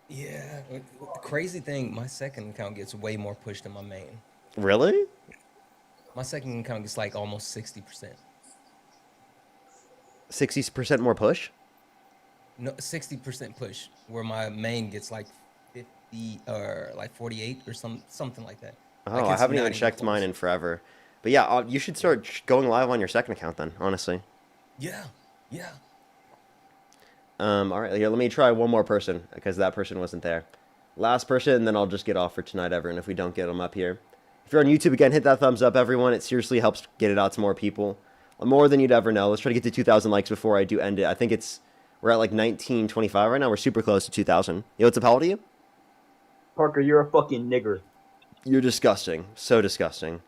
Yeah. The crazy thing, my second account gets way more push than my main. Really? My second account gets like almost 60%. 60% more push? No, 60% push, where my main gets like 50 or like 48 or something like that. Oh, Like, I it's haven't not even even checked close. mine in forever. But yeah, you should start going live on your second account then, honestly. Yeah. Yeah. All right, here, let me try one more person because that person wasn't there. Last person, and then I'll just get off for tonight, everyone, if we don't get them up here. If you're on YouTube, again, hit that thumbs up, everyone. It seriously helps get it out to more people. More than you'd ever know. Let's try to get to 2,000 likes before I do end it. I think we're at like 1925 right now. We're super close to 2,000. Yo, what's up? How old are you? Parker, you're a fucking nigger. You're disgusting. So disgusting.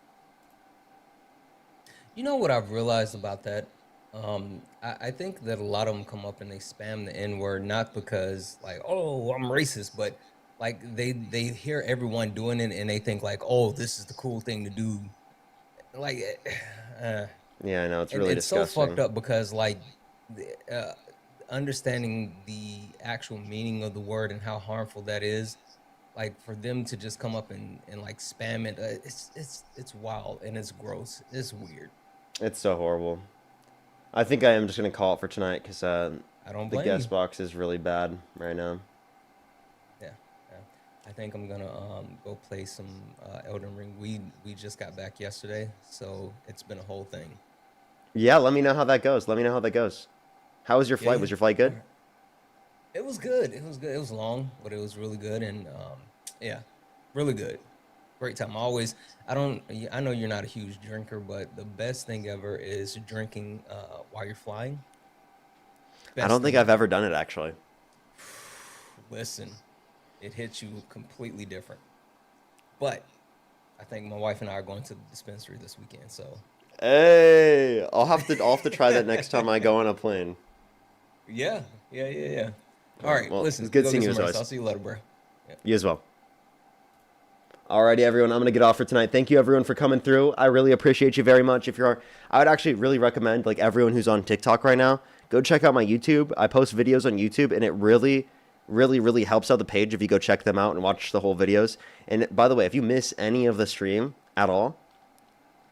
You know what I've realized about that? I think that a lot of them come up and they spam the N word, not because like, oh, I'm racist, but like they hear everyone doing it and they think like, oh, this is the cool thing to do. Like, Yeah, I know. It's and really it's so disgusting. fucked up because like, understanding the actual meaning of the word and how harmful that is, like for them to just come up and like spam it, it's wild and it's gross. It's weird. It's so horrible. I think I am just going to call it for tonight because I don't the blame guest you. box is really bad right now. Yeah. I think I'm gonna go play some Elden Ring. We just got back yesterday, so it's been a whole thing. Yeah, let me know how that goes. Let me know how that goes. How was your flight? Yeah. Was your flight good? It was good. It was good. It was long, but it was really good, and yeah, really good. Great time. I know you're not a huge drinker, but the best thing ever is drinking while you're flying. I don't think I've ever done it, actually. Listen, it hits you completely different. But I think my wife and I are going to the dispensary this weekend, so. Hey, I'll have to try that next time I go on a plane. Yeah. All right, Well, listen. it's good go seeing get you as some rest. always. I'll see you later, bro. Yeah. You as well. Alrighty, everyone. I'm gonna get off for tonight. Thank you, everyone, for coming through. I really appreciate you very much. I would actually really recommend, like everyone who's on TikTok right now, go check out my YouTube. I post videos on YouTube, and it really, really, really helps out the page if you go check them out and watch the whole videos. And by the way, if you miss any of the stream at all,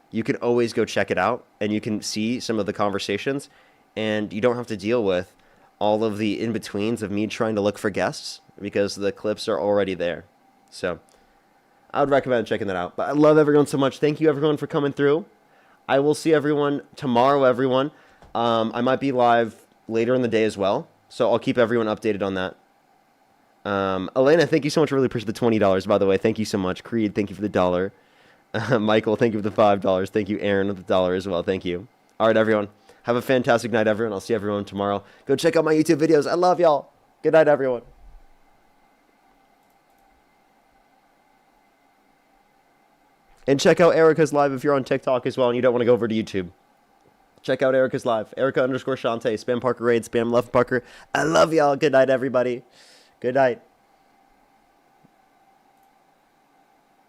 you can always go check it out, and you can see some of the conversations, and you don't have to deal with all of the in-betweens of me trying to look for guests because the clips are already there. So I would recommend checking that out. But I love everyone so much. Thank you, everyone, for coming through. I will see everyone tomorrow, everyone. I might be live later in the day as well, so I'll keep everyone updated on that. Elena, thank you so much. I really appreciate the $20, by the way. Thank you so much. Creed, thank you for the $1. Michael, thank you for the $5. Thank you, Aaron, with the $1 as well. Thank you. All right, everyone. Have a fantastic night, everyone. I'll see everyone tomorrow. Go check out my YouTube videos. I love y'all. Good night, everyone. And check out Erica's live if you're on TikTok as well and you don't want to go over to YouTube. Check out Erica's live. Erica_Shante. Spam Parker Raid. Spam Love Parker. I love y'all. Good night, everybody. Good night.